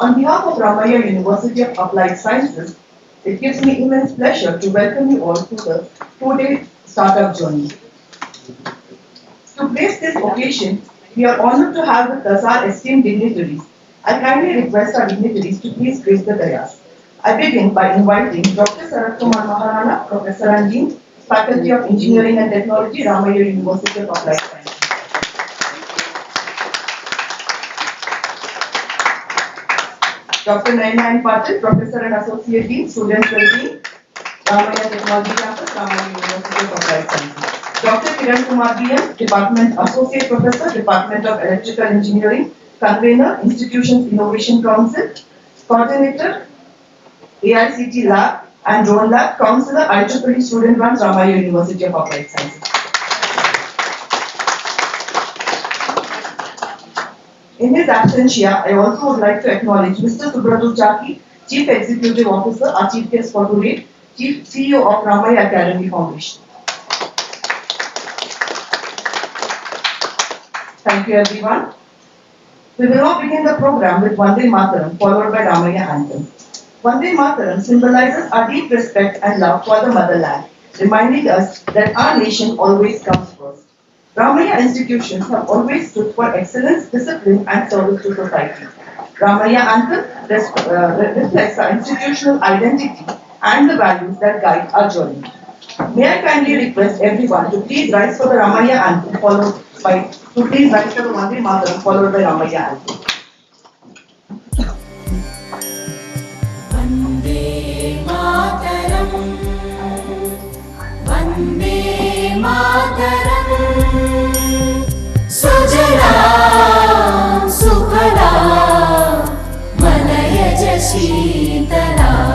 On behalf of Ramaiah University of Applied Sciences, it gives me immense pleasure to welcome you all to the two-day startup journey. To place this occasion, we are honored to have with us our esteemed dignitaries. I kindly request our dignitaries to please grace the dais. I begin by inviting Dr. Sarat Kumar Maharana, Professor and Dean, Faculty of Engineering and Technology, Ramaiah University of Applied Sciences. Dr. Nayan Patil, Professor and Associate Dean, Students Wellbeing, Ramaiah Technology Campus, Ramaiah University of Applied Sciences. Dr. Kiran Kumar BM, Department Associate Professor, Department of Electrical Engineering, Convener, Institutions Innovation Council, Coordinator, AICT Lab and Drone Lab, Counselor, IEEE Student Branch, Ramaiah University of Applied Sciences. In his absentia, I also would like to acknowledge Mr. Subratu Chaki, Chief Executive Officer, our Chief Guest for today, Chief CEO of Ramaiah Academy Foundation. Thank you, everyone. We will now begin the program with Vande Mataram, followed by Ramaiah anthem. Vande Mataram symbolizes our deep respect and love for the motherland, reminding us that our nation always comes first. Ramaiah institutions have always stood for excellence, discipline, and service to society. Ramaiah anthem reflects our institutional identity and the values that guide our journey. May I kindly request everyone to please rise for the Ramaiah anthem, followed by please rise for the Vande Mataram, followed by Ramaiah anthem. Vande Mataram, Vande Mataram, Sujalam Sukhalam Malayaj Sheetalam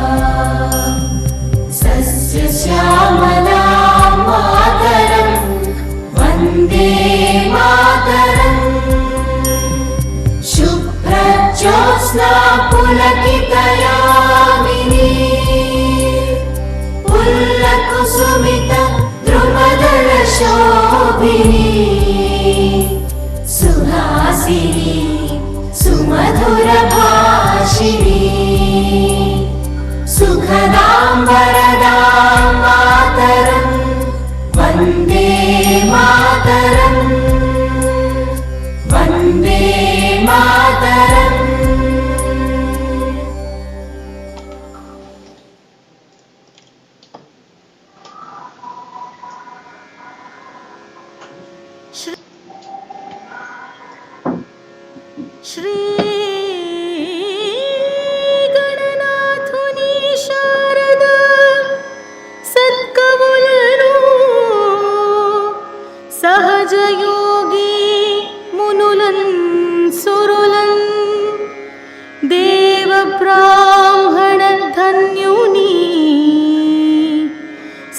Sasya Syamalam Mataram Vande Mataram Shubhra Jyotsna Pulakitayamini Pullakusumita Drumadala Shobhini Suhasini Sumadhura Bhashini Sukhadam Varadam Mataram Vande Mataram Vande Mataram. Shri Gananathuni Sharada Satkavulanu Sahaja Yogi Munulan Surulan Deva Brahmana Dhanyuni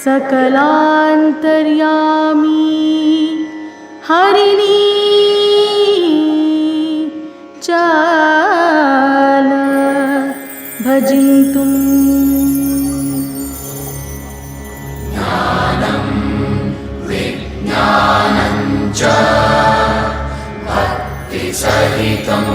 Sakalantaryami Harini Chala Bhajintum Jnanam Vijnanam Cha Bhakti Sahitam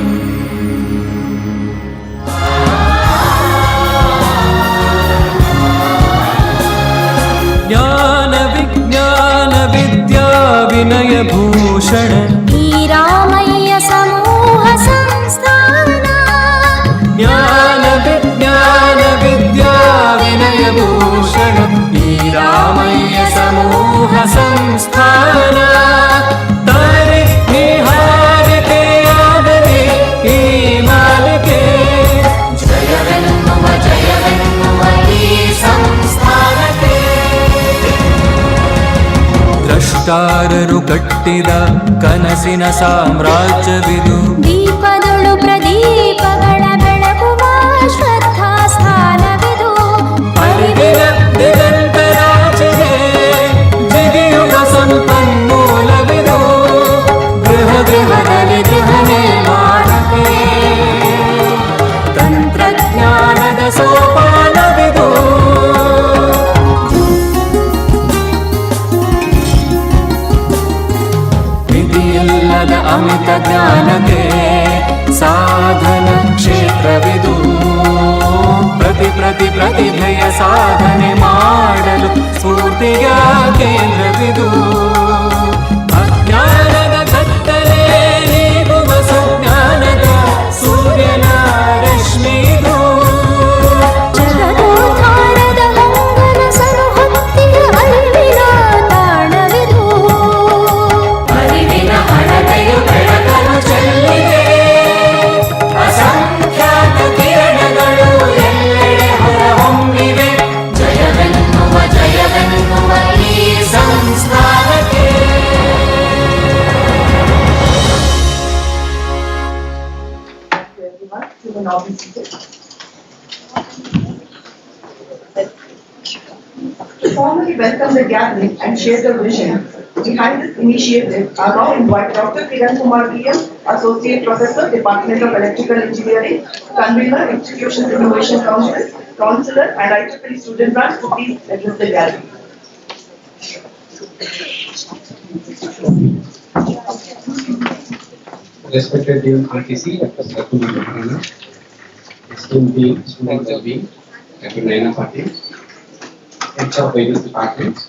Jnana Vijnana Vidya Vinaya Bhushan Ramaiah Samuha Samsthana Jnana Vijnana Vidya Vinaya Bhushan Ramaiah Samuha Samsthana Tare Niharite Adane Imalke Jayavennuva Jayavennuva Samsthanake ದ್ರಷ್ಟಾರರು ಕಟ್ಟಿದ ಕನಸಿನ ಸಾಮ್ರಾಜ್ಯವಿದು ದೀಪದೊಳು ಪ್ರದೀಪಗಳ ಬೆಳಗುವ ಶ್ರದ್ಧಾ ಸ್ಥಾನವಿದು ಅರಿವಿನ ದಿಗಂತರಾಚೆಗೆ ಜಿಗಿಯುವ ಸಂಪನ್ಮೂಲವಿದು ಗೃಹ ಗೃಹದಲ್ಲಿ ಗೃಹ ನಿರ್ಮಾಣಕ್ಕೆ ತಂತ್ರಜ್ಞಾನದ ಸೋಪಾನವಿದು ವಿಧಿಯಿಲ್ಲದ ಅಮಿತ ಜ್ಞಾನಕ್ಕೆ ಪ್ರತಿಭೆಯ ಸಾಧನೆ ಮಾಡಲು ಸ್ಫೂರ್ತಿಯ ಕೇಂದ್ರವಿದು. ಅಜ್ಞಾನದ ಕತ್ತಲೆ ನೀಗುವ ಸುಜ್ಞಾನದ ಸೂರ್ಯನ ರಶ್ಮಿದು. ಜಗದೋದ್ಧಾರದ ಹೊಂಗನಸನು ಹೊತ್ತಿದ ಅರಿವಿನ ತಾಣವಿದು. ಅರಿವಿನ ಹಣತೆಯು ಬೆಳಕನ್ನು ಚೆಲ್ಲಿದೆ. ಅಸಂಖ್ಯಾತ ಕಿರಣಗಳು ಎಲ್ಲೆಡೆ ಹೊರಹೊಮ್ಮಿವೆ. ಜಯವೆನ್ನುವ ಈ ಸಂಸ್ಥಾನಕ್ಕೆ. Thank you everyone. You will now be seated. To formally welcome the gathering and share the vision behind this initiative, I now invite Dr. Kiran Kumar VM, Associate Professor, Department of Electrical Engineering, Convener, Institutions Innovation Council, Counselor, and IEEE Student Branch to please address the gathering. Respected Dean RTC, Dr. Kumar Maharana, esteemed Dean, Student Wellbeing, Dr. Naina Patil, heads of various departments,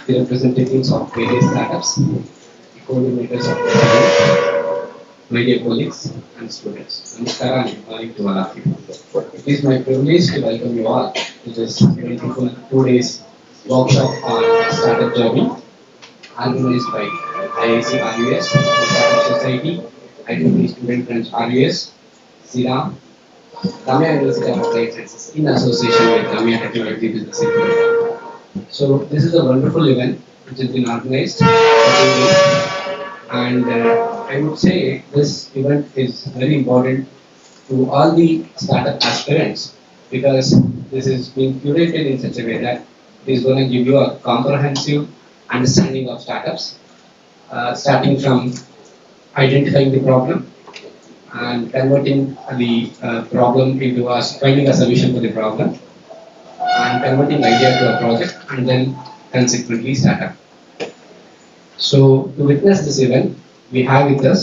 the representatives of various startups, the coordinators of the study, my dear colleagues and students. Namaskara and good morning to all of you. It is my privilege to welcome you all to this beautiful 2 days workshop on startup journey organized by IIC RUS, Startup Society, IEEE Student Branch RUS, CIRAM, Ramya University of Applied Sciences in association with Ramya Technology Business Incubator. So this is a wonderful event which has been organized for 2 days, and I would say this event is very important to all the startup aspirants because this is being curated in such a way that it is going to give you a comprehensive understanding of startups, starting from identifying the problem and converting the problem into finding a solution for the problem and converting idea to a project and then consequently startup. So to witness this event, we have with us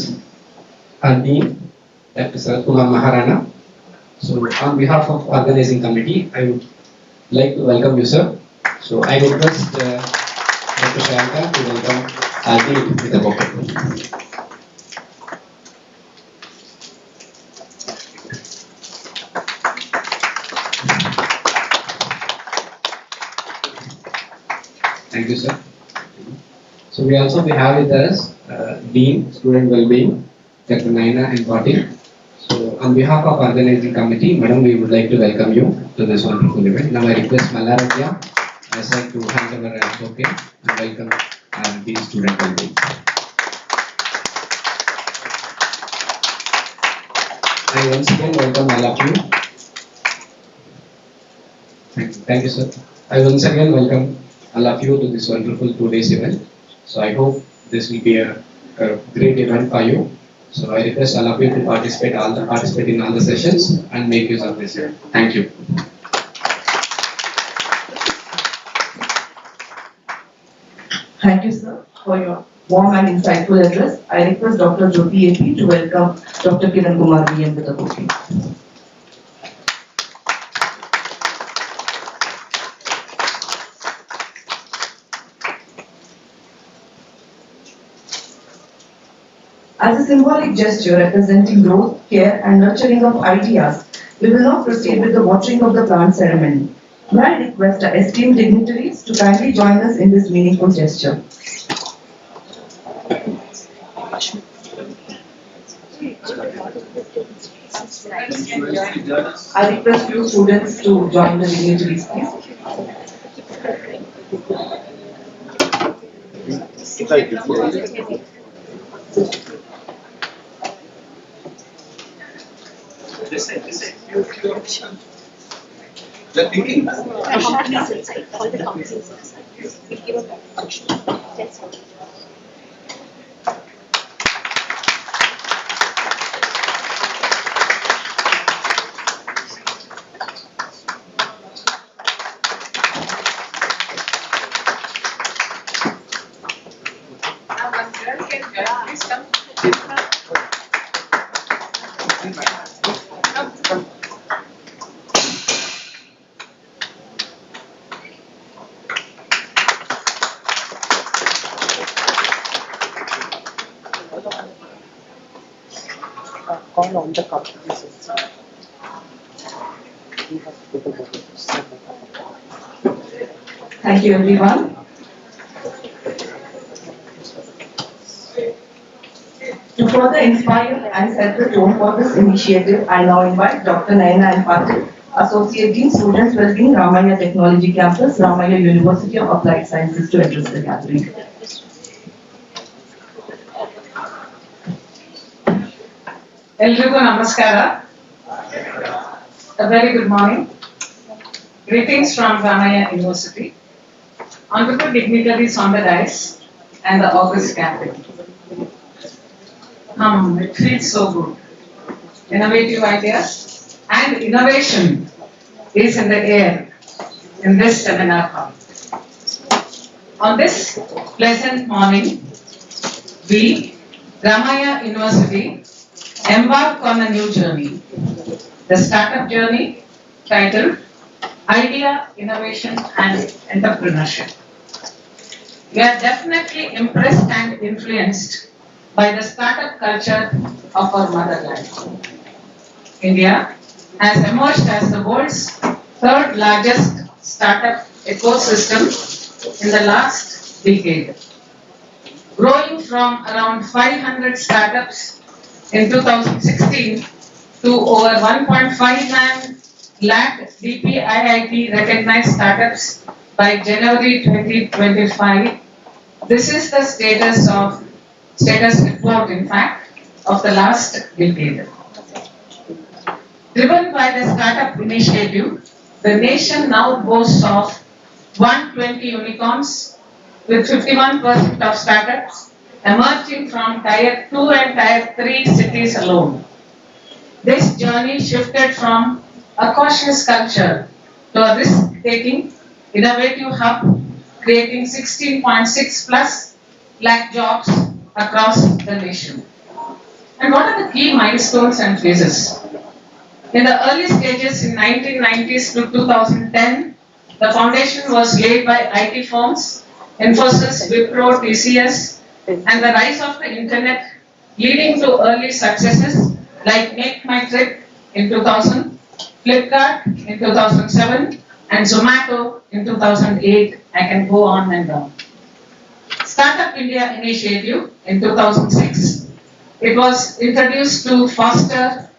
our Dean, Dr. Sarath Kumar Maharana. So on behalf of organizing committee, I would like to welcome you, sir. So I request Dr. Shayanka to welcome our Dean with the bouquet. Thank you, sir. So we also have with us Dean, Student Wellbeing, Dr. Naina and Patil. So on behalf of organizing committee, madam, we would like to welcome you to this wonderful event. Now I request Malaradya myself to hand over as bouquet and welcome Dean, Student Wellbeing. I once again welcome all of you. Thank you, sir. I once again welcome all of you to this wonderful 2 days event. So I hope this will be a great event for you. So I request all of you to participate in all the sessions and make use of this event. Thank you. Thank you, sir, for your warm and insightful address. I request Dr. Jyoti AP to welcome Dr. Kiran Kumar VM with a bouquet. As a symbolic gesture representing growth, care, and nurturing of ideas, we will now proceed with the watering of the plant ceremony. May I request our esteemed dignitaries to kindly join us in this meaningful gesture. I request few students to join the dignitaries, please. The thinking. The companies inside, all the companies inside. We give a function. That's all. call on the competitions. We have to go to the Thank you, everyone. To further inspire and set the tone for this initiative, I now invite Dr. Naina and Patil, Associate Dean, Students Wellbeing, Ramaya Technology Campus, Ramaya University of Applied Sciences, to address the gathering. ಎಲ್ರಿಗೂ ನಮಸ್ಕಾರ. A very good morning. Greetings from Ramaya University. Honorable dignitaries on the dais and the august gathering. It feels so good. Innovative ideas and innovation is in the air in this seminar hall. On this pleasant morning, we, Ramaya University, embark on a new journey. The startup journey titled Idea, Innovation and Entrepreneurship. We are definitely impressed and influenced by the startup culture of our motherland. India has emerged as the world's third largest startup ecosystem in the last decade, growing from around 500 startups in 2016 to over 1.59 lakh DPIIT recognized startups by January 2025. This is the status report, in fact, of the last decade. Driven by the startup initiative, the nation now boasts of 120 unicorns with 51% of startups emerging from Tier 2 and Tier 3 cities alone. This journey shifted from a cautious culture to a risk-taking, innovative hub, creating 16.6 plus lakh jobs across the nation. And what are the key milestones and phases? In the early stages in 1990s to 2010, the foundation was laid by IT firms, Infosys, Wipro, TCS, and the rise of the internet leading to early successes like Make My Trip in 2000, Flipkart in 2007, and Zomato in 2008. I can go on and on. Startup India initiative in 2006. It was introduced to foster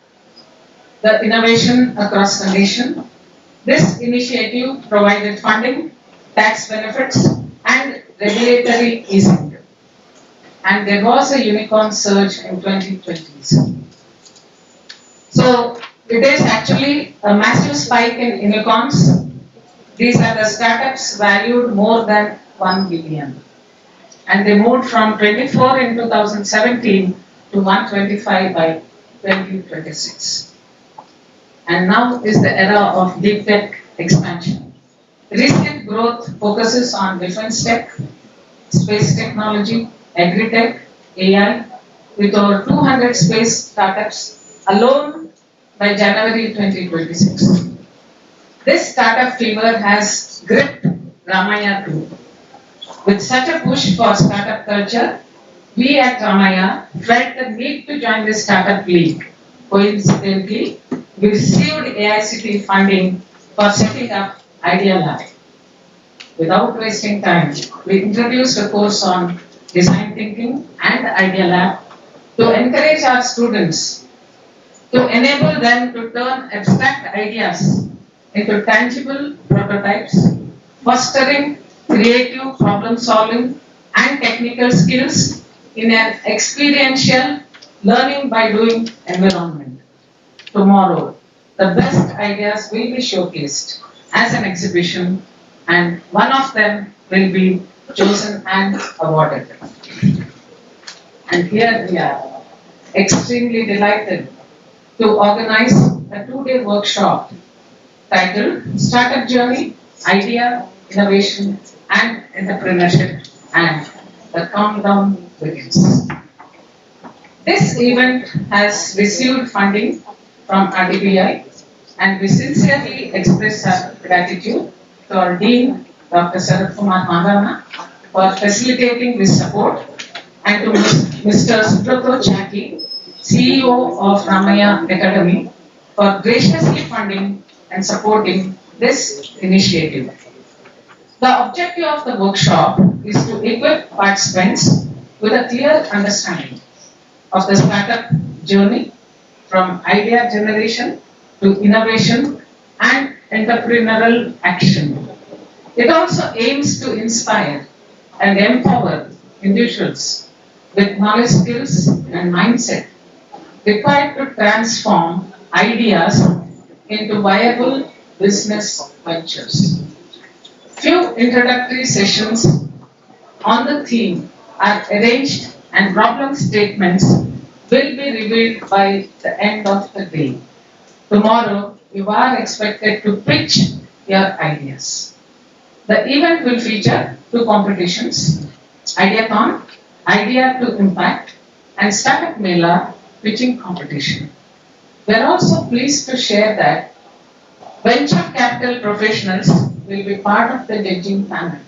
the innovation across the nation. This initiative provided funding, tax benefits, and regulatory easing. And there was a unicorn surge in 2020s. So it is actually a massive spike in unicorns. These are the startups valued more than 1 billion. And they moved from 24 in 2017 to 125 by 2026. And now is the era of deep tech expansion. Recent growth focuses on defense tech, space technology, agri-tech, AI, with over 200 space startups alone by January 2026. This startup fever has gripped Ramaya too. With such a push for startup culture, we at Ramaya felt the need to join the startup league. Coincidentally, we received AICT funding for setting up Idea Lab. Without wasting time, we introduced a course on design thinking and Idea Lab to encourage our students, to enable them to turn abstract ideas into tangible prototypes, fostering creative problem solving and technical skills in an experiential learning by doing environment. Tomorrow, the best ideas will be showcased as an exhibition, and one of them will be chosen and awarded. And here we are, extremely delighted to organize a 2-day workshop titled Startup Journey, Idea, Innovation and Entrepreneurship, and the countdown begins. This event has received funding from RDBI, and we sincerely express our gratitude to our Dean, Dr. Sarath Kumar Mandana, for facilitating this support, and to Mr. Subrato Chaki, CEO of Ramaya Academy, for graciously funding and supporting this initiative. The objective of the workshop is to equip participants with a clear understanding of the startup journey from idea generation to innovation and entrepreneurial action. It also aims to inspire and empower individuals with knowledge, skills, and mindset required to transform ideas into viable business ventures. Few introductory sessions on the theme are arranged and problem statements will be revealed by the end of the day. Tomorrow, you are expected to pitch your ideas. The event will feature two competitions, Ideathon, Idea to Impact, and Startup Mela pitching competition. We are also pleased to share that venture capital professionals will be part of the judging panel,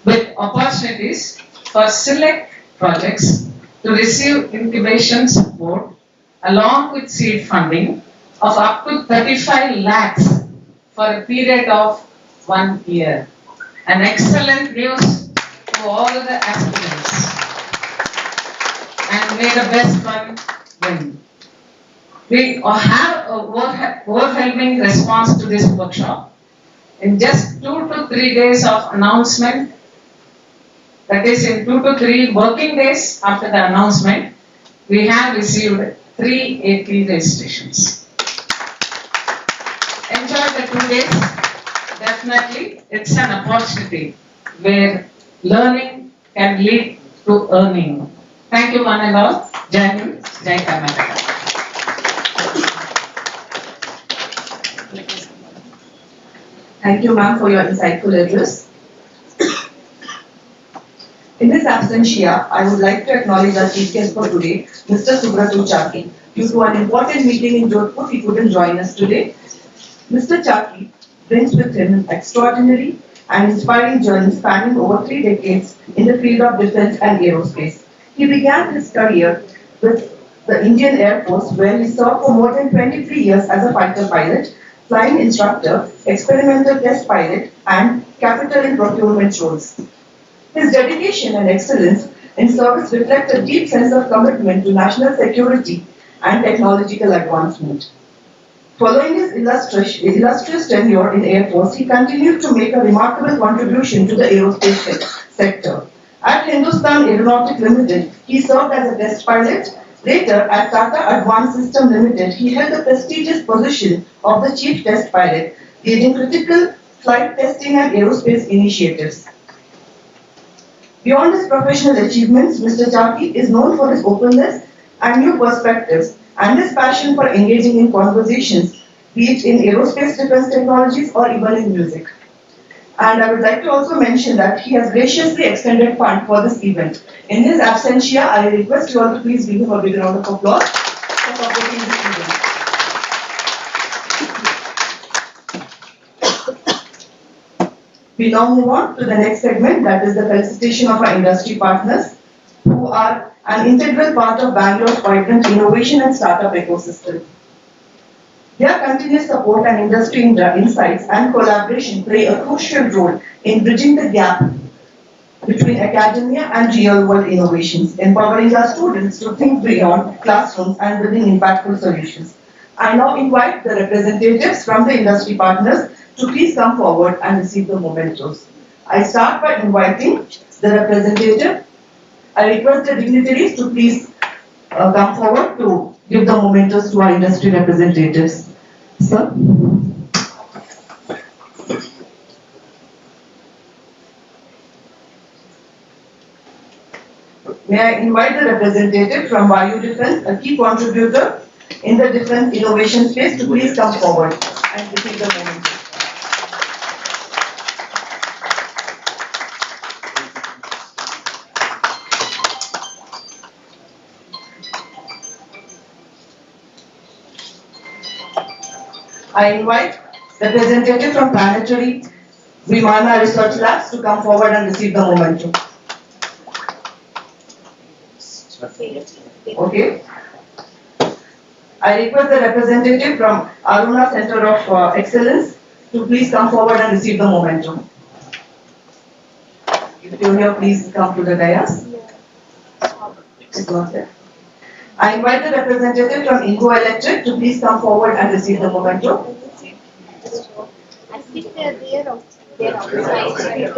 with opportunities for select projects to receive incubation support along with seed funding of up to 35 lakhs for a period of 1 year. An excellent news to all the aspirants. And may the best one win. We have a overwhelming response to this workshop. In just 2 to 3 days of announcement, that is in 2 to 3 working days after the announcement, we have received 380 registrations. Enjoy the 2 days. Definitely, it's an opportunity where learning can lead to earning. Thank you one and all. Jai Hind, Jai Karnataka. Thank you, ma'am, for your insightful address. In this absentia, I would like to acknowledge our chief guest for today, Mr. Subrata Chaki. Due to an important meeting in Jodhpur, he couldn't join us today. Mr. Chaki brings with him an extraordinary and inspiring journey spanning over 3 decades in the field of defense and aerospace. He began his career with the Indian Air Force, where he served for more than 23 years as a fighter pilot, flying instructor, experimental test pilot, and capital and procurement roles. His dedication and excellence in service reflect a deep sense of commitment to national security and technological advancement. Following his illustrious tenure in Air Force, he continued to make a remarkable contribution to the aerospace sector. At Hindustan Aeronautic Limited, he served as a test pilot. Later, at Tata Advanced System Limited, he held the prestigious position of the chief test pilot, leading critical flight testing and aerospace initiatives. Beyond his professional achievements, Mr. Chaki is known for his openness and new perspectives and his passion for engaging in conversations, be it in aerospace defense technologies or even in music. And I would like to also mention that he has graciously extended fund for this event. In his absentia, I request you all to please give him a big round of applause for supporting this event. We now move on to the next segment, that is the felicitation of our industry partners, who are an integral part of Bangalore's vibrant innovation and startup ecosystem. Their continuous support and industry insights and collaboration play a crucial role in bridging the gap between academia and real-world innovations, empowering our students to think beyond classrooms and building impactful solutions. I now invite the representatives from the industry partners to please come forward and receive the mementos. I start by inviting the representative. I request the dignitaries to please come forward to give the mementos to our industry representatives. Sir. May I invite the representative from Vayu Defense, a key contributor in the defense innovation space, to please come forward and receive the mementos. I invite representative from Planetary Vimana Research Labs to come forward and receive the memento. Okay. I request the representative from Aruna Center of Excellence to please come forward and receive the memento. If you're here, please come to the dais. It's not there. I invite the representative from Ingo Electric to please come forward and receive the memento. I think they're outside.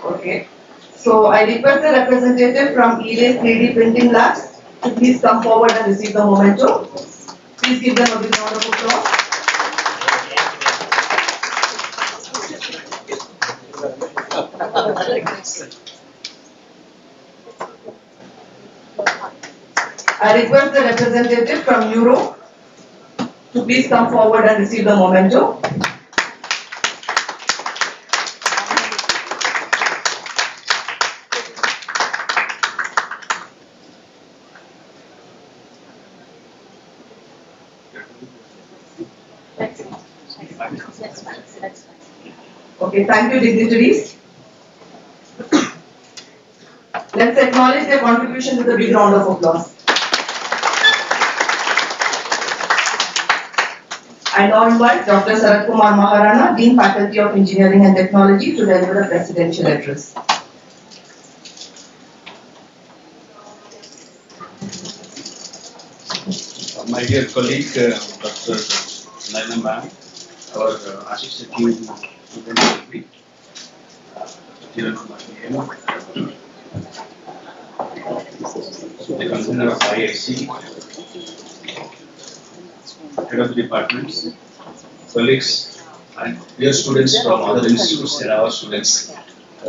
Okay. So I request the representative from Erase 3D Printing Labs to please come forward and receive the memento. Please give them a big round of applause. I request the representative from Euro to please come forward and receive the memento. That's fine. Okay, thank you, dignitaries. Let's acknowledge their contribution with a big round of applause. I now invite Dr. Sarat Kumar Maharana, Dean Faculty of Engineering and Technology, to deliver a presidential address. My dear colleague, Dr. Naina ma'am, our assistant dean student secretary, Kiran Kumar Nehru, the convener of IIC, head of the departments, colleagues, and dear students from other institutes and our students,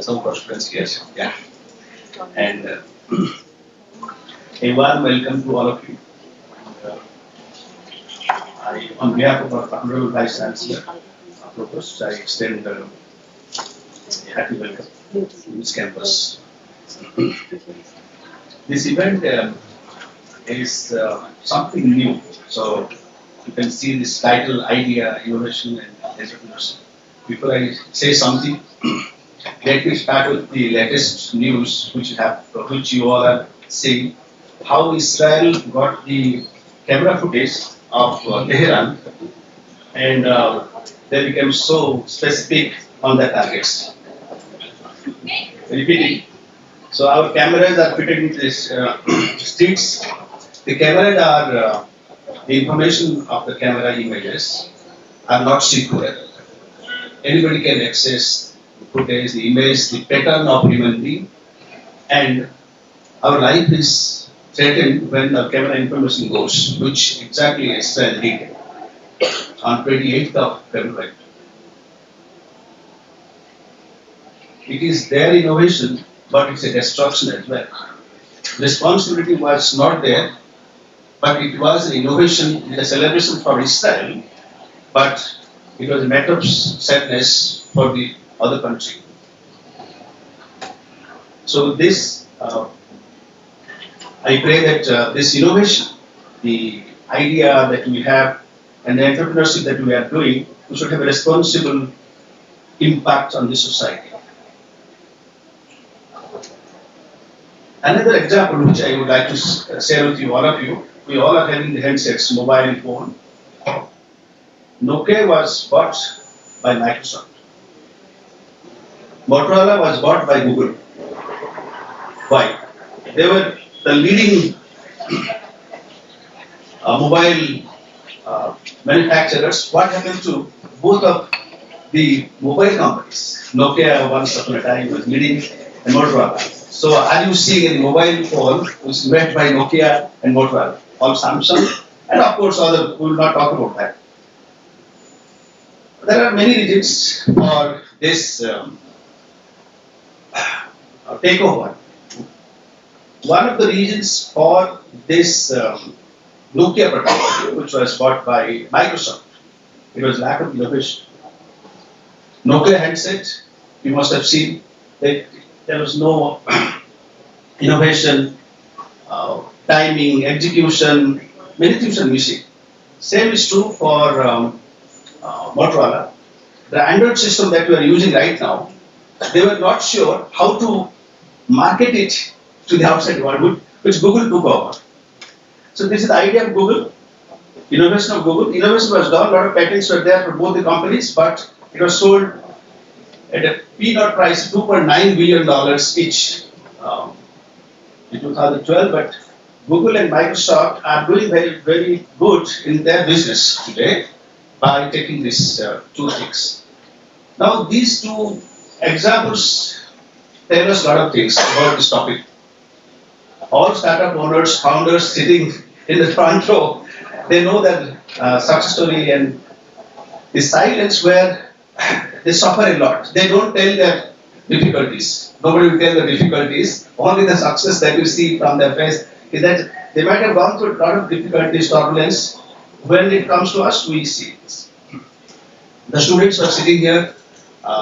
some of our students here, yeah. And a warm welcome to all of you. On behalf of our Honorable Vice Chancellor, Provost, I extend a happy welcome to this campus. This event is something new, so you can see this title, Idea, Innovation and Entrepreneurship. Before I say something, let me start with the latest news which you all are seeing, how Israel got the camera footage of Tehran, and they became so specific on the targets. Repeating, so our cameras are fitted into these streets. The cameras are, the information of the camera images are not secure. Anybody can access the footage, the image, the pattern of human being, and our life is threatened when the camera information goes, which exactly Israel did on 28th of February. It is their innovation, but it's a destruction as well. Responsibility was not there, but it was an innovation, a celebration for Israel, but it was a matter of sadness for the other country. So this, I pray that this innovation, the idea that we have and the entrepreneurship that we are doing, we should have a responsible impact on the society. Another example which I would like to share with you, all of you, we all are having the handsets, mobile phone. Nokia was bought by Microsoft. Motorola was bought by Google. Why? They were the leading mobile manufacturers. What happened to both of the mobile companies? Nokia once upon a time was leading, and Motorola. So are you seeing any mobile phone which is made by Nokia and Motorola, or Samsung, and of course other, we will not talk about that. There are many reasons for this takeover. One of the reasons for this Nokia product, which was bought by Microsoft, it was lack of innovation. Nokia handset, you must have seen that there was no innovation, timing, execution, many things are missing. Same is true for Motorola. The Android system that we are using right now, they were not sure how to market it to the outside world, which Google took over. So this is the idea of Google, innovation of Google. Innovation was done, a lot of patents were there for both the companies, but it was sold at a peanut price, $2.9 billion each in 2012. But Google and Microsoft are doing very, very good in their business today by taking these two things. Now, these two examples tell us a lot of things about this topic. All startup owners, founders sitting in the front row, they know that success story, and the silence where they suffer a lot. They don't tell their difficulties. Nobody will tell the difficulties. Only the success that you see from their face is that they might have gone through a lot of difficulties, turbulence. When it comes to us, we see this. The students are sitting here.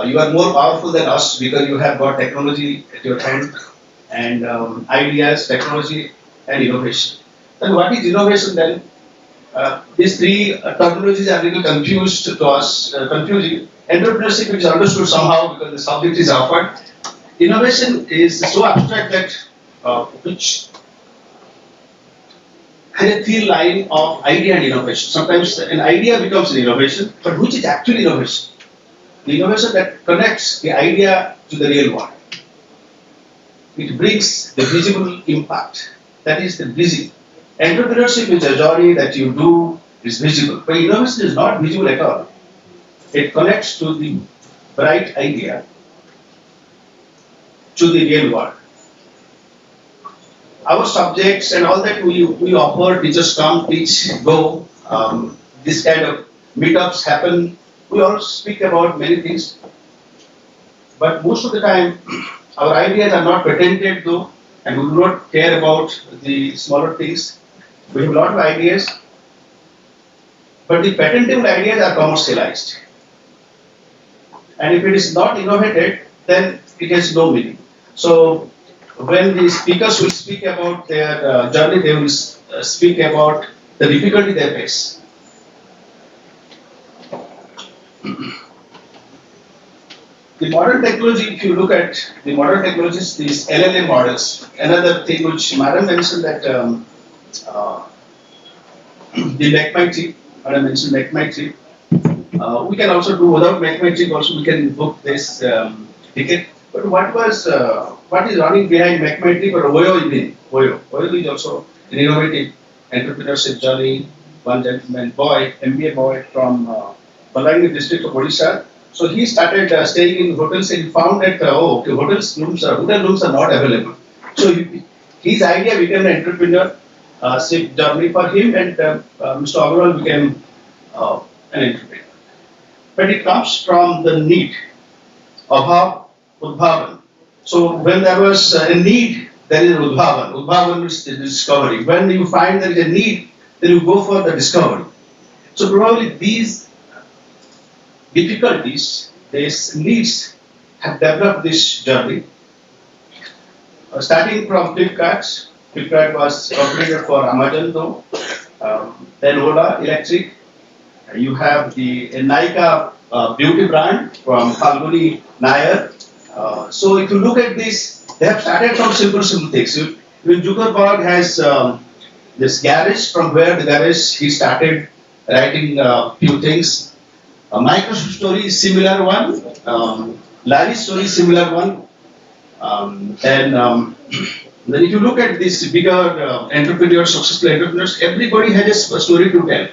You are more powerful than us because you have got technology at your hand and ideas, technology, and innovation. Then what is innovation then? These three terminologies are a little confused to us, confusing. Entrepreneurship is understood somehow because the subject is offered. Innovation is so abstract that which has a thin line of idea and innovation. Sometimes an idea becomes an innovation, but which is actually innovation? The innovation that connects the idea to the real world. It brings the visible impact. That is the visible. Entrepreneurship is a journey that you do is visible, but innovation is not visible at all. It connects to the bright idea to the real world. Our subjects and all that we offer, teachers come, teach, go. This kind of meetups happen. We all speak about many things, but most of the time our ideas are not patented though, and we do not care about the smaller things. We have a lot of ideas, but the patentable ideas are commercialized. And if it is not innovated, then it has no meaning. So when the speakers will speak about their journey, they will speak about the difficulty they face. The modern technology, if you look at the modern technologies, these LLM models, another thing which Madam mentioned that the McMighty, Madam mentioned McMighty. We can also do without McMighty, also we can book this ticket. But what is running behind McMighty or Oyo Indian? Oyo is also an innovative entrepreneurship journey. One gentleman boy, MBA boy from Balangir district of Odisha. So he started staying in hotels and found that hotel rooms are not available. So his idea became an entrepreneurship journey for him, and Mr. Agarwal became an entrepreneur. But it comes from the need, abhav, udbhavan. So when there was a need, there is udbhavan. Udbhavan is the discovery. When you find there is a need, then you go for the discovery. So probably these difficulties, these needs have developed this journey. Starting from Flipkart. Flipkart was operated for Amazon though. Then Ola Electric. You have the Nykaa beauty brand from Falguni Nair. So if you look at this, they have started from simple things. Even Zuckerberg has this garage, from where the garage he started writing few things. Microsoft story is similar one. Larry's story is similar one. Then if you look at these bigger entrepreneurs, successful entrepreneurs, everybody has a story to tell.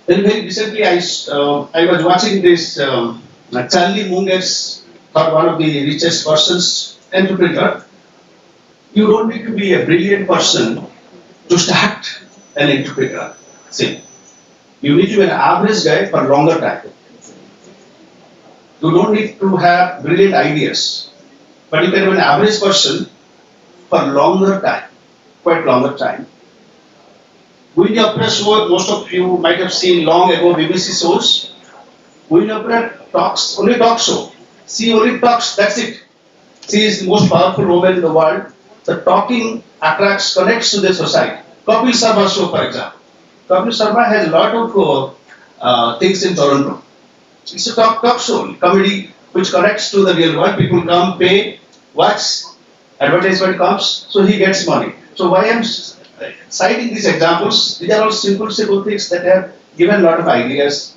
Then very recently I was watching this Charlie Munger's, one of the richest persons, entrepreneur. You don't need to be a brilliant person to start an entrepreneur. See, you need to be an average guy for longer time. You don't need to have brilliant ideas, but you can be an average person for longer time, quite longer time. Winnie Opera show, most of you might have seen long ago BBC shows. Winnie Opera talks, only talk show. She only talks, that's it. She is the most powerful woman in the world. The talking attracts, connects to the society. Kapil Sharma show, for example. Kapil Sharma has a lot of things in Toronto. It's a talk show, comedy which connects to the real world. People come, pay, watch, advertisement comes, so he gets money. So why I'm citing these examples, these are all simple things that have given a lot of ideas,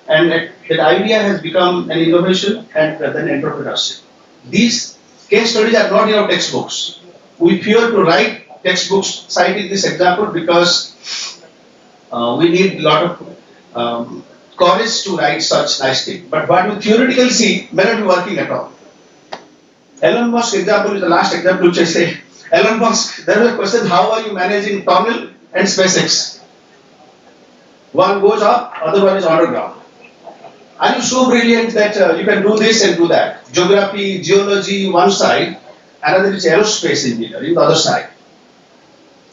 and that idea has become an innovation and then entrepreneurship. These case studies are not in our textbooks. We fear to write textbooks citing this example because we need a lot of courage to write such nice things. But what we theoretically see may not be working at all. Elon Musk example is the last example which I say. Elon Musk, there was a question, how are you managing Tornil and SpaceX? One goes up, other one is underground. Are you so brilliant that you can do this and do that? Geography, geology, one side, another is aerospace engineering, the other side.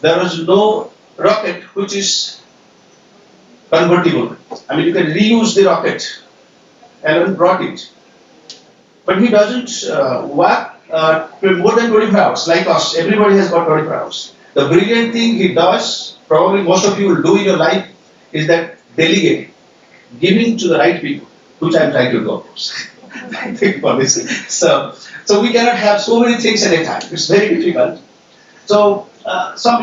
There is no rocket which is convertible. I mean, you can reuse the rocket. Elon brought it. But he doesn't work more than 24 hours, like us. Everybody has got 24 hours. The brilliant thing he does, probably most of you will do in your life, is that delegating, giving to the right people, which I'm trying to do, of course. I think for this. So we cannot have so many things at a time. It's very difficult. So some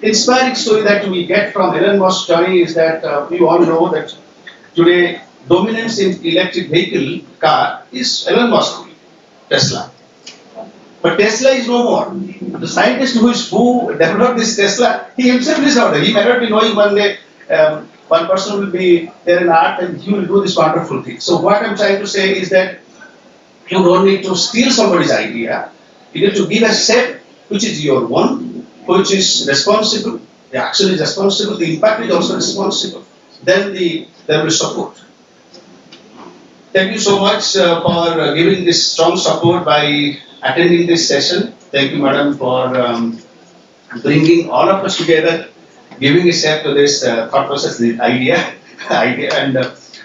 inspiring story that we get from Elon Musk's journey is that we all know that today dominance in electric vehicle car is Elon Musk, Tesla. But Tesla is no more. The scientist who developed this Tesla, he himself is not there. He may not be knowing one day one person will be there in art and he will do this wonderful thing. So what I'm trying to say is that you don't need to steal somebody's idea. You need to give a shape which is your own, which is responsible. The action is responsible. The impact is also responsible. Then there will be support. Thank you so much for giving this strong support by attending this session. Thank you, madam, for bringing all of us together, giving a shape to this thought process, the idea, and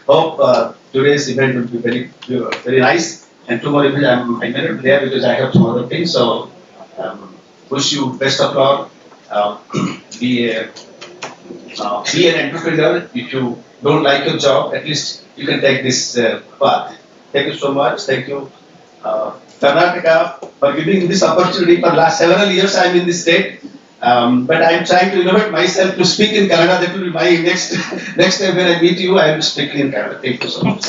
hope today's event will be very nice. And tomorrow I may not be there because I have some other things. So wish you best of luck. Be an entrepreneur. If you don't like your job, at least you can take this path. Thank you so much. Thank you, Karnataka, for giving me this opportunity. For last several years, I am in this state, but I am trying to innovate myself to speak in Kannada. That will be my next time when I meet you. I will speak in Kannada. Thank you so much.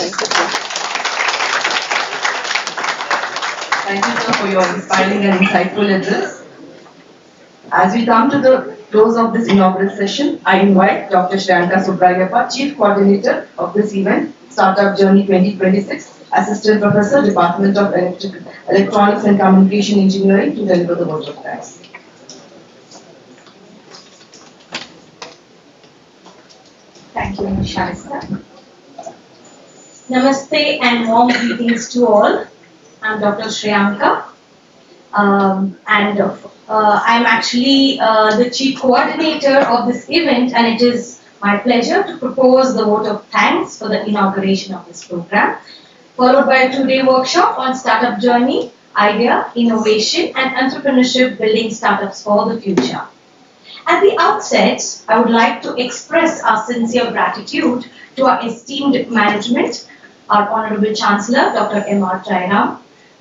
Thank you, sir, for your inspiring and insightful address. As we come to the close of this inaugural session, I invite Dr. Shriyanka Subrayappa, Chief Coordinator of this event, Startup Journey 2026, Assistant Professor, Department of Electronics and Communication Engineering, to deliver the vote of thanks. Thank you, Ms. Shaista. Namaste and warm greetings to all. I'm Dr. Shriyanka, and I'm actually the Chief Coordinator of this event, and it is my pleasure to propose the vote of thanks for the inauguration of this program, followed by a two-day workshop on startup journey, idea, innovation, and entrepreneurship, building startups for the future. At the outset, I would like to express our sincere gratitude to our esteemed management, our Honorable Chancellor, Dr. M.R. Jairam,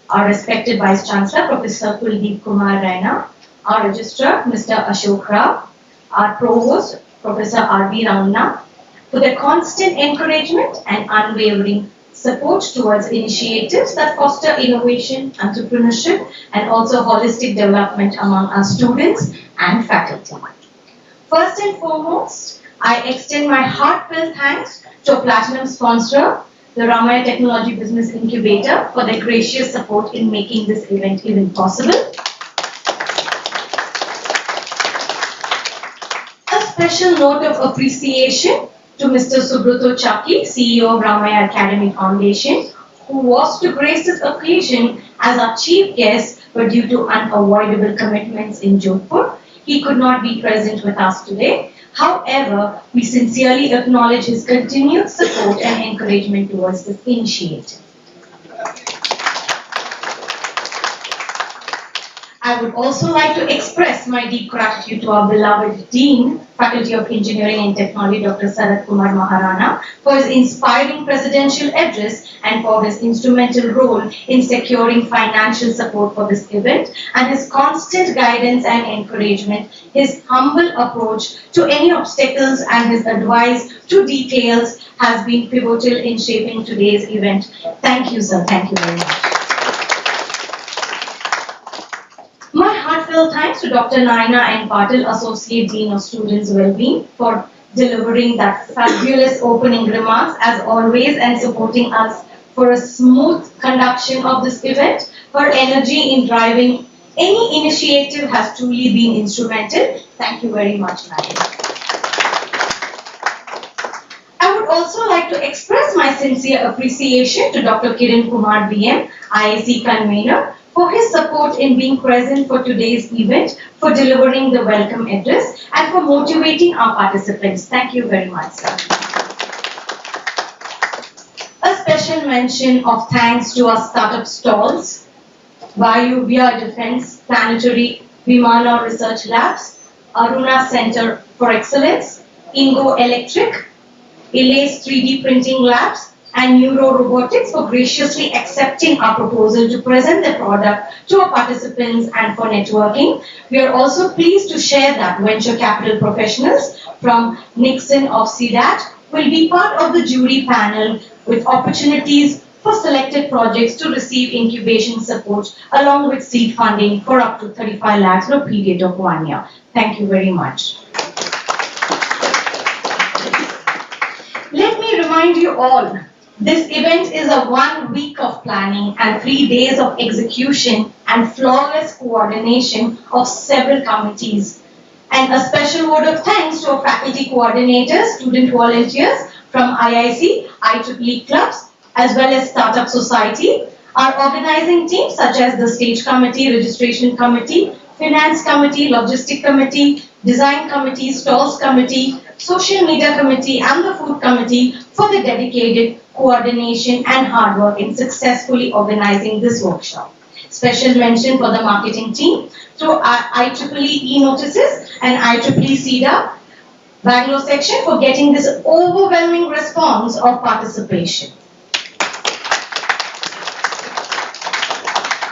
our respected Vice Chancellor, Professor Kuldeep Kumar Raina, our Registrar, Mr. Ashok Rao, our Provost, Professor R.B. Ramna, for their constant encouragement and unwavering support towards initiatives that foster innovation, entrepreneurship, and also holistic development among our students and faculty. First and foremost, I extend my heartfelt thanks to a platinum sponsor, the Ramaya Technology Business Incubator, for their gracious support in making this event even possible. A special note of appreciation to Mr. Subrata Chaki, CEO of Ramaya Academy Foundation, who was to grace this occasion as our chief guest, but due to unavoidable commitments in Jodhpur, he could not be present with us today. However, we sincerely acknowledge his continued support and encouragement towards this initiative. I would also like to express my deep gratitude to our beloved Dean, Faculty of Engineering and Technology, Dr. Sarath Kumar Maharana, for his inspiring presidential address and for his instrumental role in securing financial support for this event, and his constant guidance and encouragement, his humble approach to any obstacles and his advice to details has been pivotal in shaping today's event. Thank you, sir. Thank you very much. My heartfelt thanks to Dr. Naina N. Patil, Associate Dean of Students' Wellbeing, for delivering that fabulous opening remarks as always and supporting us for a smooth conduction of this event. Her energy in driving any initiative has truly been instrumental. Thank you very much, Naina. I would also like to express my sincere appreciation to Dr. Kiran Kumar BM, IIC convener, for his support in being present for today's event, for delivering the welcome address, and for motivating our participants. Thank you very much, sir. A special mention of thanks to our startup stalls, Vayuvya Defense Planetary Vimana Research Labs, Aruna Center for Excellence, Ingo Electric, Ilays 3D Printing Labs, and Neuro Robotics for graciously accepting our proposal to present the product to our participants and for networking. We are also pleased to share that venture capital professionals from Nixon of CDAT will be part of the jury panel with opportunities for selected projects to receive incubation support along with seed funding for up to 35 lakhs for a period of 1 year. Thank you very much. Let me remind you all, this event is a 1 week of planning and 3 days of execution and flawless coordination of several committees. And a special word of thanks to our faculty coordinators, student volunteers from IIC, IEEE clubs, as well as Startup Society, our organizing teams such as the Stage Committee, Registration Committee, Finance Committee, Logistic Committee, Design Committee, Stalls Committee, Social Media Committee, and the Food Committee for the dedicated coordination and hard work in successfully organizing this workshop. Special mention for the marketing team through our IEEE e-notices and IEEE CEDA Bangalore section for getting this overwhelming response of participation.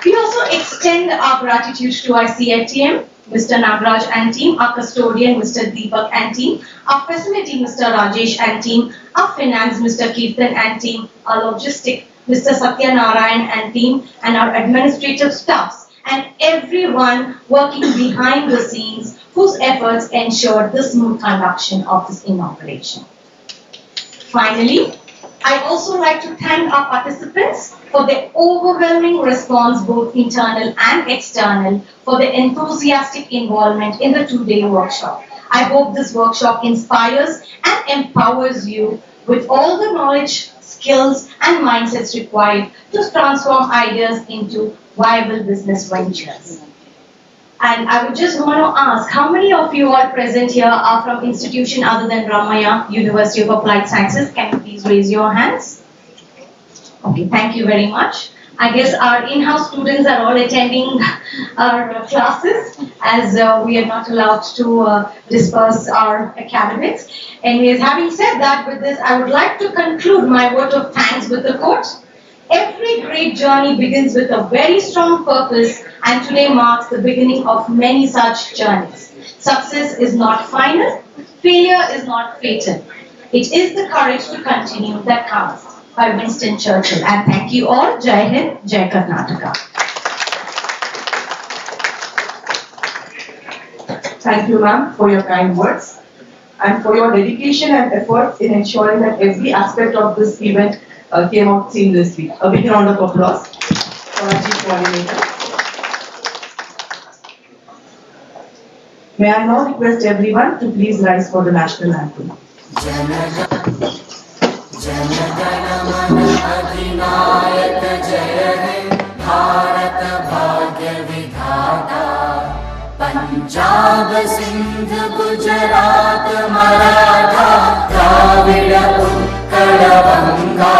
We also extend our gratitude to our CITM, Mr. Nagraj and team, our custodian, Mr. Deepak and team, our facility, Mr. Rajesh and team, our finance, Mr. Kirtan and team, our logistic, Mr. Satya Narayan and team, and our administrative staffs, and everyone working behind the scenes whose efforts ensured the smooth conduction of this inauguration. Finally, I also like to thank our participants for their overwhelming response, both internal and external, for their enthusiastic involvement in the 2-day workshop. I hope this workshop inspires and empowers you with all the knowledge, skills, and mindsets required to transform ideas into viable business ventures. And I would just want to ask, how many of you all present here are from institution other than Ramaya University of Applied Sciences? Can you please raise your hands? Okay, thank you very much. I guess our in-house students are all attending our classes as we are not allowed to disperse our academics. Anyways, having said that, with this, I would like to conclude my word of thanks with the quote. Every great journey begins with a very strong purpose, and today marks the beginning of many such journeys. Success is not final, failure is not fatal. It is the courage to continue that counts. By Winston Churchill. And thank you all. Jai Hind, Jai Karnataka. Thank you, ma'am, for your kind words and for your dedication and efforts in ensuring that every aspect of this event came out seamlessly. A big round of applause for our chief coordinator. May I now request everyone to please rise for the national anthem. अधिनायक जय हे भारत भाग्य विधाता पंजाब सिंध गुजरात मराठा द्राविड उत्कल बंगा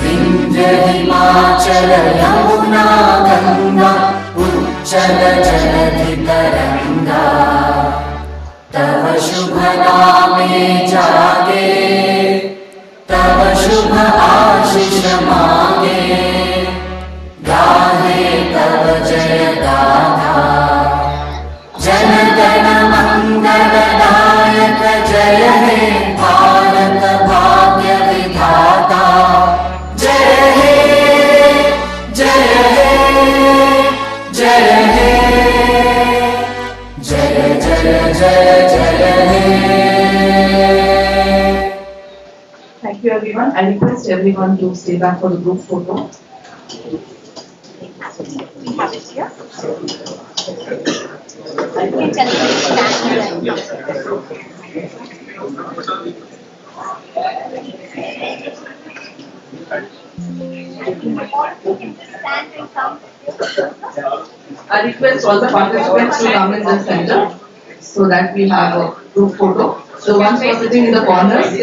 विंध्य हिमाचल यमुना गंगा चल जलधि तरंगा तव शुभ नामे जागे तव शुभ आशीष मांगे गाहे तव जय गाथा जन गण मंगलदायक जय हे भारत भाग्य विधाता जय हे जय हे जय हे जय जय जय जय हे Thank you everyone. I request everyone to stay back for the group photo. I request all the participants to come in the center so that we have a group photo. The ones who are sitting in the corners,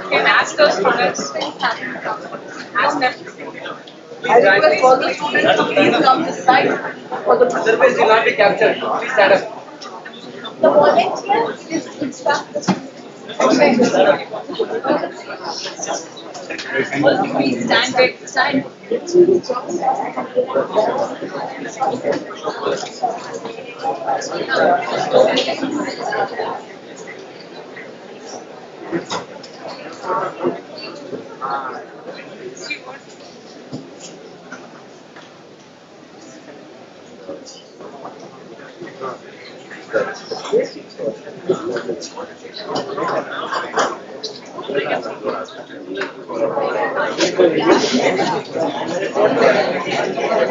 Can ask those students. Ask them. I request all the students to please come this side for the. Otherwise, you will not be captured. Please stand up. The volunteer is instruct the students. Please stand back, stand.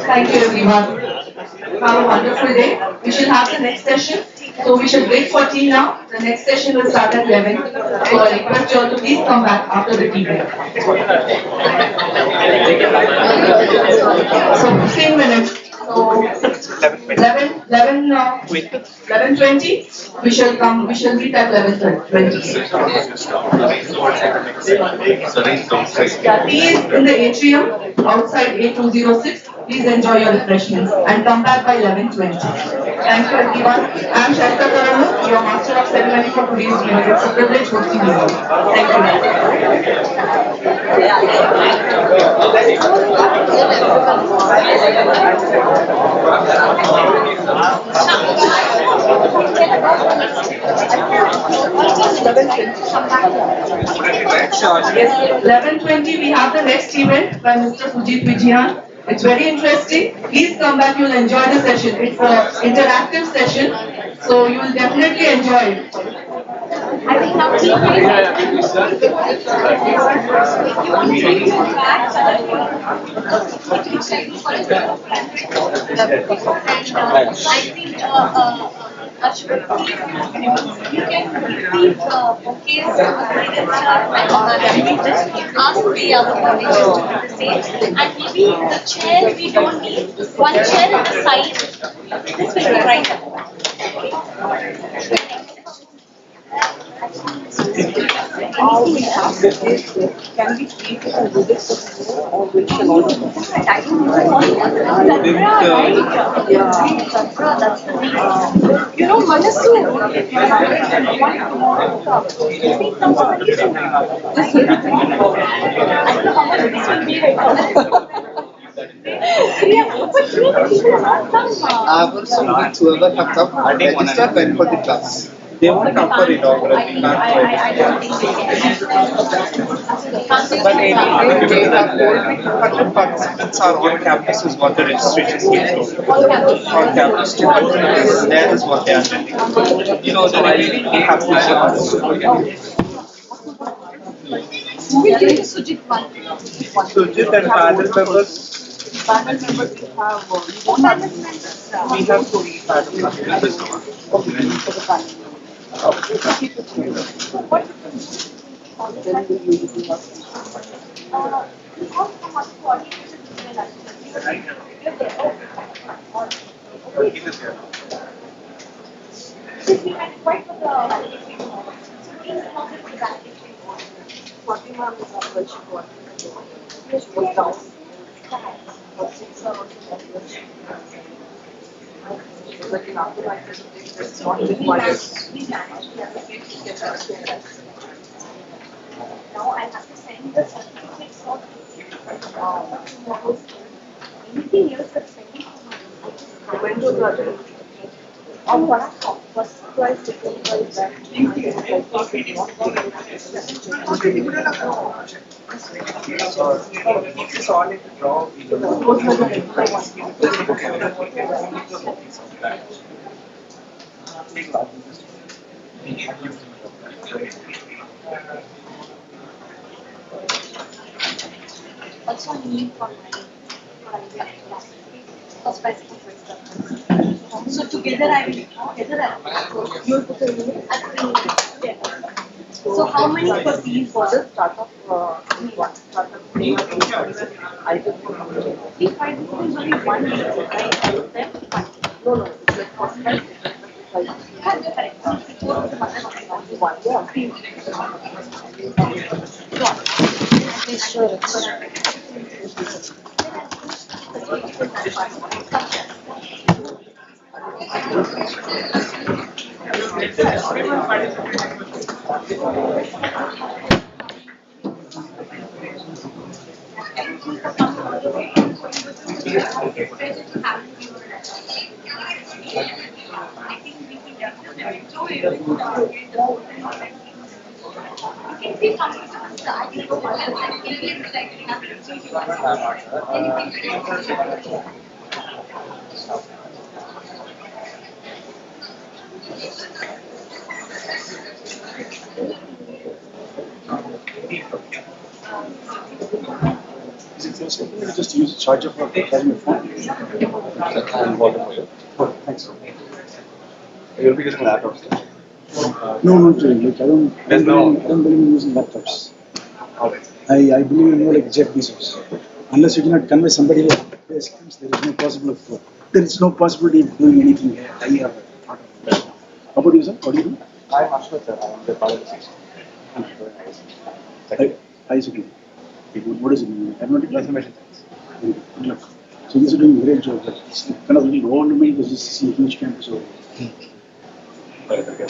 thank you everyone. Have a wonderful day. We shall have the next session. So we shall break for tea now. The next session will start at 11. So I request you all to please come back after the tea break. So 15 minutes. So 11:20. We shall meet at 11:20. Tea is in the atrium outside A206. Please enjoy your refreshments and come back by 11:20. Thank you everyone. I am Shasta Karanu, your master of ceremony for today's event. It's a privilege hosting you all. Thank Yes, 11:20 we have the next event by Mr. Sujit Vijayan. It's very interesting. Please come back, you'll enjoy the session. It's an interactive session, so you will definitely enjoy it. I think now tea break. I think Ashwin, you can please focus and we just ask the other coordinators to do the same. And maybe the chair we don't need, one chair at the side. This will be right up. All we have is, can we treat it as this or which can also? You know, Manasu, Hours on which whoever have come register when for the class. They won't come for inaugural. We can't try. But anyway, they have told me 200 participants are on campus is what the registration is. On campus, 200 is there is what they are attending. You know, the remaining we have to show. we give it to Sujit one. Sujit and panel members. Panel members we have, we don't have. We have to panel members. Okay, for the panel. Okay. Then we usually have. Because how much coordination is there? It is here. Since we had quite for the validation model. So please help me with the validation model. Fatima is a virtual one. Which was down. But since I also have virtual. But in after my presentation, it's not required. We managed the application. Yes, yes, yes. Now I have to send the certificates for anything else that's pending. The windows are there. On one account, first price, second price, that. If you saw it draw, Also need for my first price, second price. So together I will, You will put the email. I will, yeah. So how many for these? For the startup, one startup, I just. If I do is only one year, right? Then one. No, no, it's like first price, second price. Correct. Four of the mother of the One, yeah. Is it possible to just use a charger for carrying your phone? And water for you. Oh, thanks. You'll be using laptops. No, not really. Like, There's no- I don't believe in using laptops. Alright. I believe in more like Jeff Bezos. Unless you cannot convey somebody like their schemes, there is no possibility of doing anything here. I have a part of that. How about you, sir? What do you do? I'm Ashwat, sir. I'm the part of the section. I see. What is it? Aeronautic? Information science. Good luck. So these are doing a great job. But it's kind of a little old to me because this is a huge campus over here. Okay.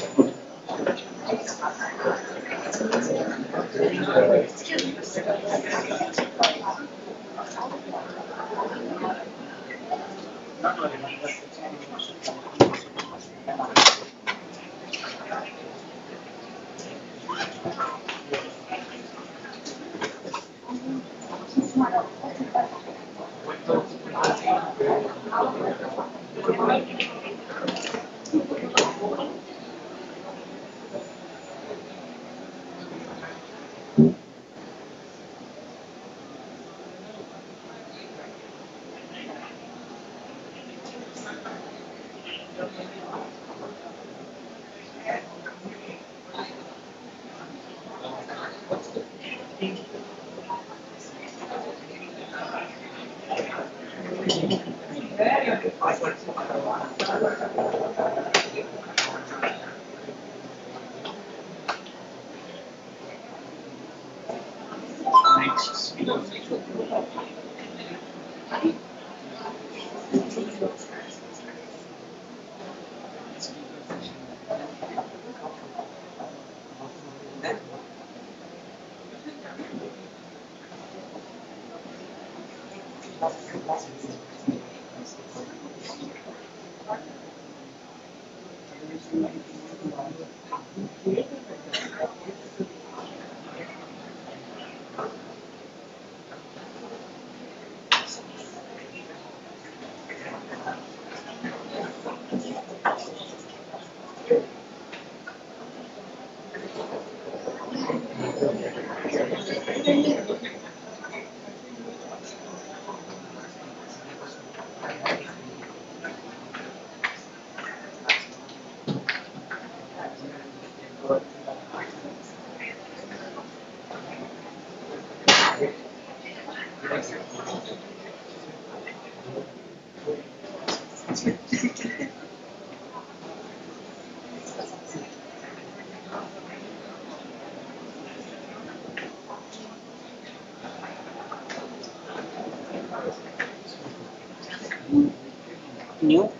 No.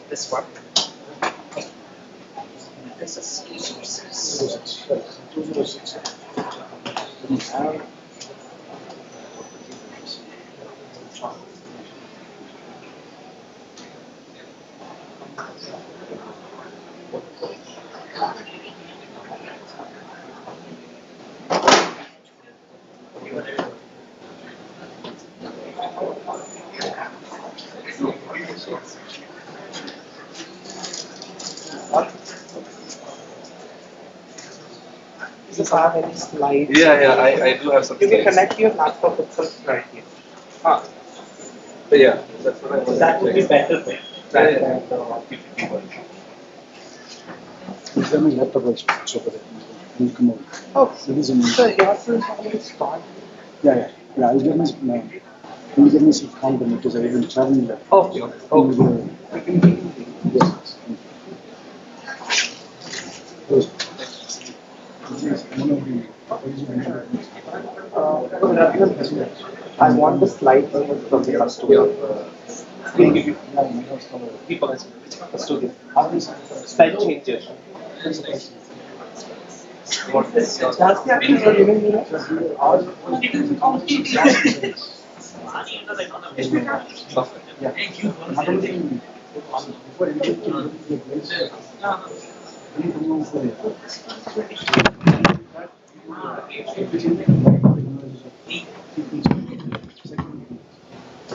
This one. This is 206. We have Does this have any slides? Yeah, I do have some You can slides. connect your laptop itself right here. But yeah, that's what I was. That would be better then, rather than the PPT version. it's my laptop also. So for that, will come out. Oh, It is in. so yours is already started. Yeah. I'll get my. I'll get myself calm because I will travel there. Okay. Yes. I want the slide from the customer. We'll give you custodian. Slide changes. What is giving me?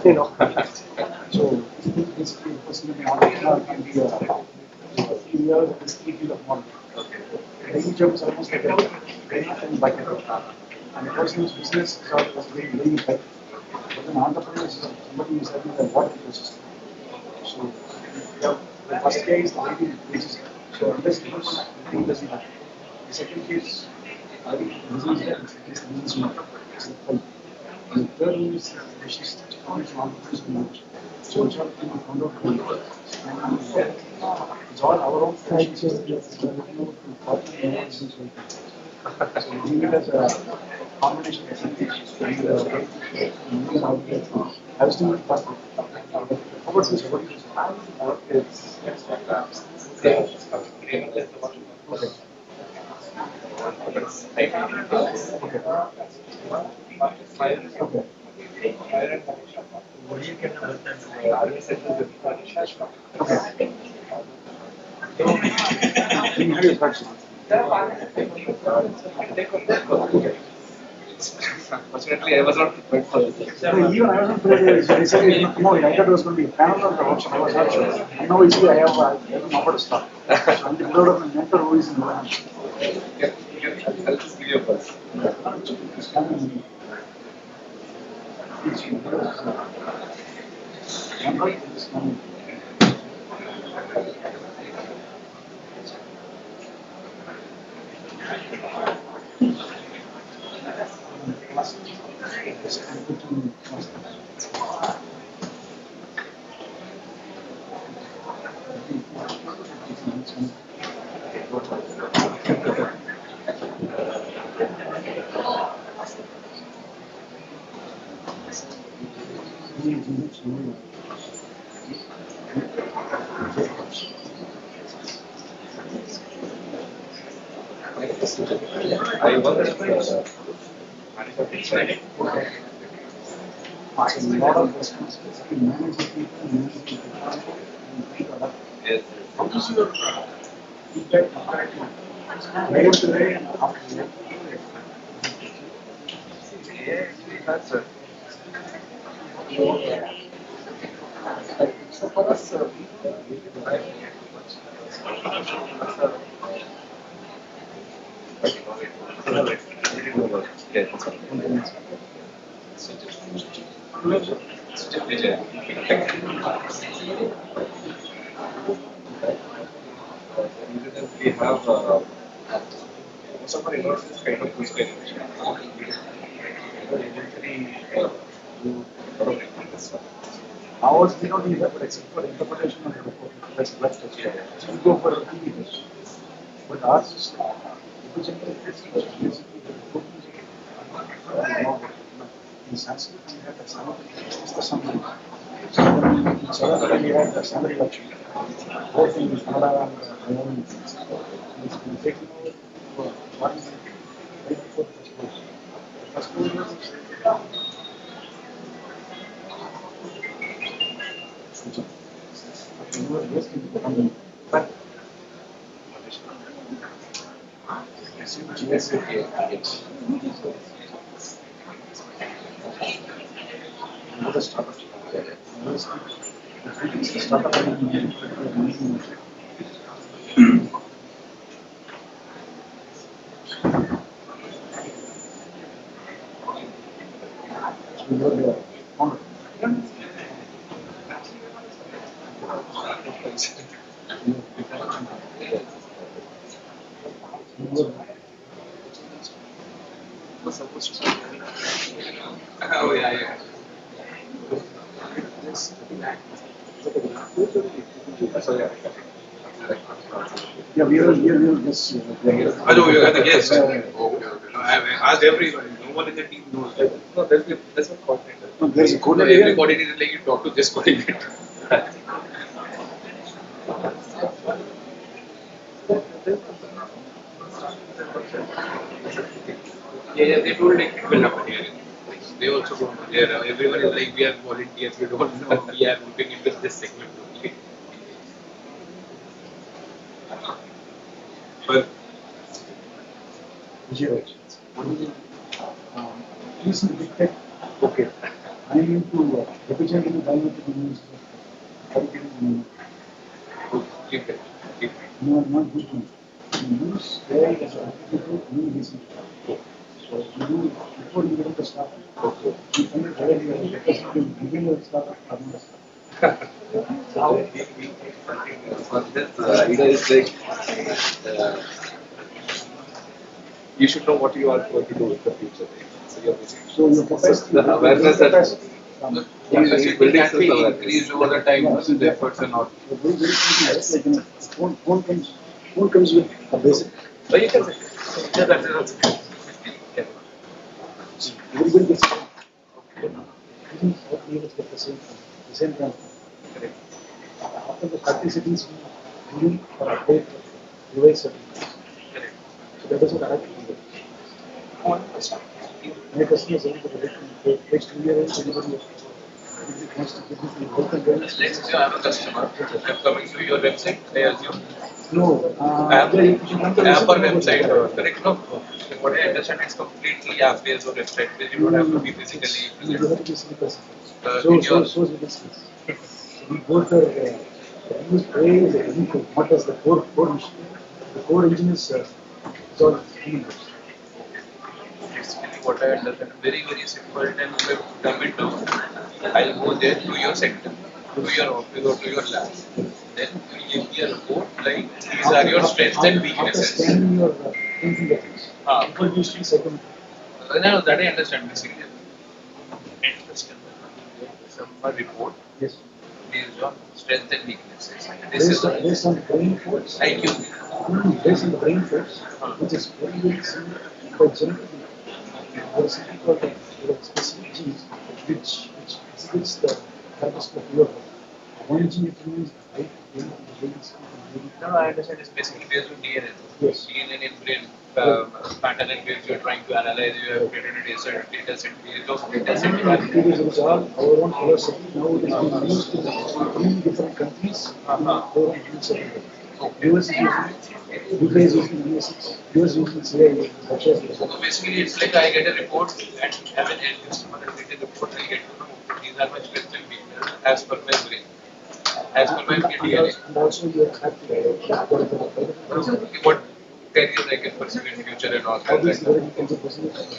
You know. So basically, personally, entrepreneur can be a few years of this field of model. Daily job is almost like a very thin bucket. And a person's business is always very tight. But an entrepreneur is somebody who is having a water ecosystem. So the first case, the lady wages. So unless the person thing doesn't happen. The second case, I think the business is the business model. It's the fight. And the third one is the she's entrepreneurs knowledge. So it's all people found out from and it's all our own friends. So we leave it as a combination of everything. I was thinking first. How about this? What do you Can you hear your question? Fortunately, I was not prepared for this. Even I wasn't prepared. They said, no, I thought it was going to be a panel or the workshop. I was not sure. And now easily I have an offer to start. So I'm the middle of my mentor who is in the I'll just give you a buzz. I work at manufacturing side. It's a lot of responsibility. Managing people, Yes. how is your feedback comparative? Day to day and after day? That's it. So for us, we have some of our universities kind of use you ours we don't need that, but except for interpretation of the report, that's blood test. So we go for a TB test. But ours is epigenetic test, which is basically the report in Sanskrit we had the summary, it's the summary. So then in Sanskrit we had the summary lecture, both in Kannada and Bengali. It's been taken over for 1 week right before the first course. The first course is you are just in the company. But GSA, another startup. Startup Oh, yeah. Yeah, we will just. I know you are the guest. Okay. No, I asked everybody. No one in the team knows that. No, that's not coordinator. No, there is a No, coordinator. every coordinator like you talk to this coordinator. Yeah, they told like it will happen here. Like, they also don't know. Everyone is like we are volunteers. We don't know. We are looking into this segment only. But Vijay, he's in big tech. Okay. I am into epigenetic biometric news. keep it. No, not good one. You use there as a new reason. So you do before you get into stuff. Okay. You find it whether you are giving your stuff or not. It's like you should know what you are going to do in the future. So you're busy. So your capacity, The awareness that capacity can be increased over the time. The efforts are not. very simple. Like, phone comes with a basic. But you can say that's yeah. Everybody gets it. Cities, all players get the same time. Correct. After the 30 cities, we really update device settings. Correct. So that is what I have to do. My customers are the next 2 years, anybody wants to give me health and wellness. Let's say I have a customer. I'm coming to your website. I assume. No, App or website, correct? No. What I understand, it's completely app-based or website-based. You don't have to be physically you present. have to be simple. In your- So is the business. We both are use AI as a input, not as the core engine. The core engine is all human. Basically, what I understand, very, very simple and dumb it down. I'll go there to your sector, to your office or to your lab. Then you give me a report like these are your strengths and After weaknesses. scanning your fingerprints, before you see second. No, that I understand basically. Interesting. Some report Yes. based on strengths and weaknesses. This is Based on brain force. IQ. Based on the brain force, which is very, very similar for genetically. There is something called the specific genes which exhibits the characteristic of your body. One gene it means right brain, the brain is No, I understand it's basically based on DNA. Yes. DNA in brain pattern and waves you're trying to analyze, you have created a data set based on data set. It is all our own philosophy. Now it is being used in 3 different countries. Our own philosophy. US is using, UK is using US using CIA, Russia is using. So basically it's like I get a report and have an end customer and get a report, I get to know these are my strengths and weaknesses as per my brain, as per my DNA. And also you have to What careers I can pursue in future and all that. obviously whether you can do business,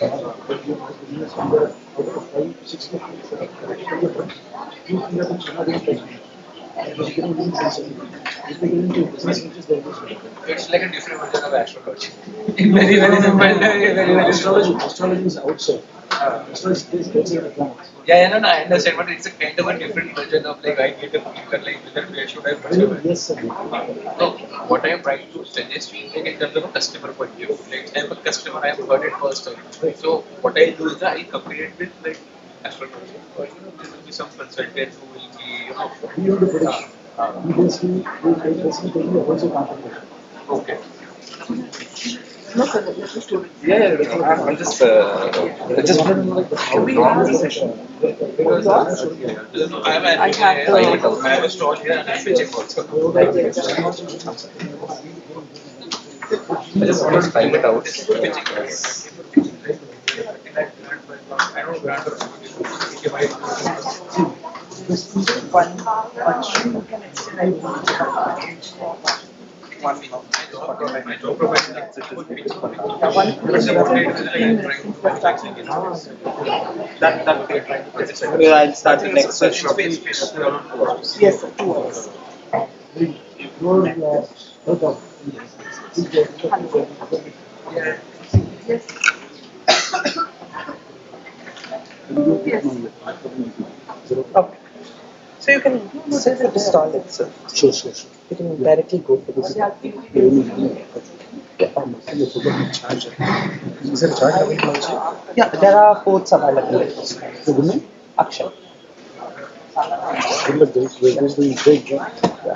but you have to business number out of 5, 6 different fingerprints. 2 fingerprints are not even present. Because you cannot do something. If they get into business interests, they will. It's like a different version of astrology. Very, very simple. Very Astrology, simple. astrology is outside. Astrology is inside the planets. Yeah, no, I understand, but it's a kind of a different version of like I get a fever like whether should I pursue it. Yes, sir. So what I am trying to suggest you like in terms of a customer point of view. Like I'm a customer, I have heard it first time. So what I do is I compare it with like astrology. Or there will be some consultant who will be We have the prediction. We basically tell you a wholesale confirmation. okay. No, sir, let me show it. I'm just wanted to know like how long is the session? Because I have a stall here and I'm pitching also. I just wanted to time it out. I don't know. One you can extend. My job profile is I'll start the next session. Yes, sir, 2 hours. Okay. So you can sit at the stall itself. Sure. You can directly go for this. Is there a chart available also? Yeah, there are ports available. The women? Akshay. Good luck, guys. We're doing great job. Yeah.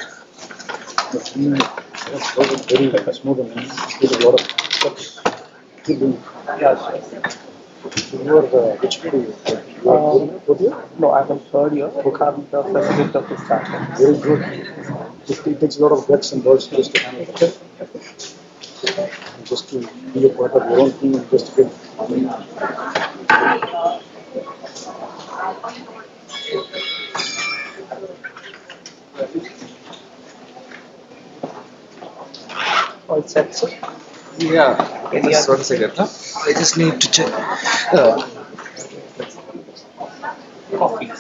That's very smooth and there's a lot of steps. Keep doing. Yeah. You are which grade are you? What year? No, I'm in 3rd year. I'm the president of the startup. Very good. It takes a lot of guts and balls just to handle it. And just to be a part of your own team and just to get. All set, sir. Yeah, Any just other- one second. Huh? I just need to check. Coffee.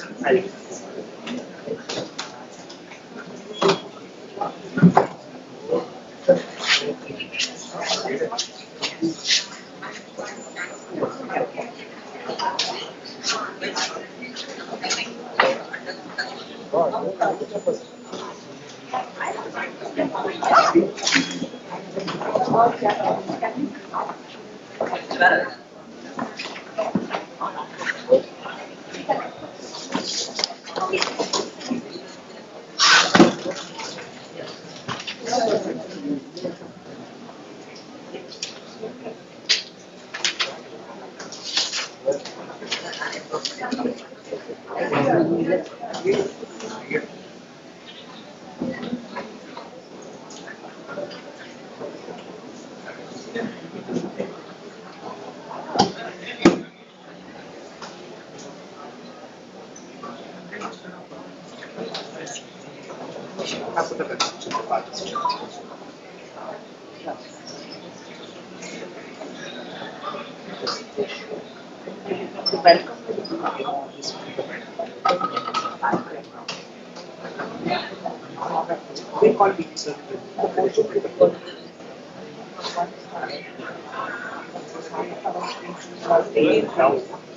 They call it sir.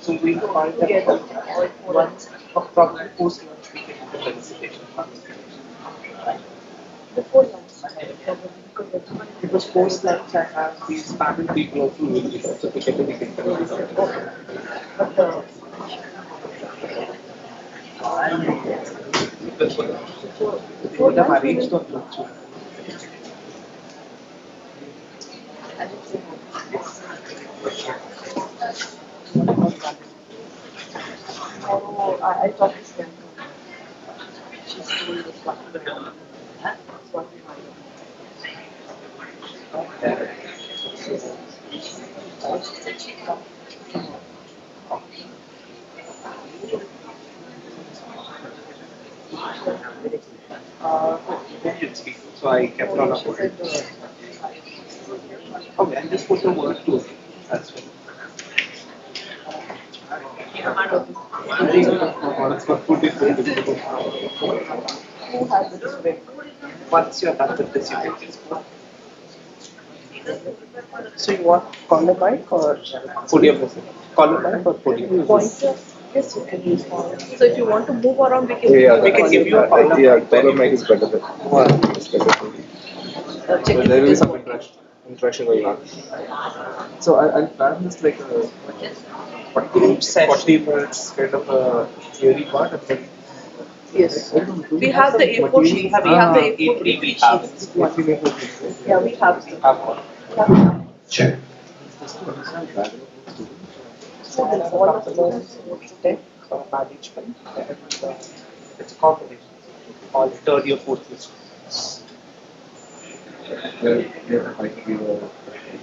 So we call together once probably post lunch we can do the felicitation. Before lunch, because post lunch I have these panel people also will be there, so together we can do it. But the arranged on lunch. I talked to them. She's doing this one. That's what we so I kept on up with it. Okay, and just put the word to it as well. who has it ready. Once you're done with this, you can just go. So you want collar mic or podium? Collar mic or podium? Pointer. Yes, you can use pointer. So if you want to move around, we can. We can give you a collar mic. color mic is better. It's better for me. Check But it. there will be some interaction going on. So I'll plan this like a 40 minutes kind of a theory part and then Yes. We have the A4 sheet. We have the A4 sheets. Yeah, we have. Sure. So all of those tech management and it's a combination. All third year, fourth year students.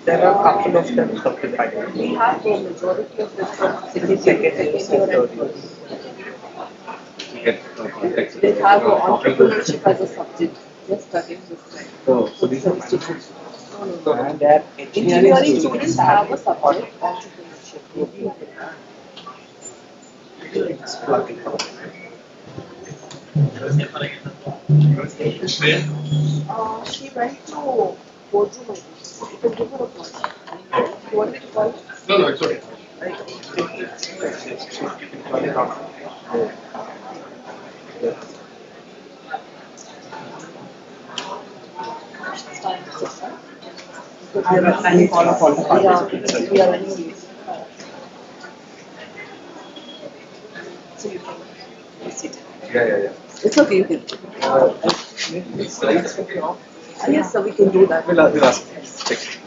There are a couple of them certified. we have the majority of this from second Second year, year, second year third and year. first. They have entrepreneurship as a subject. They're studying this time. So these are Institutes. So and there are Engineering students have a subject entrepreneurship. It's plugging. She went to boardroom. You can give her a call. You want me to call? No, it's okay. I follow. Yeah, we are anyway. So you can sit. yeah. It's okay, you can. Yes, so we can do that. We'll ask. Check.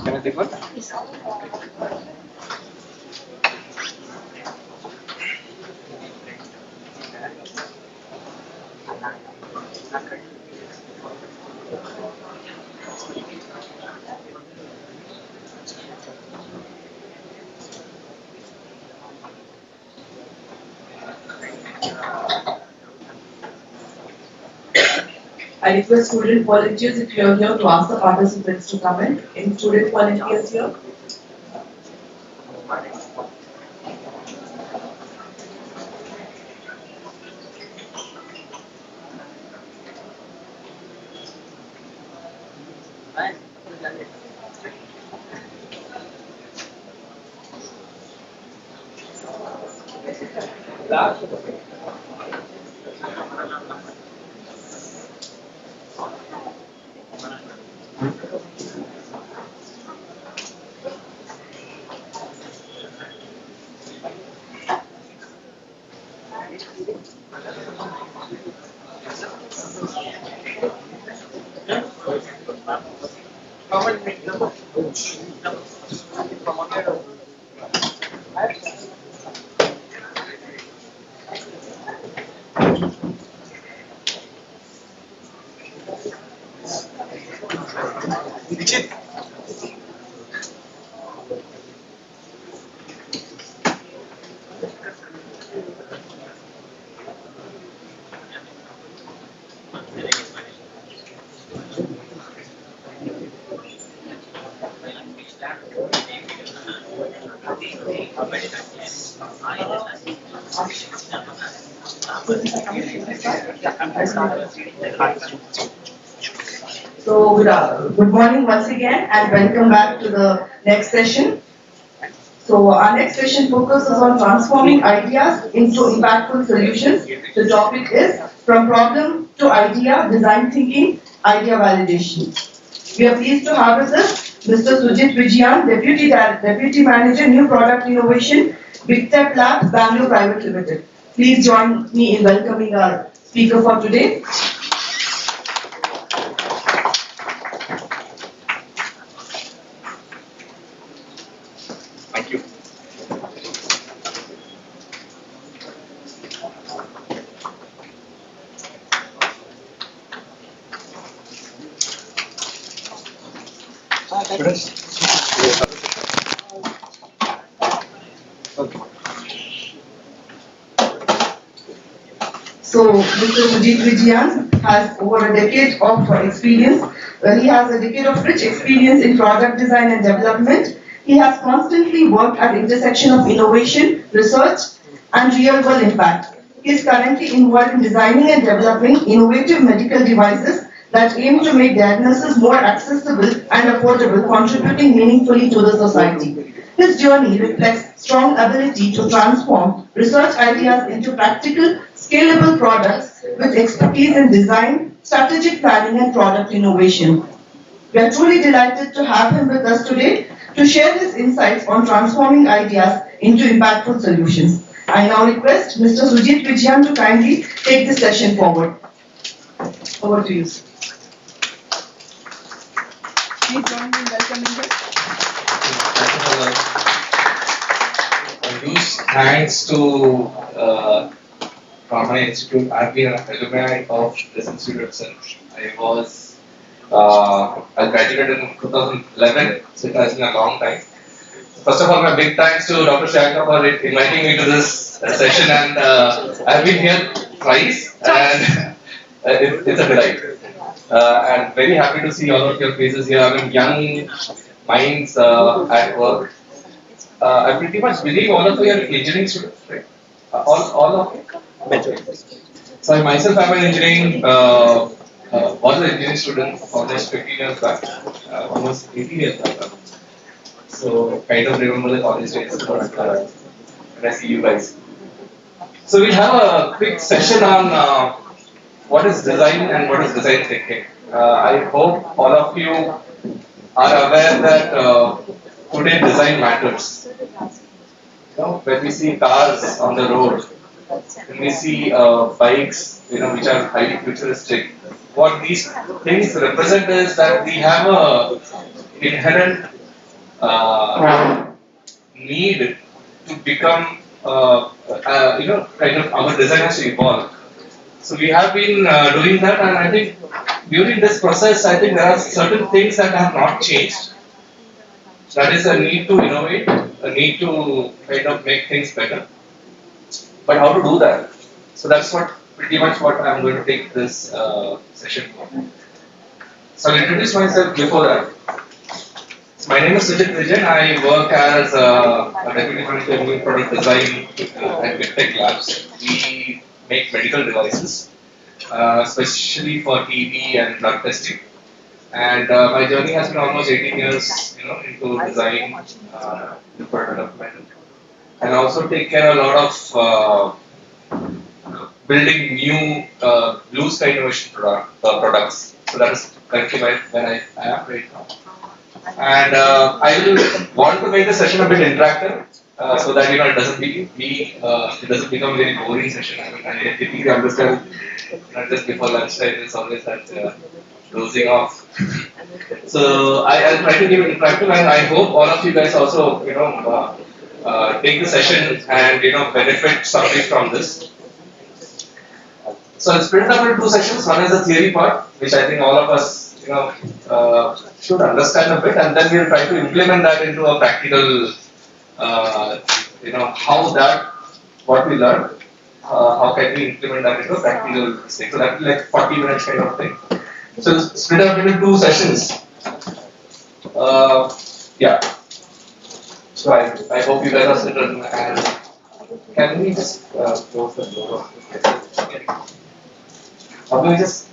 Can I take one? I request student volunteers if you are here to ask the participants to come in. Any student volunteers here? So good morning once again and welcome back to the next session. So our next session focuses on transforming ideas into impactful solutions. The topic is from problem to idea, design thinking, idea validation. We are pleased to have with us Mr. Sujit Vijayan, Deputy Manager, New Product Innovation, Big Step Labs, Bangalore Private Limited. Please join me in welcoming our speaker for today. So, Mr. Sujit Vijayan has over a decade of experience. He has a decade of rich experience in product design and development. He has constantly worked at intersection of innovation, research, and real-world impact. He is currently involved in designing and developing innovative medical devices that aim to make diagnosis more accessible and affordable, contributing meaningfully to the society. His journey reflects strong ability to transform research ideas into practical, scalable products with expertise in design, strategic planning, and product innovation. We are truly delighted to have him with us today to share his insights on transforming ideas into impactful solutions. I now request Mr. Sujit Vijayan to kindly take this session forward. Over to you. Please join me in welcoming him. A huge thanks to Ramaya Institute. I've been an alumni of this institute itself. I graduated in 2011, so it has been a long time. First of all, my big thanks to Dr. Shankar for inviting me to this session, and I've been here twice, and it's a delight. And very happy to see all of your faces here. I mean, young minds at work. I pretty much believe all of you are engineering students, right? All of you? So I myself am an engineering, was an engineering student almost 15 years back, almost 18 years back. So kind of remember the college days when I see you guys. So we'll have a quick session on what is design and what is design thinking. I hope all of you are aware that today design matters. You know, when we see cars on the road, when we see bikes, which are highly futuristic, what these things represent is that we have a inherent need to become, kind of our design has to evolve. So we have been doing that, and I think during this process, I think there are certain things that have not changed. That is a need to innovate, a need to kind of make things better. But how to do that? So that's pretty much what I'm going to take this session for. So I'll introduce myself before that. So my name is Sujit Vijayan. I work as a Deputy Manager in Product Design at Vidtech Labs. We make medical devices, especially for TB and blood testing. And my journey has been almost 18 years, into design, new product development, and also take care a lot of building new blue sky innovation products. So that is currently where I am right now. And I will want to make the session a bit interactive, so that it doesn't it doesn't become a very boring session. I mean, I typically understand not just before lunchtime, it's always that dozing off. So I'll try to give it interactive, and I hope all of you guys also take the session and benefit something from this. So I'll split it up into two sections. One is the theory part, which I think all of us should understand a bit, and then we'll try to implement that into a practical, how that, what we learned, how can we implement that into a practical thing. So that will be like 40 minutes kind of thing. So split up into two sessions. Yeah. So I hope you guys are sitting, and can we just close the door of this? How can we just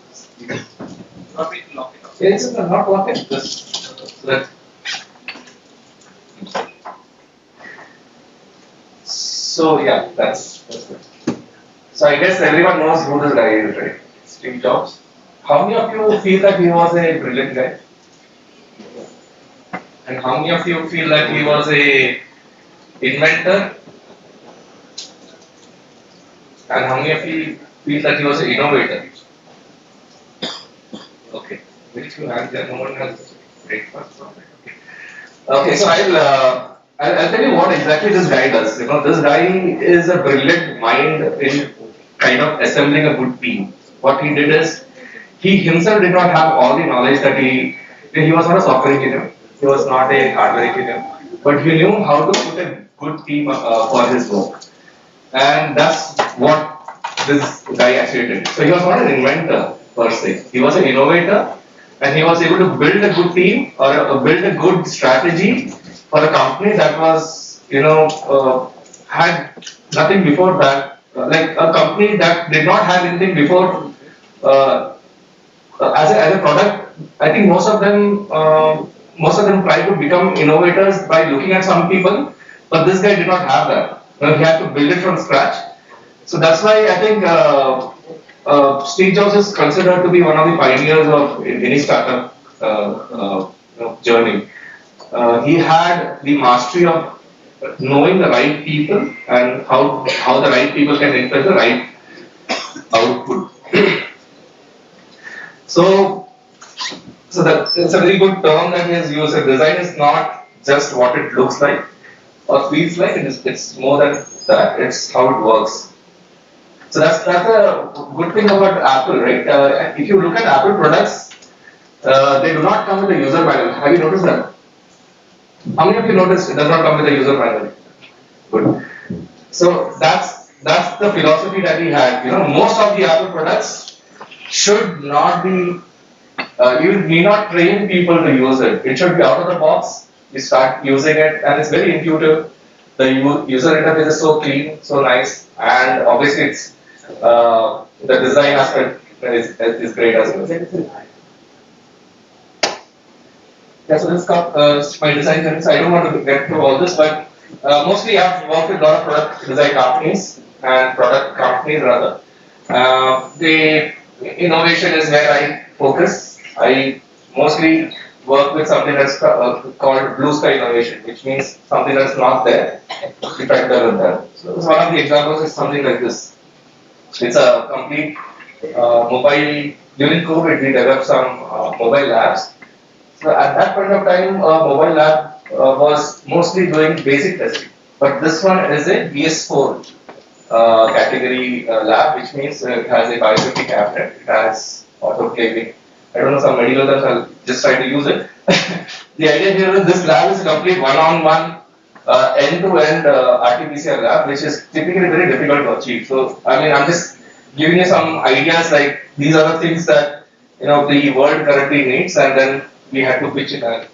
Not be lock it up. Yeah, it's not lock it. Just let. So yeah, that's good. So I guess everyone knows who this guy is, right? Steve Jobs. How many of you feel that he was a brilliant guy? And how many of you feel that he was a inventor? And how many of you feel that he was an innovator? Okay, very few hands there. No one has breakfast. Okay, so I'll tell you what exactly this guy does. This guy is a brilliant mind in kind of assembling a good team. What he did is, he himself did not have all the knowledge that he was not a software engineer. He was not a hardware engineer, but he knew how to put a good team for his work. And that's what this guy actually did. So he was not an inventor per se. He was an innovator, and he was able to build a good team or build a good strategy for a company that was, had nothing before that. Like a company that did not have anything before as a product. I think most of them try to become innovators by looking at some people, but this guy did not have that. He had to build it from scratch. So that's why I think Steve Jobs is considered to be one of the pioneers of any startup journey. He had the mastery of knowing the right people and how the right people can influence the right output. So that's a very good term that he has used. A design is not just what it looks like or feels like. It's more than that. It's how it works. So that's a good thing about Apple, right? If you look at Apple products, they do not come with a user manual. Have you noticed that? How many of you noticed it does not come with a user manual? Good. So that's the philosophy that he had. Most of the Apple products should not be. You need not train people to use it. It should be out of the box. You start using it, and it's very intuitive. The user interface is so clean, so nice, and obviously it's the design aspect is great as well. Yeah, so this is my design journey. So I don't want to get through all this, but mostly I've worked with a lot of product design companies and product companies rather. The innovation is where I focus. I mostly work with something that's called blue sky innovation, which means something that's not there, we try to develop that. So one of the examples is something like this. It's a complete mobile. During COVID, we developed some mobile labs. So at that point of time, mobile lab was mostly doing basic testing, but this one is a BS4 category lab, which means it has a biosafety cabinet, it has autoclaving. I don't know, some medical terms, I'll just try to use it. The idea here is this lab is a complete one-on-one, end-to-end RT-PCR lab, which is typically very difficult to achieve. So, I mean, I'm just giving you some ideas like these are the things that the world currently needs, and then we had to pitch it and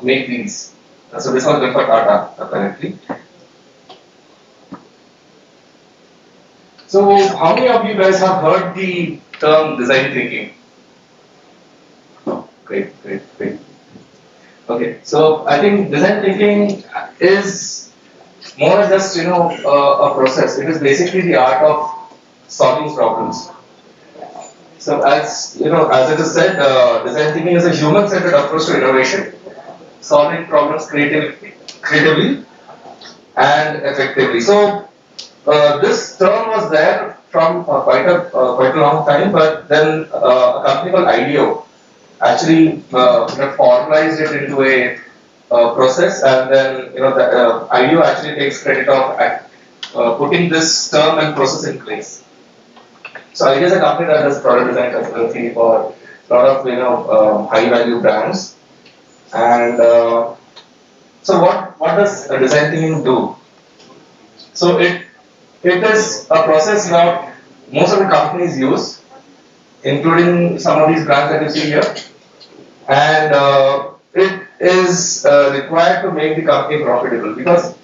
make these. So this was done for Tata apparently. So how many of you guys have heard the term design thinking? Great. Okay, so I think design thinking is more than just a process. It is basically the art of solving problems. So as as it is said, design thinking is a human-centered approach to innovation, solving problems creatively and effectively. So this term was there from quite a long time, but then a company called IDEO actually formalized it into a process, and then the IDEO actually takes credit of putting this term and process in place. So IDEO is a company that does product design consultancy for a lot of high value brands. And so what does design thinking do? So it is a process that most of the companies use, including some of these brands that you see here, and it is required to make the company profitable, because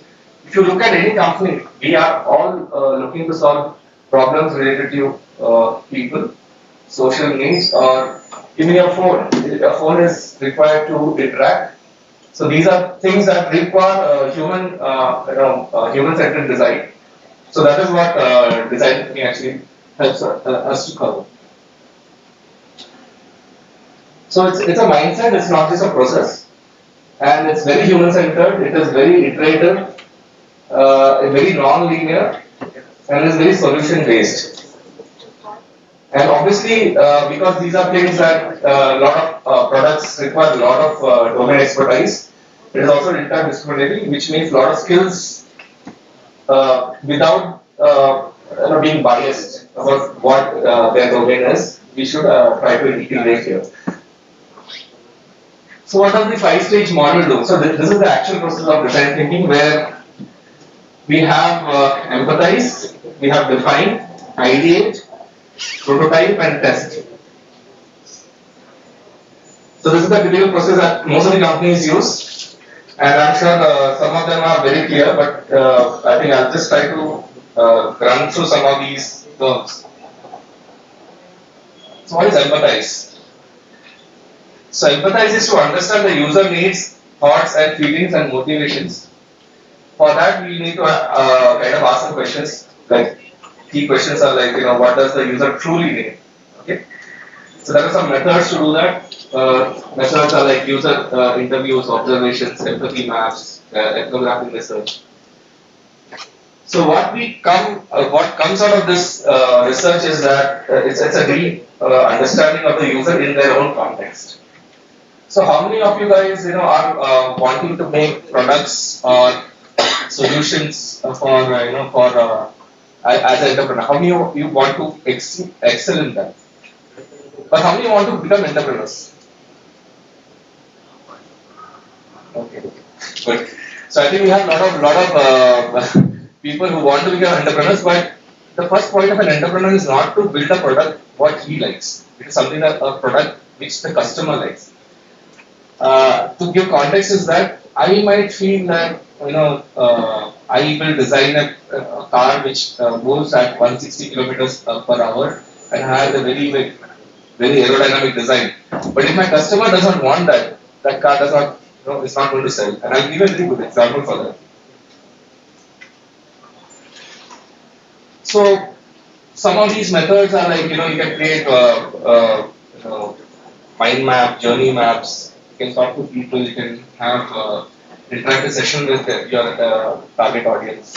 if you look at any company, we are all looking to solve problems related to people, social needs, or even your phone. Your phone is required to interact. So these are things that require human-centered design. So that is what design thinking actually helps us to cover. So it's a mindset. It's not just a process, and it's very human-centered. It is very iterative, very non-linear, and is very solution-based. And obviously, because these are things that a lot of products require a lot of domain expertise, it is also interdisciplinary, which means a lot of skills without being biased about what their domain is. We should try to integrate here. So what does the 5-stage model do? So this is the actual process of design thinking where we have empathize, we have define, ideate, prototype and test. So this is the typical process that most of the companies use, and I'm sure some of them are very clear, but I think I'll just try to run through some of these terms. So what is empathize? So empathize is to understand the user needs, thoughts and feelings and motivations. For that we need to kind of ask some questions, like key questions are like, what does the user truly need? Okay. So there are some methods to do that. Methods are like user interviews, observations, empathy maps, ethnographic research. So what comes out of this research is that it's a deep understanding of the user in their own context. So how many of you guys are wanting to make products or solutions for as an entrepreneur? How many of you want to excel in that? But how many want to become entrepreneurs? Okay, good. So I think we have a lot of people who want to become entrepreneurs, but the first point of an entrepreneur is not to build a product what he likes. It is something that a product which the customer likes. To give context is that I might feel that I will design a car which moves at 160 kilometers per hour and has a very aerodynamic design. But if my customer does not want that, that car does not, it's not going to sell. And I'll give a very good example for that. So some of these methods are like, you can create mind map, journey maps. You can talk to people. You can have interactive session with your target audience.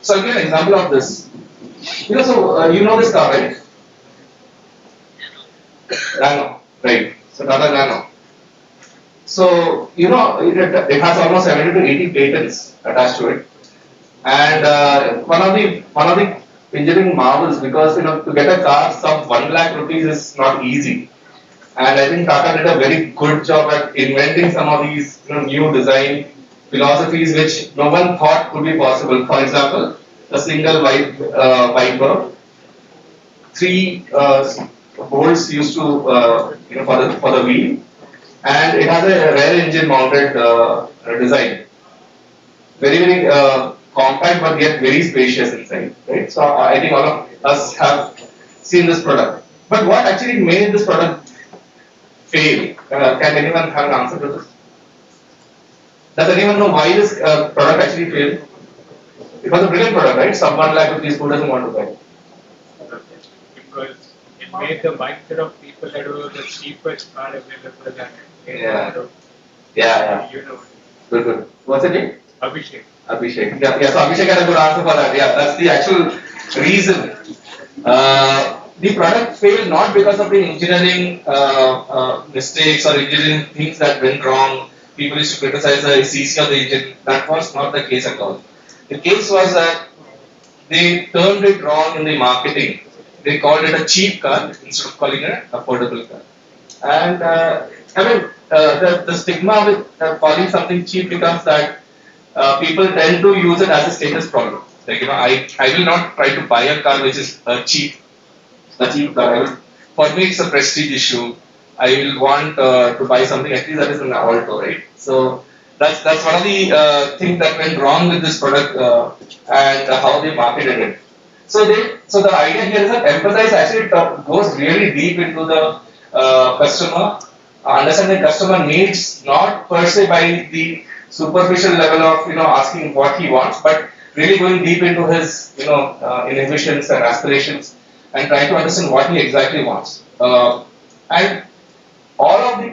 So I'll give an example of this. You know this car, right? Nano, right? So Tata Nano. So it has almost 70 to 80 patents attached to it, and one of the engineering marvels, because to get a car sub 1 lakh rupees is not easy, and I think Tata did a very good job at inventing some of these new design philosophies which no one thought could be possible. For example, a single white bulb, 3 bolts used to for the wheel, and it has a rear engine mounted design. Very compact but yet very spacious inside, right? So I think all of us have seen this product. But what actually made this product fail? Can anyone have an answer to this? Does anyone know why this product actually failed? It was a brilliant product, right? Sub 1 lakh rupees, who doesn't want to buy? Because it made the mindset of people that was the cheapest car available and Yeah. Good. What's the name? Abhishek. Yeah, so Abhishek had a good answer for that. Yeah, that's the actual reason. The product failed not because of the engineering mistakes or engineering things that went wrong. People used to criticize the CC of the engine. That was not the case at all. The case was that they turned it wrong in the marketing. They called it a cheap car instead of calling it an affordable car. And the stigma with calling something cheap becomes that people tend to use it as a status problem. Like, I will not try to buy a car which is a cheap car. For me, it's a prestige issue. I will want to buy something at least that is an Alto, right? So that's one of the things that went wrong with this product and how they marketed it. So the idea here is that empathize actually goes really deep into the customer, understanding customer needs, not per se by the superficial level of asking what he wants, but really going deep into his inhibitions and aspirations and trying to understand what he exactly wants. And all of the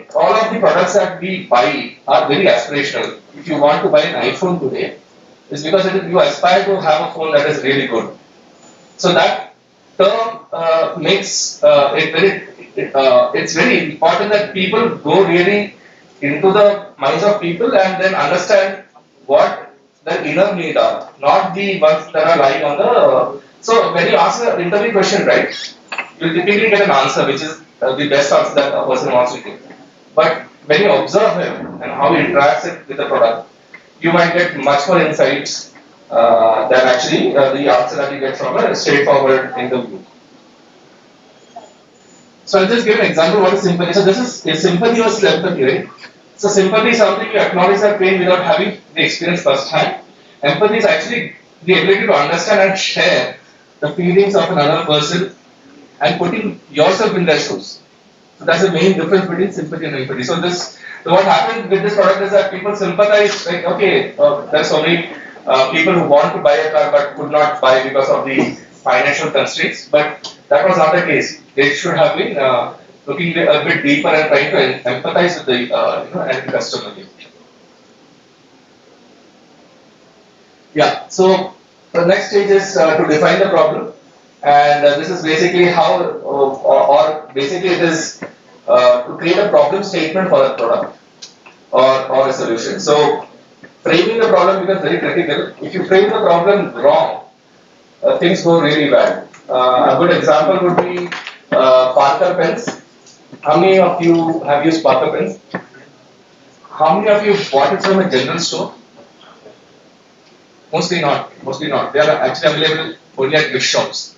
products that we buy are very aspirational. If you want to buy an iPhone today, it's because you aspire to have a phone that is really good. So that term makes it's very important that people go really into the minds of people and then understand what their inner needs are, not the ones that are lying on the. So when you ask an interview question, right, you typically get an answer which is the best answer that a person wants to give. But when you observe him and how he interacts with the product, you might get much more insights than actually the answer that you get from a straightforward interview. So I'll just give an example what is sympathy. So this is sympathy versus empathy, right? So sympathy is something you acknowledge that pain without having the experience firsthand. Empathy is actually the ability to understand and share the feelings of another person and putting yourself in their shoes. So that's the main difference between sympathy and empathy. So what happened with this product is that people sympathize, like, okay, there's only people who want to buy a car but could not buy because of the financial constraints, but that was not the case. They should have been looking a bit deeper and trying to empathize with the end customer. Yeah, so the next stage is to define the problem, and this is basically how, or basically it is to create a problem statement for a product or a solution. So framing the problem becomes very critical. If you frame the problem wrong, things go really bad. A good example would be Parker pens. How many of you have used Parker pens? How many of you bought it from a general store? Mostly not. They are actually available only at gift shops.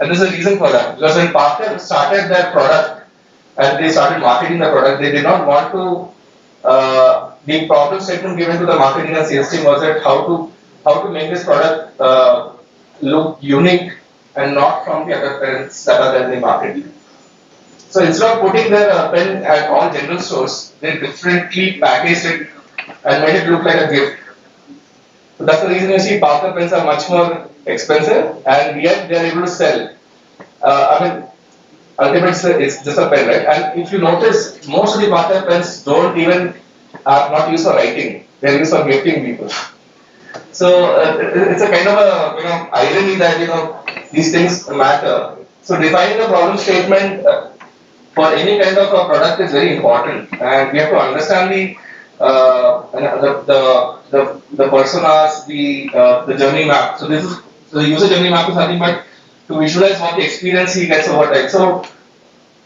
And there's a reason for that. Because when Parker started their product and they started marketing the product, they did not want to, the problem statement given to the marketing and sales team was that how to make this product look unique and not from the other pens that are there in the market. So instead of putting their pen at all general stores, they differently packaged it and made it look like a gift. So that's the reason you see Parker pens are much more expensive and yet they are able to sell. Ultimately it's just a pen, right? And if you notice, most of the Parker pens don't even are not used for writing; they are used for gifting people. So it's a kind of a irony that these things matter. So defining the problem statement for any kind of a product is very important, and we have to understand the personas, the journey map. So the user journey map is nothing but to visualize what the experience he gets over time. So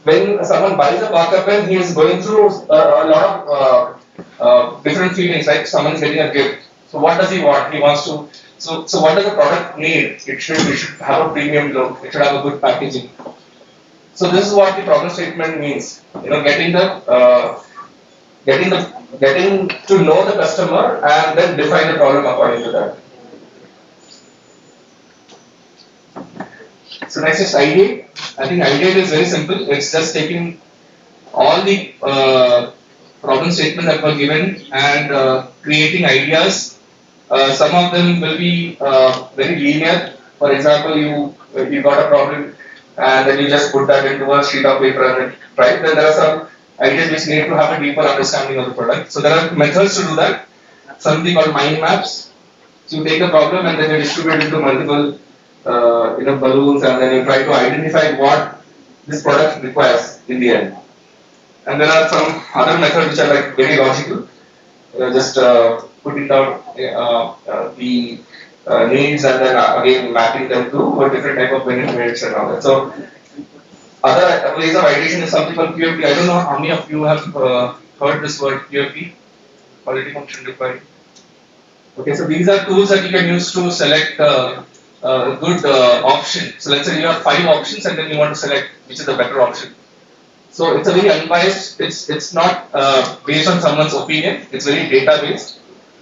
when someone buys a Parker pen, he is going through a lot of different feelings. Like someone is getting a gift. So what does he want? He wants to. So what does the product need? It should have a premium look. It should have a good packaging. So this is what the problem statement means. Getting to know the customer and then define the problem according to that. So next is ideate. I think ideate is very simple. It's just taking all the problem statements that were given and creating ideas. Some of them will be very linear. For example, you got a problem and then you just put that into a sheet of paper and try. Then there are some ideas which need to have a deeper understanding of the product. So there are methods to do that. Something called mind maps. So you take a problem and then you distribute it into multiple balloons and then you try to identify what this product requires in the end. And there are some other methods which are like very logical. Just putting down the needs and then again mapping them to a different type of benefits and all that. So other ways of ideation is something called QFD. I don't know how many of you have heard this word QFD, quality function required. Okay, so these are tools that you can use to select a good option. So let's say you have 5 options and then you want to select which is the better option. So it's a very unbiased, it's not based on someone's opinion, it's very data based.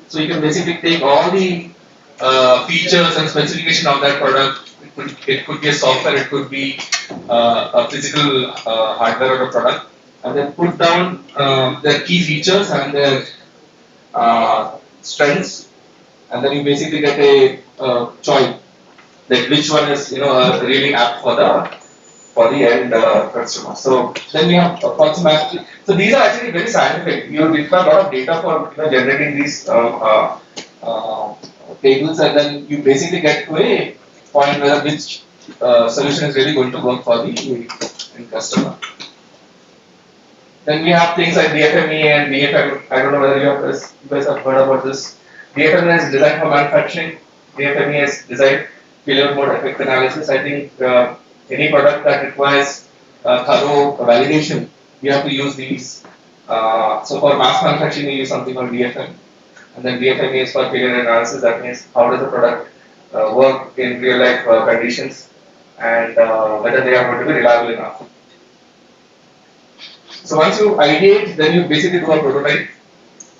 So you can basically take all the features and specification of that product. It could be a software, it could be a physical hardware or a product, and then put down their key features and their strengths, and then you basically get a choice that which one is really apt for the end customer. So then we have approximately. So these are actually very scientific. You require a lot of data for generating these tables, and then you basically get to a point where which solution is really going to work for the end customer. Then we have things like DFME and DFM. I don't know whether you guys have heard about this. DFME is design for manufacturing. DFME is design failure mode effect analysis. I think any product that requires thorough validation, you have to use these So for mass manufacturing, we use something called DFM, and then DFM is for failure analysis. That means how does the product work in real life conditions, and whether they are going to be reliable enough. So once you ideate, then you basically do a prototype.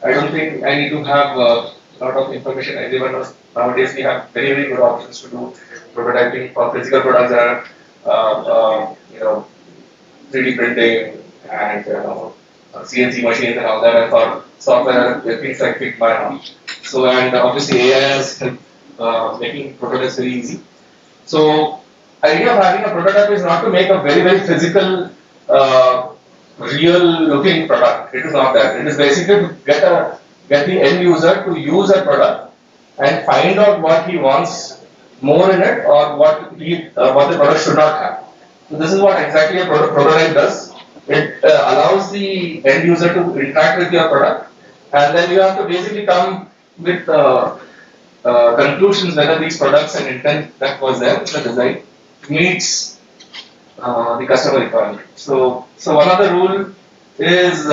I don't think I need to have a lot of information. Everyone knows nowadays we have very, very good options to do prototyping for physical products that are, 3D printing and CNC machines and all that, and for software things like Figma and all. So and obviously AI has helped making prototypes very easy. So idea of having a prototype is not to make a very, very physical real looking product. It is not that. It is basically to get the end user to use a product and find out what he wants more in it, or what the product should not have. So this is what exactly a prototype does. It allows the end user to interact with your product, and then you have to basically come with conclusions whether these products and intent that was there in the design meets the customer requirement. So one of the rule is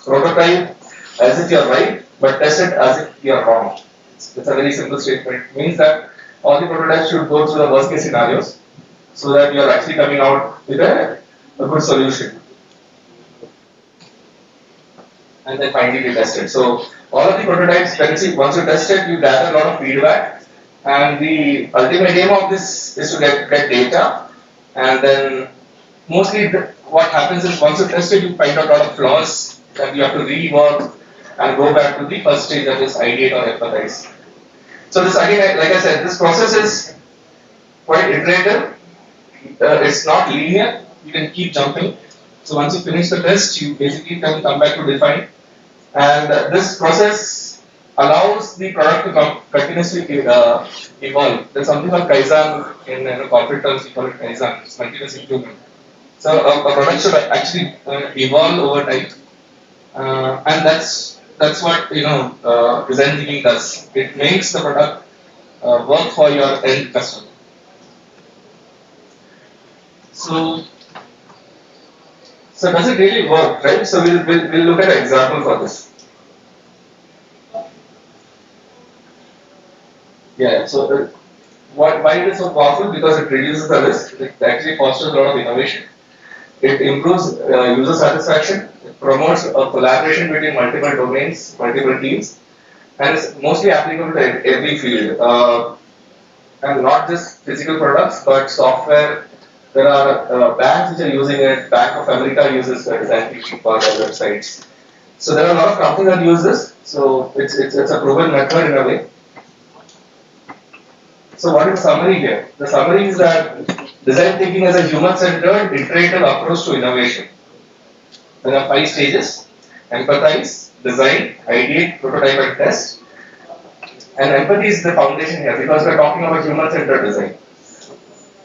prototype as if you're right, but test it as if you're wrong. It's a very simple statement. It means that all the prototypes should go through the worst case scenarios, so that you're actually coming out with a good solution. And then finally we test it. So all of the prototypes, once you test it, you gather a lot of feedback, and the ultimate aim of this is to get data. And then mostly what happens is once you test it, you find out a lot of flaws that you have to rework and go back to the first stage, that is ideate or empathize. So this again, like I said, this process is quite iterative. It's not linear. You can keep jumping. So once you finish the test, you basically can come back to define. And this process allows the product to continuously evolve. There's something called Kaizen in corporate terms. We call it Kaizen. It's continuous improvement. So a product should actually evolve over time, and that's what design thinking does. It makes the product work for your end customer. So does it really work, right? So we'll look at an example for this. Yeah. So why it is so powerful? Because it reduces the risk. It actually fosters a lot of innovation. It improves user satisfaction. It promotes a collaboration between multiple domains, multiple teams, and it's mostly applicable to every field. And not just physical products, but software. There are banks which are using it. Bank of America uses design thinking for their websites. So there are a lot of companies that use this. So it's a proven method in a way. So what is the summary here? The summary is that design thinking is a human-centered, iterative approach to innovation. There are 5 stages: empathize, design, ideate, prototype, and test. And empathy is the foundation here because we are talking about human-centered design.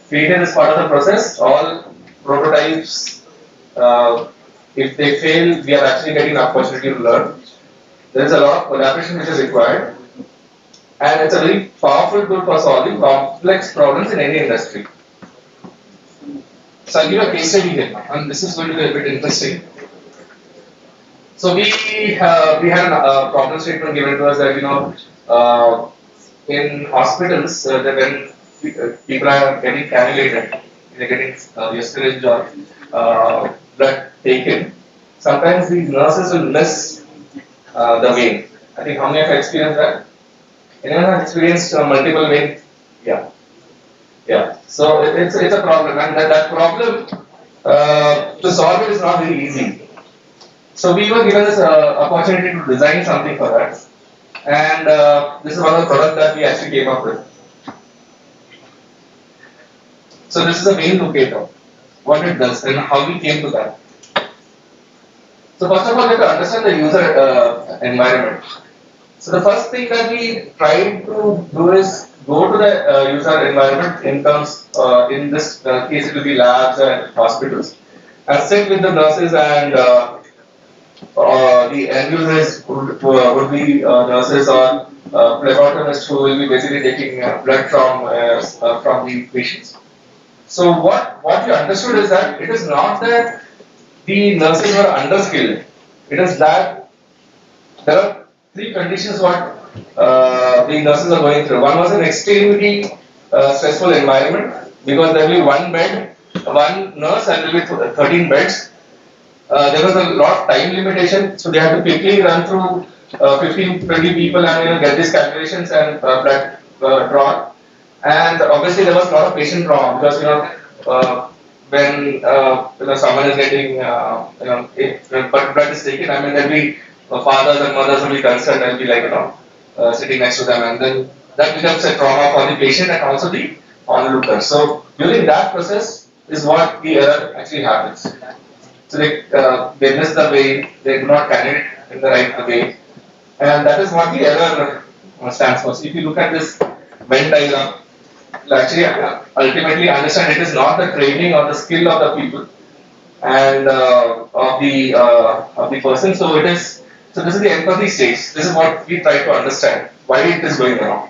Failure is part of the process. All prototypes, if they fail, we are actually getting an opportunity to learn. There is a lot of collaboration which is required, and it's a very powerful tool for solving complex problems in any industry. So I'll give a case study here, and this is going to be a bit interesting. So we had a problem statement given to us that in hospitals when people are getting cannulated, they're getting your syringe or blood taken. Sometimes these nurses will miss the vein. I think how many have experienced that? Anyone has experienced multiple veins? Yeah. So it's a problem, and that problem to solve it is not very easy. So we were given this opportunity to design something for that, and this is one of the products that we actually came up with. So this is a vein locator, what it does and how we came to that. So first of all, we have to understand the user environment. So the first thing that we try to do is go to the user environment in terms, in this case it will be labs and hospitals, and sit with the nurses and the end users would be nurses or phlebotomists who will be basically taking blood from the patients. So what we understood is that it is not that the nurses were underskilled. It is that there are three conditions what the nurses are going through. One was an extremely stressful environment because there will be one bed, one nurse, and there will be 13 beds. There was a lot of time limitation, so they had to quickly run through 15-20 people and get these calculations and blood drawn. And obviously there was a lot of patient trauma because when someone is getting if blood is taken, I mean there'll be fathers and mothers will be concerned and be like sitting next to them, and then that becomes a trauma for the patient and also the onlooker. So during that process is what the error actually happens. So they miss the way, they do not carry it in the right way, and that is what the error stands for. So if you look at this Venn diagram, you'll actually ultimately understand it is not the training or the skill of the people and of the person. So it is. So this is the empathy stage. This is what we try to understand why it is going wrong.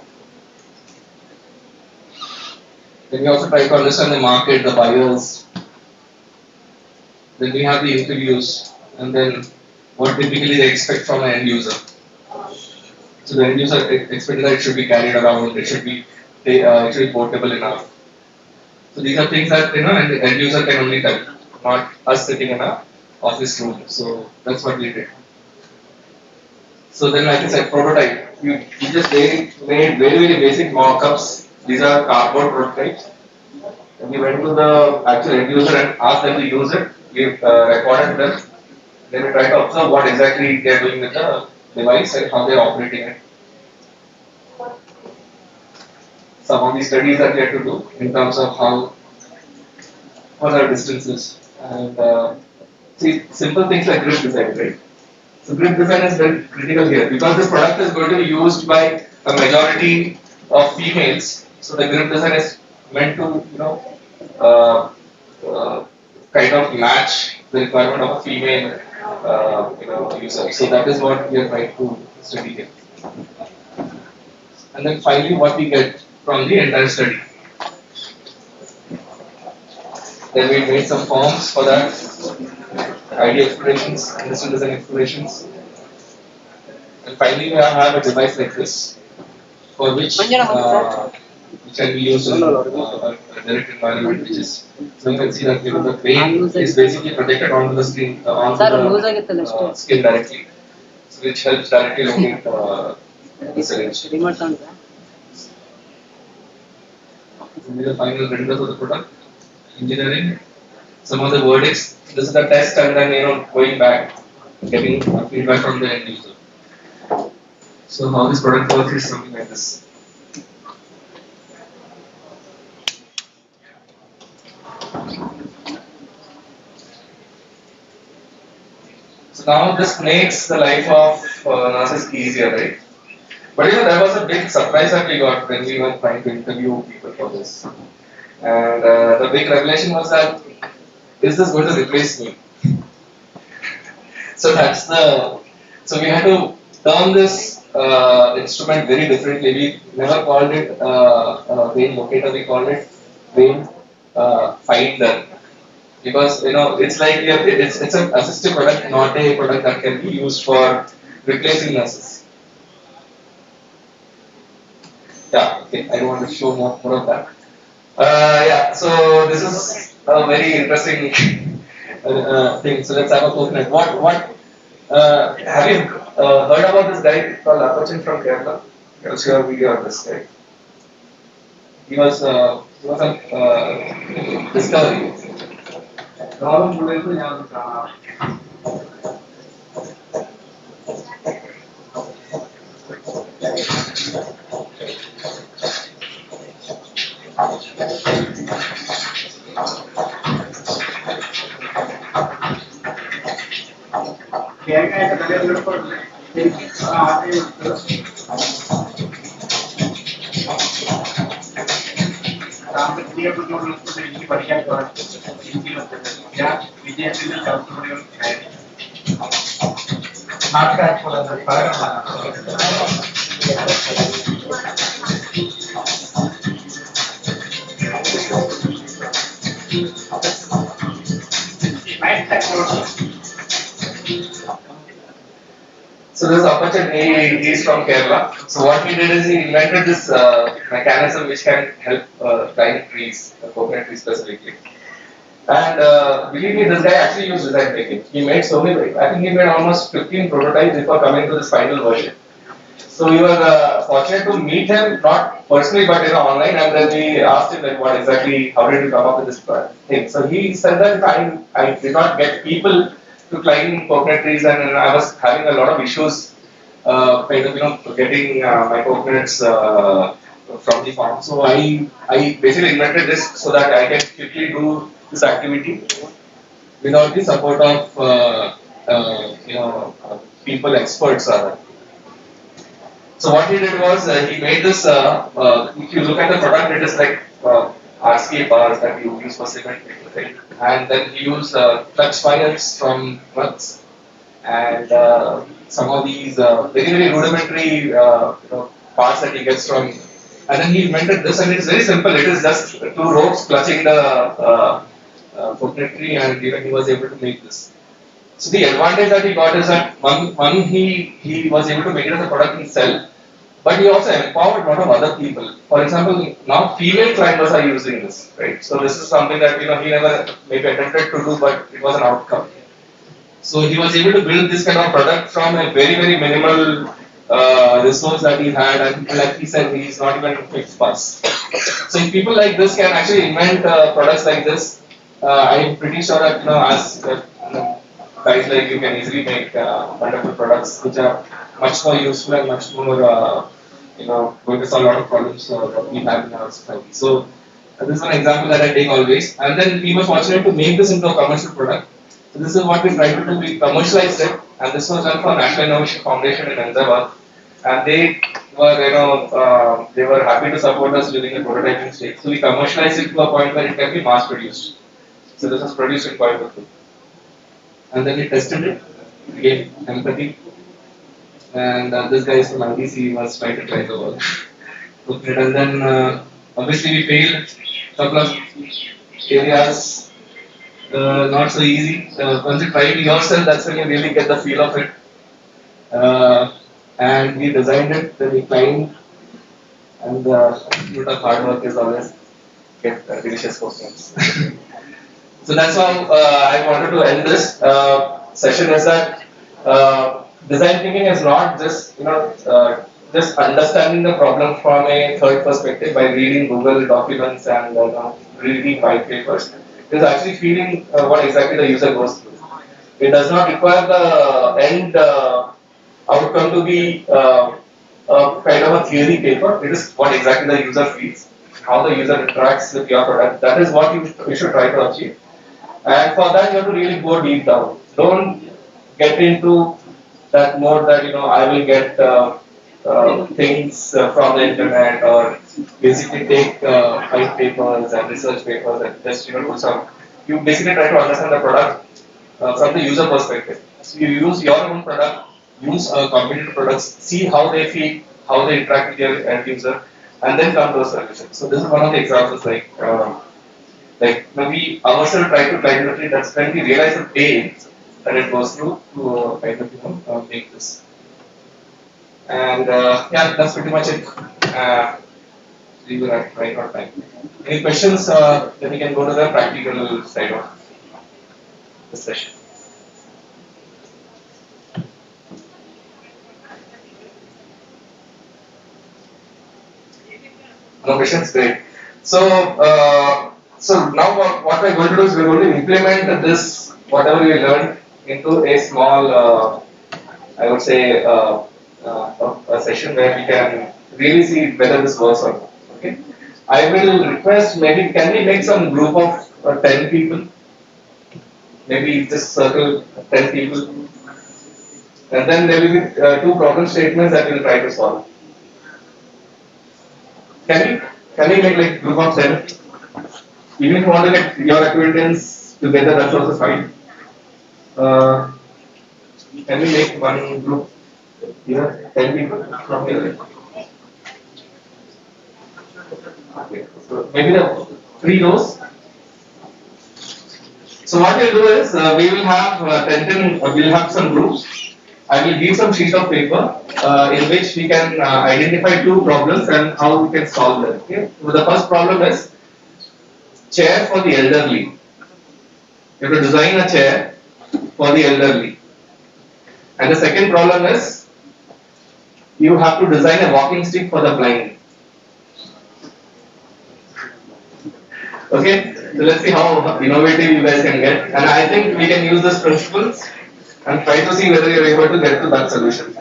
Then we also try to understand the market, the buyers. Then we have the interviews, and then what typically they expect from an end user. So the end user expects that it should be carried around, it should be portable enough. So these are things that and the end user can only tell, not us sitting in a office room. So that's what we did. So then, like I said, prototype. We just made very basic mock-ups. These are cardboard prototypes. And we went to the actual end user and asked them to use it. We recorded them. Then we tried to observe what exactly they are doing with the device and how they are operating it. Some of the studies that we had to do in terms of what are distances and see simple things like grip design, right? So grip design is very critical here because this product is going to be used by a majority of females. So the grip design is meant to kind of match the requirement of a female user. So that is what we are trying to study here. And then finally, what we get from the entire study. Then we made some forms for that, idea explorations, industrial design explorations. And finally, we have a device like this, for which can be used in a direct environment, which is, so you can see that the brain is basically projected onto the screen, onto the skin directly, so which helps directly locate the syringe. These are the final renders of the product. Engineering, some of the verdicts. This is the test, and then going back, getting feedback from the end user. So how this product works is something like this. So now this makes the life of nurses easier, right? But there was a big surprise that we got when we were trying to interview people for this. And the big revelation was that, is this going to replace me? So so we had to term this instrument very differently. We never called it vein locator, we called it vein finder. Because it's like it's an assistive product, not a product that can be used for replacing nurses. Yeah, okay, I don't want to show more of that. So this is a very interesting thing. So let's have a coconut. What have you heard about this guy called Apachin from Kerala? I'll show a video of this guy. He was a discovery. So this Apachan, he is from Kerala. So what he did is he invented this mechanism which can help climb trees, coconut trees specifically. And believe me, this guy actually used design thinking. He made so many, I think he made almost 15 prototypes before coming to this final version. So we were fortunate to meet him, not personally but online, and then we asked him like what exactly, how did you come up with this thing. So he said that I did not get people to climb coconut trees, and I was having a lot of issues getting my coconuts from the farm. So I basically invented this so that I can quickly do this activity without the support of people, experts rather. So what he did was he made this. If you look at the product, it is like RCA bars that you use for cement, right? And then he used touch wires from nuts and some of these very rudimentary parts that he gets from. And then he invented this, and it is very simple. It is just two ropes clutching the coconut tree, and he was able to make this. So the advantage that he got is that one he was able to make it as a product himself, but he also empowered a lot of other people. For example, now female climbers are using this, right? So this is something that he never maybe attempted to do, but it was an outcome. So he was able to build this kind of product from a very minimal resource that he had, and like he said, he's not even fixed pass. So if people like this can actually invent products like this, I'm pretty sure that as guys like you can easily make wonderful products which are much more useful and much more going to solve a lot of problems that we have in our society. So this is an example that I take always. And then we were fortunate to make this into a commercial product. So this is what we tried to do. We commercialized it, and this was done for National Innovation Foundation in Ahmedabad. And they were happy to support us during the prototyping stage. So we commercialized it to a point where it can be mass produced. So this was produced in Coimbatore. And then we tested it, again, empathy. And this guy is from ITC, was trying to try the work. And then obviously we failed a couple of areas, not so easy. Once you try it yourself, that's when you really get the feel of it. And we designed it, then we climbed, and the fruit of hard work is always get delicious coconuts. So that's how I wanted to end this session, is that design thinking is not just just understanding the problem from a third perspective by reading Google documents and reading white papers. It is actually feeling what exactly the user goes through. It does not require the end outcome to be a kind of a theory paper. It is what exactly the user feels, how the user interacts with your product. That is what you should try to achieve. And for that, you have to really go deep down. Don't get into that mode that I will get things from the internet, or basically take white papers and research papers and just do some. You basically try to understand the product from the user perspective. So you use your own product, use competitor products, see how they feel, how they interact with your end user, and then come to a solution. So this is one of the examples, like when we ourselves try to climb the tree, that's when we realize the pain that it goes through to kind of make this. And yeah, that's pretty much it. We will have right on time. Any questions? Then we can go to the practical side of the session. No questions? Great. So, so now what we're going to do is we're going to implement this, whatever we learned, into a small, I would say, a session where we can really see whether this works or not. Okay. I will request, maybe can we make some group of 10 people? Maybe just circle 10 people. And then there will be 2 problem statements that we'll try to solve. Can we make like group of 10? Even if you want to get your acquaintance together, that's also fine. Can we make one group here? 10 people from here. Okay. So maybe the 3 rows. So what we'll do is we will have we'll have some groups. I will give some sheet of paper in which we can identify two problems and how we can solve them. Okay? So the first problem is chair for the elderly. You have to design a chair for the elderly. And the second problem is you have to design a walking stick for the blind. Okay, so let's see how innovative you guys can get. And I think we can use these principles and try to see whether you're able to get to that solution.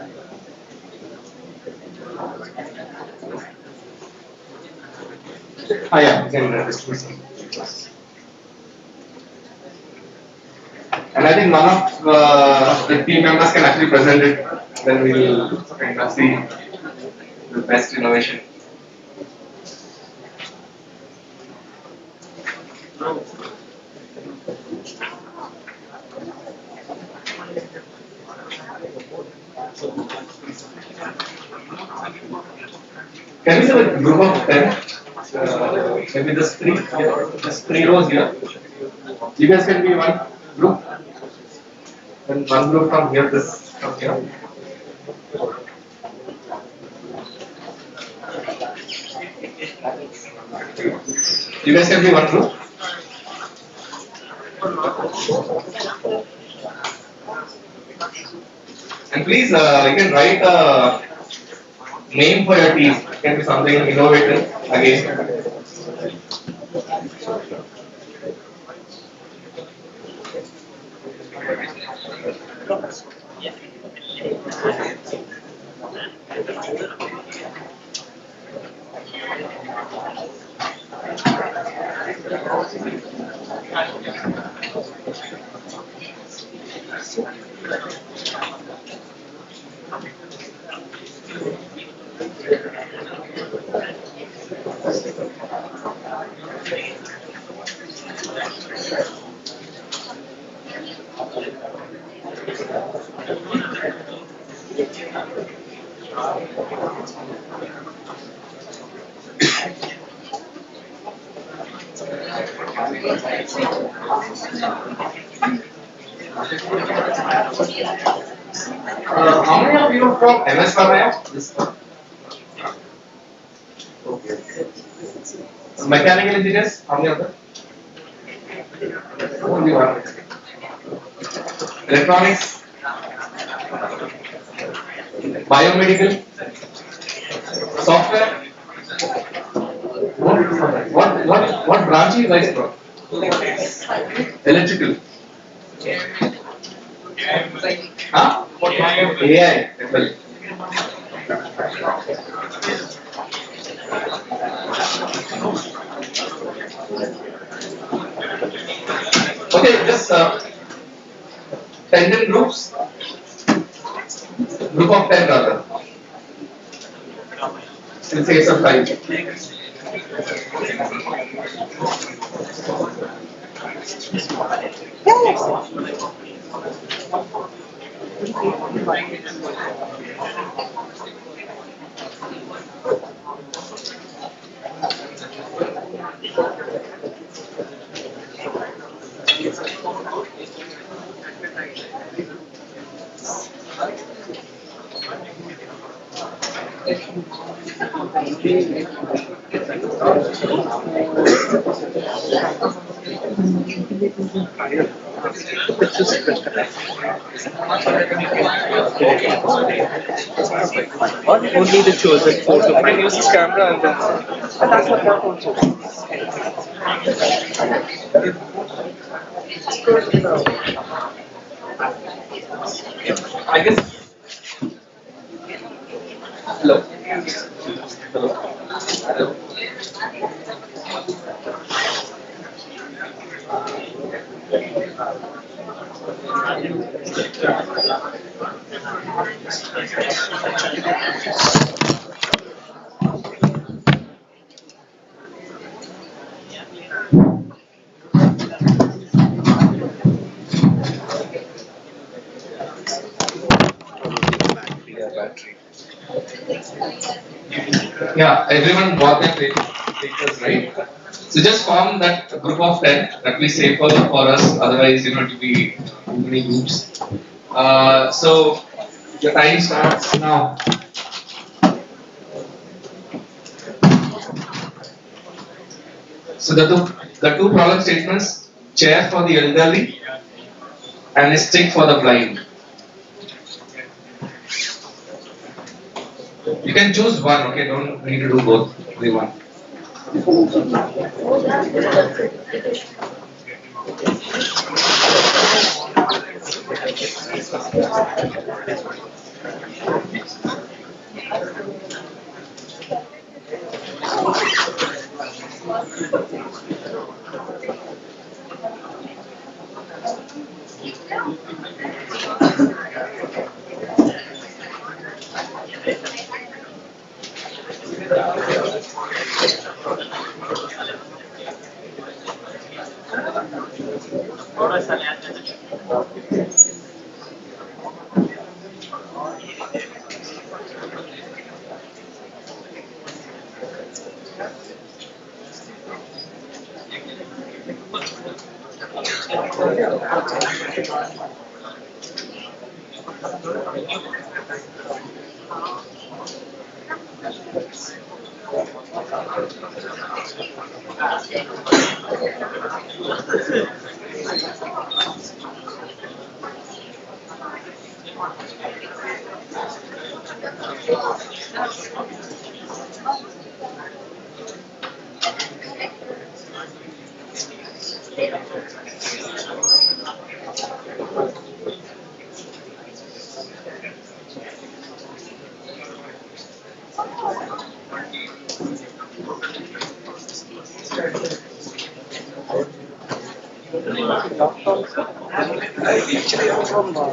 Yeah, you can distribute some. And I think one of the team members can actually present it, then we will kind of see the best innovation. Can we have a group of 10? Maybe just three rows here. You guys can be one group. And one group from here, this from here. You guys can be one group. And please, you can write a name for your team. It can be something innovative again. How many of you are from MS Varnaya? This one. Okay. Mechanical engineers, how many of them? Only one. Electronics, biomedical, software. What branch you guys from? Electrical. Huh? AI. Well. Okay, just 10 groups. Group of 10 rather. We'll save some time. Only the chosen photo. I can use this camera and then. But that's what that also. I guess. Hello. Hello. Hello. Yeah, everyone got their papers, right? So just form that group of 10. That will be safer for us. Otherwise, it will be too many groups. So Your time starts now. So the two problem statements: chair for the elderly and a stick for the blind. You can choose one. Okay, don't need to do both. Only one.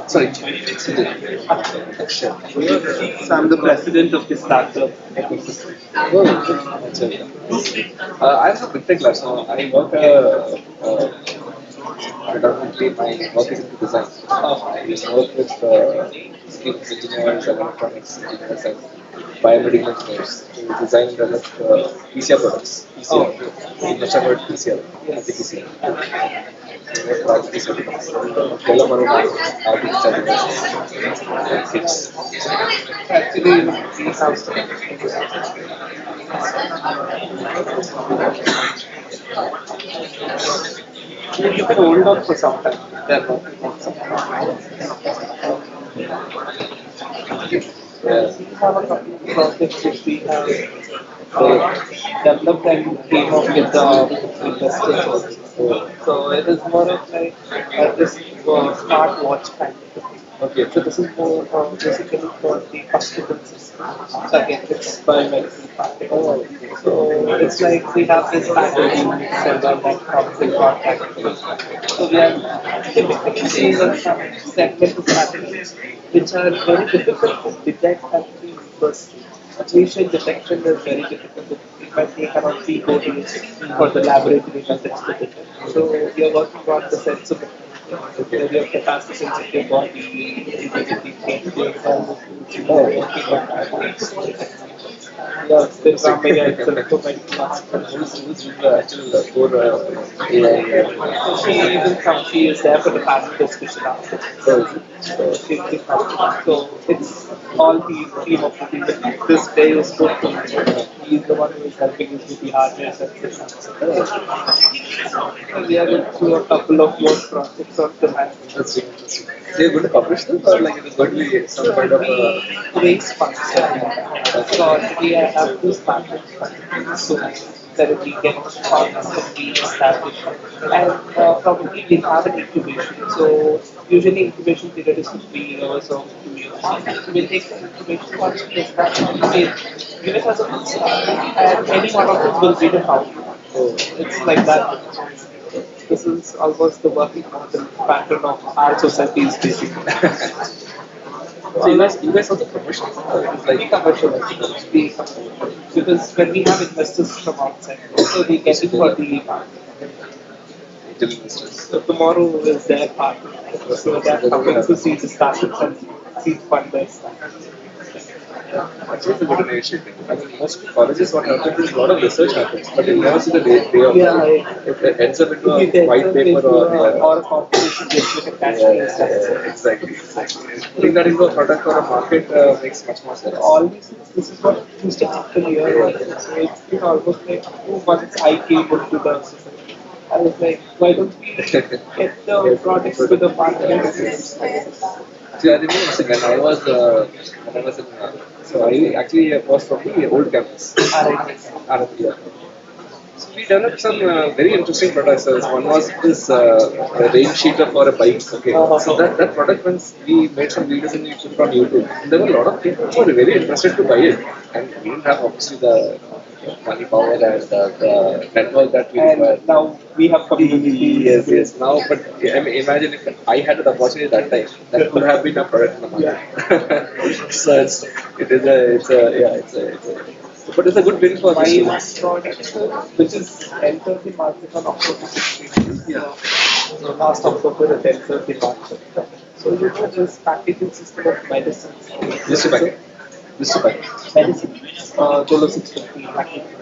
Sorry. So I'm the president of the startup ecosystem. I'm from Big Lab, so I work predominantly my work is in design. I used to work with skills engineers and electronics engineers and biomedical engineers to design and develop PCR products. PCR. You must have heard PCR. PCR. Develop our own artificial intelligence kits. Actually, we have you can hold on for some time. They're working on something. We have a couple of projects which we have developed and came up with the investors also. So it is more of like this smart watch kind of thing. Okay, so this is more basically for the hospital system. Again, it's biomedical packaging. Oh, okay. So it's like we have this packaging server that comes in contact with us. So we are typically seeing some segment of packages which are very difficult to detect at the first. Facial detection is very difficult. It might take around 3-4 days for the laboratory methods to detect. So we are working on the sensible. Where your capacity of your body, integrity, working on that. Yeah, there's something else. Who's doing the actual core AI? So she will come, she is there for the panel discussion after. So she will come. So it's all the team of people. This day is spoke to me. He is the one who is helping us with the hardware and systems. And we are going through a couple of more projects on the line. That's interesting. They're going to publish them or like it is going to be some kind of raise funds. So we have to start so that we can constantly establish and probably we have an incubation. So usually incubation period is 3 years or 2 years. So we'll take the incubation once we establish, give it as a good start and any one of us will be the founder. So it's like that. This is almost the working model pattern of our societies basically. So you guys are the professionals. It's like commercialized. Because when we have investors from outside, so we get it for the investors. So tomorrow is their partner. So they are coming to see the startups and see funders. That's a good initiative. I mean, most colleges, what happens is a lot of research happens, but you never see the day of it ends up into a white paper or a competition just like a catch exactly. Putting that into a product or a market makes much more sense. all these things, this is what used to happen here. So it's been almost like once I came into the society, I was like, why don't we get the products to the market? See, I remember see, when I was in, so I actually was from the old campus, RFP. So we developed some very interesting products. One was this rain sheeter for a bike. Okay, so that product, once we made some videos and we put it on YouTube, there were a lot of people who were very interested to buy it, and we didn't have obviously the money power and the network that we require. And now we have community. Yes. Now, but I mean, imagine if I had the opportunity that time, that could have been a product in the market. So it's a but it's a good win for my the last product, which is entered the market on October 16th. Yeah. So last October it entered the market. So you know this packaging system of medicines. Just a packet. Medicine. Dolo 650 packaging.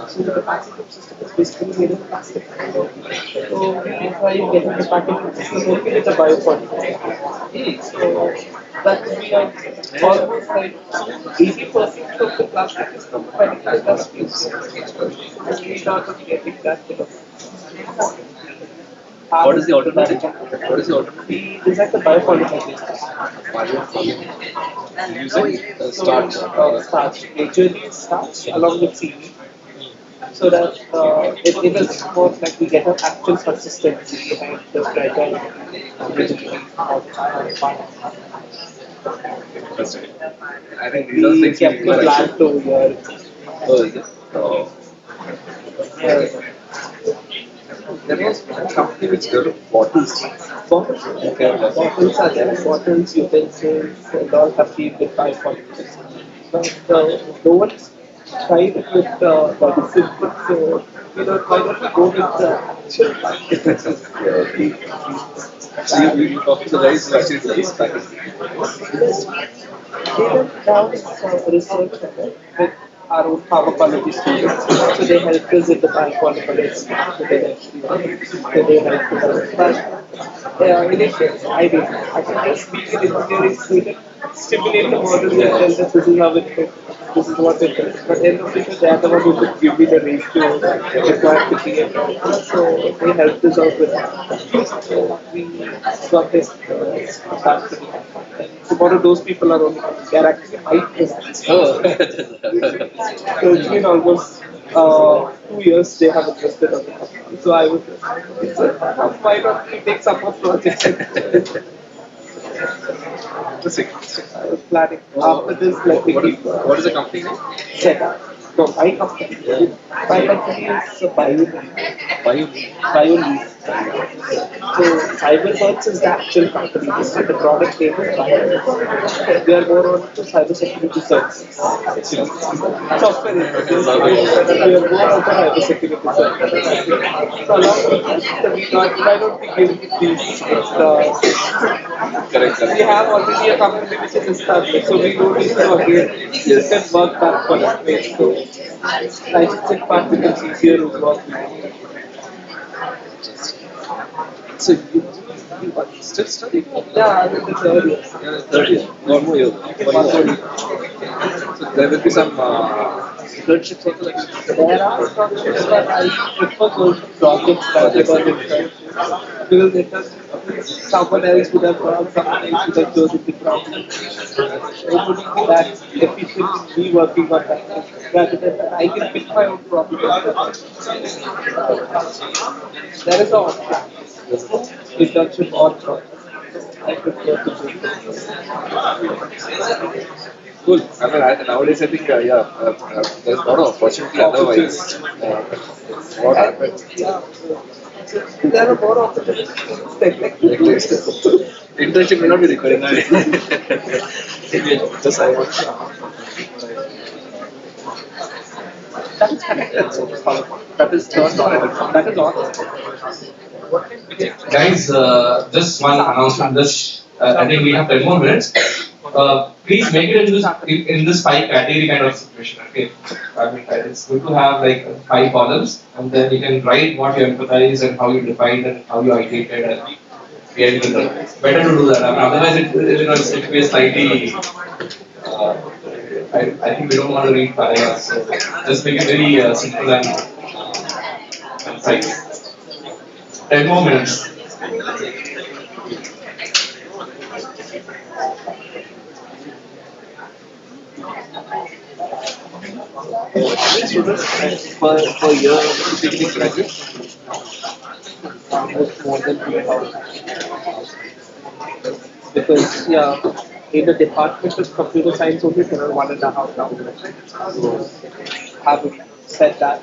So the packaging system is basically made of plastic. So before you get the packaging system, only with the biopolymer. So that would be almost like 80% of the plastic is from the medical industry. And we thought of getting that bit of. What is the alternative? We designed the biopolymer. Using starch. Starch. Majorly starch along with seaweed. So that it is more like we get an actual consistency behind the fragile rigidity of Interesting. I think these are we things kept the plant over here. Oh, is it? Oh. There was one company which developed bottles. Bottles are there. Bottles, utensils, and all have been with biopolymers. But no one's tried it with medicine. So, why don't we go with the actual So you talk to the guys who actually do this packaging. They have now research with our own pharmacology students. So they help us with the biopolymers. So they help us. But initially, I can just be an engineering student, stimulate the model and tell them this is how it fits. This is what it is. But end of the day, they are the one who could give me the ratio required to be a doctor. So they helped us out with that. So we got this start to be. Tomorrow those people are only, they are actually my presents. So it's been almost 2 years they have invested on the company. So I would, why not we take some more projects? I was planning after this, let me keep. What is the company name? Zeta. No, my company. My company is BioLeap. So CyberSearch is the actual company. The product name is BioLeap. We are more on to cybersecurity services. Actually, software engineers. We are more on to cybersecurity services. So along with that, we thought, why don't we give these extra? Correct. We have already a company which is established, so we don't need to again just work back for it. So licensing part becomes easier to work with. So you are still studying? Yeah, I'm in the third year. Yeah, third year. One more year. So there will be some internships also like this. There are internships, but I prefer going to projects rather than because it does someone else would have brought someone else would have chosen the problem. It would be that efficient me working on that rather than that I can pick my own problem. There is no option. Internship or project. I prefer to do Cool. I mean, nowadays I think, there's a lot of opportunity otherwise. What happens? Yeah. There are more opportunities. Internship may not be required. Just I want That is connected. That is turned on. That is on. Guys, just one announcement. I think we have 10 more minutes. please make it in this 5 category kind of situation. Okay, I mean it's good to have like 5 columns, and then you can write what you empathize and how you define and how you ideated and created it. Better to do that. I mean, otherwise it will be slightly. I think we don't want to read paragraphs, so just make it very simple and concise. 10 more minutes. Students per year typically graduate. Almost more than 2,000. Because in the department of computer science only there are 1,500. So having said that,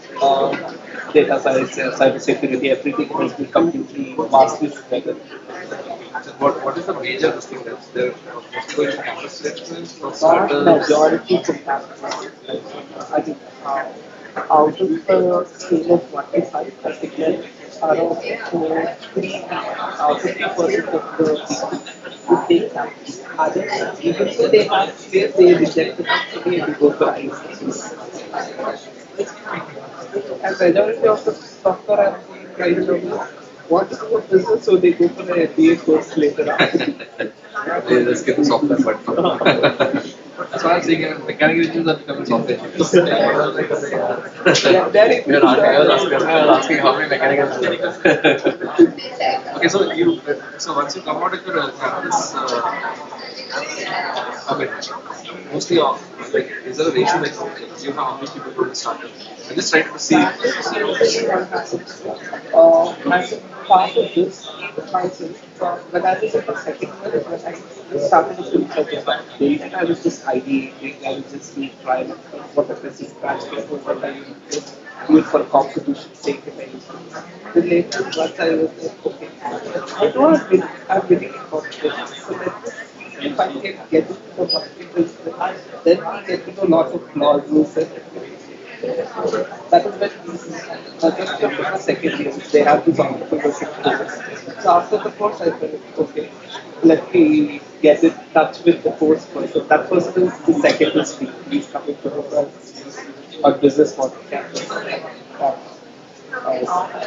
data science, cyber security, everything has been completely vastly together. What is the major thing that's there? Going to campus placements or Majority from campus. I think out of the scale of 1 to 5, I think that around 50% of the people who take campus. Others, even though they have space, they reject the company and go for ICT. And majority of the software I'm doing right now want to do a business, so they go for an MBA course later on. They just get the software but that's why I'm saying mechanical engineers are becoming software engineers. I was asking how many mechanical engineers. Okay, so once you come out of your campus, I mean, mostly like is there a ratio like you know how many people go to startup? I'm just trying to see. As a part of this, myself, when I was in the second year, when I started to do such and I was just ideating, I was just doing trial, what if this is transfer, what I do it for competition's sake, and everything. Then later, once I was like, okay, I know I'm winning in competition, so if I can get into the competition, then we get to know lots of clauses and that is when majority of the second year they have this entrepreneurship course. So after the course I felt okay, let me get in touch with the course person. That person is the second year speaker. He's coming to us on business model campus.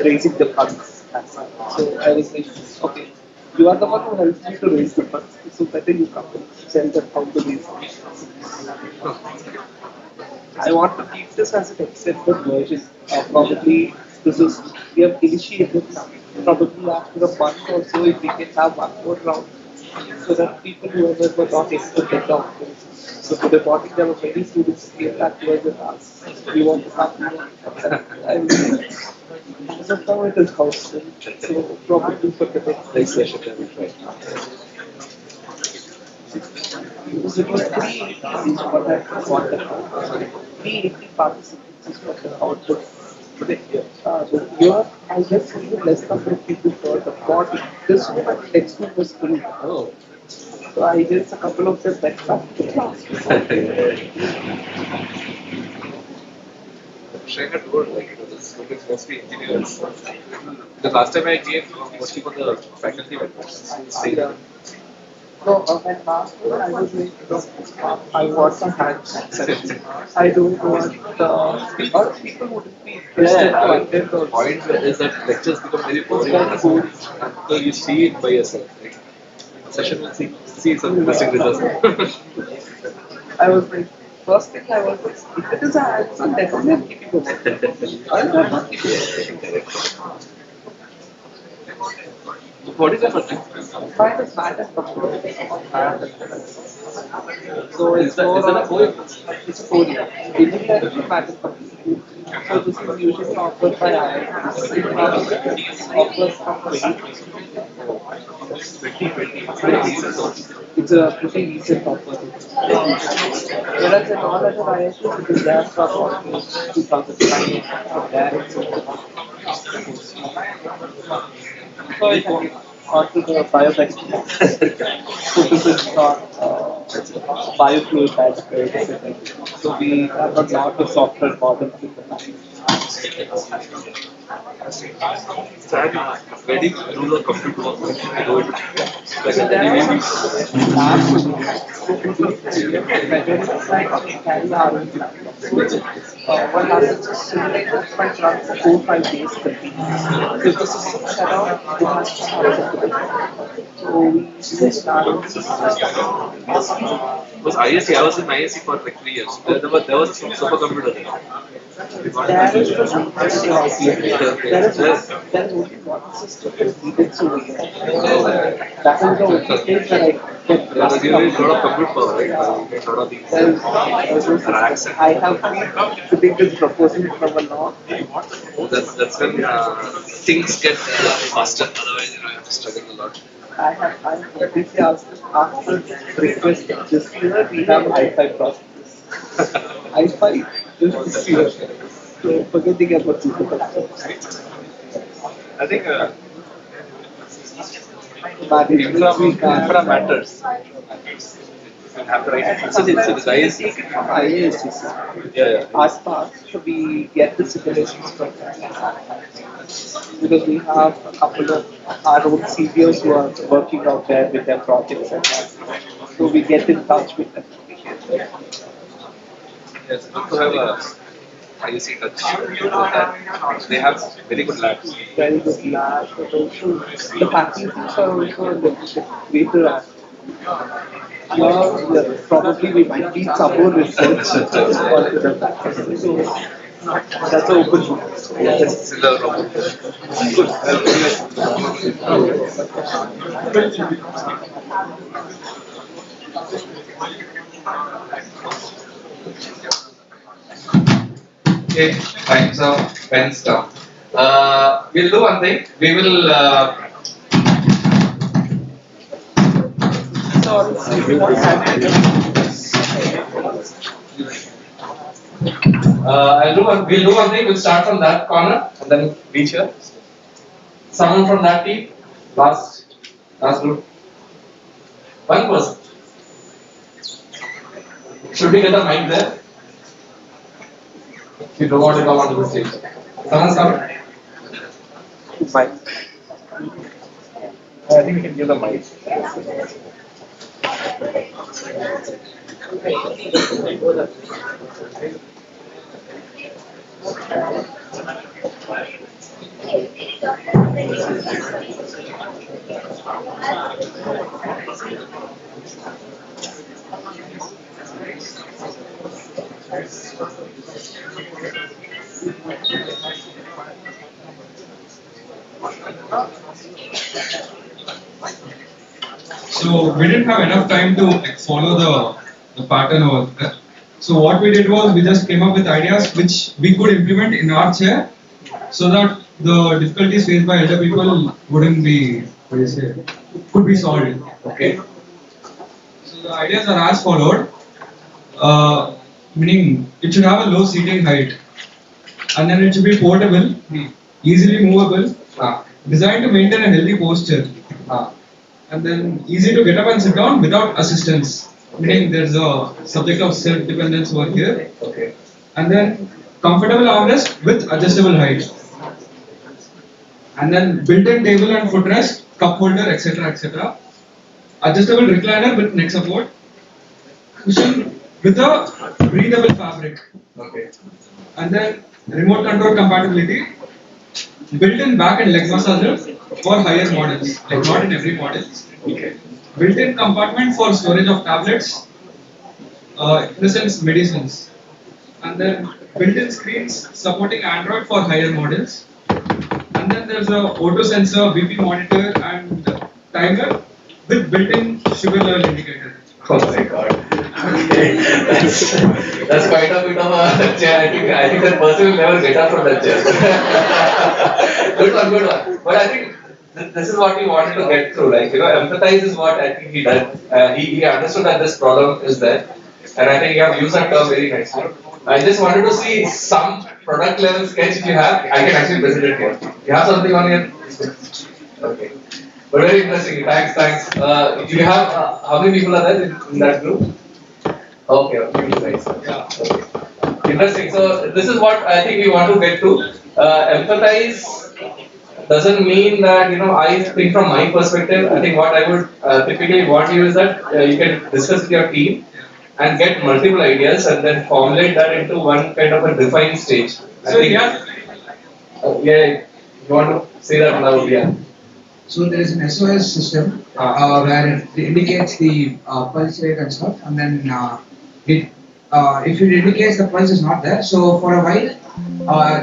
Raising the funds. So I was like, okay, you are the one who helps me to raise the funds. So better you come and tell them how to raise funds. I want to keep this as an extended version. Probably this is we have initiated now. Probably after a month or so, if we can have one more round, so that people who were not able to get down. So for the morning, there were many students came back to us and asked, "We want to come." As of now, it is house full. So probably for the next session, we will try. Because it was 380 is what I wanted. 380 participants is what the output for the year. Here, I guess only less number of people for the body. This one and next one was full. Oh. So I guess a couple of them went back to class. Shankar told like this is mostly engineers. The last time I gave mostly for the faculty members. No, when last year I was like, I want some hands session. I don't want a lot of people wouldn't be interested to attend The point is that lectures become very boring. So you see it by yourself. Like, session will see some interesting results. I was like, first thing I was like, if it is a hands-on, then only I'm keeping over. I'm not keeping it. What is your first name? Mine is math and computer. So Is that a poem? It's a 4 year. Engineering, math and computer. So this is usually offered by IITs. It offers from 2020. It's a pretty recent offer. Whereas in all other IITs, it is there from 2005. From there it's so I can onto the biomedical focuses on biofluid management. So we have a lot of software models in the Where do you do the computer work? You do it like So a there are daily some labs carry our own laptops. What happens is simulator might run for 4-5 days continuously. If the system shut down, it has to start again. So we use our own system. was ISC. I was in ISC for like 3 years. There was some supercomputer there. There is the there is only one system that is needed to read. That is the only place that I get There was really a lot of compute power, right? You get a lot of these racks and I have been putting this proposal from a long. that's when things get faster. Otherwise, you have to struggle a lot. I completely asked after requesting this year we have i5 processors. i5 is this year. So forgetting about supercomputers. I think But it means we can infra matters. You have to write. So this ISC. take it from IASC. Yeah. As part, so we get the simulations from them. Because we have a couple of our own CEOs who are working out there with their projects and that. So we get in touch with them. Yes, good to have a ISC touch. They have very good labs. Very good labs, but also the faculties are also a little bit greater at. Yeah, probably we might need some more research onto the faculty. So that's an open book. Yes, still a robot. Good. Okay, times of pens down. We'll do one thing. We will. We'll do one thing. We'll start from that corner and then reach here. Someone from that team. Last group. One person. Should we get a mic there? If you don't want to come onto the stage. Someone's coming. Mic. I think we can give the mic. So we didn't have enough time to follow the pattern over there. So what we did was we just came up with ideas which we could implement in our chair so that the difficulties faced by elder people wouldn't be, could be solved. Okay. So the ideas are as followed. Meaning it should have a low seating height and then it should be portable, easily movable, designed to maintain a healthy posture. And then easy to get up and sit down without assistance. Meaning there's a subject of self-dependence over here. Okay. And then comfortable armrest with adjustable height. And then built-in table and footrest, cup holder, etc., etc. Adjustable recliner with neck support. Cushion with a breathable fabric. Okay. And then remote control compatibility. Built-in back and leg massager for higher models, like not in every model. Okay. Built-in compartment for storage of tablets, in the sense medicines. And then built-in screens supporting Android for higher models. And then there's a auto sensor, BP monitor and timer with built-in sugar level indicator. Oh my god. That's quite a bit of a chair. I think that person will never get up from that chair. Good one. But I think this is what we wanted to get through. Like, empathize is what I think he did. He understood that this problem is there. And I think you have used that term very nicely. I just wanted to see some product level sketch if you have. I can actually present it here. You have something on here? Okay. But very interesting. Thanks. Do you have, how many people are there in that group? Okay, nice. Yeah. Okay. Interesting. So this is what I think we want to get to. Empathize doesn't mean that I think from my perspective. I think what I would typically want you is that you can discuss with your team and get multiple ideas and then formulate that into one kind of a defined stage. I think, yeah, you want to say that now, yeah. So there is an SOS system where it indicates the pulse rate and stuff, and then if it indicates the pulse is not there, so for a while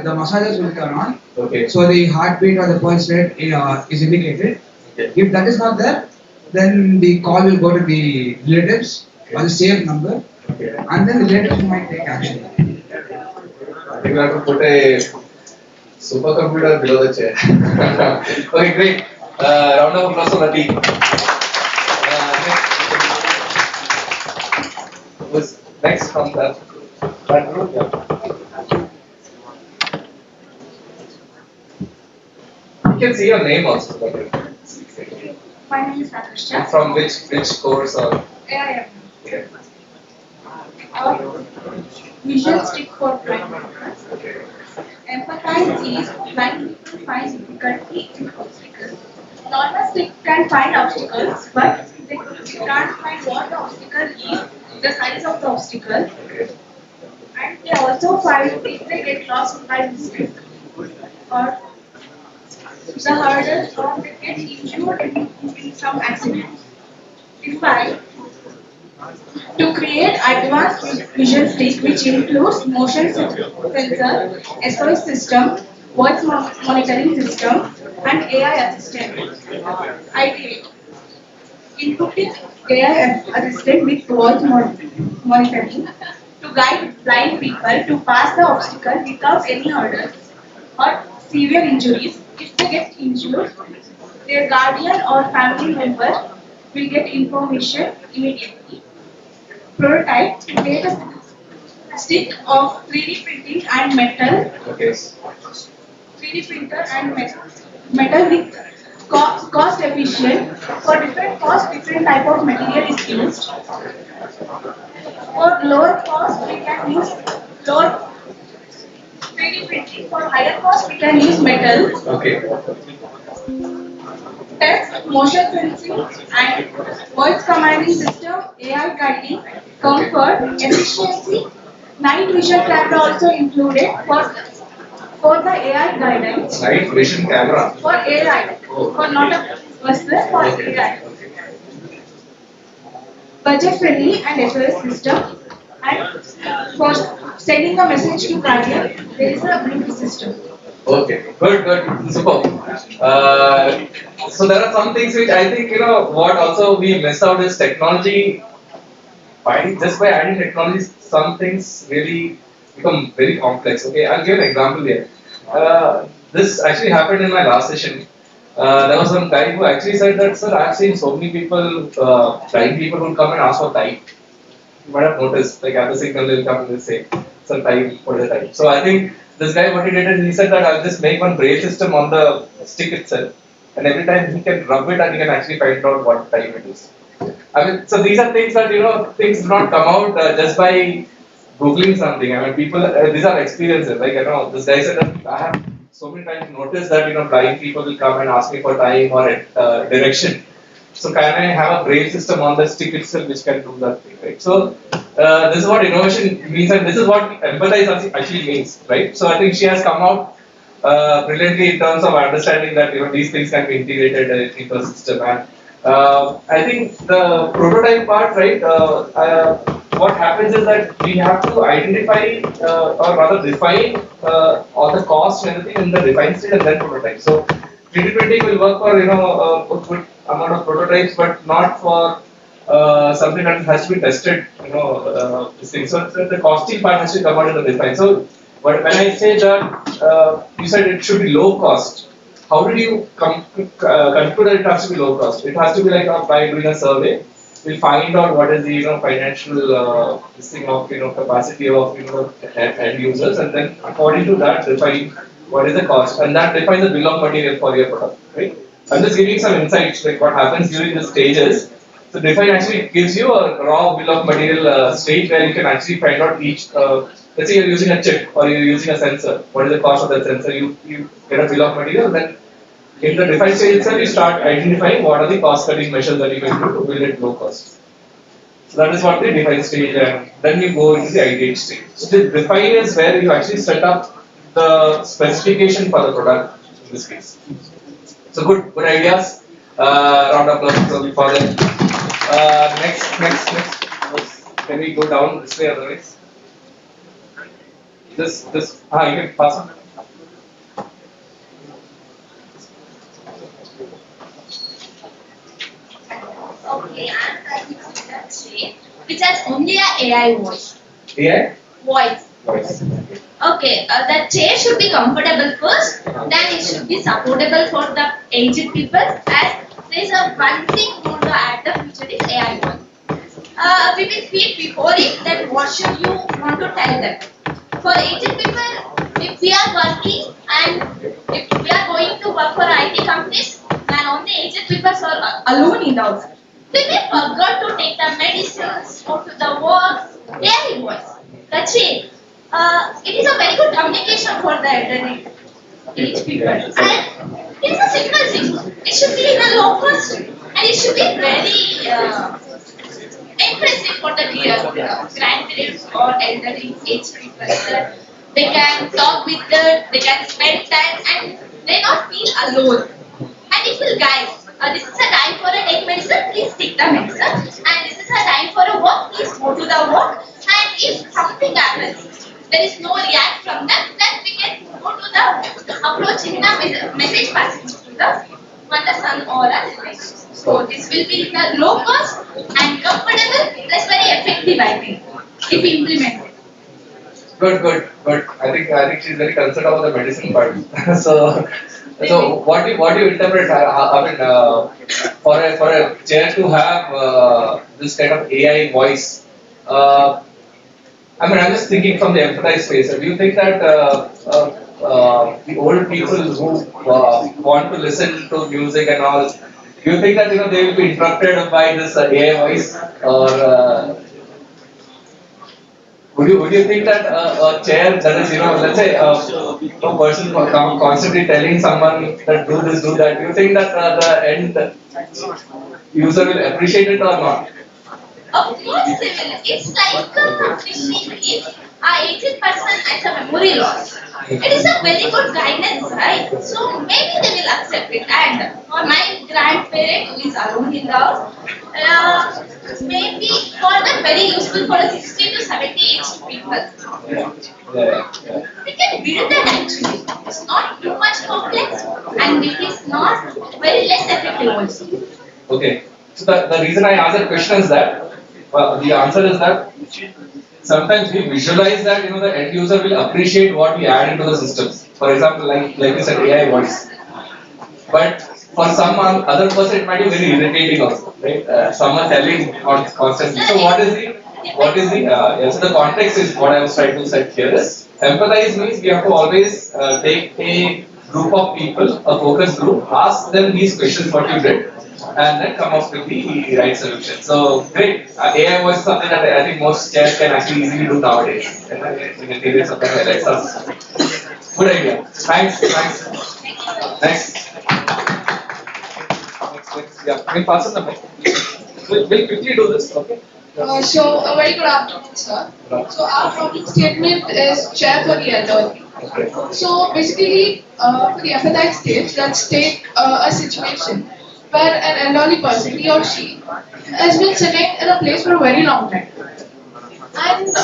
the massagers will turn on. Okay. So the heartbeat or the pulse rate is indicated. Okay. If that is not there, then the call will go to the relatives or the same number, and then the relatives might take action. I think we have to put a supercomputer below the chair. Okay, great. Round of applause for the team. Who's next from that group? You can see your name also. My name is Natasha. From which course or? AIM. Visual stick for blind people. Empathize is blind people find difficulty in obstacles. Normal stick can find obstacles, but they can't find what the obstacle is, the size of the obstacle, and they also find if they get lost by mistake or the hurdles or they get injured in some accident. Define to create advanced visual stick which includes motion sensor, SOS system, voice monitoring system, and AI assistant. Ideate. Inputting AI assistant with voice monitoring to guide blind people to pass the obstacle without any hurdles or severe injuries. If they get injured, their guardian or family member will get information immediately. Prototype to create a stick of 3D printing and metal. Okay. 3D printer and metal with cost efficient. For different cost, different type of material is used. For lower cost, we can use lower 3D printing. For higher cost, we can use metal. Okay. Text, motion sensing and voice commanding system, AI guiding, comfort, efficiency, night vision camera also included for the AI guidance. Night vision camera. For AI, for not a person, for AI. Budget friendly and SOS system, and for sending a message to guardian, there is a Bluetooth system. Okay, good, super. So there are some things which I think what also we miss out is technology. Just by adding technology, some things really become very complex. Okay, I'll give an example here. This actually happened in my last session. There was some guy who actually said that, sir, I've seen so many people, blind people who come and ask for time. You might have noticed, like at the signal they'll come and they'll say, sir, time, what is the time? So I think this guy, what he did is he said that I'll just make one braille system on the stick itself, and every time he can rub it and he can actually find out what time it is. I mean, so these are things that things do not come out just by googling something. I mean, people, these are experiences. Like this guy said that I have so many times noticed that blind people will come and ask me for time or direction. So can I have a braille system on the stick itself which can do that thing, right? So this is what innovation means, and this is what empathize actually means, right? So I think she has come out brilliantly in terms of understanding that these things can be integrated into a system. And I think the prototype part, right? What happens is that we have to identify or rather define all the costs and everything in the defined state and then prototype. So 3D printing will work for a good amount of prototypes, but not for something that has to be tested. This thing. So the costing part has to come out in the design. So, but when I say that you said it should be low cost, how did you conclude that it has to be low cost? It has to be like by doing a survey, we'll find out what is the financial this thing of capacity of end users, and then according to that define what is the cost, and that defines the bill of material for your product, right? I'm just giving some insights like what happens during the stages. So Define actually gives you a raw bill of material state where you can actually find out each, let's say you're using a chip or you're using a sensor, what is the cost of that sensor, you get a bill of material, then in the Define stage itself you start identifying what are the cost cutting measures that you can do to build it low cost. So that is what the Define stage, and then you go into the ideate stage. So the Define is where you actually set up the specification for the product in this case. So good ideas. Round of applause for them. Next. Can we go down this way otherwise? You can pass on. Okay, I'm trying to see that shape, which has only a AI voice. AI? Voice. Voice. Okay, the chair should be comfortable first, then it should be supportable for the aged people, and there is a one thing we want to add the future is AI voice. We will feed before it, then what should you want to tell them? For aged people, if we are working and if we are going to work for IT companies, and only aged people are alone in the house, we may forget to take the medicines, go to the work, AI voice. That's it. It is a very good communication for the elderly age people, and it is a simple thing. It should be in a low cost, and it should be very impressive for the grandparents or elderly age people. That they can talk with them, they can spend time, and they not feel alone. And it will guide. This is a time for a take medicine, please take the medicine. And this is a time for a walk, please go to the walk. And if something happens, there is no react from them, then we can go to the approaching the message passing to the mother, son or a relation. So this will be the low cost and comfortable plus very effective, I think, if implemented. Good. I think she's very concerned about the medicine part. So what do you interpret? I mean, for a chair to have this kind of AI voice. I'm just thinking from the empathize space. Do you think that the old people who want to listen to music and all, do you think that they will be interrupted by this AI voice, or would you think that a chair that is let's say a person constantly telling someone that do this, do that, do you think that the end user will appreciate it or not? Of course they will. It's like a machine. If an aged person has a memory loss, it is a very good guidance, right? So maybe they will accept it. And for my grandparent who is alone in the house, maybe for them very useful for a 60 to 70 aged people. We can build that actually. It's not too much complex and it is not very less effective also. Okay. So the reason I asked that question is that the answer is that sometimes we visualize that the end user will appreciate what we add into the systems. For example, like you said, AI voice. But for some other person, it might be very irritating also, right? Someone telling constantly. So what is the? So the context is what I was trying to say here is empathize means we have to always take a group of people, a focus group, ask them these questions what you did, and then come up with the right solution. So great. AI voice is something that I think most chairs can actually easily do nowadays. And then in the something like that. Good idea. Thanks. Next. Yeah, we'll pass on the mic. We'll quickly do this, okay? So, a very good afternoon, sir. So, our problem statement is chair for the elderly. Okay. So, basically, for the empathize stage, let's take a situation where an elderly person, he or she, has been sitting in a place for a very long time. And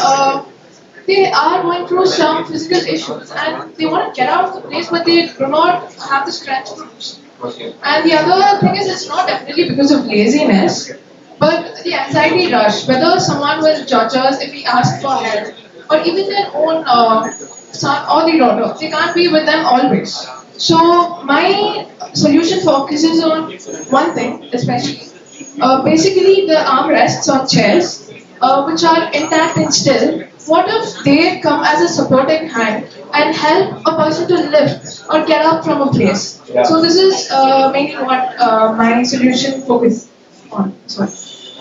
they are going through some physical issues and they want to get out of the place, but they do not have the strength to do so. Okay. And the other thing is, it's not definitely because of laziness, but the anxiety rush. Whether someone with judges, if we ask for help, or even their own son or the daughter, they can't be with them always. So my solution focuses on one thing, especially. Basically, the armrests on chairs, which are intact and still. What if they come as a supporting hand and help a person to lift or get up from a place? Yeah. So this is mainly what my solution focuses on. Sorry.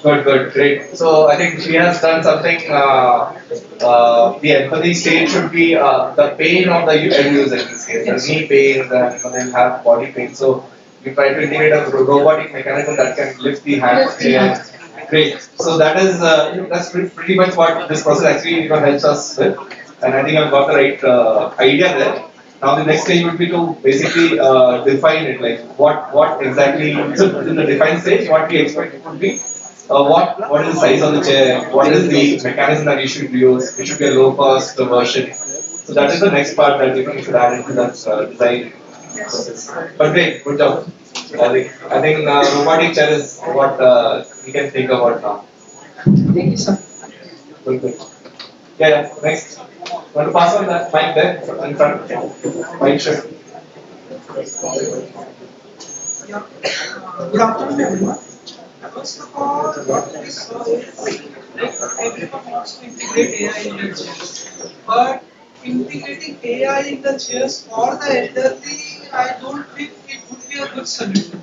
Good, great. So I think she has done something. The empathy stage should be the pain of the end user in this case, the knee pain, and then have body pain. So we try to integrate a robotic mechanism that can lift the hand chair. Great. So that is that's pretty much what this process actually helps us with, and I think I've got the right idea there. Now the next stage would be to basically define it, like what exactly. So in the define stage, what we expect it would be. What is the size of the chair? What is the mechanism that you should use? It should be a low cost version. So that is the next part that you should add into that design process. But great, good job. I think robotic chair is what we can think about now. Thank you, sir. Good. Yeah, next. Want to pass on that mic there in front? Mic should. Good afternoon, everyone. First of all, what we saw is like everyone wants to integrate AI in their chairs, but integrating AI in the chairs for the elderly, I don't think it would be a good solution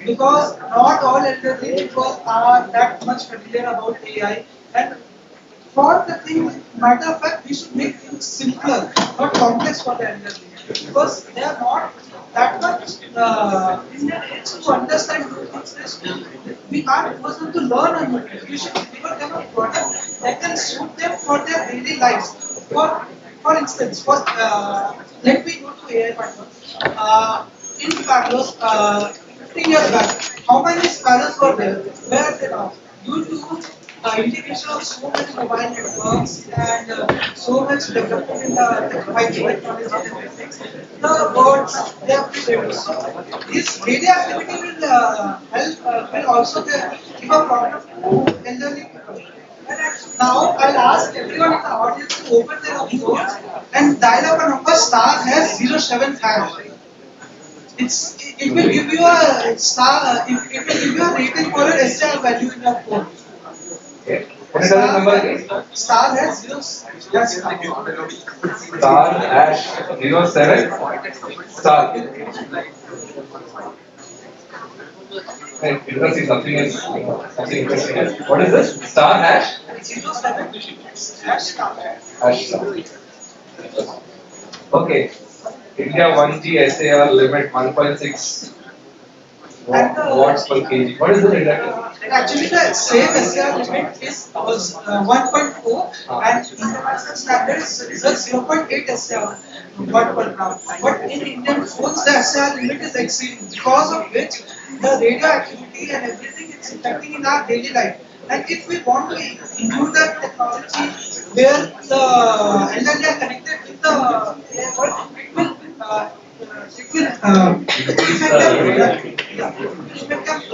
because not all elderly people are that much familiar about AI, and for the thing, matter of fact, we should make things simpler, not complex for the elderly because they are not that much in their age to understand things. We can't force them to learn a new thing. We should deliver them a product that can suit them for their daily lives. For instance, let me go to AI partner. In Bangalore, 15 years back, how many scholars were there? Where are they now? Due to integration of so many mobile networks and so much development in the 5G technology and everything, the birds they have to reduce. So this media activity will help, will also give a problem to elderly people. And now I'll ask everyone in the audience to open their phones and dial up a number *#075. It will give you a it will give you a rating for your SDR value in your phone. What is the number again? Star has zero. Yes. *#07 star. And interesting, something interesting. What is this? Star hash? 07 star. Hash star. Okay. India 1G SAR limit 1.6 watts per kg. What is it exactly? Actually, the same SAR limit was 1.4 and international standard is 0.8 SAR watt per gram. But in Indian phones, the SAR limit is exceeding, because of which the radioactivity and everything is impacting in our daily life. And if we want to include that technology where the elderly are connected with the world, it will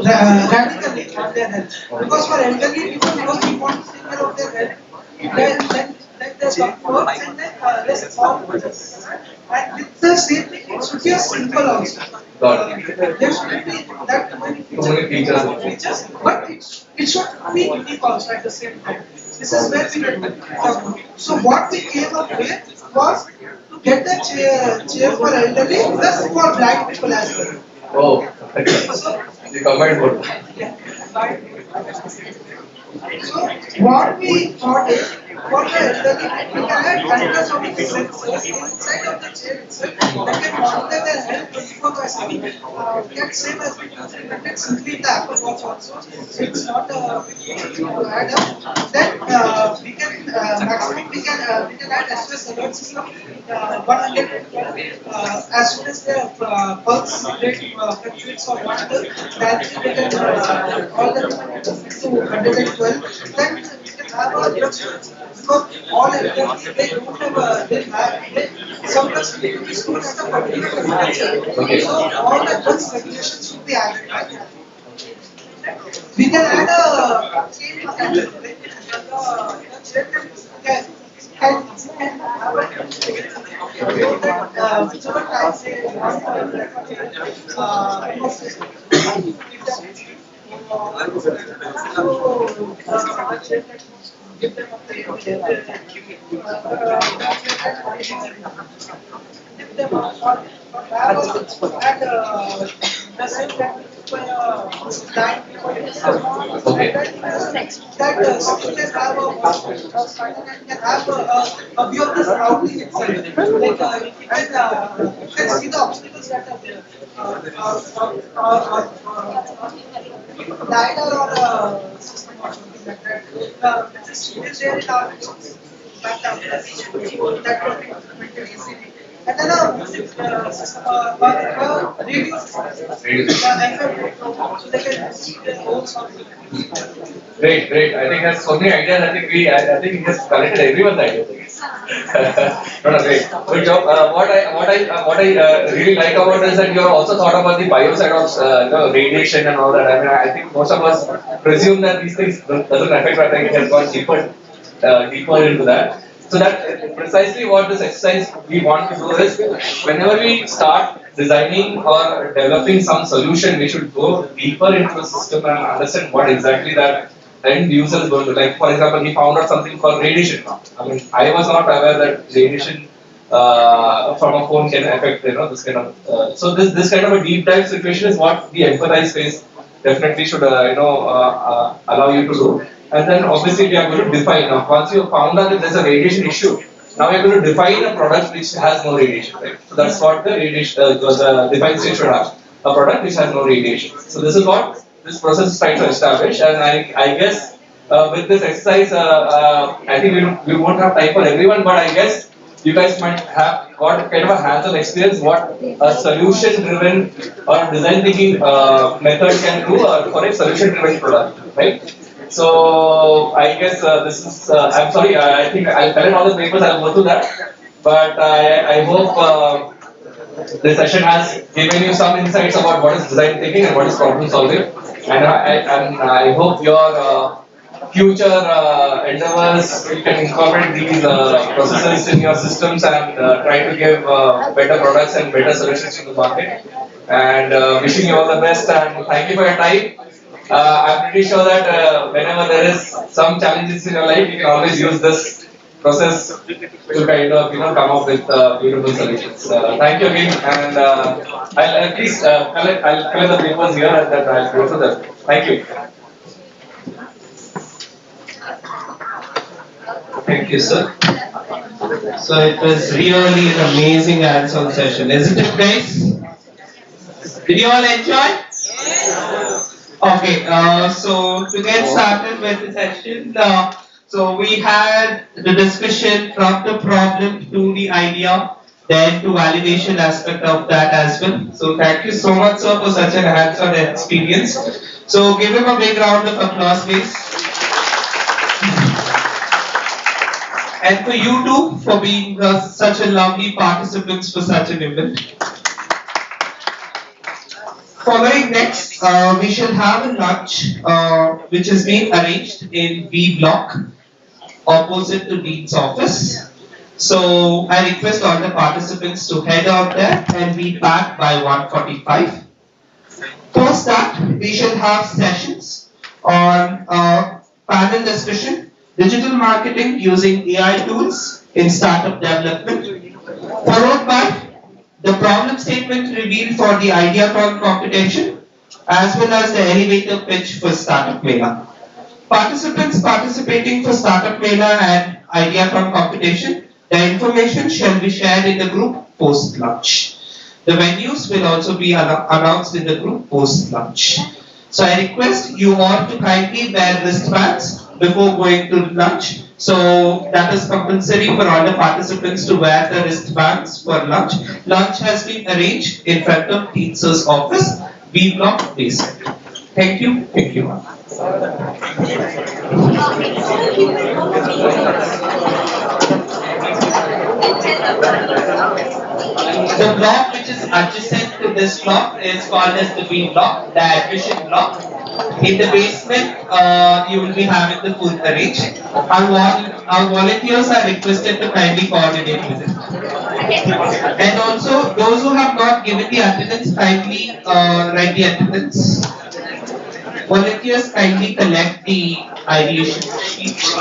radically on their health. Because for elderly people, first we want to take care of their health, then their comfort, and then rest all. And with the same thing, it should be a simple also. There shouldn't be that many features, but it should be unique also at the same time. This is where we get. So what we came up with was to get the chair for elderly plus for blind people as well. Oh, the combined board. So what we thought is for the elderly, we can add ultrasonic sensors inside of the chair itself that can monitor their health 24/7. Get same as we implemented simply in the Apple Watch also. So it's not a big deal to add up. Then we can maximum we can add SOS alert system 112 as soon as their pulse rate fluctuates or whatever, then we can all the to 112. Then we can have a drug because all elderly they don't have some drugs need to be stored at a particular temperature. So all the drugs regulations should be added. Right? We can add a chain mechanism. The chair can have a whichever time they give them a play, give them a shot, and by blind people. Okay. That someone can have a starting and can have a view of the surrounding itself. Like you can see the obstacles that are there. LiDAR or a system or something like that. It is there in our that can be implemented easily. And then a music system or a radio system. FM, so they can see their own songs. Great, great. I think that's so many ideas. I think we just collected everyone's ideas. No, great. Good job. What I really like about it is that you have also thought about the bio side of radiation and all that. I mean, I think most of us presume that these things doesn't affect, but I think it has gone deeper into that. So that precisely what this exercise we want to do is, whenever we start designing or developing some solution, we should go deeper into the system and understand what exactly that end user is going to like. For example, he found out something called radiation. I mean, I was not aware that radiation from a phone can affect this kind of. So this kind of a deep dive situation is what the empathize phase definitely should allow you to do. And then obviously we are going to define. Now, once you have found out that there's a radiation issue, now we are going to define a product which has no radiation. Right? So that's what the radiation, the define state should have. A product which has no radiation. So this is what this process is trying to establish. And I guess with this exercise, I think we won't have time for everyone, but I guess you guys might have got kind of a hands-on experience what a solution-driven or design-thinking method can do for a solution-driven product, right? So I guess this is. I'm sorry. I think I'll collect all the papers. I'll go through that. But I hope this session has given you some insights about what is design thinking and what is problem solving. And I hope your future endeavors you can incorporate these processes in your systems and try to give better products and better solutions to the market. And wishing you all the best and thank you for your time. I'm pretty sure that whenever there is some challenges in your life, you can always use this process to kind of come up with beautiful solutions. Thank you again, and I'll please collect the papers here and then I'll go through them. Thank you. Thank you, sir. So it was really an amazing hands-on session, isn't it, guys? Did you all enjoy? Okay, so to get started with the session, so we had the discussion from the problem to the idea, then to validation aspect of that as well. So thank you so much, sir, for such an hands-on experience. So give him a big round of applause, please. And for you too, for being such a lovely participants for such an event. Following next, we shall have a lunch which is being arranged in B block opposite to Dean's office. So I request all the participants to head out there and be back by 1:45. Post that, we shall have sessions on panel discussion, digital marketing using AI tools in startup development, followed by the problem statement revealed for the IdeaCon competition, as well as the elevator pitch for Startup Mela. Participants participating for Startup Mela and IdeaCon competition, the information shall be shared in the group post-lunch. The venues will also be announced in the group post-lunch. So I request you all to kindly wear wristbands before going to lunch. So that is compulsory for all the participants to wear the wristbands for lunch. Lunch has been arranged in front of Dean's office, B block basement. Thank you. Thank you. The block which is adjacent to this block is called as the B block, the admission block. In the basement, you will be having the food arranged. Our volunteers are requested to kindly coordinate with it. And also, those who have not given the attendance, kindly write the attendance. Volunteers kindly collect the ideation sheets.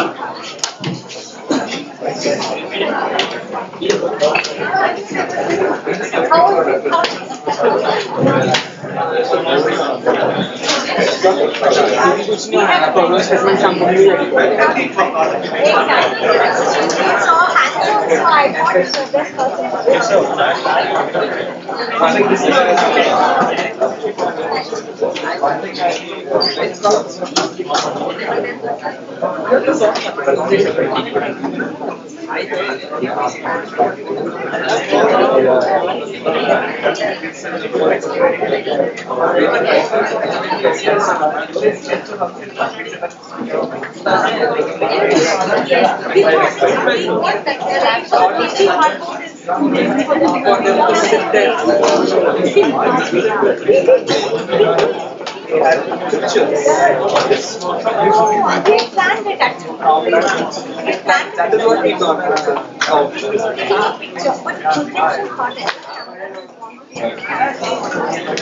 That is what we got.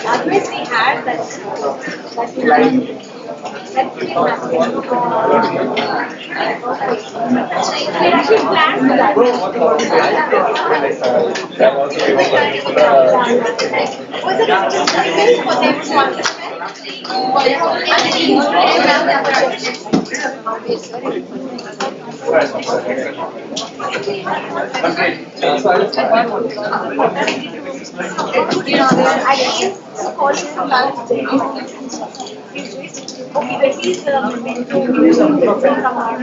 Otherwise, we had that. We actually planned for that. Was it just for them to understand? I can't call him okay, but he's meant to be from our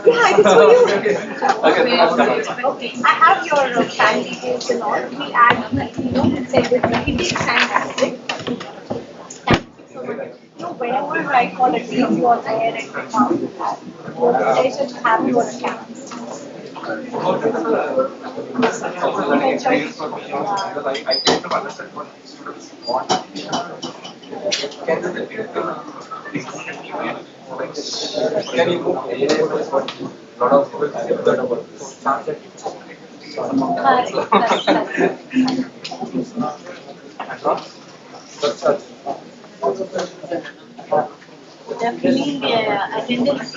yeah, it is for you. Okay, I have your fan details and all. We add, send it. It takes time, that's it. Thank you so much. Whenever I call at least you are there and you found that, they should have your account. I kind of understand what students want. Can you move a lot of people have heard about Definitely the attendance.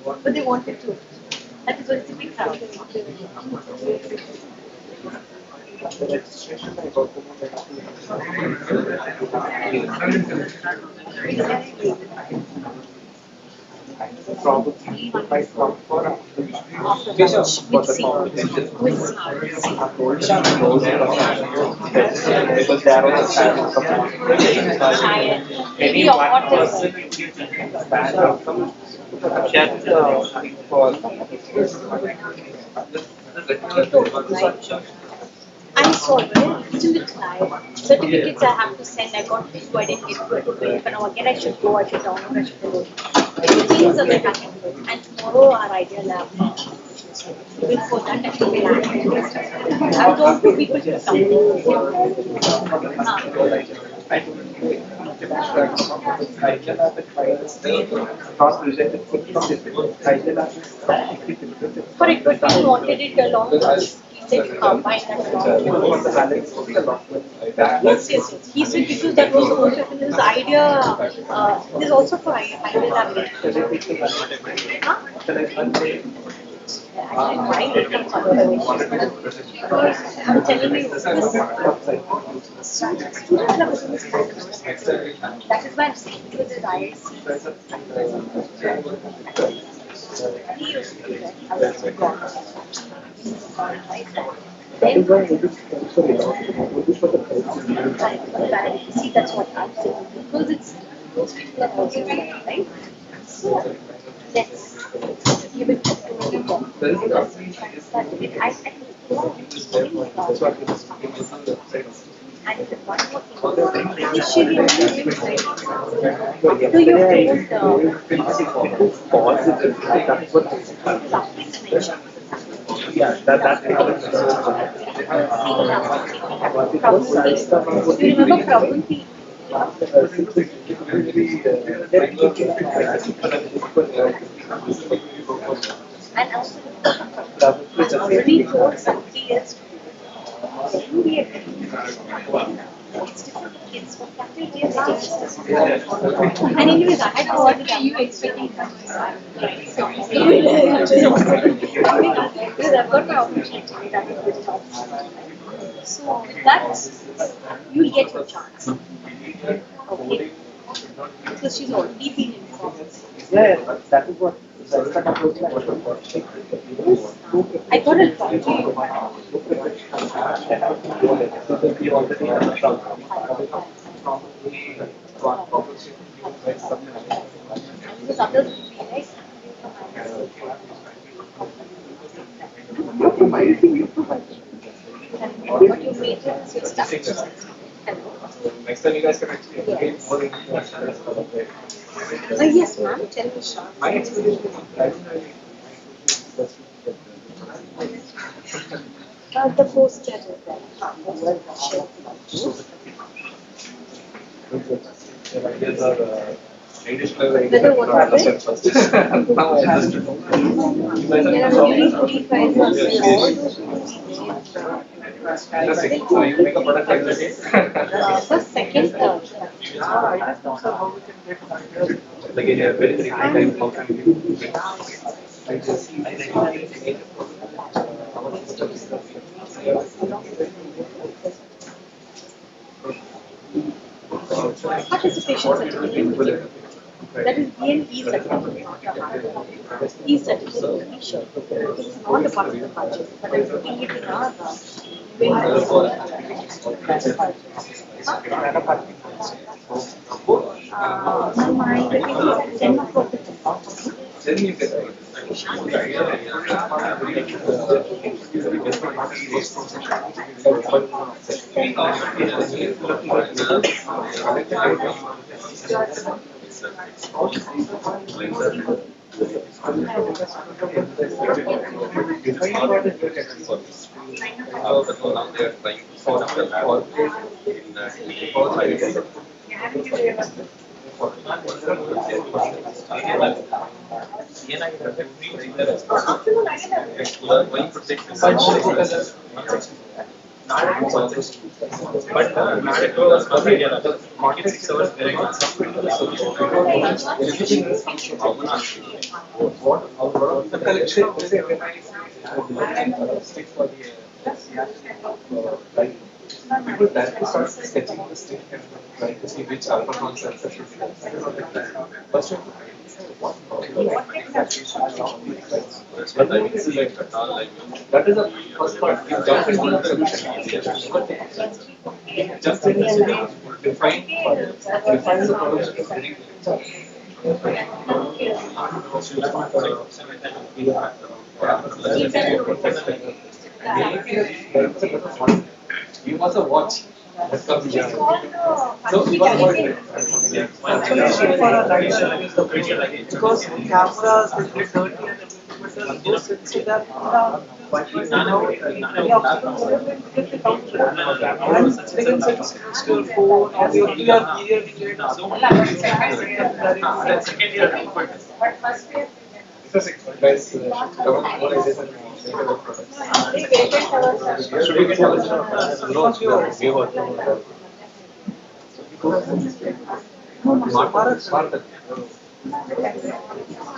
But they wanted to. That is why it's a big crowd. Probably might come for because they are also any one person stand out share I saw it. It's in the client. Certificates I have to send. I got this, so I didn't get to it. But now again, I should go. I should download. I should go. Things are that I can do. And tomorrow our idea lab. Before that, I should be land. I've told two people to come. Correct, but we wanted it along. They combine that along. Yes. He said because that was also his idea. This is also for idea lab. I didn't mind it from otherwise. Because I'm telling you, student lab is in this practice. That is why I'm saying because it's IIT. He used to do that. I was gone. Then, see, that's what I'm saying. Because it's those people are also right? So, let's give it to me. And one more thing, initially, do you yeah, that's you remember Prabhuti? And also, already told some 3 years. it's different for kids. For faculty, it's different. And anyways, I had what are you expecting from me? So, because I've got my opportunity to that with the top. So with that, you'll get your chance. Okay. Because she's already been informed. Yeah, that is what. I thought I'll talk to you. Because others will be right. What you made is your stuff. Next time you guys can actually engage more in Yes, ma'am. Tell me. my experience with The poster is there. their ideas are additional Whether what I understand first. Now I understood. You guys There are are really three kinds of interesting. So you make a product like this. first, second, third. Like in a very time how can you Participation certificate. That is DNP certificate. E certificate. T-shirt. It's not a part of the budget, but I'm putting it in our then you get now they are trying to solve the lab people directly start sketching the stick and trying to see which alpha concepts are shooting. First of all, that is the first part. You jump into the solution. Just in define the problem is very you must have watched. So you must watch it. Because cameras will get dirty and everything, but so that your phone or your period Guys, what is it? Should we get no,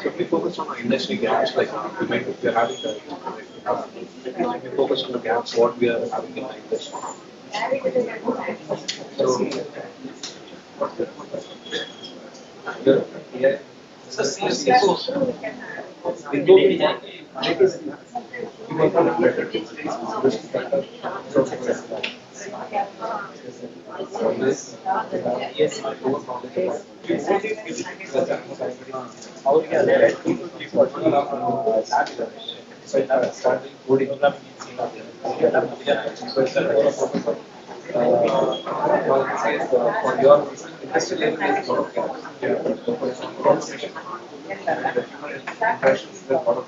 so we focus on our industry gaps, like we might if we are having the we focus on the gaps what we are having in the industry. So yeah. So we go with that. You make a better this yes how so I started coding for your industrial level is impressions is a lot of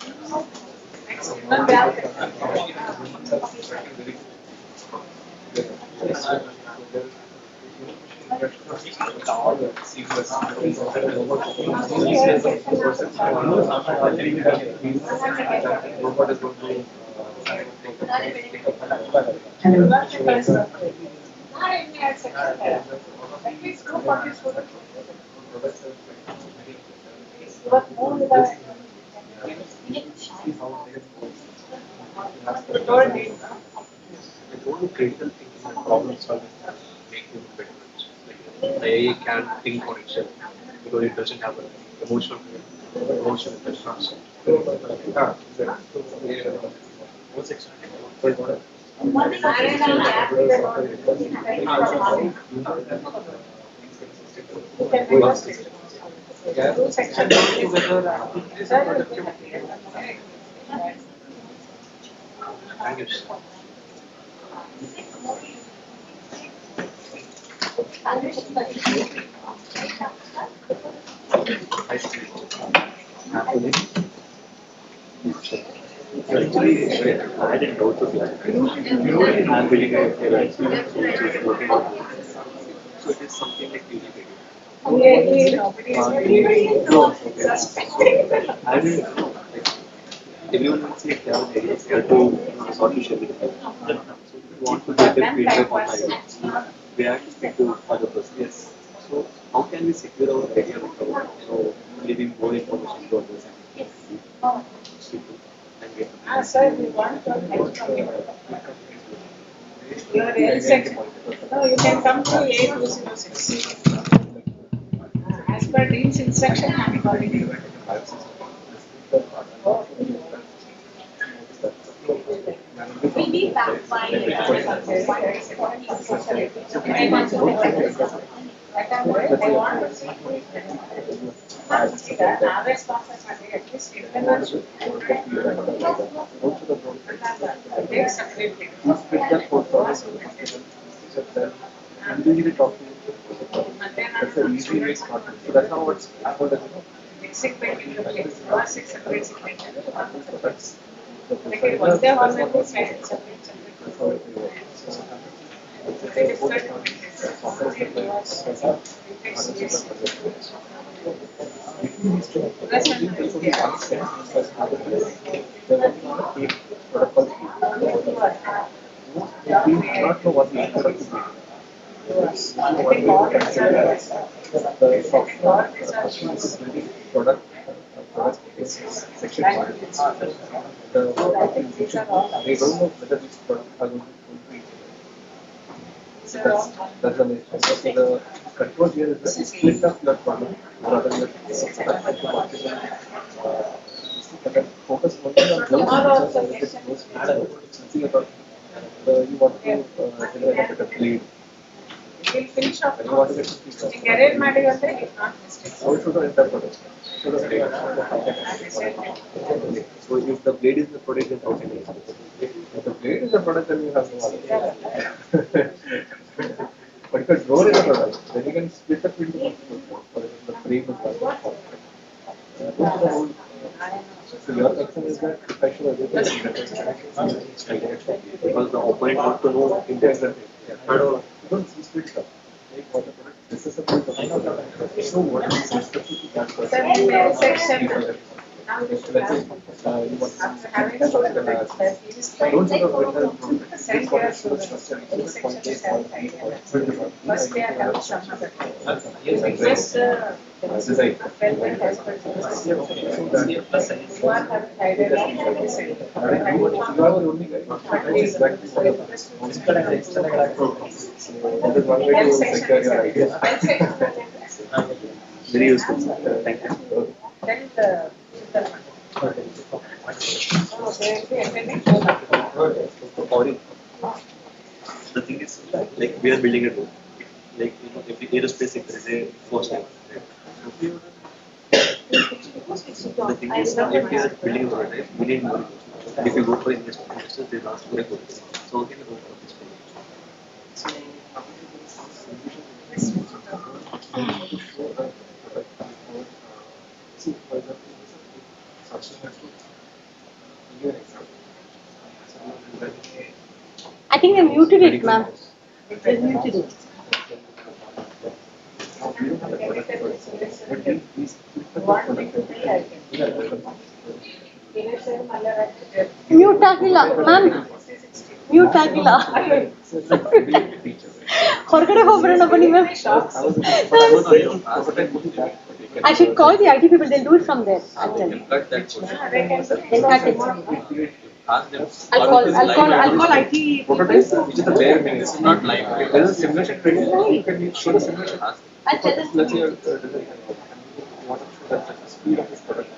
At least 240 students. You are more with us. You told me. It's only critical thinking and problem solving that make you better. Like, the AI can't think for itself because it doesn't have an emotional response. What's exciting? Thank you. Actually, I didn't go to that. I'm building a which is working on. So it is something like utility. I didn't know. Like, everyone will say they have ideas, they have to solution. So if you want to get a feedback from ideas, we have to speak to other person. Yes. So how can we secure our idea without giving more information to others and speak to and get Sir, we want to help from you. Your L section. No, you can come to A206. As per Dean's instruction, I am calling you. We'll be back by They want to see the average classes are at least internal take separately. individually talk to that's the easy way to start. So that's not what's happened. Basic banking place, or 6 separate section. Like one day hall में भी separate. We do not know what the product is. Product section. They don't know whether these products are going to be. That's the nature. So the control here is the split up your problem or other your focus only on those see about you want to deliver a better blade. We'll finish off. You want to get Garage ಮಾಡಿದ್ರೆ it's not mistake. how should the entire product? So the blade. So if the blade is the product, then how can you? If the blade is the product, then you have no other. But if the drawer is a product, then you can split up into multiple. For example, the frame is one. So your question is that if I should everything because the opponent wants to know integral. You don't see split stuff. Like what the product disassemble the product. So what is respect to that person? Section. Now Let's say you want to don't show the first they are having some other. Just design. You are having idea of design. You are the only guy. Exactly. That is one way to secure your ideas. Very useful. Thank you. Then the The thing is, like we are building a road. Like every aerospace sector is a first time. The thing is, if we are building a road, we need more. If you go for investors, they ask for a good. So again, go for this. See, for example, I think they muted it, ma'am. They muted it. Mute ಆಗಿಲ್ಲ, ma'am. Mute ಆಗಿಲ್ಲ. ಹೊರಗಡೆ ಹೋಗ್ಬಿಡೋಣ ಬನ್ನಿ ma'am. I should call the IT people, they'll do it from there. I'll tell you. Cut that portion. They'll cut it. Ask them. I'll call IT. Prototype, which is the bare minimum. It's not live. There is a simulation training. You can show the simulation. I'll tell them. Let's say you want to show that the speed of this product.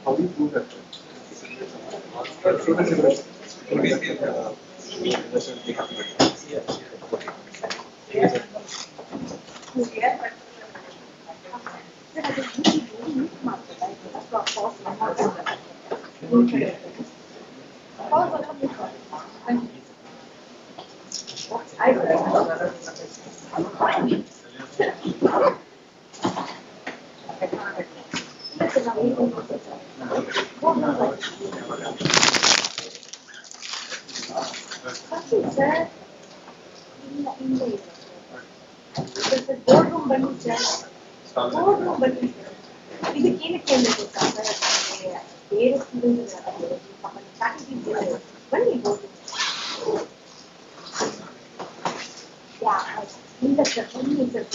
How do you do that? Show the simulation. boardroom bani sir. Boardroom bani sir. ಇದಕ್ಕೇನಕ್ಕೆ ಅಂದ್ರೆ ಬೇರೆ students faculty ಬನ್ನಿ ಇಲ್ಲ sir ಬನ್ನಿ sir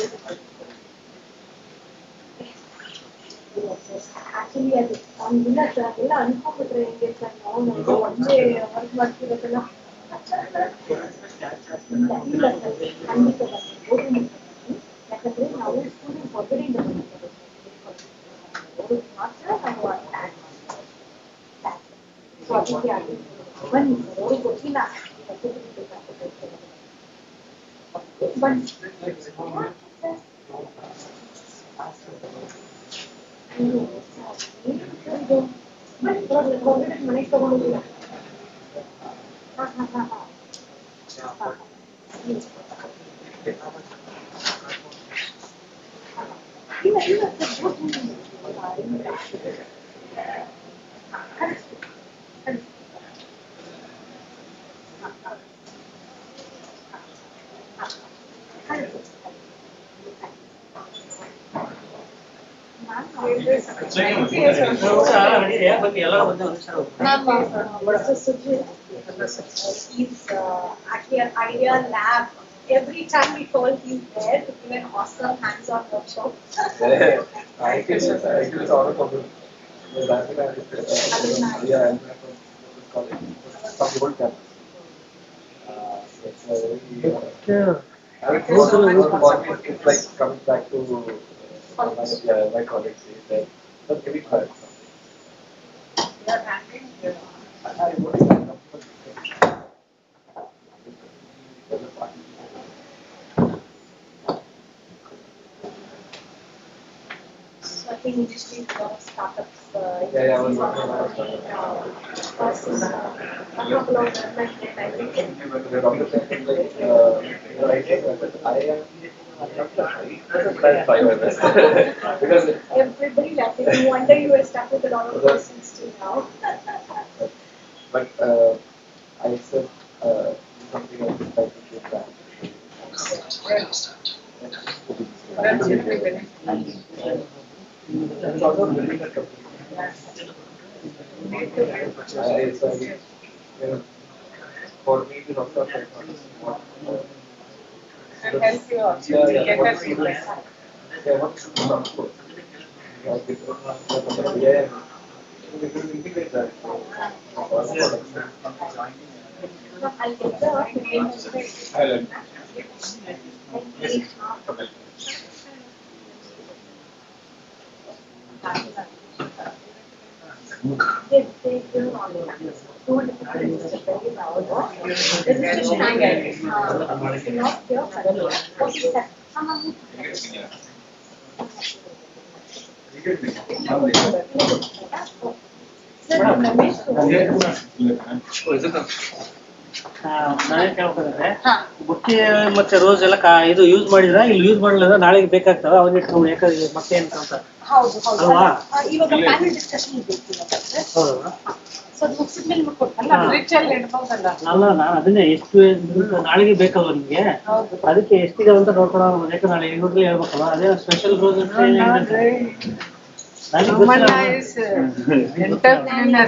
actually ಅದು ಇಲ್ಲ sir ಅದೆಲ್ಲ ಅನ್ಕೊಂಡ್ಬಿಟ್ರೆ ಹೆಂಗೆ sir ನಾವು ಒಂದೇ ವರ್ಕ್ ಮಾಡ್ತಿರೋದಲ್ಲ ಇಲ್ಲ ಸರ್ ಖಂಡಿತ ಬನ್ನಿ ಯಾಕಂದ್ರೆ ನಾವು ಸ್ಟೂಡೆಂಟ್ ಹೊರಗಡೆಯಿಂದ ಬಂದಿದ್ದೇವೆ ಮಾತ್ರ ನಾವು ಸೊ ಅದಕ್ಕೆ ಆಗಿ ಬನ್ನಿ ಸರ್ ಅವ್ರಿಗೆ ಗೊತ್ತಿಲ್ಲ ಬನ್ನಿ ಹೊರಗಡೆ ಮನೆಗೆ ತಗೊಂಡಿಲ್ಲ ಇಲ್ಲ ಇಲ್ಲ He's actually an idea lab. Every time we call, he's there to give an awesome hands-on workshop. I guess it's all about it. Yeah, some old campus. It's like coming back to my colleagues say that but can we try it? So I think we just need a lot of startups. I was working on a a couple of them, I think. Because Everybody laughing. No wonder you were stuck with a lot of questions till now. but I said something I would like to give back. That's also building a company. For me to not talk about And help you out. Get that feedback. what should come up with. We will integrate that. I'll get the name of they do all of this. Don't very loud. This is just hanging. Not pure color. What is that? ನಾನೇ ಕೇಳ್ಕೊಂಡ್ರೆ ಬುಟ್ಟಿ ಮತ್ತೆ rose ಎಲ್ಲ ಇದು use ಮಾಡಿದ್ರ ಇಲ್ಲಿ use ಮಾಡಲಿಲ್ಲ ನಾಳೆಗೆ ಬೇಕಾಗ್ತವೆ ಅವನ್ನ ಇಟ್ಕೊಂಡು ಯಾಕಂದ್ರೆ ಮತ್ತೆ ಏನು ಅಂತ ಹೌದು ಹೌದು ಅಲ್ವಾ ಇವಾಗ ಪ್ಯಾನೆಲ್ ಡಿಸ್ಕಷನ್ ಇದೆಯಲ್ಲ ಹೌದಾ ಸೊ ಅದು ಮುಗಿಸಿದ ಮೇಲೆ ಕೊಡ್ತಲ್ಲ ರಿಚ್ ಅಲ್ಲಿ ಇಡ್ಬೋದಲ್ಲ ಅಲ್ಲ ನಾನು ಅದನ್ನೇ ಎಷ್ಟು ನಾಳೆಗೆ ಬೇಕಲ್ವ ನಿಮ್ಗೆ ಅದಕ್ಕೆ ಎಷ್ಟಿದೆ ಅಂತ ನೋಡ್ಕೊಳ್ಳೋ ಯಾಕಂದ್ರೆ ನಾಳೆ 7 ಗಂಟೆಗೆ ಹೇಳ್ಬೇಕಲ್ಲ ಅದೇ special rose Ramana is entrepreneur.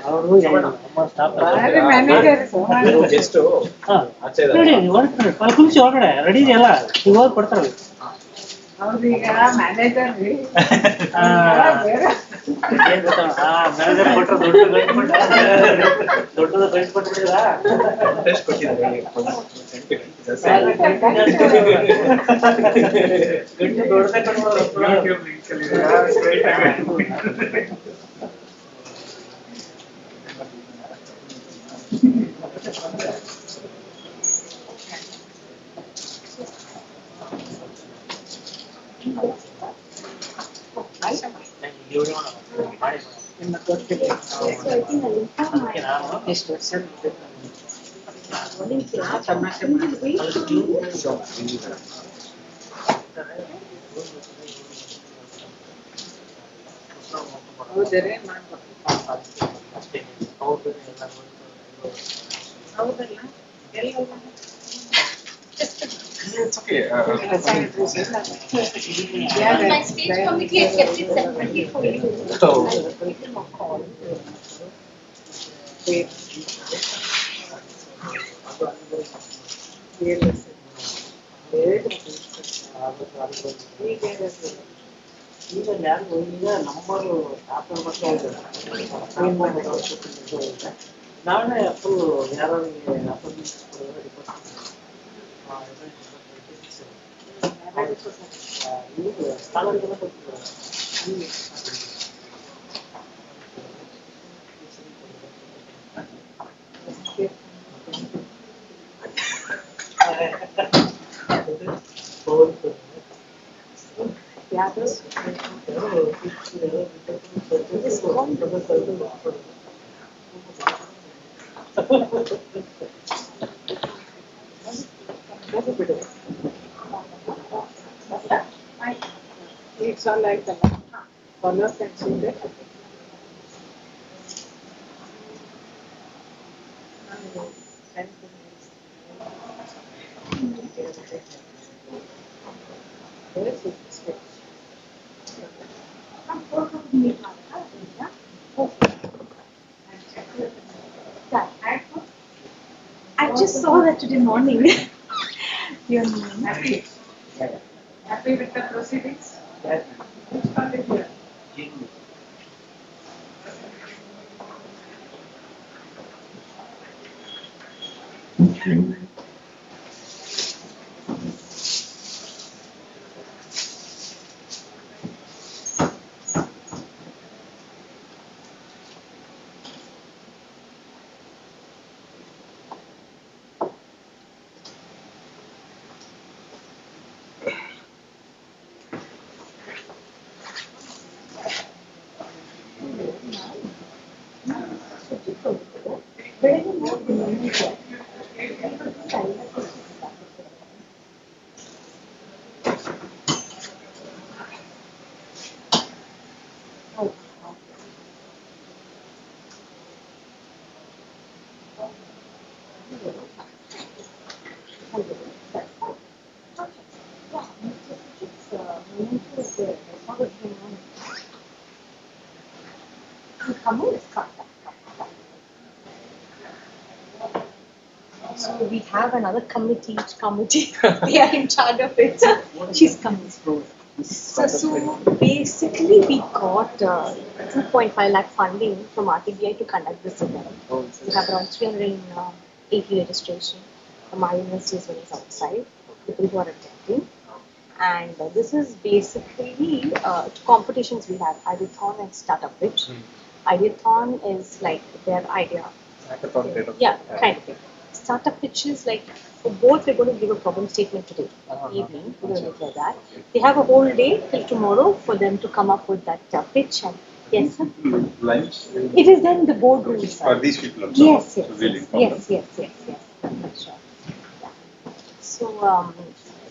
ಅವರು ನಮ್ಮ ಸ್ಟಾಫ್ ಮ್ಯಾನೇಜರ್ ಜಸ್ಟ್ ನೋಡಿ ಅಲ್ಲಿ ಕುಂಚಿ ಒಳಗಡೆ ರೆಡಿ ಇದೆಯಲ್ಲ ಈಗ ಹೋಗಿ ಕೊಡ್ತಾರೆ ಅವ್ರೀಗ ಮ್ಯಾನೇಜರ್ ರೀ ಏನ್ ಗೊತ್ತಾ ಮ್ಯಾನೇಜರ್ ಕೊಟ್ಟರೆ ದೊಡ್ಡದು ಗಂಟು ಕೊಟ್ಟಿದ್ದೀರಾ ಟೆಸ್ಟ್ ಕೊಟ್ಟಿದ್ದಾರೆ ಗಂಟು ದೊಡ್ಡದೇ ಕೊಟ್ಟು ಎಷ್ಟು ವರ್ಷ ಹೌದರೆ ಹೌದಲ್ಲ ಎಲ್ಲ It's okay. My stage committee has kept it separately for you. I'll give them a call. ಈಗ ಯಾರು ಈಗ ನಮ್ಮರು ಸ್ಟಾಫ್ ನಾವೇ ಫುಲ್ ಯಾರಿಗೆ ಸ್ಥಾನಗಳಿಗೆಲ್ಲ ಕೊಡ್ತಿದ್ದಾರೆ It's all like that. Follow and see that. I just saw that today morning. You're Happy? Happy with the proceedings? Which college you are? So we have another committee, each committee, they are in charge of it. She's coming. So basically we got 2.5 lakh funding from RTBI to conduct this event. We have around 380 registration from our university as well as outside, people who are attending. And this is basically competitions we have, Ideathon and Startup Pitch. Ideathon is like their idea. Yeah, kind of thing. Startup pitch is like, for both we're going to give a problem statement today evening, we're going to declare that. They have a whole day till tomorrow for them to come up with that pitch. And yes, sir? It is then the boardroom. For these people also? Yes, yes, So really yes. That's right. Yeah. So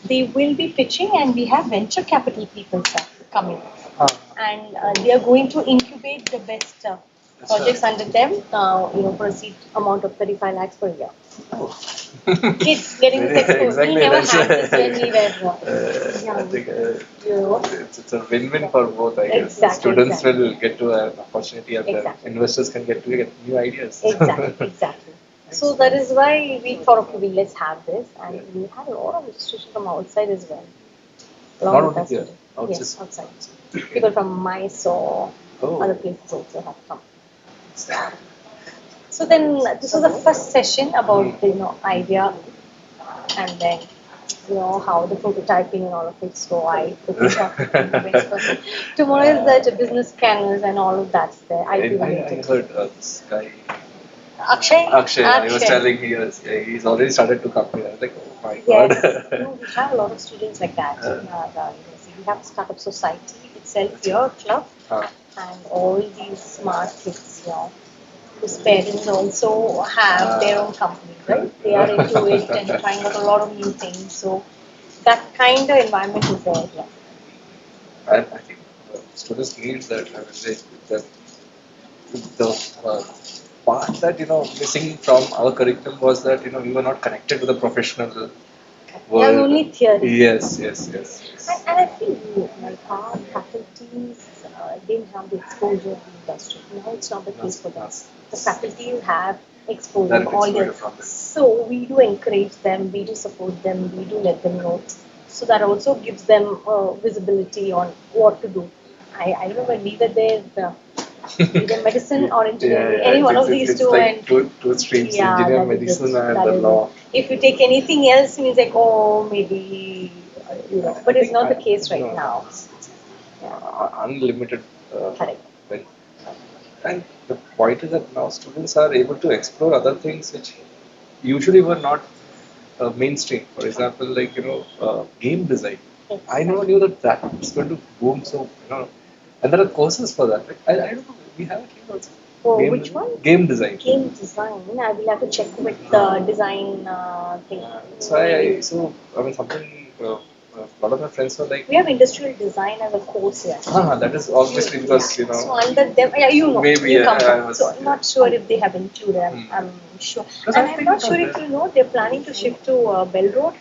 they will be pitching, and we have venture capital people, sir, coming. And they are going to incubate the best projects under them, for a seat amount of 35 lakhs per year. Kids getting this exposure. Exactly, We never that's- had this when we were I young. think You know? it's a win-win for both, I guess. Exactly, Students exactly. will get to an opportunity and Exactly. the investors can get new ideas. Exactly. So that is why we thought, okay, let's have this, and we had a lot of registration from outside as well. Along Not with only us. here, Yes, outside. People from Mysore, Oh. other places also have come. So then, this was the first session about the idea, and then how the prototyping and all of it. So I put it up. Tomorrow is the business canvas and all of that's there. I IP related. heard this guy Akshay. I was telling he's already started to come here. I was like, oh my god. Yes, we have a lot of students like that in our university. We have a startup society itself here, club, and all these smart kids, whose parents also have their own company, right? They are into it and trying out a lot of new things. So that kind of environment is there. Yeah. I think students need that. I would say that the part that missing from our curriculum was that we were not connected to the professional world. Yeah, only theory. Yes. And I feel like our faculties didn't have the exposure to the industry. Now it's not the case for them. The faculties have exposure Direct all exposure year. from them. So we do encourage them, we do support them, we do let them know. So that also gives them visibility on what to do. I remember we were there, either medicine or engineering, any one of these it's two. like And two streams, engineer, that is medicine, it. and That the is law. it. If you take anything else, means like, maybe, but it's not the case right now. Unlimited. Correct. Well, and the point is that now students are able to explore other things which usually were not mainstream. For example, like game design. I never knew that was going to boom. So and there are courses for that. Right? I don't know. We have it here also. Oh, Game- which one? Game design. Game design. I will have to check with the design thing. So I mean something. A lot of my friends were like, We have industrial design as a course here. that is obviously because So under them, Maybe, you yeah, come I from. was- So I'm not sure if they have included. I'm sure, Because and I I'm think not it sure was if there. you know they're planning to shift to Bell Road.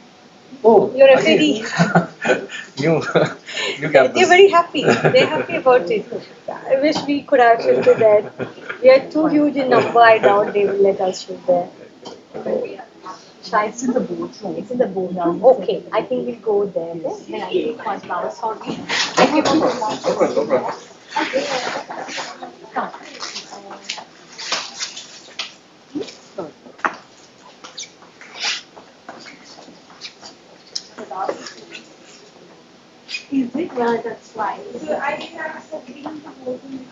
Oh, Your again. FAD. new campus. They're very happy. They're happy about it. I wish we could have shifted there. We are too huge in number. I doubt they will let us shift there. It's in the boardroom. It's in the boardroom. Okay, I think we'll go there. Then I take one flower. Sorry. I give one No problem, no problem. Come. Is it? Well, that's why. So I have the green to golden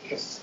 because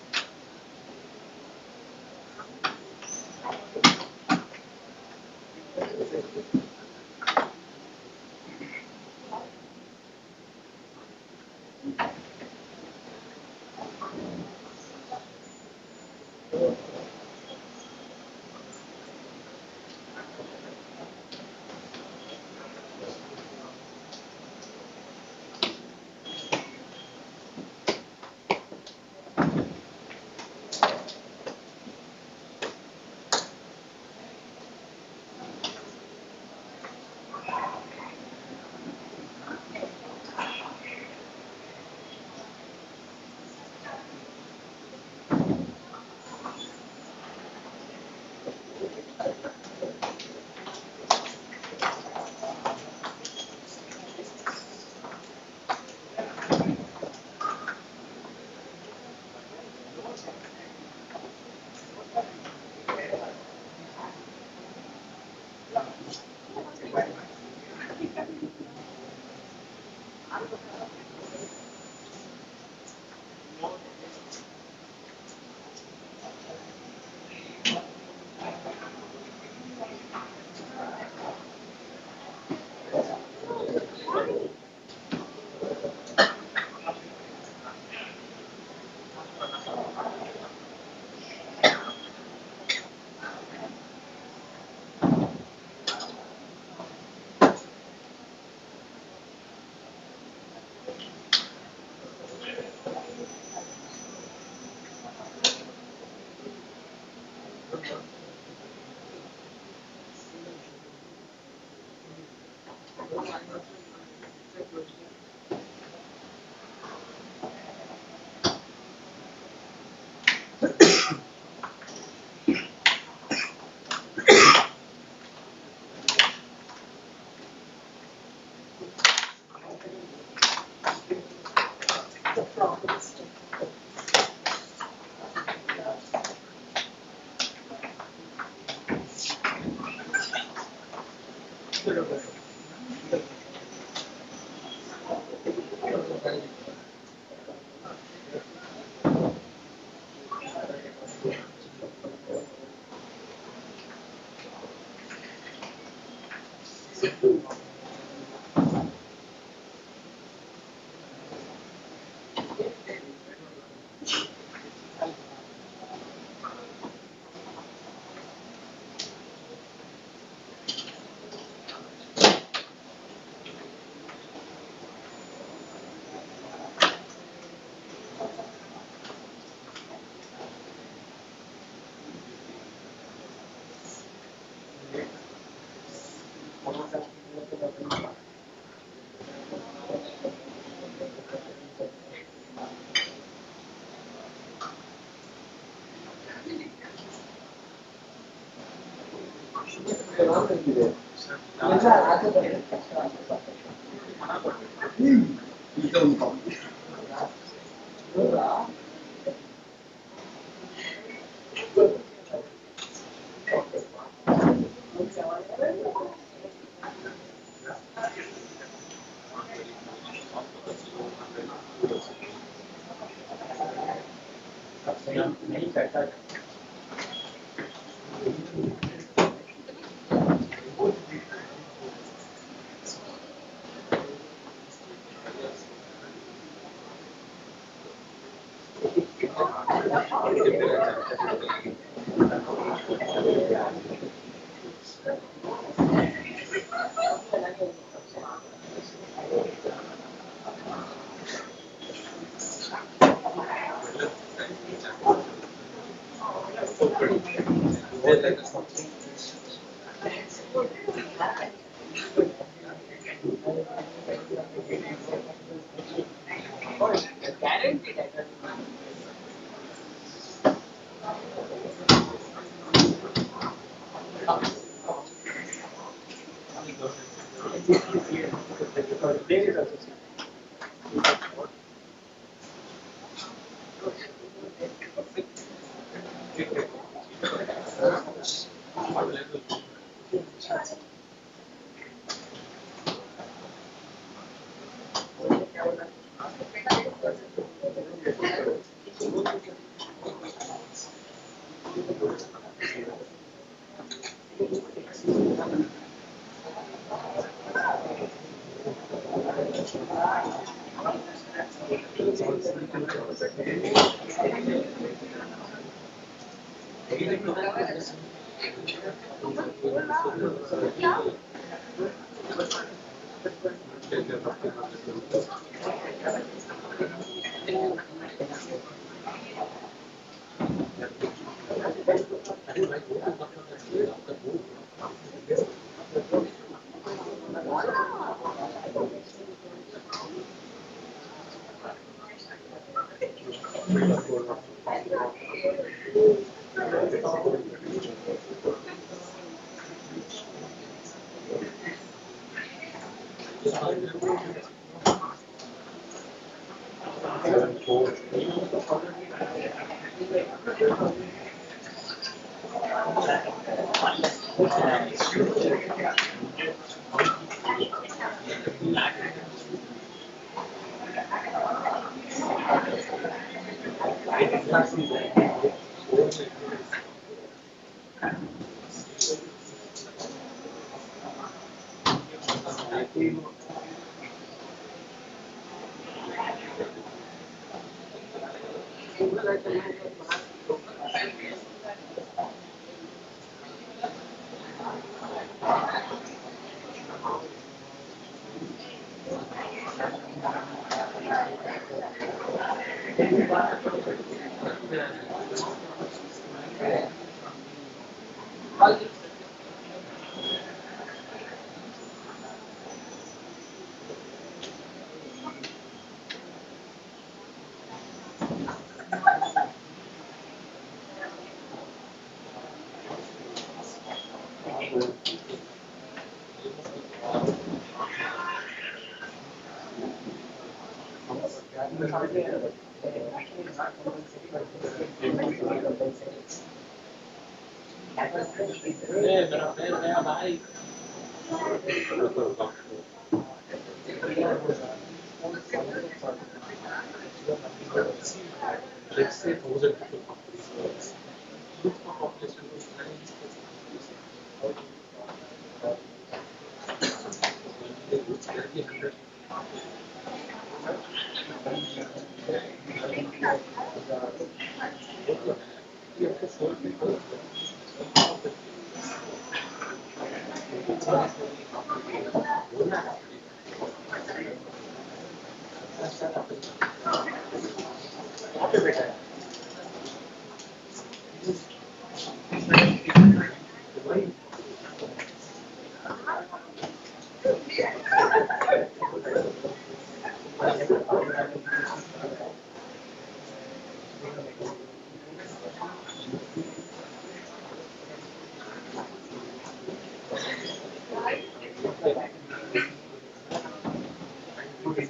Let's say 1,000 people.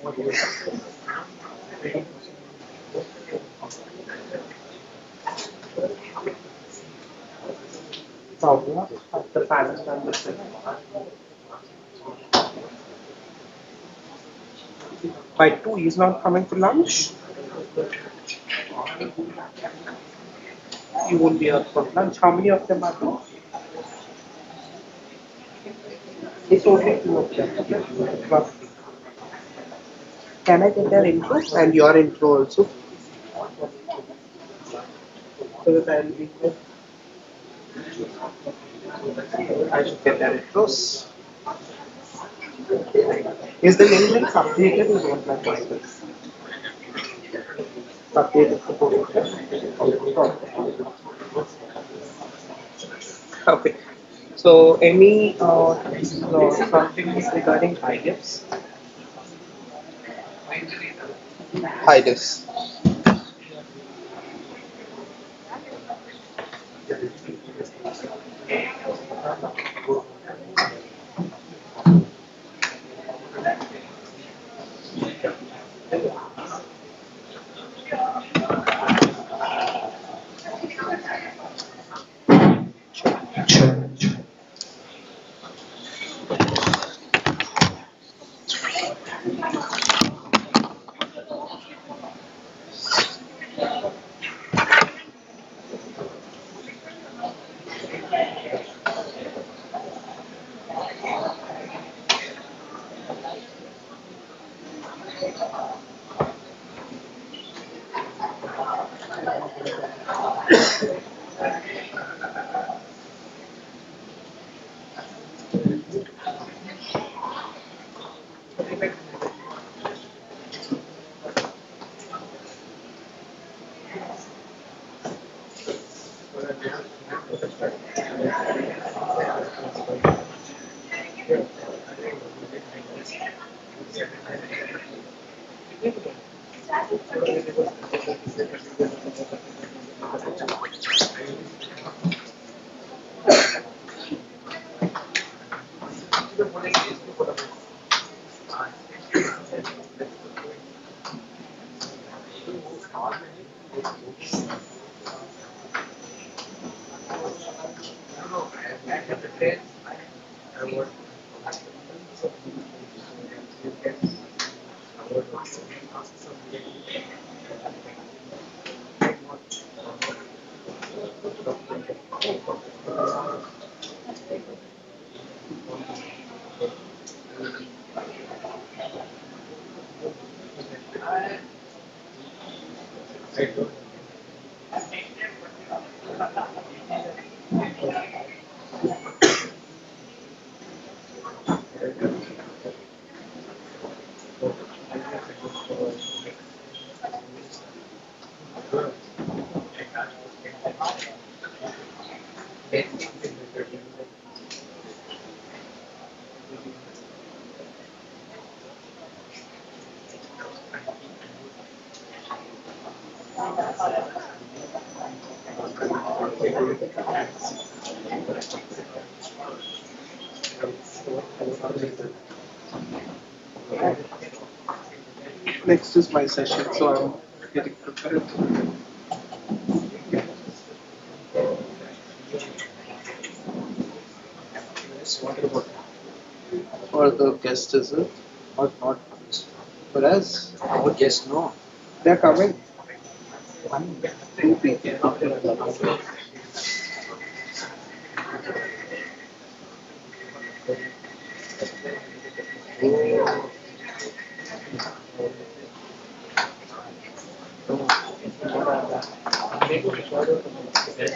Population After panel members. By 2, he's not coming to lunch. You won't be here for lunch. How many of them are there? It's only 2 of them. Roughly. Can I get their intro and your intro also? So that I'll be here. I should get their intros. Is the name like updated or not like this? Updated. Okay. So any something regarding IDEFs? IDEFs. Next is my session, so I'm getting prepared. For the guest, is it? Or not? For us? Our guests, no. They're coming. 2 people.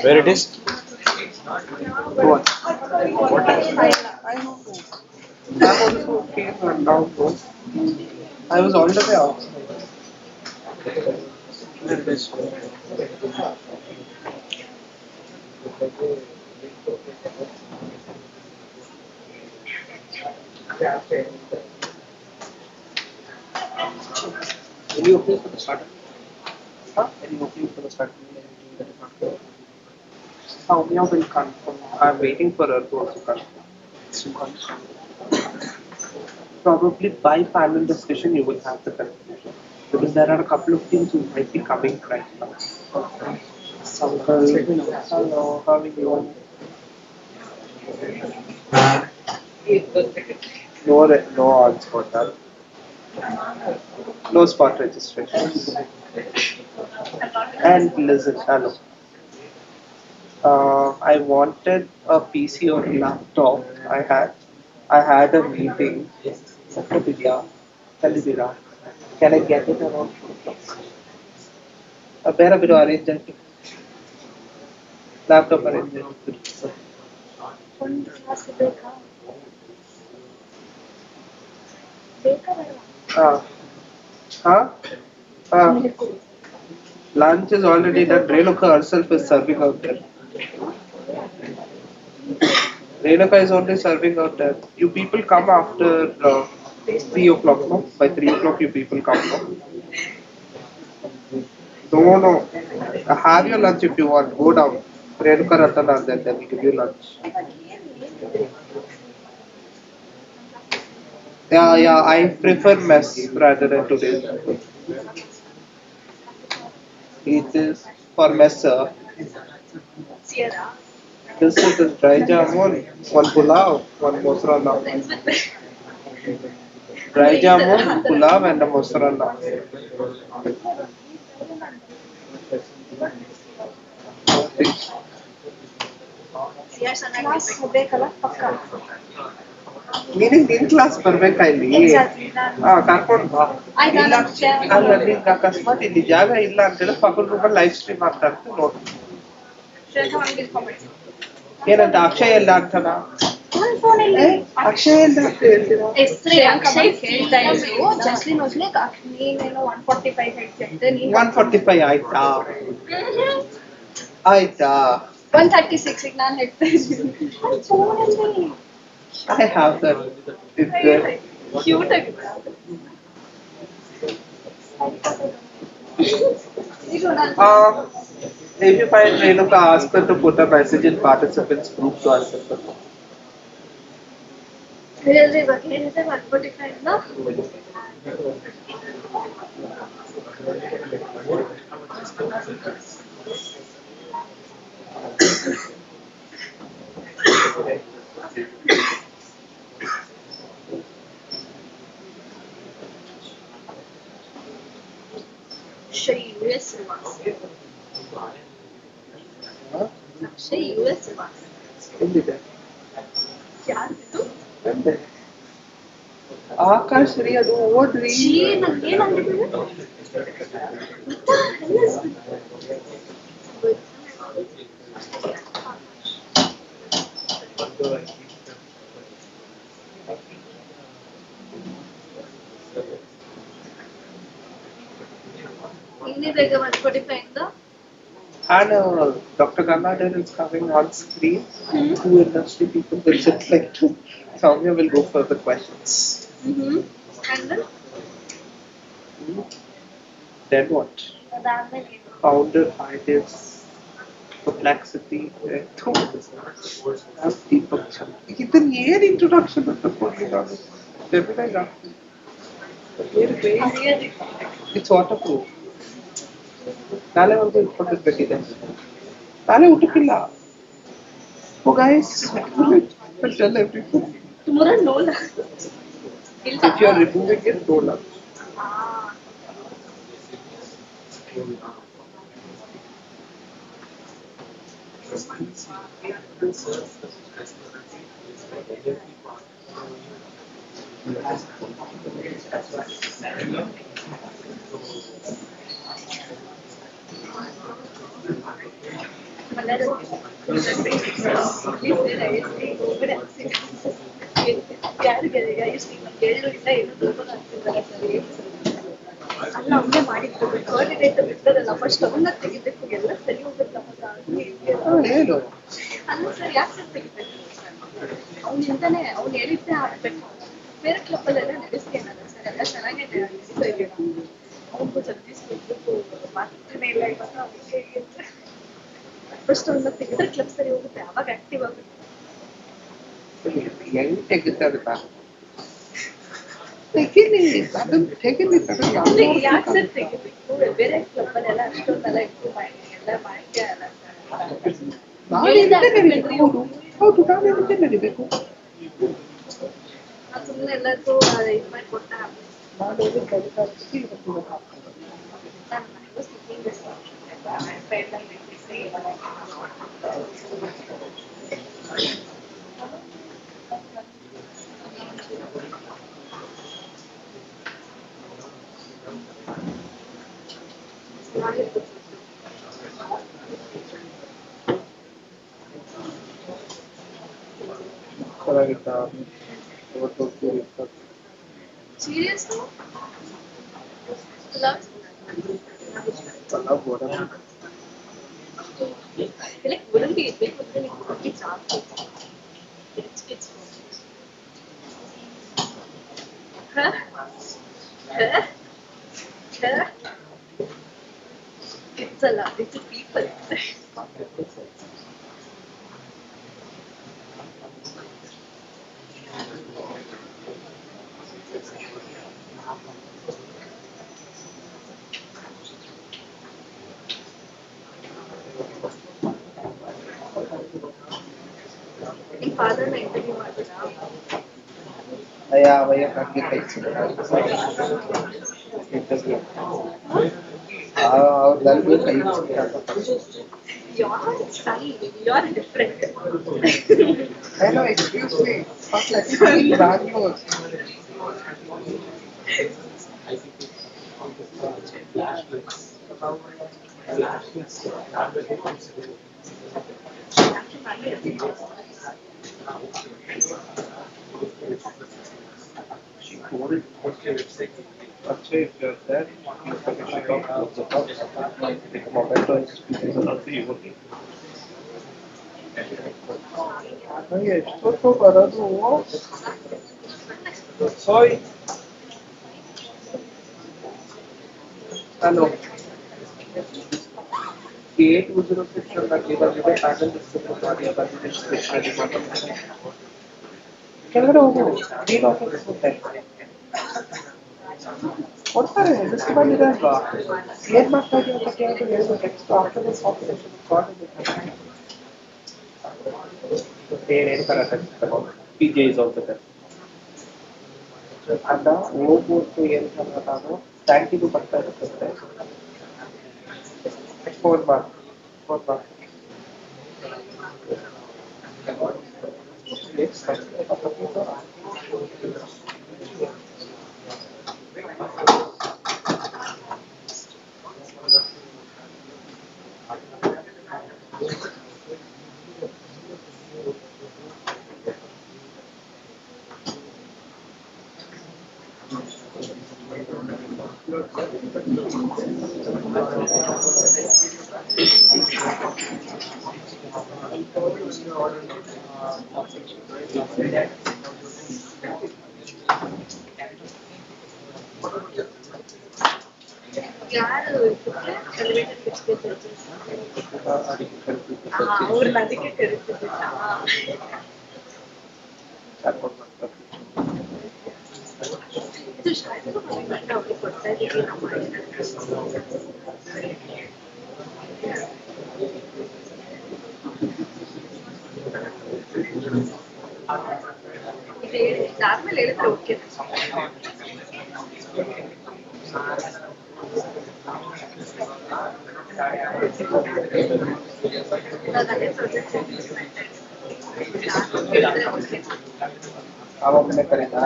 Where it is? What? I know. That also came and down. I was all the way outside. Where it is? Any opening for the starter? Huh? Any opening for the starter? Soumya will confirm. I'm waiting for her to also confirm. Probably by panel discussion you will have the conclusion. Because there are a couple of things who might be coming right now. Hello, how are you? No odds for that. No spot registrations. And listen, hello. I wanted a PC or a laptop. I had a meeting. Can I get it around 4 o'clock? Where are we arrange it? Laptop arrange it. Lunch is already done. Renuka herself is serving out there. Renuka is only serving out there. You people come after 3 o'clock, no? By 3 o'clock you people come, no? No. Have your lunch if you want. Go down. Renuka Ratan are there, then we give you lunch. Yeah, I prefer mess rather than today's. It is for mess, sir. This is dry jamun, one pulao, one mozzarella. Dry jamun, pulao and a mozzarella. Meaning in class ಬರ್ಬೇಕಾ ಇಲ್ಲಿ ಕರ್ಕೊಂಡು ಬಾ ಇಲ್ಲ ಅಲ್ಲ ನಿಂಗೆ ಅಕಸ್ಮಾತ್ ಇಲ್ಲಿ ಜಾಗ ಇಲ್ಲ ಅಂತೇಳಿ ಪಕ್ಕದ ರೂಮಲ್ಲಿ ಲೈವ್ ಸ್ಟ್ರೀಮ್ ಆಗ್ತಾ ಇರ್ತೀವಿ ನೋಡಿ ಏನಂತ ಅಕ್ಷಯ್ ಎಲ್ಲ ಆಗ್ತಾನ ಅಕ್ಷಯ್ ಎಲ್ಲ ಅಂತ ಹೇಳ್ತೀರಾ ಅಕ್ಷಯ್ ಕೇಳ್ತಾ ಇದ್ರು ಜಸ್ಲಿನ್ ವಾಸ್ ಲೈಕ್ ನೀನೇನೋ 145 ಹೇಳ್ತಿದ್ದೆ 145 ಆಯ್ತಾ ಆಯ್ತಾ 136 ಈಗ ನಾನು ಹೇಳ್ತಾ ಇದ್ದೀನಿ ಫೋನಲ್ಲಿ I have that. It's there. Cute ಆಗಿದೆ If you find Renuka, ask her to put a message in participants group to answer the phone. Really, but ಏನಿದೆ 145 ನ Akshay US ಎಲ್ಲಿದೆ ಯಾರಿದು ಆಕಾಶ್ ರೀ ಅದು ಓದ್ರಿ ಇನ್ನಿದೆ ಈಗ 145 ಇಂದ And Dr. Gangadhar is coming on screen. Two industry people will sit like two. Soumya will go for the questions. And then? Then what? Founder ideas, perplexity, Deepak Chandni. ಇದನ್ನ ಏನ್ introduction ಅಂತ ಕೊಡ್ಲಿ ನಾನು ಡೆಬಿಟೈಸ್ ಆಗ್ತೀನಿ ಇಟ್ಸ್ ವಾಟರ್ ಪ್ರೂಫ್ ನಾಳೆವರೆಗೂ ಇಟ್ಕೊಂಡಿರ್ಬೇಕಿದೆ ನಾಳೆ ಊಟಕ್ಕಿಲ್ಲ ಓ guys tell everything Tomorrow no la. if you are removing it no la ಅಲ್ಲ ಅವನ್ನೇ ಮಾಡಿದ್ದು ಕೋಆರ್ಡಿನೇಟರ್ ಇರ್ತಾರಲ್ಲ ಫಸ್ಟ್ ಅವನ್ನ ತೆಗಿಬೇಕು ಎಲ್ಲ ಸರಿ ಹೋಗುತ್ತಲ್ಲ ಏನು ಅಲ್ಲ ಸರ್ ಯಾಕೆ ಸರ್ ತೆಗಿಬೇಕು ಅವನಿಂದಾನೆ ಅವ್ನು ಹೇಳಿದ್ದೆ ಆಗ್ಬೇಕು ಬೇರೆ ಕ್ಲಬ್ ಅಲ್ಲೆಲ್ಲ ನಡೆಸ್ತೀನಲ್ಲ ಸರ್ ಎಲ್ಲ ಚೆನ್ನಾಗೇ ನಡೀತಾ ಇದೆಯಲ್ಲ ಅವನಿಗೂ ಜಗದೀಶ್ ಕೊಡ್ಬೇಕು ಮಾತ್ರನೇ ಇಲ್ಲ ಇವಾಗ ಅವನಿಗೆ ಫಸ್ಟ್ ಅವನ್ನ ತೆಗೆದ್ರೆ ಕ್ಲಬ್ ಸರಿ ಹೋಗುತ್ತೆ ಅವಾಗ ಆಕ್ಟಿವ್ ಆಗುತ್ತೆ ಹೆಂಗ್ ತೆಗಿತಾರೆ ತೆಗಿಲಿ ಅದನ್ನ ತೆಗಿಲಿ ಅವ್ನಿಗೆ ಯಾಕೆ ಸರ್ ತೆಗಿಬೇಕು ಬೇರೆ ಕ್ಲಬ್ ಅಲ್ಲೆಲ್ಲ ಅಷ್ಟೊಂದೆಲ್ಲ ಇಂಪ್ರೂವ್ ಮಾಡಿ ಎಲ್ಲ ಮಾಡಿದ್ದೆ ಅಲ್ಲ ಹೌದು ನಾನು ಎದಕ್ಕೆ ನಡಿಬೇಕು ಸುಮ್ಮನೆ ಎಲ್ಲರಿಗೂ ಇದು ಮಾಡಿ ಕೊಟ್ಟ ನಾನು ಎದಕ್ಕೆ ಕಲಿತಾಗ್ತೀನಿ ನಾನು ಮನೆಗೂ ಸಿಕ್ಕಿಂಗ್ ಫ್ರೆಂಡ್ ಅಲ್ಲಿ ಚೆನ್ನಾಗಿತ್ತಾ ಇವತ್ತು Seriously? Love? Like, wouldn't be big, but then it would be dark. It's Huh? Huh? Huh? It's a lot, it's a people. ನಿಮ್ಮ ಫಾದರ್ನ ಇಂಟರ್ವ್ಯೂ ಮಾಡಿದ್ರಾ ಅವಯ್ಯ ನನಗೆ ಕೈ ಅವ್ರ ನನಗೂ ಕೈ Your style, you're different. Hello, excuse me. Bangalore. She told actually if you're there, please permission to close the box. Take a mobile and speak to you. ಎಷ್ಟೊತ್ತು ಬರೋದು sorry hello 806 ಇವಾಗಿದೆ panel discuss ಮಾಡಿ ಬಂದಿದೆ specially ಮಾತಾಡ್ತೀನಿ ಕೆಳಗಡೆ ಹೋಗು deal office ಹೋಗ್ತಾ ಕೊಡ್ತಾರೆ list ಬಂದಿದೆ ಅಲ್ವಾ ಏನ್ ಮಾಡ್ತಾ ಇದೀವಿ ಅಂತ ಕೇಳಿದ್ರೆ ಹೇಳ್ಬೇಕು ನೆಕ್ಸ್ಟ್ ಆಫ್ಟರ್ ದಿಸ್ ಆಫೀಸ್ ಏನೇನು correct PJ is also there. ಅಲ್ಲ ಹೋಗ್ಬೋದು ಏನು ನಾನು ಟ್ಯಾಂಕಿಗೂ ಬರ್ತಾ ಇರುತ್ತೆ ಫೋನ್ ಮಾಡಿ ಯಾರು ಅವ್ರನ್ನ ಅದಕ್ಕೆ ಕರಿತಿದ್ದ ಇದಾದ್ಮೇಲೆ ಹೇಳಿದ್ರೆ ಓಕೆ. ಆವಾಗಲೇ ಕರೀತಾ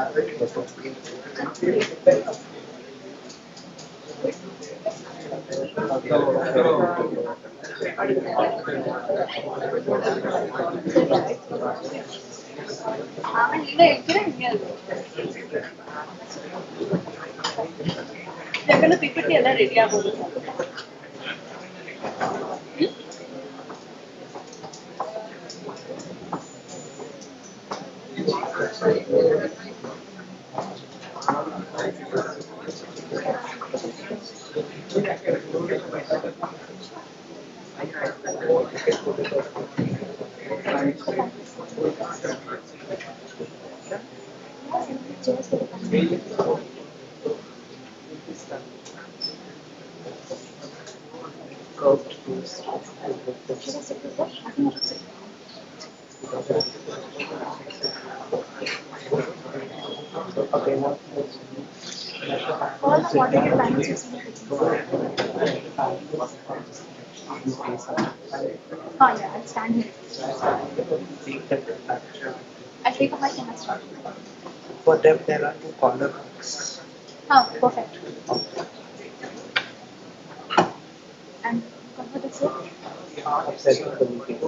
ಆಮೇಲೆ ಈಗ ಹೇಳ್ತೀರಾ ಹಿಂಗೆ ಅಲ್ವಾ? ಯಾಕಂದ್ರೆ ಪಿಪಿಟಿ ಎಲ್ಲ ರೆಡಿ ಆಗೋದು. Yeah, I'll stand here. I'll take a mic and I'll start. For them, there are 2 corner books. Perfect. And what is it? Setting the meeting.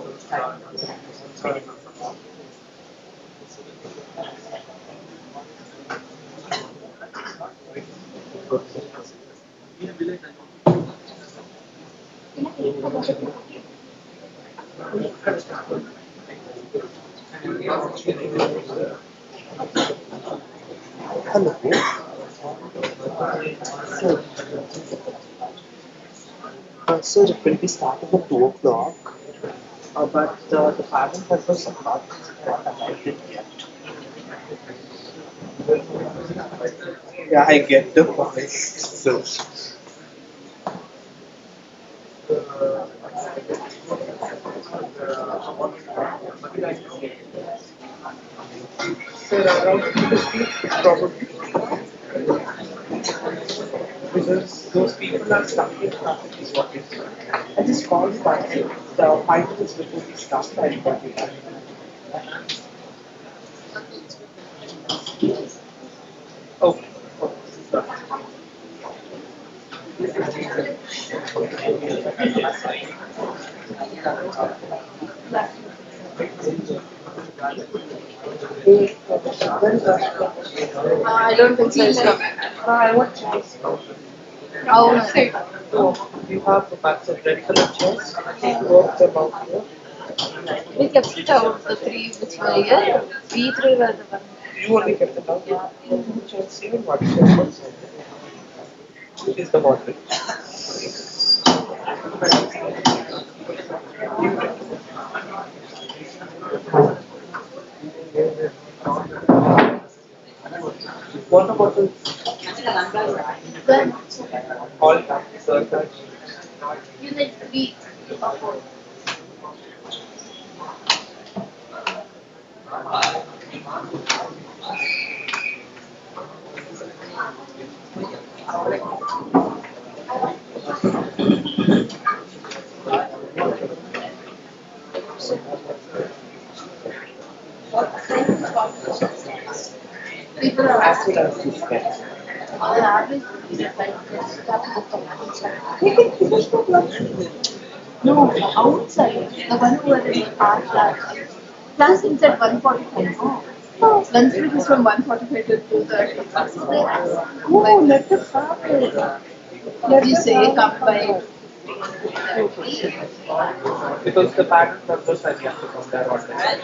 Hello. Sir, it will be starting at 2 o'clock, but the parent members have not arrived yet. Yeah, I get the point. So, sir, around 50 probably. Because those people are stuck in traffic is what it is. I just called back the 5 minutes before we started and got it back. Okay. I don't think so. It's not. I want chairs. Outside. So, you have the bags of red color chairs. Work them out here. We kept it out, the 3 which were here. We 3 were the one. You only kept it out. Yeah. Chairs here. What chairs? Which is the moderate? Water bottles. All surcharge. You said 3 or 4. People are asking us to spend. The average is like no, outside, the one who are in our class. Class inside 145. Lunch break is from 1:45 to 2:30. Oh, let the Let you say come by. Because the parent members are yet to come there already.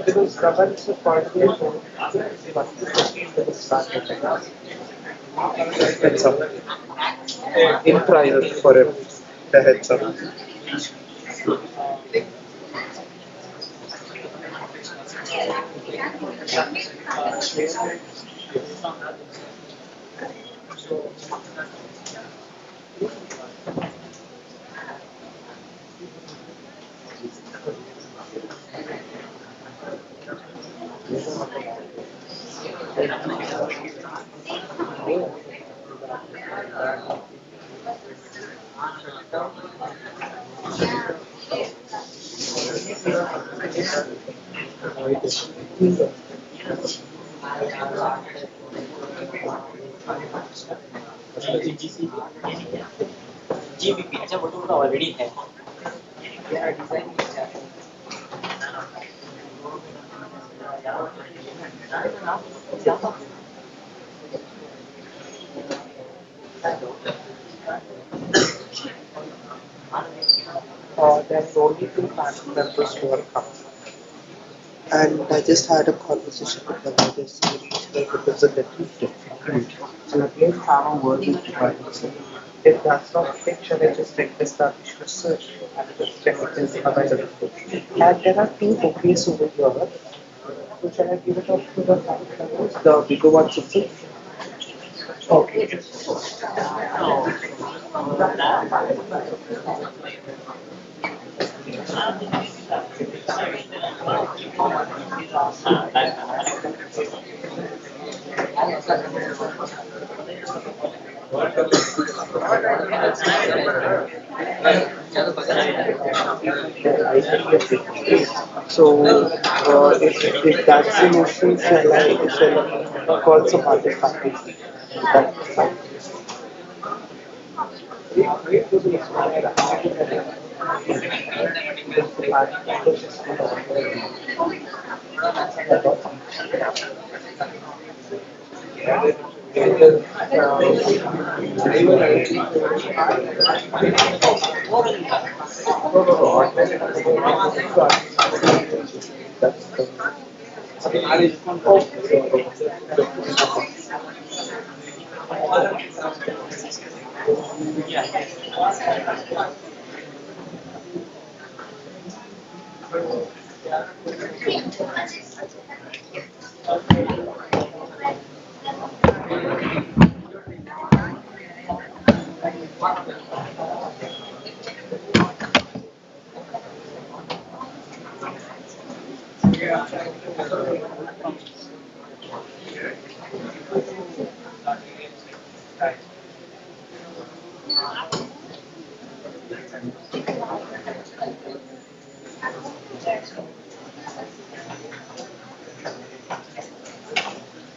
Because Raman is a part of the whole, heads up. In private for him, the heads up. GBP अच्छा वो तो already है There's only 2 panel members who are coming. And I just had a conversation with them. I just reached the representative different. So again, have a word with the advisor. If that's not the picture, I just take the established research and just check if there's available. And there are 2 bouquets over here, which I have given up to the panel members, the bigger ones itself. Okay. So, if that's the motion, shall I call some other parties? That's fine.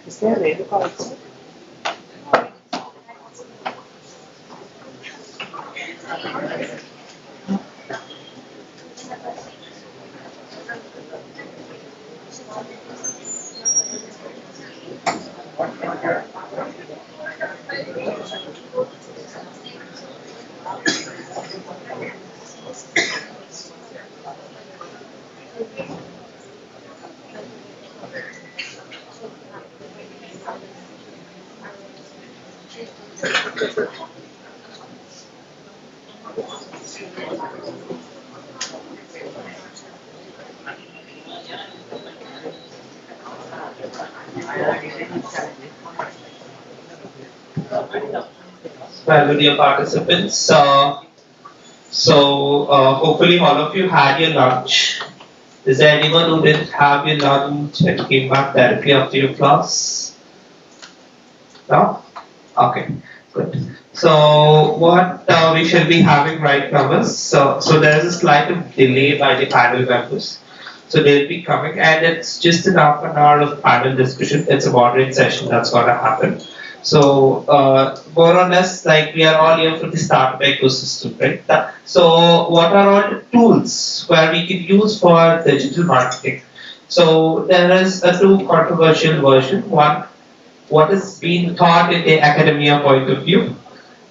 Is there a radio also? Well, dear participants, hopefully all of you had your lunch. Is there anyone who didn't have your lunch and came back directly after your class? No? Okay, good. So what we shall be having right now is, so there is a slight of delay by the panel members. So they'll be coming, and it's just an half an hour of panel discussion. It's a moderate session that's gonna happen. So more or less, like we are all here for the startup ecosystem, right? So what are all the tools where we can use for digital marketing? So there is a two controversial version. One, what is being taught in the academia point of view,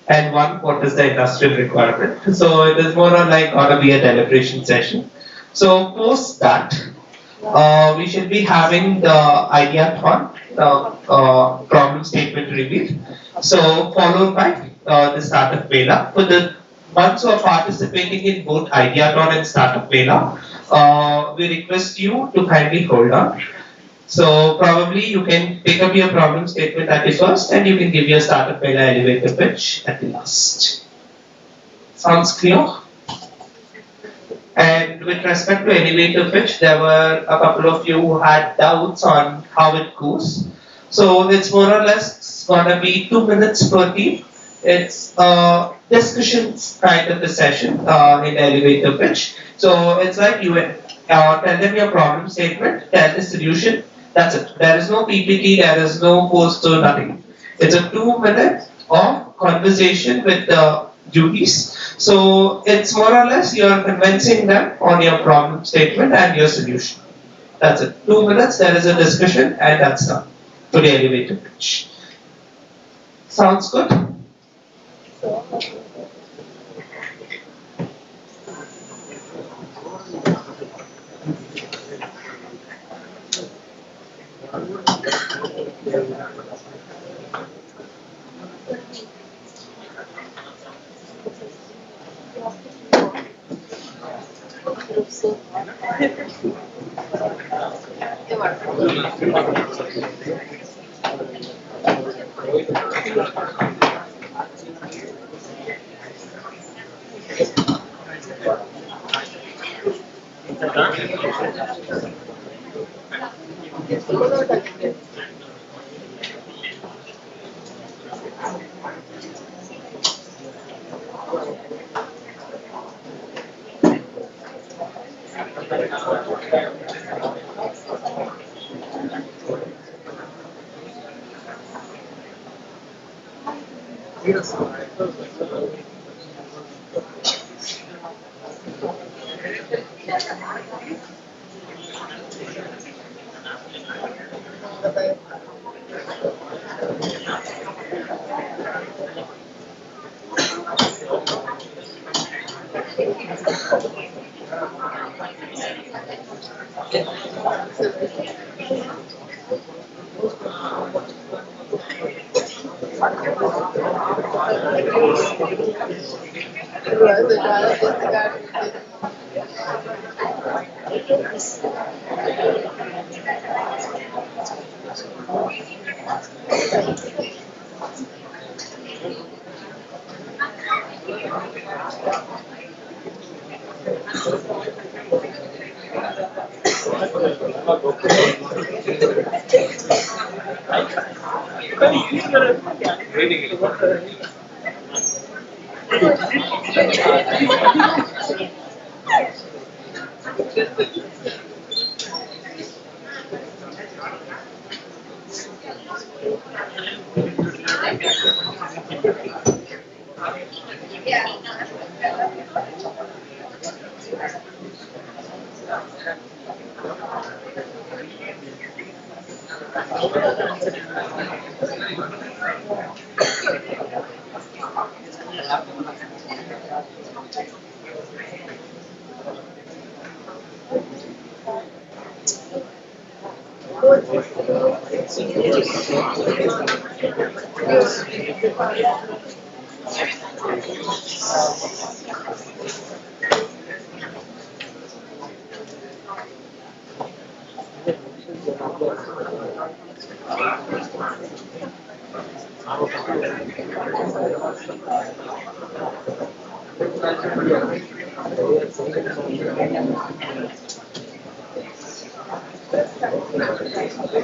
and one, what is the industrial requirement. So it is more or like gonna be a deliberation session. So post that, we should be having the ideathon, problem statement reveal. So followed by the startup Mela. For the ones who are participating in both ideathon and startup Mela, we request you to kindly hold on. So probably you can pick up your problem statement at the first, and you can give your startup Mela elevator pitch at the last. Sounds clear? And with respect to elevator pitch, there were a couple of you who had doubts on how it goes. So it's more or less gonna be 2 minutes per team. It's discussions kind of a session in elevator pitch. So it's like you tell them your problem statement, tell the solution. That's it. There is no PPT, there is no poster, nothing. It's a 2 minute of conversation with the duties. So it's more or less you're convincing them on your problem statement and your solution. That's it. 2 minutes, there is a discussion, and that's done for the elevator pitch. Sounds good? You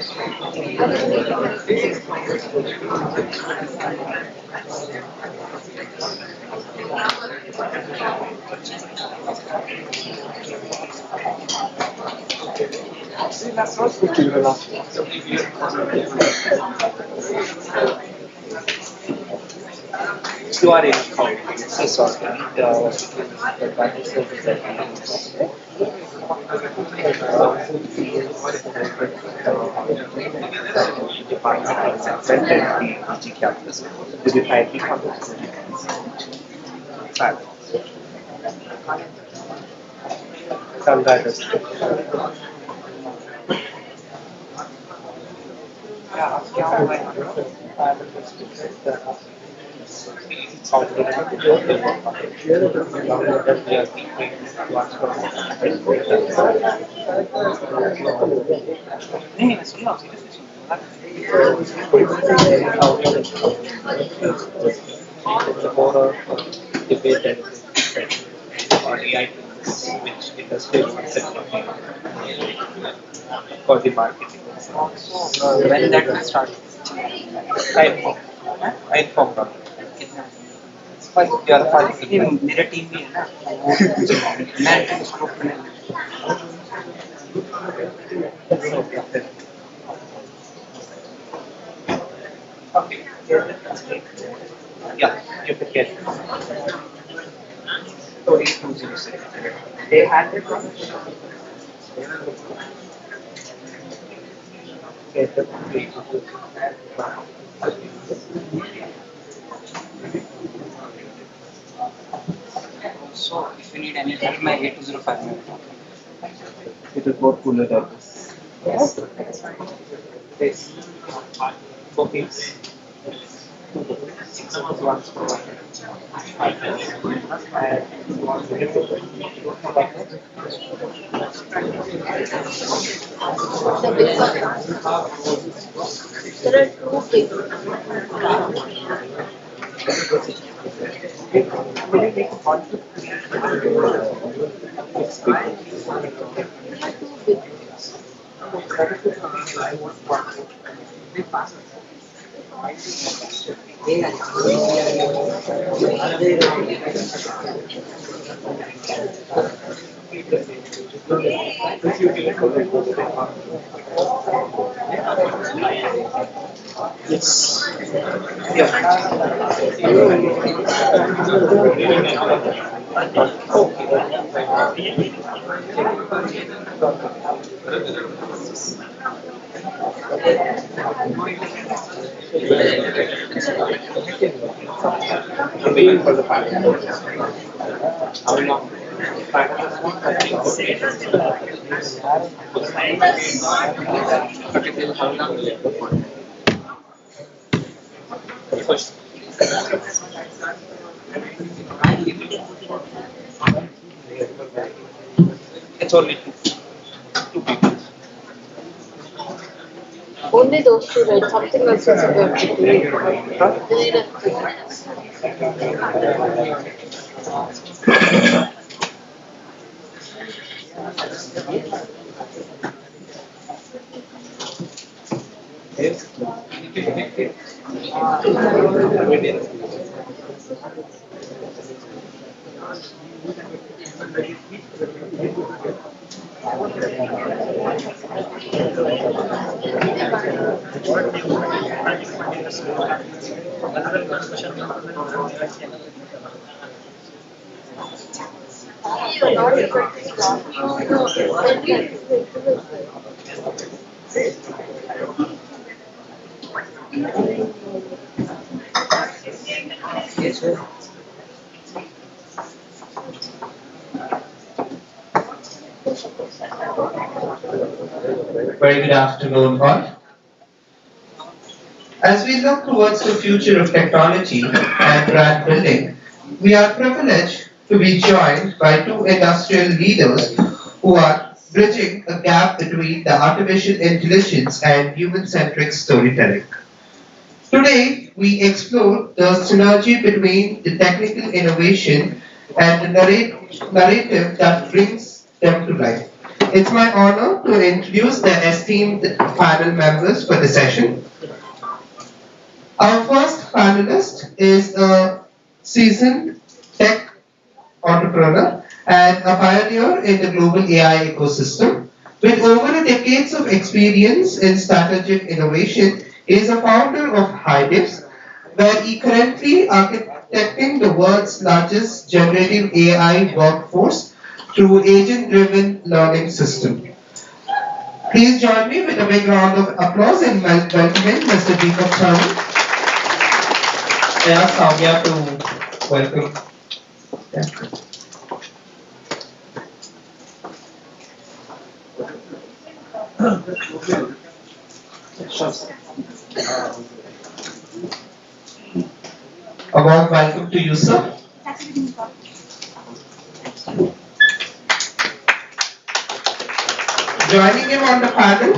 are in so sorry. The battery service that department has accepted the PG campus to be tightly funded. Ganga district. Debate on AI tools which industry wants it for the marketing. When that will start? I informed on मेरा team भी है ना मैं उसको okay yeah you can get so 8206 they had it So, if you need any help, my 8205 number. It is more cooler than this. Yes. Yes. Okay. 6 hours once per There are two big Yes. Waiting for the final. How long? It's only two people. only those two, right? Something else is about to do. Very good afternoon, all. As we look towards the future of technology and brand building, we are privileged to be joined by two industrial leaders who are bridging a gap between the artificial intelligence and human-centric storytelling. Today, we explore the synergy between the technical innovation and the narrative that brings them to life. It's my honor to introduce the esteemed panel members for the session. Our first panelist is a seasoned tech entrepreneur and a pioneer in the global AI ecosystem. With over a decades of experience in strategic innovation, he is a founder of Hydifs, where he currently architecting the world's largest generative AI workforce through agent-driven learning system. Please join me with a big round of applause in welcoming Mr. Deepak Charman. I ask Soumya to welcome. A warm welcome to you, sir. Joining him on the panel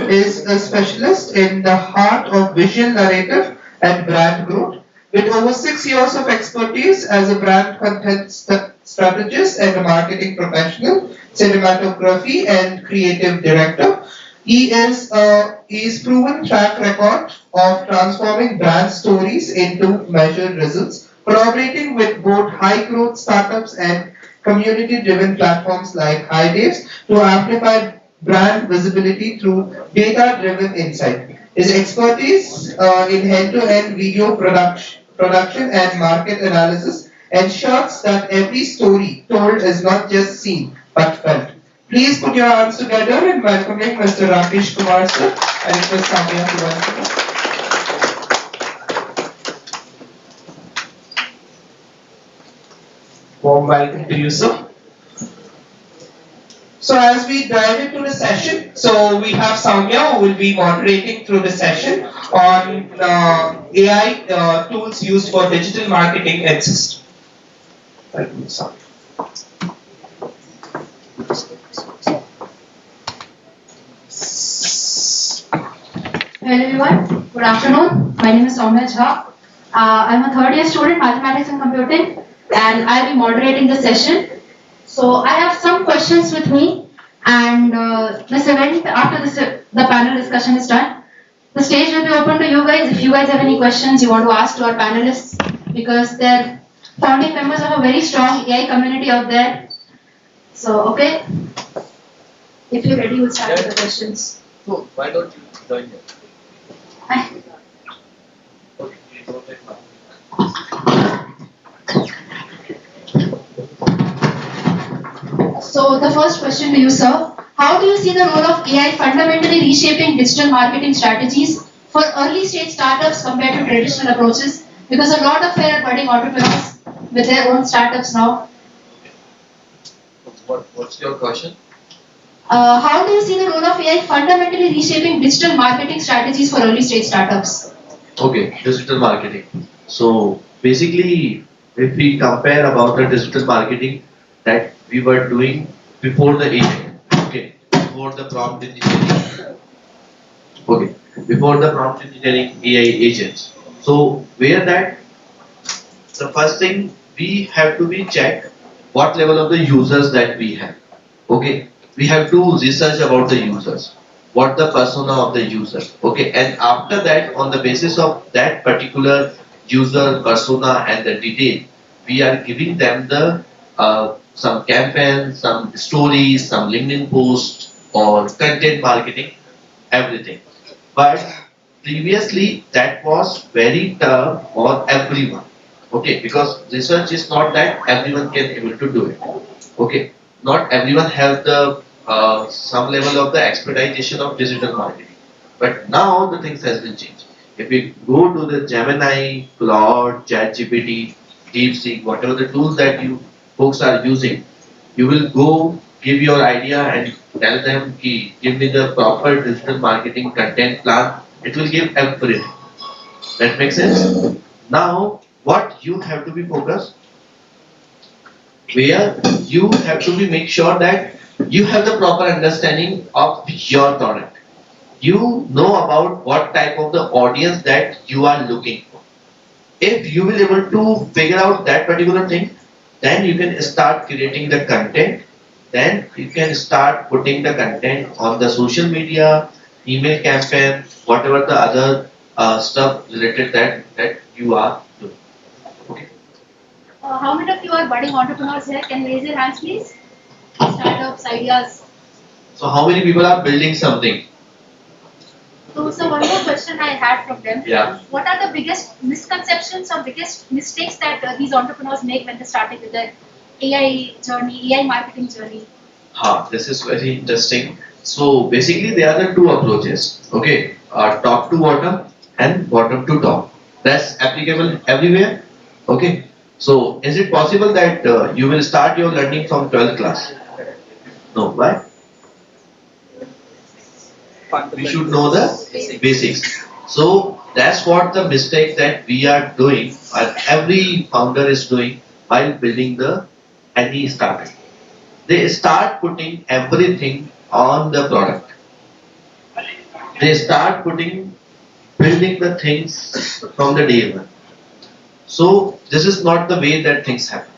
is a specialist in the heart of visual narrative and brand growth, with over 6 years of expertise as a brand content strategist and a marketing professional, cinematography and creative director. He is proven track record of transforming brand stories into measured results, collaborating with both high growth startups and community driven platforms like Hydifs to amplify brand visibility through data driven insight. His expertise in end to end video production and market analysis ensures that every story told is not just seen but felt. Please put your hands together in welcoming Mr. Rakesh Kumar sir. I request Soumya to welcome him. Warm welcome to you, sir. So as we dive into the session, so we have Soumya who will be moderating through the session on AI tools used for digital marketing and system. Welcome, Soumya. Hello everyone, good afternoon. My name is Soumya Jha. I'm a third year student, Mathematics and Computing, and I'll be moderating the session. So I have some questions with me, and this event, after the panel discussion is done, the stage will be open to you guys. If you guys have any questions you want to ask to our panelists, because they're founding members of a very strong AI community out there. So, okay, if you're ready, we'll start with the questions. So why don't you join here? So the first question to you, sir. How do you see the role of AI fundamentally reshaping digital marketing strategies for early stage startups compared to traditional approaches? Because a lot of fair budding entrepreneurs with their own startups now. What's your question? How do you see the role of AI fundamentally reshaping digital marketing strategies for early stage startups? Okay, digital marketing. So basically, if we compare about the digital marketing that we were doing before the agent, okay, before the prompt engineering, okay, before the prompt engineering AI agents. So where that the first thing we have to be check what level of the users that we have. Okay, we have to research about the users, what the persona of the user. Okay, and after that, on the basis of that particular user persona and the detail, we are giving them the some campaigns, some stories, some LinkedIn posts or content marketing, everything. But previously that was very tough for everyone. Okay, because research is not that everyone can able to do it. Okay, not everyone has the some level of the expertization of digital marketing. But now the things has been changed. If we go to the Gemini, Claude, ChatGPT, DeepSeek, whatever the tools that you folks are using, you will go give your idea and tell them, give me the proper digital marketing content plan. It will give everything. That makes sense? Now, what you have to be focused, where you have to be make sure that you have the proper understanding of your product. You know about what type of the audience that you are looking for. If you will able to figure out that particular thing, then you can start creating the content then you can start putting the content on the social media, email campaign, whatever the other stuff related that you are doing. How many of you are budding entrepreneurs here? Can you raise your hands, please? Startups, ideas. So how many people are building something? So one more question I had from them. Yeah. What are the biggest misconceptions or biggest mistakes that these entrepreneurs make when they started with their AI journey, AI marketing journey? This is very interesting. So basically there are the two approaches. Okay, top to bottom and bottom to top. That's applicable everywhere. Okay. So is it possible that you will start your learning from 12th class? No. Why? We should know the basics. So that's what the mistake that we are doing, or every founder is doing while building any startup. They start putting everything on the product. They start building the things from the day one. So this is not the way that things happen.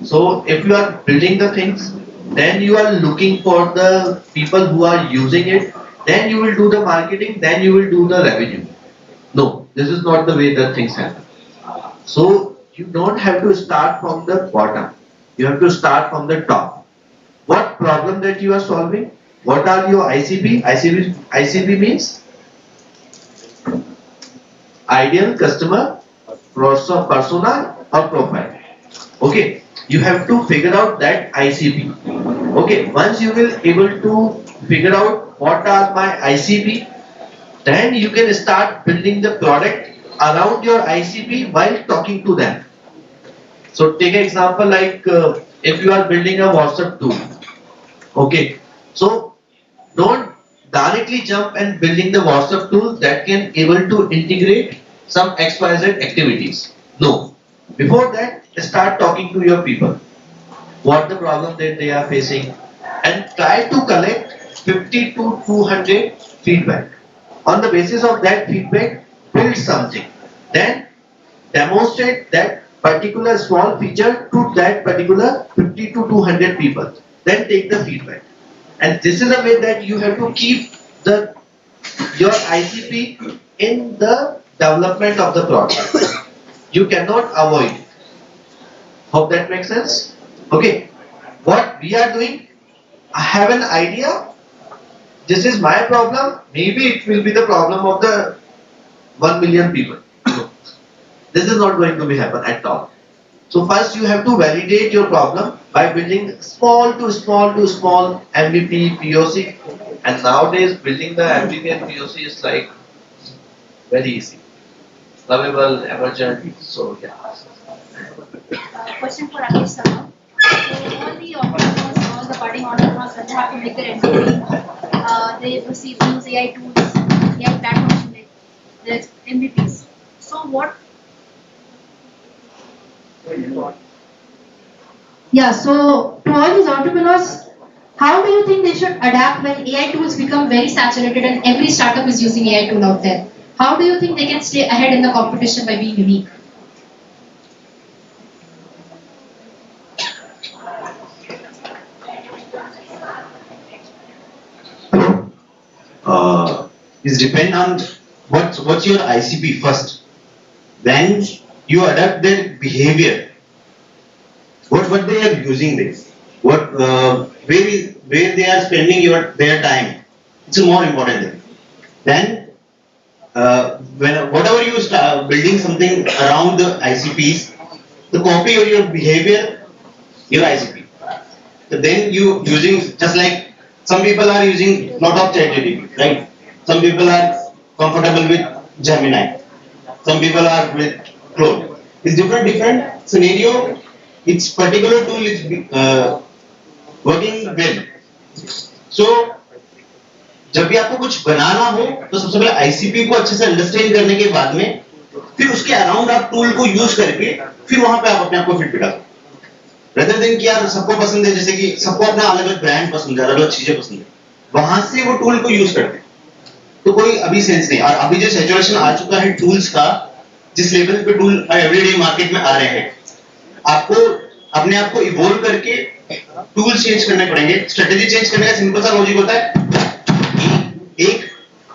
So if you are building the things, then you are looking for the people who are using it, then you will do the marketing, then you will do the revenue. No, this is not the way that things happen. So you don't have to start from the bottom. You have to start from the top. What problem that you are solving? What are your ICP? ICP means ideal customer persona or profile. Okay, you have to figure out that ICP. Okay, once you will able to figure out what are my ICP, then you can start building the product around your ICP while talking to them. So take an example like if you are building a WhatsApp tool. Okay, so don't directly jump and building the WhatsApp tool that can able to integrate some XYZ activities. No. Before that, start talking to your people. What the problem that they are facing, and try to collect 50 to 200 feedback. On the basis of that feedback, build something. Then demonstrate that particular small feature to that particular 50 to 200 people. Then take the feedback. And this is a way that you have to keep your ICP in the development of the product. You cannot avoid it. Hope that makes sense? Okay. What we are doing, I have an idea. This is my problem. Maybe it will be the problem of the 1 million people. No. This is not going to be happen at all. So first you have to validate your problem by building small to small to small MVP, POC. And nowadays building the MVP and POC is like very easy. Lovable, emergent, so yeah. Question for Rakesh sir. So all the entrepreneurs, all the budding entrepreneurs, when they have to make their MVP, they receive use AI tools, AI platforms, their MVPs. So what? Yeah. So to all these entrepreneurs, how do you think they should adapt when AI tools become very saturated and every startup is using AI tool out there? How do you think they can stay ahead in the competition by being unique? It depends on what's your ICP first. Then you adapt their behavior. What they are using this. Where they are spending their time. It's more important thing. Then whatever you start building something around the ICPs, the copy of your behavior, your ICP. So then you using, just like some people are using lot of ChatGPT, right? Some people are comfortable with Gemini. Some people are with Claude. It's different scenario. Its particular tool is working well. So जब भी आपको कुछ बनाना हो तो सबसे पहले ICP को अच्छे से अंडरस्टैंड करने के बाद में फिर उसके अराउंड आप टूल को यूज करके फिर वहां पे आप अपने आप को फिट बिठा रेदर देन कि यार सबको पसंद है, जैसे कि सबको अपना अलग अलग ब्रांड पसंद है, अलग अलग चीजें पसंद है, वहां से वो टूल को यूज करते तो कोई अभी सेंस नहीं। और अभी जो सैचुरेशन आ चुका है टूल्स का, जिस लेवल पे टूल एवरीडे मार्केट में आ रहे हैं, आपको अपने आप को इवॉल्व करके टूल्स चेंज करने पड़ेंगे। स्ट्रेटेजी चेंज करने का सिंपल सा लॉजिक होता है कि एक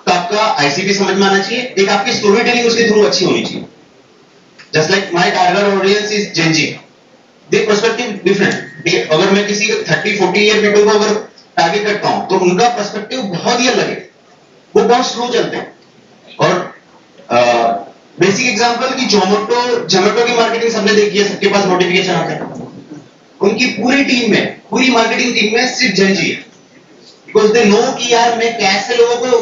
तो आपका आईसीपी समझ में आना चाहिए, एक आपकी स्टोरी टेलिंग उसके थ्रू अच्छी होनी चाहिए। Just like my target audience is Gen Z, they perspective different. अगर मैं किसी 30-40 ईयर पीपल को अगर टारगेट करता हूं तो उनका पर्सपेक्टिव बहुत ही अलग है, वो बहुत स्लो चलते हैं। और बेसिक एग्जांपल कि जोमेटो की मार्केटिंग सबने देखी है, सबके पास नोटिफिकेशन आते हैं। उनकी पूरी टीम में, पूरी मार्केटिंग टीम में सिर्फ जेन जी है, बिकॉज दे नो कि यार मैं कैसे लोगों को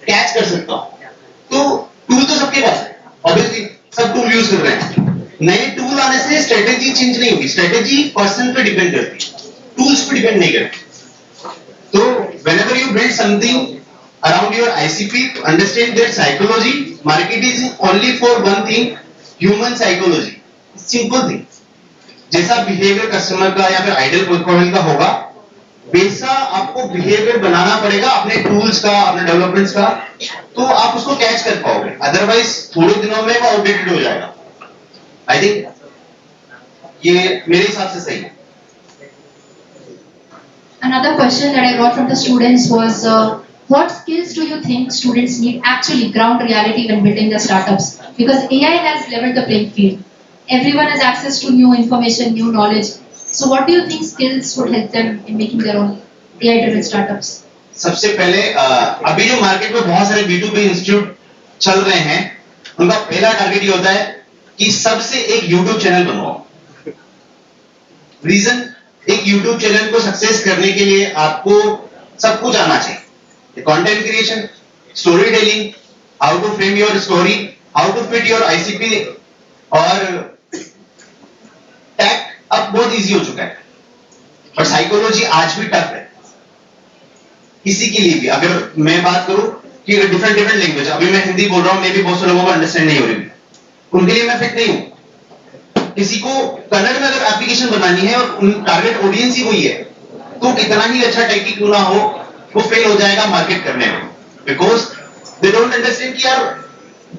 कैच कर सकता हूं। तो टूल तो सबके पास है, ऑब्वियसली सब टूल यूज कर रहे हैं। नए टूल आने से स्ट्रेटेजी चेंज नहीं होगी, स्ट्रेटेजी पर्सन पे डिपेंड करती है, टूल्स पे डिपेंड नहीं करती। So whenever you build something around your ICP, to understand their psychology, marketing is only for one thing, human psychology. Simple thing. जैसा बिहेवियर कस्टमर का या फिर आइडियल प्रोफाइल का होगा, वैसा आपको बिहेवियर बनाना पड़ेगा अपने टूल्स का, अपने डेवलपमेंट्स का, तो आप उसको कैच कर पाओगे। अदरवाइज थोड़े दिनों में वो आउटडेटेड हो जाएगा। आई थिंक ये मेरे हिसाब से सही है। Another question that I got from the students was, what skills do you think students need actually, ground reality, when building their startups? Because AI has leveled the playing field. Everyone has access to new information, new knowledge. So what do you think skills would help them in making their own AI-driven startups? सबसे पहले अभी जो market में बहुत सारे B2B institute चल रहे हैं, उनका पहला टारगेट ये होता है कि सबसे एक YouTube चैनल बनवाओ। रीजन, एक YouTube चैनल को सक्सेस करने के लिए आपको सब कुछ आना चाहिए। Content creation, story telling, how to frame your story, how to fit your ICP, और टैग अब बहुत इजी हो चुका है, पर साइकोलॉजी आज भी टफ है किसी के लिए भी। अगर मैं बात करूं कि डिफरेंट लैंग्वेज, अभी मैं हिंदी बोल रहा हूं, मे भी बहुत से लोगों को अंडरस्टैंड नहीं हो रही, उनके लिए मैं फिट नहीं हूं। किसी को कन्नड़ में अगर एप्लीकेशन बनानी है और टारगेट ऑडियंस ही वही है, तो कितना ही अच्छा टेक्निक क्यों ना हो, वो फेल हो जाएगा मार्केट करने में, बिकॉज दे डोंट अंडरस्टैंड कि यार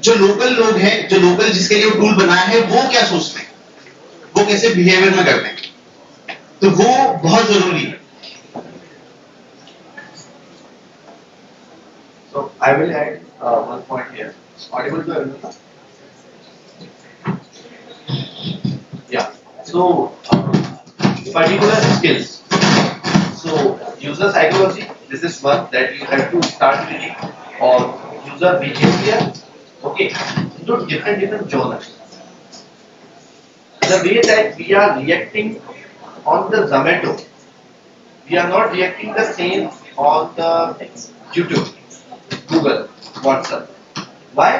जो लोकल लोग हैं, जो लोकल जिसके लिए टूल बनाया है, वो क्या सोचते हैं, वो कैसे बिहेवियर में करते हैं, तो वो बहुत जरूरी है। So I will add one point here. Audible to everyone? Yeah. So particular skills. So user psychology. This is one that you have to start reading, or user behavior. Okay. Into different genres. The way that we are reacting on the Zomato, we are not reacting the same on the YouTube, Google, WhatsApp. Why?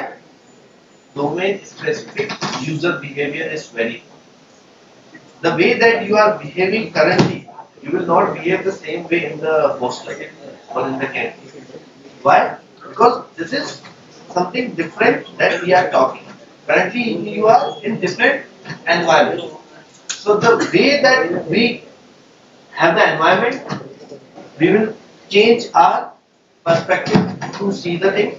Domain specific user behavior is very important. The way that you are behaving currently, you will not behave the same way in the hostel or in the canteen. Why? Because this is something different that we are talking. Currently you are in different environment. So the way that we have the environment, we will change our perspective to see the thing.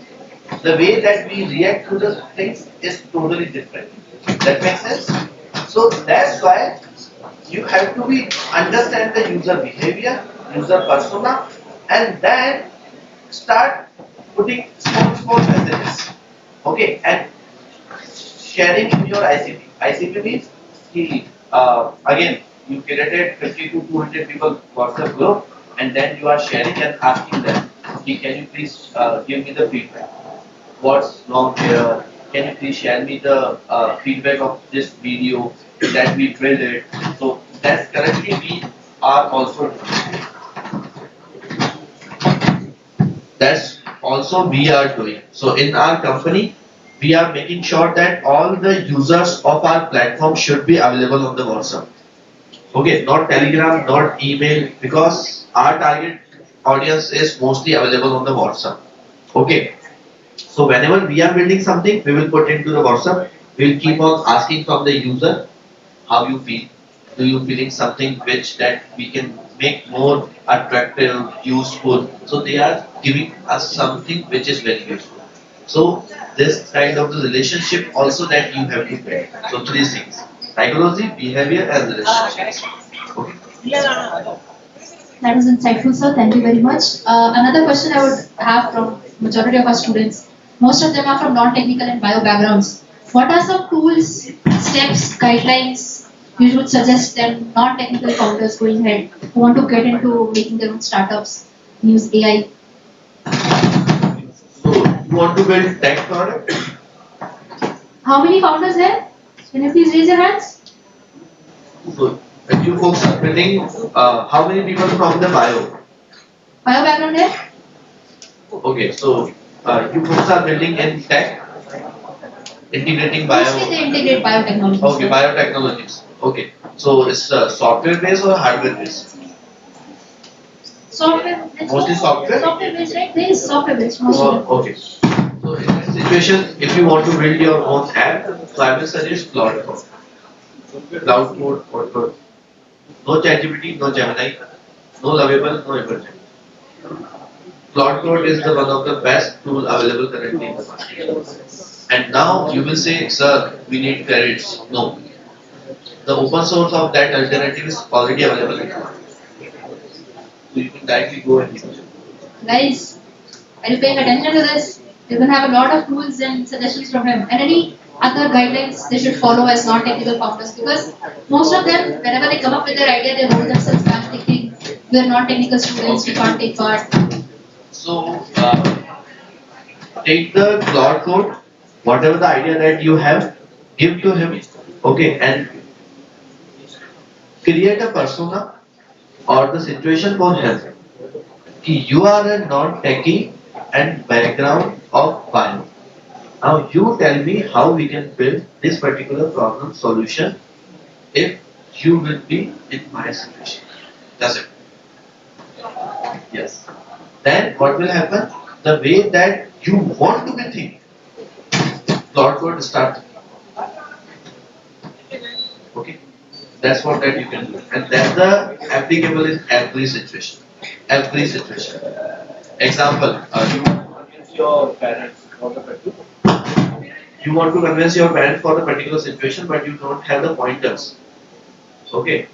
The way that we react to the things is totally different. That makes sense? So that's why you have to be understand the user behavior, user persona, and then start putting small messages. Okay, and sharing in your ICP. ICP means again you created 50 to 200 people WhatsApp group, and then you are sharing and asking them, okay, can you please give me the feedback? What's wrong here? Can you please share me the feedback of this video that we drilled it? So that's currently we are also doing. So in our company, we are making sure that all the users of our platform should be available on the WhatsApp. Okay, not Telegram, not email, because our target audience is mostly available on the WhatsApp. Okay. So whenever we are building something, we will put into the WhatsApp. We will keep on asking from the user, how you feel. Do you feeling something which that we can make more attractive, useful? So they are giving us something which is very useful. So this kind of the relationship also that you have to build. So three things: psychology, behavior, and relationship. Okay. That was insightful, sir. Thank you very much. Another question I would have from majority of our students. Most of them are from non-technical and bio backgrounds. What are some tools, steps, guidelines you would suggest them non-technical founders going ahead who want to get into making their own startups, use AI? So you want to build tech product? How many founders there? Can you please raise your hands? So if you folks are building, how many people from the bio? Bio background there? Okay, so you folks are building in tech, integrating Mostly they integrate biotechnology. Okay, biotechnologies. Okay, so it's software based or hardware based? Software. Mostly software? Software based, right? There is software based mostly. Okay. So in this situation, if you want to build your own app, so I will suggest Cloud Code. Cloud Code or no ChatGPT, no Gemini, no Lovable, no Emergent. Cloud Code is the one of the best tool available currently in the market. And now you will say, sir, we need credits. No. The open source of that alternative is already available in the market. So you can directly go and use it. Guys, are you paying attention to this? You're going to have a lot of tools and suggestions from him. And any other guidelines they should follow as non-technical founders, because most of them, whenever they come up with their idea, they hold themselves back thinking, we are non-technical students, we can't take part. So take the Cloud Code, whatever the idea that you have, give to him, okay, and create a persona or the situation for him. You are a non-techie and background of bio. Now you tell me how we can build this particular problem solution if you will be in my situation. That's it. Yes. Then what will happen? The way that you want to be thinking, Cloud Code start. Okay. That's what that you can do. And that's the applicable in every situation. Every situation. Example, you want to convince your parents for the particular situation, but you don't have the pointers. Okay.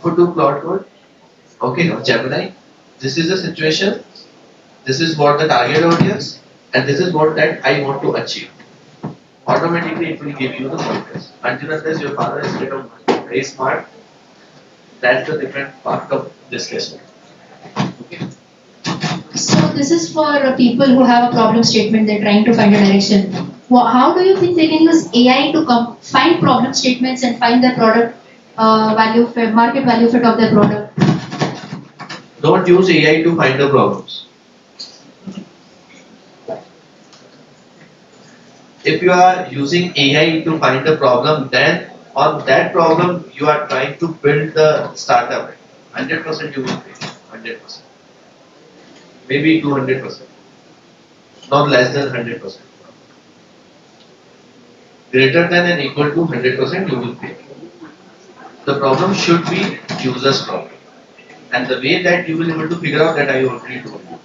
Go to Cloud Code. Okay, or Gemini. This is the situation. This is what the target audience, and this is what that I want to achieve. Automatically, it will give you the pointers. Until unless your father is very smart, that's the different part of discussion. So this is for people who have a problem statement, they're trying to find a direction. How do you think they can use AI to find problem statements and find their product value fit, market value fit of their product? Don't use AI to find the problems. If you are using AI to find a problem, then on that problem you are trying to build the startup. 100% you will fail. 100%. Maybe 200%. Not less than 100%. Greater than and equal to 100% you will fail. The problem should be user's problem. And the way that you will be able to figure out that I already told you.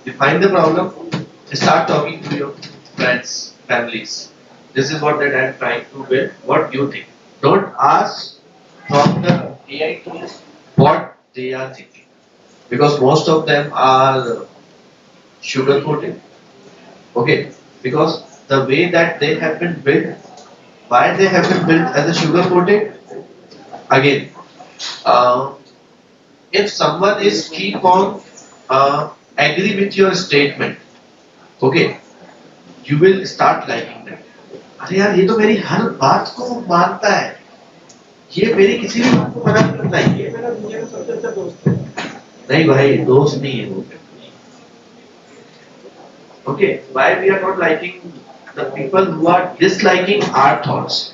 Define the problem, start talking to your friends, families. This is what that I am trying to build. What you think? Don't ask from the AI tools what they are thinking, because most of them are sugar coated. Okay, because the way that they have been built, why they have been built as a sugar coated? Again, if someone is keep on agree with your statement, okay, you will start liking them. अरे यार ये तो मेरी हर बात को मानता है, ये मेरी किसी भी बात को मना नहीं करता है, ये मेरा दुनिया का सबसे अच्छा दोस्त है। नहीं भाई, दोस्त नहीं है वो। Okay, why we are not liking the people who are disliking our thoughts?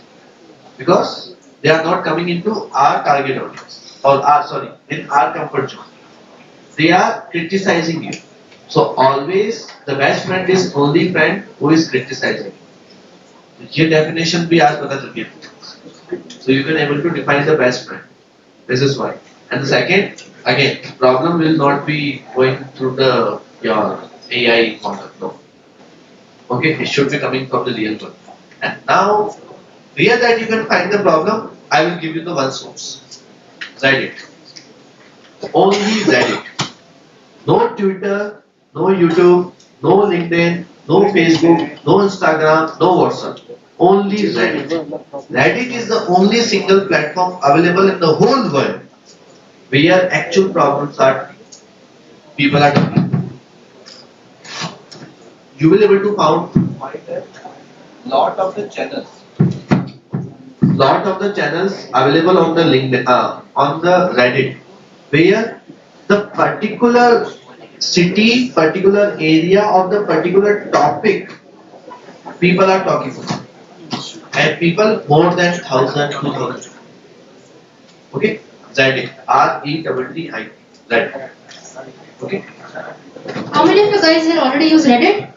Because they are not coming into our target audience, or in our comfort zone. They are criticizing you. So always the best friend is only friend who is criticizing. ये definition भी आज पता चल गया. So you can able to define the best friend. This is why. And the second, again, problem will not be going through your AI model. No. Okay, it should be coming from the real one. And now, where that you can find the problem, I will give you the one source. Reddit. Only Reddit. No Twitter, no YouTube, no LinkedIn, no Facebook, no Instagram, no WhatsApp. Only Reddit. Reddit is the only single platform available in the whole world where actual problems are people are talking. You will able to find lot of the channels available on the LinkedIn, on the Reddit, where the particular city, particular area of the particular topic people are talking about, and people more than 1,000, 2,000. Okay, Reddit, REDDIT, Reddit. Okay. How many of you guys here already use Reddit?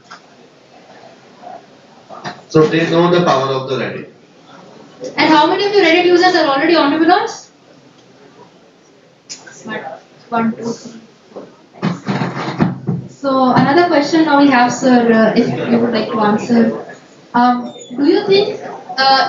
So they know the power of the Reddit. And how many of you Reddit users are already entrepreneurs? Smart. 1, 2, 3, 4, 5. So another question now we have, sir, if you would like to answer. Do you think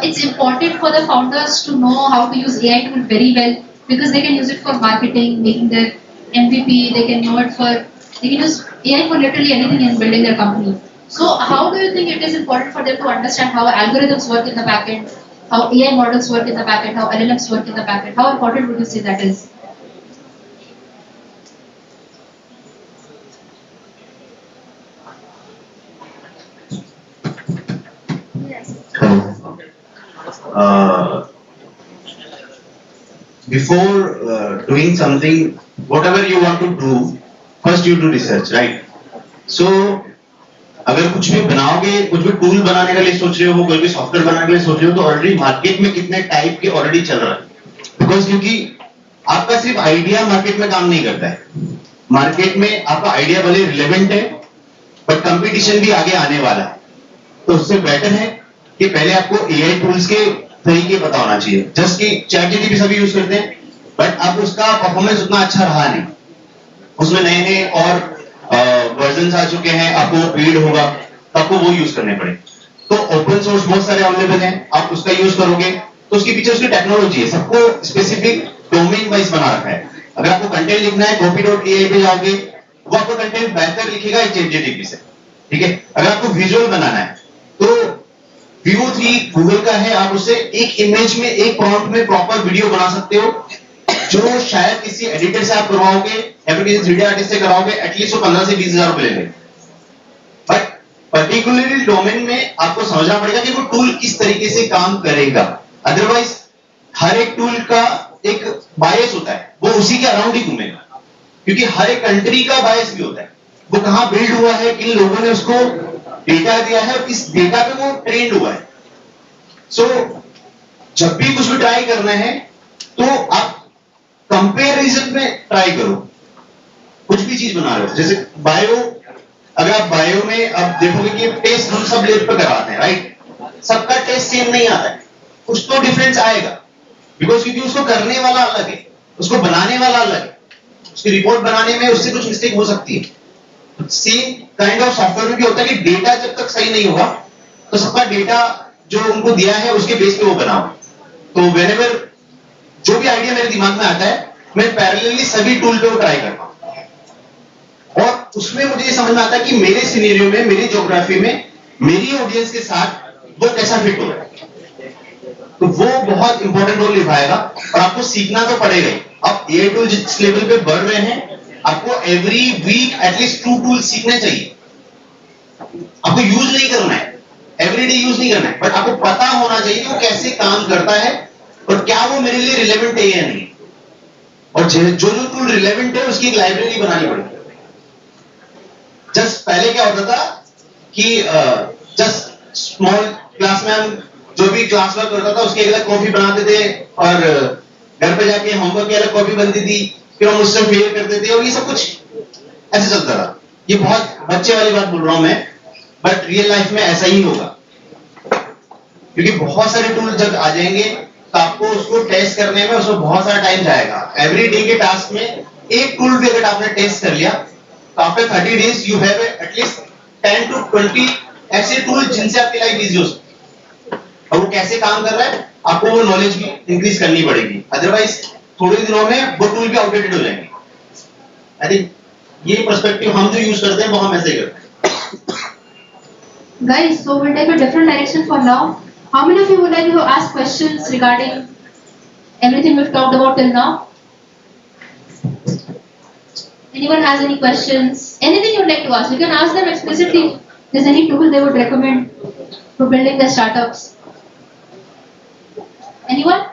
it's important for the founders to know how to use AI tool very well, because they can use it for marketing, making their MVP, they can use AI for literally anything in building their company. So how do you think it is important for them to understand how algorithms work in the backend, how AI models work in the backend, how LLMs work in the backend? How important would you say that is? Before doing something, whatever you want to do, first you do research, right? So अगर कुछ भी बनाओगे, कुछ भी tool बनाने के लिए सोच रहे हो, कोई भी सॉफ्टवेयर बनाने के लिए सोच रहे हो, तो ऑलरेडी मार्केट में कितने टाइप के ऑलरेडी चल रहा है। बिकॉज क्योंकि आपका सिर्फ आइडिया मार्केट में काम नहीं करता है। मार्केट में आपका आइडिया भले रिलेवेंट है, बट कंपटीशन भी आगे आने वाला है। तो उससे बेटर है कि पहले आपको एआई टूल्स के तरीके पता होना चाहिए। जस्ट कि चैटजीपीटी सभी यूज करते हैं, बट अब उसका परफॉर्मेंस उतना अच्छा रहा नहीं। उसमें नए नए और वर्जन आ चुके हैं, आपको पेड होगा तो आपको वो यूज करने पड़े। तो ओपन सोर्स बहुत सारे अवेलेबल हैं, आप उसका यूज करोगे तो उसके पीछे उसकी टेक्नोलॉजी है, सबको स्पेसिफिक डोमेन वाइज बना रखा है। अगर आपको कंटेंट लिखना है copy.ai पे जाओगे, वो आपको कंटेंट बेहतर लिखेगा चैटजीपीटी से, ठीक है। अगर आपको विजुअल बनाना है तो Veo 3 गूगल का है, आप उससे एक इमेज में, एक प्रॉम्प्ट में प्रॉपर वीडियो बना सकते हो, जो शायद किसी एडिटर से आप करवाओगे या फिर किसी 3D आर्टिस्ट से कराओगे, एटलीस्ट वो 15 से 20 हजार रुपए लेंगे। बट पर्टिकुलरली डोमेन में आपको समझना पड़ेगा कि वो टूल किस तरीके से काम करेगा। अदरवाइज हर एक टूल का एक बायस होता है, वो उसी के अराउंड ही घूमेगा, क्योंकि हर एक कंट्री का बायस भी होता है। वो कहां बिल्ड हुआ है, किन लोगों ने उसको डेटा दिया है और किस डेटा पे वो ट्रेंड हुआ है। सो जब भी कुछ भी ट्राई करना है तो आप कंपैरिजन में ट्राई करो। कुछ भी चीज बना रहे हो, जैसे बायो, अगर आप बायो में अब देखोगे कि टेस्ट हम सब लैब पे करवाते हैं, राइट? सबका टेस्ट सेम नहीं आता है, कुछ तो डिफरेंस आएगा, बिकॉज क्योंकि उसको करने वाला अलग है, उसको बनाने वाला अलग है, उसकी रिपोर्ट बनाने में उससे कुछ मिस्टेक हो सकती है। सेम काइंड ऑफ सॉफ्टवेयर में भी होता है कि डेटा जब तक सही नहीं होगा तो सबका डेटा जो उनको दिया है उसके बेस पे वो बनाओ। तो व्हेनेवर जो भी आइडिया मेरे दिमाग में आता है, मैं पैरेलली सभी टूल पे वो ट्राई करता हूं, और उसमें मुझे ये समझ में आता है कि मेरे सिनेरियो में, मेरी ज्योग्राफी में, मेरी ऑडियंस के साथ वो कैसा फिट हो रहा है। तो वो बहुत इंपॉर्टेंट रोल निभाएगा, और आपको सीखना तो पड़ेगा ही। अब एआई टूल जिस लेवल पे बढ़ रहे हैं, आपको एवरी वीक एटलीस्ट 2 टूल सीखने चाहिए। आपको यूज नहीं करना है, एवरीडे यूज नहीं करना है, बट आपको पता होना चाहिए कि वो कैसे काम करता है और क्या वो मेरे लिए रिलेवेंट है या नहीं। और जो टूल रिलेवेंट है उसकी एक लाइब्रेरी बनानी पड़ेगी। जस्ट पहले क्या होता था कि जस्ट स्मॉल क्लास में हम जो भी क्लास वर्क करता था उसकी अलग कॉपी बनाते थे, और घर पे जाके होमवर्क की अलग कॉपी बनती थी, फिर हम उससे फेल करते थे, और ये सब कुछ ऐसे चलता था। ये बहुत बच्चे वाली बात बोल रहा हूं मैं, बट रियल लाइफ में ऐसा ही होगा, क्योंकि बहुत सारे टूल जब आ जाएंगे तो आपको उसको टेस्ट करने में उसमें बहुत सारा टाइम जाएगा। एवरी डे के टास्क में एक टूल भी अगर आपने टेस्ट कर लिया तो after 30 days you have at least 10 to 20 ऐसे टूल जिनसे आपकी लाइफ इजी हो सकती है, और वो कैसे काम कर रहा है आपको वो नॉलेज भी इंक्रीज करनी पड़ेगी। अदरवाइज थोड़े दिनों में वो टूल भी आउटडेटेड हो जाएंगे। आई थिंक ये पर्सपेक्टिव हम जो यूज करते हैं वो हम ऐसे ही करते हैं। Guys, so we'll take a different direction for now. How many of you would like to ask questions regarding everything we've talked about till now? Anyone has any questions? Anything you'd like to ask? You can ask them explicitly. If there's any tool they would recommend for building their startups. Anyone?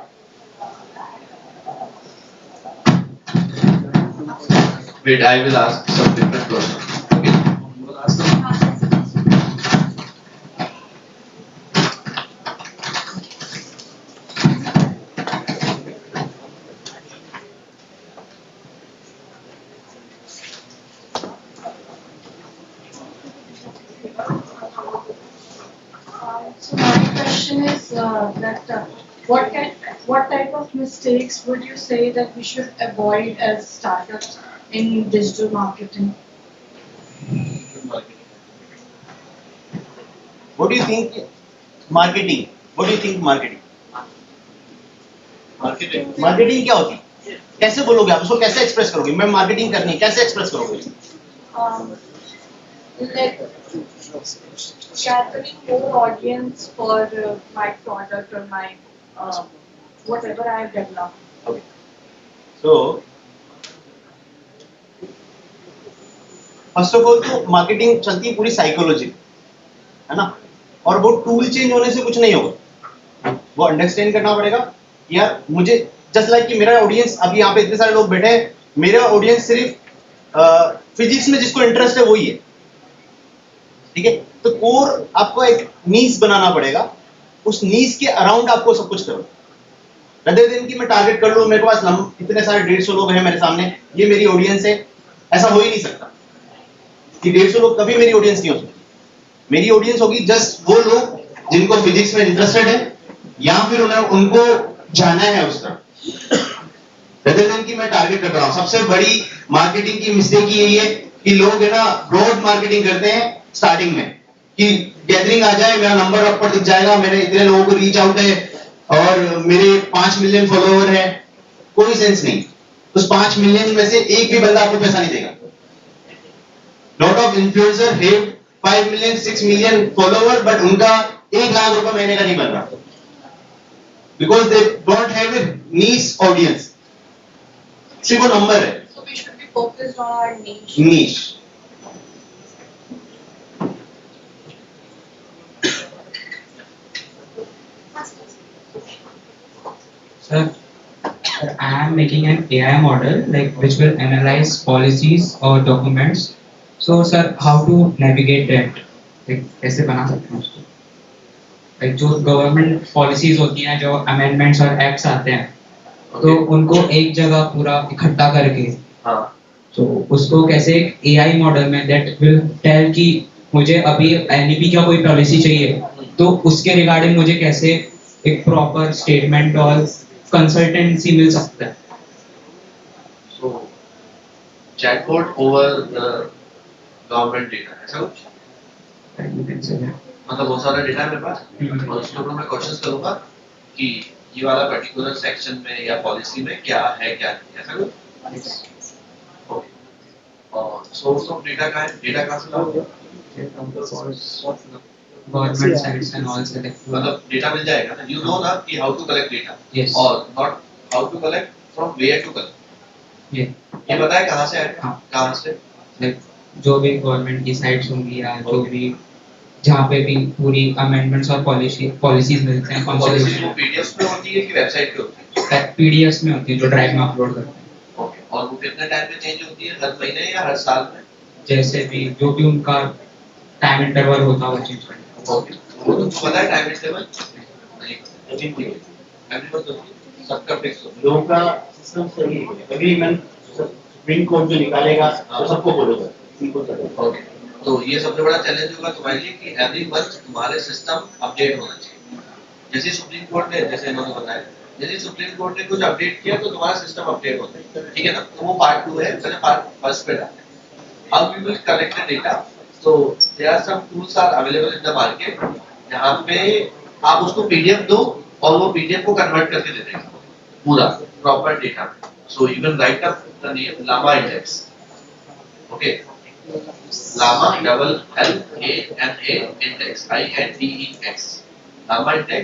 Wait, I will ask some different questions. So my question is what type of mistakes would you say that we should avoid as startups in digital marketing? What do you think marketing? What do you think marketing? Marketing क्या होती है? कैसे बोलोगे आप उसको, कैसे express करोगे? मैं मार्केटिंग करनी है, कैसे एक्सप्रेस करोगे? Like gathering more audience for my product or my whatever I have developed. Okay. So first of all तो मार्केटिंग चलती है पूरी साइकोलॉजी, है ना? और वो टूल चेंज होने से कुछ नहीं होगा। वो अंडरस्टैंड करना पड़ेगा यार, मुझे जस्ट लाइक कि मेरा ऑडियंस, अभी यहाँ पे इतने सारे लोग बैठे हैं, मेरा ऑडियंस सिर्फ फिजिक्स में जिसको इंटरेस्ट है वही है, ठीक है? तो कोर आपको एक नीश बनाना पड़ेगा, उस नीश के अराउंड आपको सब कुछ करो। रदर देन कि मैं टारगेट कर लूं, मेरे पास इतने सारे 150 लोग हैं मेरे सामने, ये मेरी ऑडियंस है, ऐसा हो ही नहीं सकता कि 150 लोग कभी मेरी ऑडियंस नहीं हो सकती। मेरी ऑडियंस होगी जस्ट वो लोग जिनको फिजिक्स में इंटरेस्टेड है या फिर उनको जाना है उस तरफ, रदर देन कि मैं टारगेट कर रहा हूं। सबसे बड़ी मार्केटिंग की मिस्टेक यही है कि लोग है ना ब्रॉड मार्केटिंग करते हैं स्टार्टिंग में, कि गैदरिंग आ जाए, मेरा नंबर ऊपर दिख जाएगा, मेरे इतने लोगों को रीच आउट है और मेरे 5 मिलियन फॉलोअर है। कोई सेंस नहीं, उस 5 मिलियन में से एक भी बंदा आपको पैसा नहीं देगा। Lot of influencer have 5 million 6 million follower, but उनका 1 लाख रुपए महीने का नहीं बन रहा, because they don't have a niche audience, सिर्फ वो नंबर है। So we should be focused on our niche. Niche Sir, I am making an AI model which will analyze policies or documents. So sir, how to navigate that? कैसे बना सकते हैं उसको? जो government policies होती हैं, जो अमेंडमेंट्स और एक्ट्स आते हैं, तो उनको एक जगह पूरा इकट्ठा करके, तो उसको कैसे एक AI मॉडल में that will tell कि मुझे अभी NEP का कोई पॉलिसी चाहिए, तो उसके रिगार्डिंग मुझे कैसे एक प्रॉपर स्टेटमेंट और कंसल्टेंसी मिल सकता है। So chatbot over the government data, ऐसा कुछ? मतलब बहुत सारा डेटा है मेरे पास, और उसके ऊपर मैं क्वेश्चंस करूंगा कि ये वाला पर्टिकुलर सेक्शन में या पॉलिसी में क्या है क्या नहीं, ऐसा कुछ? ओके। और सोर्स ऑफ डेटा का है, डेटा कहाँ से लाओगे? गवर्नमेंट साइट्स एंड ऑल से मतलब डेटा मिल जाएगा ना, यू नो ना कि how to collect data, Yes. और not how to collect, from where to collect. ये बताए कहाँ से आएगा? कहाँ से? जो भी गवर्नमेंट की साइट्स होंगी या जो भी जहाँ पे भी पूरी अमेंडमेंट्स और पॉलिसीज मिलते हैं, पॉलिसीज वो पीडीएफ में होती है कि वेबसाइट पे होती है? पीडीएफ में होती है जो ड्राइव में अपलोड करते हैं। ओके, और वो कितने टाइम में चेंज होती है, हर महीने या हर साल में? जैसे भी जो भी उनका टाइम इंटरवल होता है वो चेंज करते हैं। ओके, वो तुमको पता है टाइम इंटरवल? नहीं, सबका फिक्स हो। लोगों का सिस्टम सही है, अभी मैं सुप्रीम कोर्ट जो निकालेगा तो सबको बोलूंगा। ओके, तो ये सबसे बड़ा चैलेंज होगा तुम्हारे लिए कि एवरी मंथ तुम्हारे सिस्टम अपडेट होना चाहिए। जैसे सुप्रीम कोर्ट ने, जैसे इन्होंने बताया, यदि सुप्रीम कोर्ट ने कुछ अपडेट किया तो तुम्हारा सिस्टम अपडेट होता है, ठीक है ना? तो वो पार्ट 2 है, पहले पार्ट फर्स्ट पे डालते हैं। How we will collect the data? So there are some tools are available in the market, जहाँ पे आप उसको पीडीएफ दो और वो पीडीएफ को कन्वर्ट करके दे देगा। पूरा proper data. So you can write up the name Llama Index. Okay. Llama double LAMA Index INDEX. Llama Index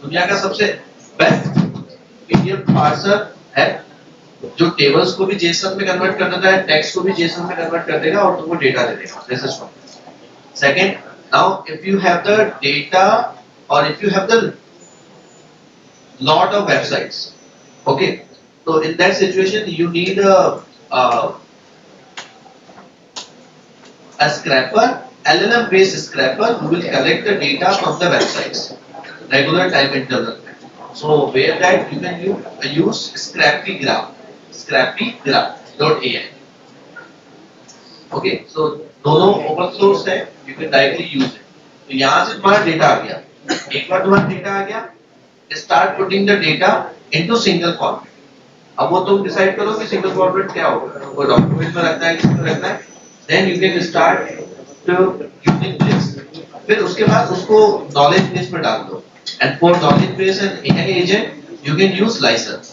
दुनिया का सबसे बेस्ट PDF पार्सर है जो टेबल्स को भी JSON में कन्वर्ट कर देता है, टेक्स्ट को भी JSON में कन्वर्ट कर देगा और तुमको डेटा दे देगा. This is one. Second, now if you have the data or if you have the lot of websites, okay, so in that situation you need a scraper, LLM based scraper who will collect the data from the websites regular time interval. So where that you can use scrappygraph.ai. Okay, so दोनों open source है, you can directly use it. तो यहाँ से तुम्हारा data आ गया, एक बार तुम्हारा data आ गया, start putting the data into single format. अब वो तुम डिसाइड करो कि सिंगल फॉर्मेट क्या होगा, कोई डॉक्यूमेंट में रखना है, किसमें रखना है, then you can start to using this. फिर उसके बाद उसको knowledge base में डाल दो, and for knowledge base and AI agent you can use license.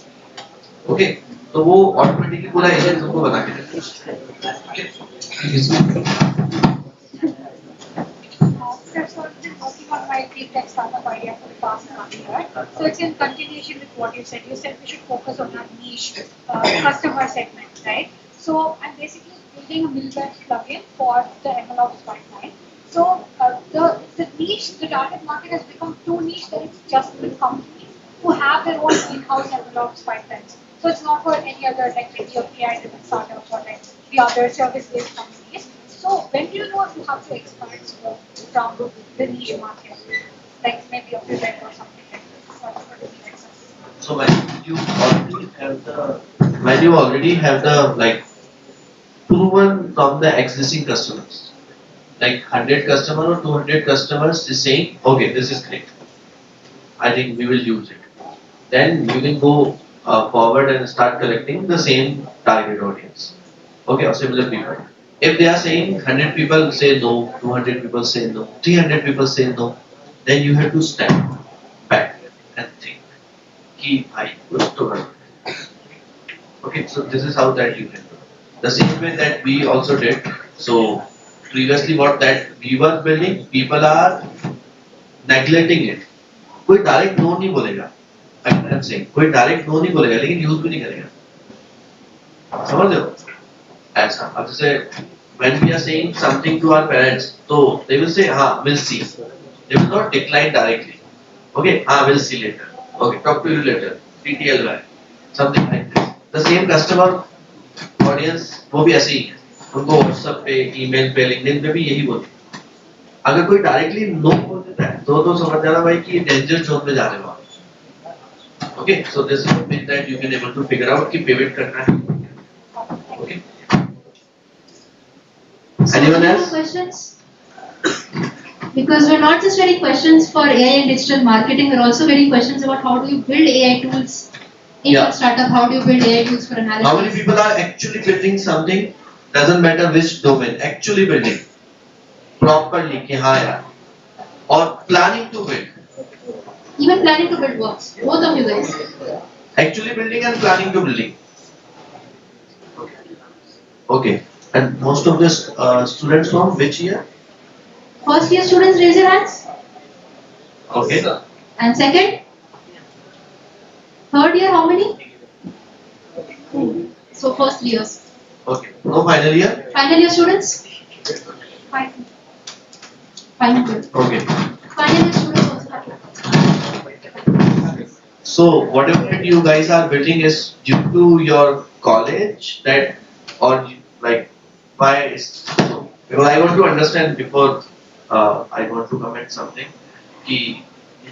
Okay, तो वो ऑटोमेटिकली पूरा एजेंट तुमको बना के देगा. Okay. That's what I've been working on my deep tech startup idea for the past month, right? So it's in continuation with what you said. You said we should focus on our niche customer segment, right? So I'm basically building a middleware plugin for the MLOps pipeline. So the niche, the target market has become too niche that it's just with companies who have their own in-house MLOps pipelines. So it's not for any other like maybe your AI-driven startup or like the other service-based companies. So when do you know if you have to expand scope from the niche market, like maybe a pivot or something like that? So when you already have the like proven from the existing customers, like 100 customer or 200 customers is saying, okay, this is great, I think we will use it. Then you can go forward and start collecting the same target audience, okay, or similar people. If they are saying 100 people say no, 200 people say no, 300 people say no, then you have to step back and think, ki bhai, kuch to kar. Okay, so this is how that you can do. The same way that we also did. So previously what that we were building, people are neglecting it. कोई direct no नहीं बोलेगा. I'm saying कोई direct no नहीं बोलेगा, लेकिन use भी नहीं करेगा. समझ रहे हो? ऐसा. अब जैसे when we are saying something to our parents, so they will say, हाँ, we'll see. They will not decline directly. Okay, हाँ, we'll see later. Okay, talk to you later. TTLY, something like this. The same customer audience वो भी ऐसे ही है. उनको WhatsApp पे, email पे, LinkedIn पे भी यही बोलते हैं. अगर कोई directly no बोल देता है, तो समझ जाना भाई कि danger zone में जा रहे हो आप. Okay, so this is the thing that you can able to figure out कि pivot करना है. Okay. Anyone else? Questions? Because we're not just getting questions for AI and digital marketing, we're also getting questions about how do you build AI tools in your startup, how do you build AI tools for analysis? How many people are actually building something, doesn't matter which domain, actually building properly, कि हाँ यार, or planning to build. Even planning to build works, both of you guys. Actually building and planning to building. Okay. And most of the students from which year? First year students, raise your hands. Okay. And second? Third year, how many? So first years. Okay. No final year? Final year students? Final year. Okay. Final year students also have. So whatever you guys are building is due to your college that or like why so because I want to understand before I want to comment something कि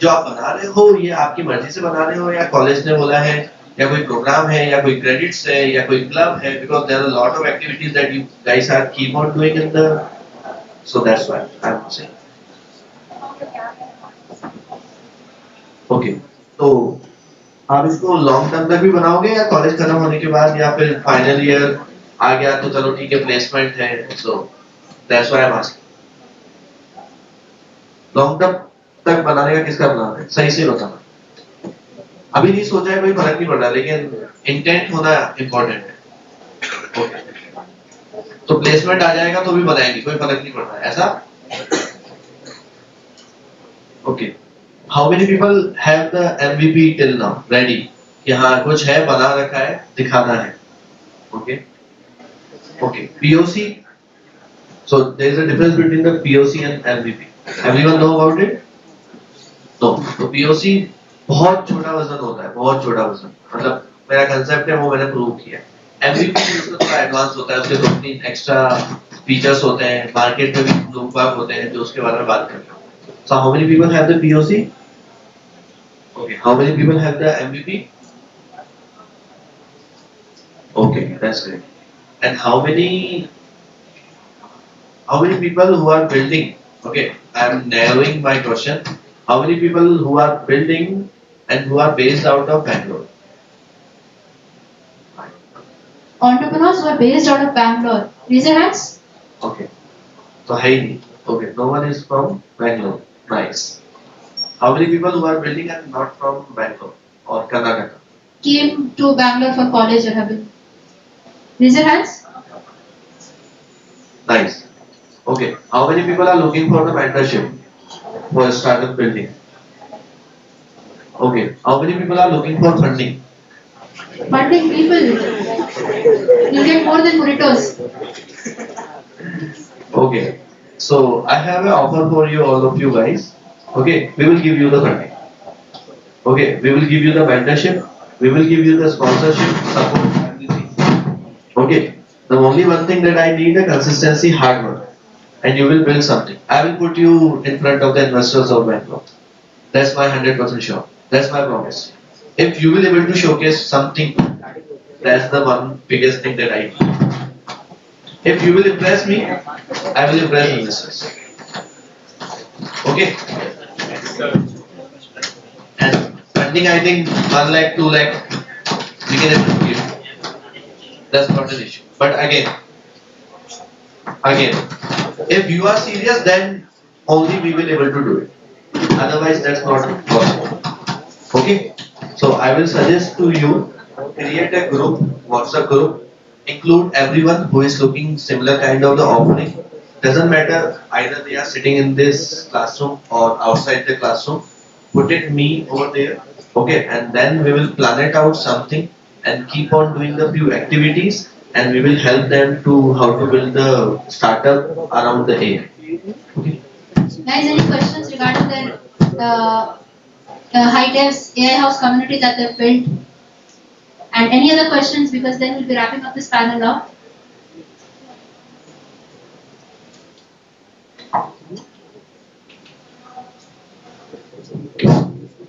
जो आप बना रहे हो ये आपकी मर्जी से बना रहे हो या कॉलेज ने बोला है या कोई प्रोग्राम है या कोई क्रेडिट्स है या कोई क्लब है because there are a lot of activities that you guys are keep on doing in the so that's why I'm saying. Okay, तो आप इसको लॉन्ग टर्म तक भी बनाओगे या कॉलेज खत्म होने के बाद या फिर फाइनल ईयर आ गया तो चलो ठीक है प्लेसमेंट है so that's why I am asking long term तक बनाने का किसका प्लान है सही से बताना अभी नहीं सोचा है कोई फर्क नहीं पड़ रहा, लेकिन इंटेंट होना इम्पोर्टेंट है। ओके, तो प्लेसमेंट आ जाएगा तो भी बनाएंगे, कोई फर्क नहीं पड़ रहा है ऐसा। Okay, how many people have the MVP till now ready? कि हाँ कुछ है, बना रखा है, दिखाना है। Okay okay, POC, so there is a difference between the POC and MVP. Everyone know about it? तो POC बहुत छोटा वजन होता है, बहुत छोटा वजन, मतलब मेरा कंसेप्ट है वो मैंने प्रूव किया है। MVP उसका थोड़ा एडवांस होता है, उसके 2-3 एक्स्ट्रा फीचर्स होते हैं, मार्केट में भी लोग बाग होते हैं जो उसके बारे में बात करते हैं। So how many people have the POC? Okay, how many people have the MVP? Okay, that's great. And how many people who are building? Okay, I am narrowing my question. How many people who are building and who are based out of Bangalore? Entrepreneurs who are based out of Bangalore, raise your hands. Okay, so Haini. Okay, no one is from Bangalore. Nice. How many people who are building and not from Bangalore or Karnataka? Came to Bangalore for college or have been. Raise your hands. Nice. Okay, how many people are looking for the mentorship for startup building? Okay, how many people are looking for funding? Funding people. You get more than burritos. Okay, so I have an offer for you, all of you guys. Okay, we will give you the funding. Okay, we will give you the mentorship. We will give you the sponsorship, support, everything. Okay, the only one thing that I need is consistency, hard work, and you will build something. I will put you in front of the investors of Bangalore. That's my 100% sure. That's my promise. If you will able to showcase something, that's the one biggest thing that I need. If you will impress me, I will impress investors. Okay. And funding, I think 1 lakh, 2 lakh, we can able to give. That's not an issue. But again, if you are serious, then only we will able to do it. Otherwise, that's not possible. Okay. So I will suggest to you, create a group, WhatsApp group, include everyone who is looking similar kind of the offering. Doesn't matter either they are sitting in this classroom or outside the classroom. Put it me over there, okay, and then we will plan it out something and keep on doing the few activities, and we will help them to how to build the startup around the AI. Okay. Guys, any questions regarding the HiTev's AI House community that they've built? And any other questions, because then we'll be wrapping up this panel now.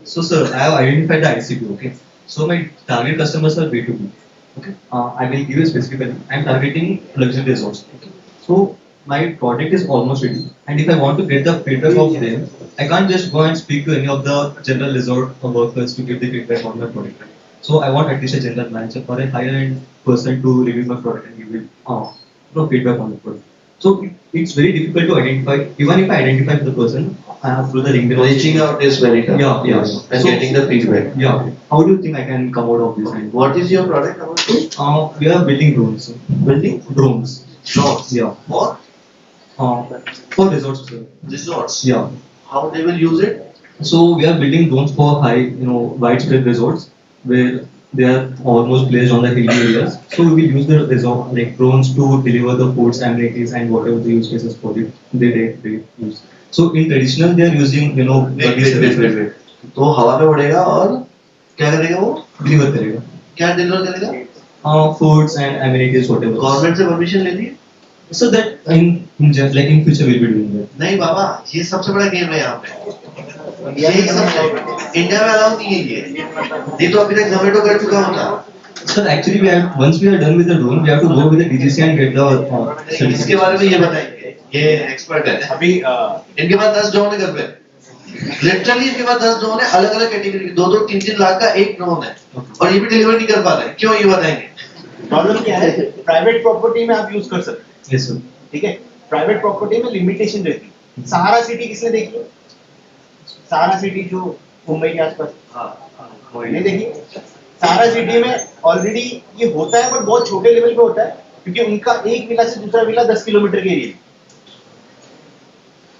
So sir, I have identified the ICP, okay. So my target customers are B2B, okay. I will give you specifically, I am targeting luxury resorts, okay. So my product is almost ready, and if I want to get the feedback of them, I can't just go and speak to any of the general resort workers to give the feedback on my product. So I want at least a general manager or a higher end person to review my product and give it feedback on the product. So it's very difficult to identify, even if I identify the person through the LinkedIn. Reaching out is very tough. Yeah. And so, getting the feedback. Yeah. How do you think I can come out of this? And what is your product about? We are building drones. Building drones. Drones. Yeah. For? For resorts. Sir. Resorts. Yeah. How they will use it? So we are building drones for high, widespread resorts where they are almost placed on the hilly areas. So we will use the resort like drones to deliver the foods, amenities, and whatever the use cases for it they use. So in traditional they are using wait. तो हवा में उड़ेगा और क्या करेगा वो? Deliver करेगा. क्या डिलीवर करेगा? Foods and amenities whatever. Government से परमिशन लेती है? So that in future we'll be doing that. नहीं बाबा, ये सबसे बड़ा गेम है यहाँ पे. ये सब इंडिया में अलाउ नहीं है ये तो अभी तक जोमेटो कर चुका होता. Sir, actually once we are done with the drone, we have to go with the DGC and get the. इसके बारे में ये बताएंगे, ये एक्सपर्ट है. अभी इनके पास 10 ड्रोन है घर पे. लिटरली इनके पास 10 ड्रोन है, अलग अलग कैटेगरी के, 2-2, 3-3 लाख का एक ड्रोन है, और ये भी डिलीवर नहीं कर पा रहे. क्यों, ये बताएंगे. प्रॉब्लम क्या है? प्राइवेट प्रॉपर्टी में आप यूज कर सकते हैं. Yes sir. ठीक है. प्राइवेट प्रॉपर्टी में लिमिटेशन रहती है. सहारा सिटी किसने देखी है? सहारा सिटी जो मुंबई के आसपास, नहीं देखी, सारा सिटी में ऑलरेडी ये होता है, बट बहुत छोटे लेवल पे होता है, क्योंकि उनका एक विला से दूसरा विला 10 किलोमीटर के एरिया,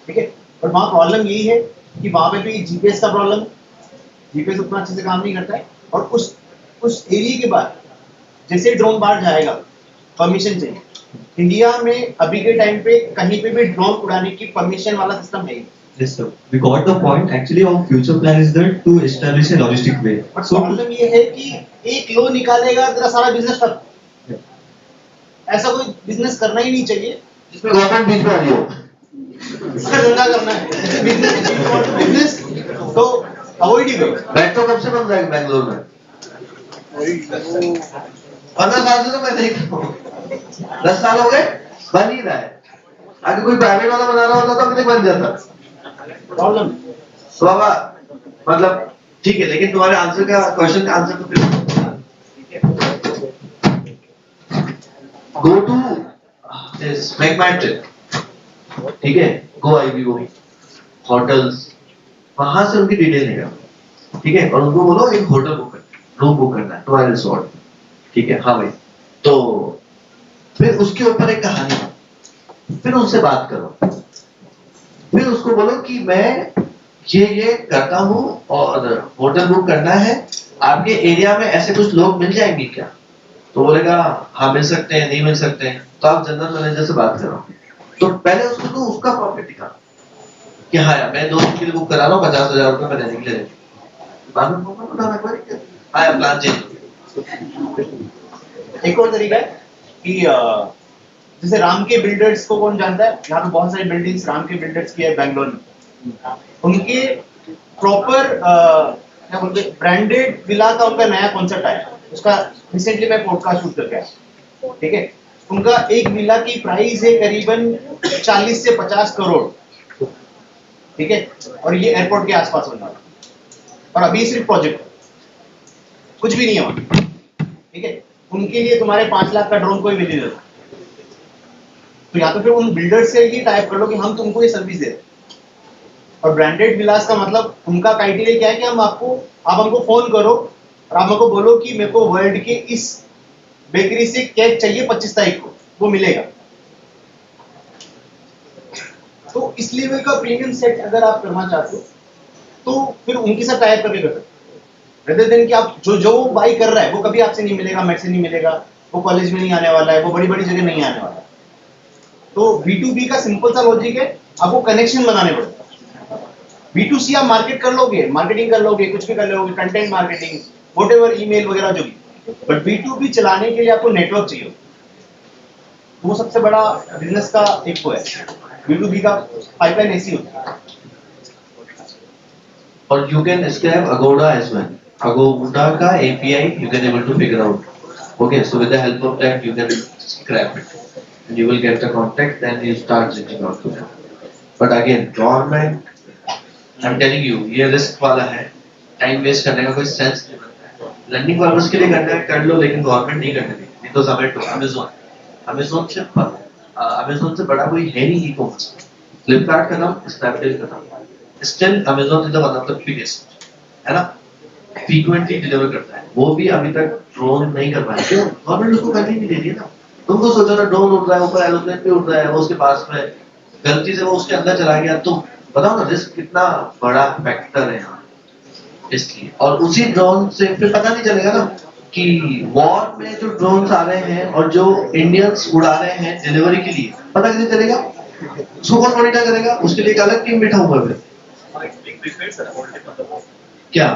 ठीक है। और वहाँ प्रॉब्लम यही है कि वहाँ पे भी जीपीएस का प्रॉब्लम, जीपीएस उतना अच्छे से काम नहीं करता है, और उस एरिया के बाद जैसे ड्रोन बाहर जाएगा परमिशन चाहिए। इंडिया में अभी के टाइम पे कहीं पे भी ड्रोन उड़ाने की परमिशन वाला सिस्टम है। Yes, sir. We got the point. Actually, our future plan is that to establish a logistic way. But problem ये है कि एक लोन निकालेगा तेरा सारा बिजनेस ठप। ऐसा कोई बिजनेस करना ही नहीं चाहिए जिसमें गवर्नमेंट बीच में आ रही हो। धंधा करना है, बिजनेस तो अवॉइड ही करो। मेट्रो कब से बन रहा है बैंगलोर में? 15 साल से तो मैं देख रहा हूँ, 10 साल हो गए, बन ही रहा है। अगर कोई प्राइवेट वाला बना रहा होता तो अभी तक बन जाता। प्रॉब्लम तो बाबा मतलब ठीक है, लेकिन तुम्हारे आंसर का क्वेश्चन का आंसर तो फिर go to this Make My Trip, ठीक है, गो आईबीओ होटल्स, वहां से उनकी डिटेल निकालो, ठीक है, और उनको बोलो एक होटल बुक करना, रूम बुक करना है तुम्हारे रिसोर्ट, ठीक है, हाँ भाई। तो फिर उसके ऊपर एक कहानी, फिर उनसे बात करो, फिर उसको बोलो कि मैं ये करता हूँ और होटल बुक करना है, आपके एरिया में ऐसे कुछ लोग मिल जाएंगे क्या? तो बोलेगा हाँ मिल सकते हैं, नहीं मिल सकते हैं, तो आप जनरल मैनेजर से बात करो। तो पहले उसको तो उसका प्रॉफिट दिखा कि हाँ यार मैं 2 दिन के लिए बुक करा रहा हूँ, 50,000 रुपये मैं देने के लिए, बाद में हाँ यार प्लान चेंज। एक और तरीका है कि जैसे राम के बिल्डर्स को कौन जानता है? यहाँ पे बहुत सारी बिल्डिंग्स राम के बिल्डर्स की है बैंगलोर में। उनके प्रॉपर क्या बोलते हैं ब्रांडेड विला का उनका नया कॉन्सेप्ट आया, उसका रिसेंटली मैं पॉडकास्ट शूट करके आया, ठीक है। उनका एक विला की प्राइस है करीबन 40 से 50 करोड़, ठीक है, और ये एयरपोर्ट के आसपास होना है, और अभी सिर्फ प्रोजेक्ट, कुछ भी नहीं है वहाँ, ठीक है। उनके लिए तुम्हारे 5 लाख का ड्रोन कोई भी नहीं देता, तो या तो फिर उन बिल्डर से ही टाइप कर लो कि हम तुमको ये सर्विस दे रहे हैं। और ब्रांडेड विलास का मतलब उनका क्राइटेरिया क्या है कि आप हमको फोन करो और आप हमको बोलो कि मेरे को वर्ल्ड के इस बेकरी से केक चाहिए 25 तारीख को, वो मिलेगा। तो इस लेवल का प्रीमियम सेट अगर आप करना चाहते हो तो फिर उनके साथ टाइप करके कर सकते हो, रेदर देन कि आप जो वो बाई कर रहा है वो कभी आपसे नहीं मिलेगा, मेरे से नहीं मिलेगा, वो कॉलेज में नहीं आने वाला है, वो बड़ी बड़ी जगह नहीं आने वाला है। तो B2B का सिंपल सा लॉजिक है, आपको कनेक्शन बनाने पड़ते हैं। B2C आप मार्केट कर लोगे, मार्केटिंग कर लोगे, कुछ भी कर लोगे, कंटेंट मार्केटिंग, व्हाटएवर, ईमेल वगैरह जो भी, बट B2B चलाने के लिए आपको नेटवर्क चाहिए। वो सबसे बड़ा बिजनेस का एक वो है, B2B का पाइपलाइन ऐसी होती है। और you can scrap Agoda as well. Agoda का API you can able to figure out. Okay, so with the help of that you can scrap it. And you will get the contact, then you start reaching out to them. But again, government, I'm telling you, ये risk वाला है, time waste करने का कोई sense नहीं बनता है। Learning purpose के लिए करना है कर लो, लेकिन गवर्नमेंट नहीं करने देगी। नहीं तो Zomato, अमेज़न से अमेज़न से बड़ा कोई है नहीं ई-कॉमर्स। फ्लिपकार्ट का नाम, स्नैपडील का नाम, still Amazon is the one of the biggest, है ना, फ्रीक्वेंटली डिलीवर करता है, वो भी अभी तक ड्रोन नहीं कर पाया। क्यों? गवर्नमेंट उसको करने नहीं दे रही है ना। तुम तो सोचो ना, ड्रोन उड़ रहा है ऊपर, एरोप्लेन पे उड़ रहा है, वो उसके पास में गलती से वो उसके अंदर चला गया, तो बताओ ना रिस्क कितना बड़ा फैक्टर है यहाँ, इसलिए। और उसी ड्रोन से फिर पता नहीं चलेगा ना कि वॉर में जो ड्रोन आ रहे हैं और जो इंडियंस उड़ा रहे हैं डिलीवरी के लिए, पता कैसे चलेगा? उसको कौन मॉनिटर करेगा? उसके लिए एक अलग टीम बैठा हुआ है। क्या?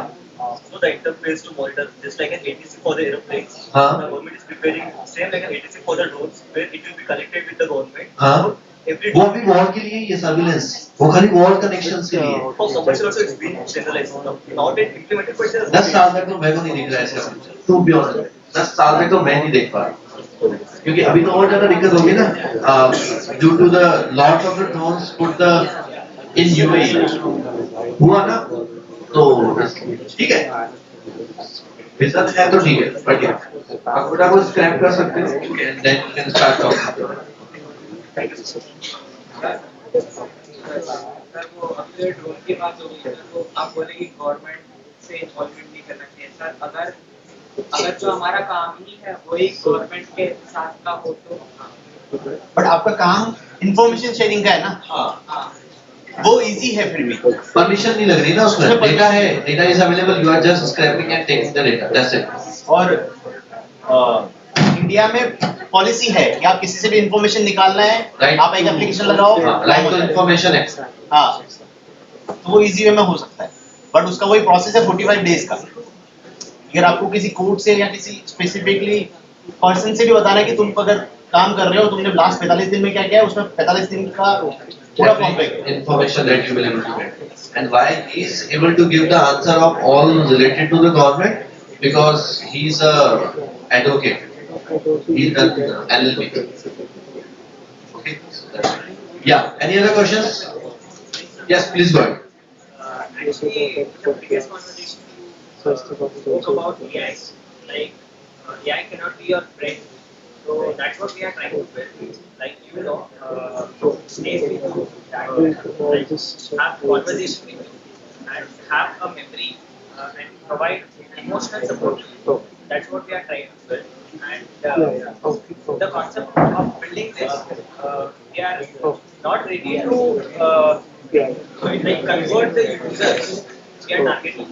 So the interface to monitor, just like an ATC for the aeroplanes, हाँ. the government is preparing same like an ATC for the drones, where it will be connected with the government. हाँ. So every वो भी war के लिए ये surveillance, वो खाली war connections के लिए। for commercial also it's been generalized, not yet implemented, but there's 10 साल तक तो मेरे को नहीं दिख रहा है इसका, टू बी ऑनेस्ट, 10 साल तक तो मैं नहीं देख पा रहा, क्योंकि अभी तो और ज्यादा दिक्कत होगी ना, due to the lot of the drones put the in UAE हुआ ना, तो ठीक है, विजन है तो ठीक है, बट आप थोड़ा को स्क्रैप कर सकते हो, and then you can start talking. Thank you so much. Sir वो अपने ड्रोन की बात हो गई है, तो आप बोले कि गवर्नमेंट से इन्वॉल्वमेंट नहीं करना चाहिए सर? अगर जो हमारा काम ही है वो एक गवर्नमेंट के साथ का हो तो बट आपका काम इंफॉर्मेशन शेयरिंग का है ना, हाँ वो इजी है फिर भी। परमिशन नहीं लग रही ना उसमें, डेटा है, data is available, you are just scraping and taking the data, that's it. और इंडिया में पॉलिसी है कि आप किसी से भी इंफॉर्मेशन निकालना है, आप एक एप्लीकेशन लगाओ, राइट टू इंफॉर्मेशन है। हाँ, तो वो इजी वे में हो सकता है, बट उसका वही प्रोसेस है 45 डेज का। अगर आपको किसी कोर्ट से या किसी स्पेसिफिकली पर्सन से भी बताना है कि तुम अगर काम कर रहे हो, तुमने लास्ट 45 दिन में क्या किया है, उसमें 45 दिन का पूरा form information that you will able to get. And why he is able to give the answer of all related to the government? Because he is a advocate. He does LLB. Okay. Yeah. Any other questions? Yes, please go ahead. actually the previous conversation you spoke about AI, like AI cannot be your friend. So that's what we are trying to build. Like stay with you, that, like, have conversation with you, and have a memory and provide emotional support. That's what we are trying to build. And the concept of building this, we are not ready to like convert the users. We are targeting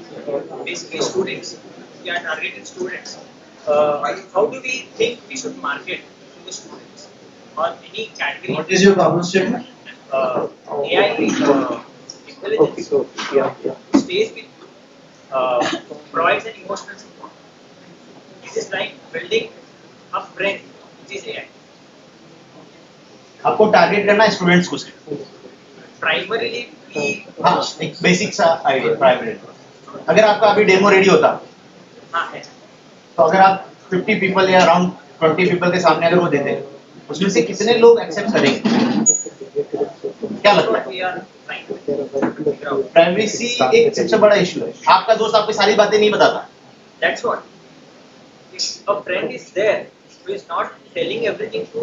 basically students. We are targeting students. How do we think we should market to the students or any category? What is your problem statement? AI intelligence stays with provides an emotional support. This is like building a friend, which is AI. आपको target करना है students को सिर्फ। Primarily, हाँ, एक basic सा idea primary. अगर आपका अभी डेमो रेडी होता, हाँ है। तो अगर आप 50 पीपल या अराउंड 20 पीपल के सामने अगर वो देते, उसमें से कितने लोग एक्सेप्ट करेंगे? क्या लगता है? प्राइवेसी एक सबसे बड़ा इशू है। आपका दोस्त आपको सारी बातें नहीं बताता। That's what. If a friend is there who is not telling everything to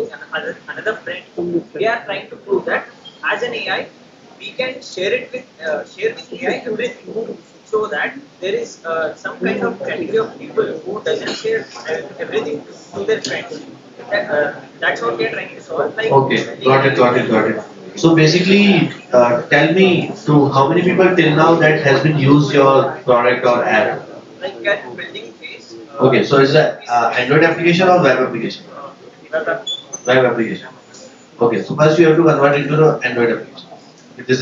another friend, we are trying to prove that as an AI, we can share with AI everything, so that there is some kind of category of people who doesn't share everything to their friends. That's what we are trying to solve. Like, Okay, got it. So basically, tell me to how many people till now that has been used your product or app? Like at building phase. Okay, so is it Android application or web application? Web application. Okay, so first you have to convert into the Android application. Okay, this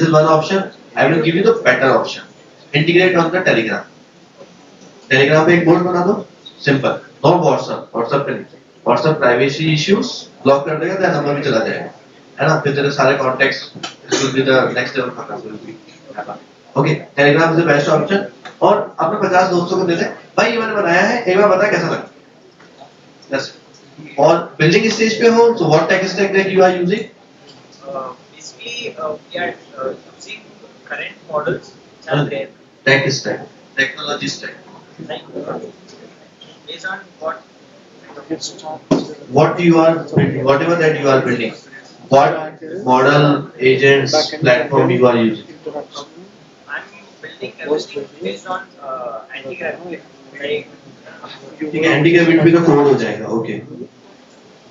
is one option. I will give you the better option. Integrate on the Telegram. Telegram पे एक board बना दो, simple. No WhatsApp पे नहीं. WhatsApp privacy issues block कर देगा, तेरा number भी चला जाएगा, है ना? फिर तेरे सारे contacts will be the next level contacts will be. Okay, Telegram is the best option. और अपने 50 दोस्तों को दे दे, भाई ये मैंने बनाया है, एक बार बता कैसा लगा? Yes. और building stage पे हो, so what tech stack that you are using? Basically, we are using current models which are there. Tech stack, technology stack. Like based on what you are building, whatever that you are building, what model, agents, platform you are using. I'm building everything based on anti-gravity. Like Anti-gravity भी तो code हो जाएगा, okay.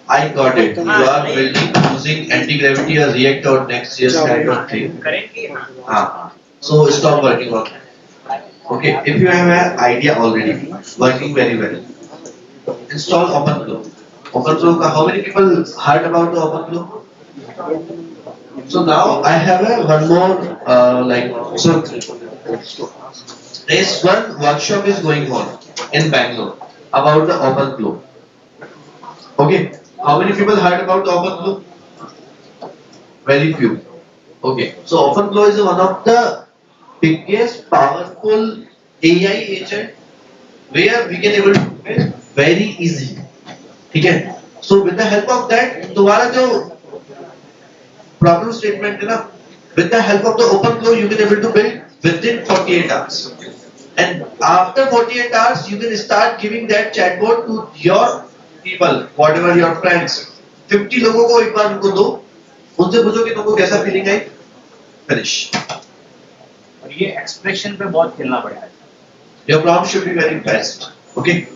I got it. You are building using anti-gravity or React or Next.js kind of thing. Currently, हाँ. So stop working on that. Okay, if you have an idea already, working very well, install OpenFlow. OpenFlow, how many people heard about the OpenFlow? So now I have one more so this one workshop is going on in Bangalore about the OpenFlow. Okay, how many people heard about the OpenFlow? Very few. Okay, so OpenFlow is one of the biggest powerful AI agent where we can able to build very easy. ठीक है? So with the help of that, तुम्हारा जो problem statement है ना, with the help of the OpenFlow you can able to build within 48 hours. And after 48 hours, you can start giving that chatbot to your people, whatever your friends. 50 लोगों को एक बार उनको दो, उनसे पूछो कि तुमको कैसा फीलिंग आई, finish. और ये एक्सप्रेशन पे बहुत खेलना पड़ेगा। Your prompt should be very best. Okay.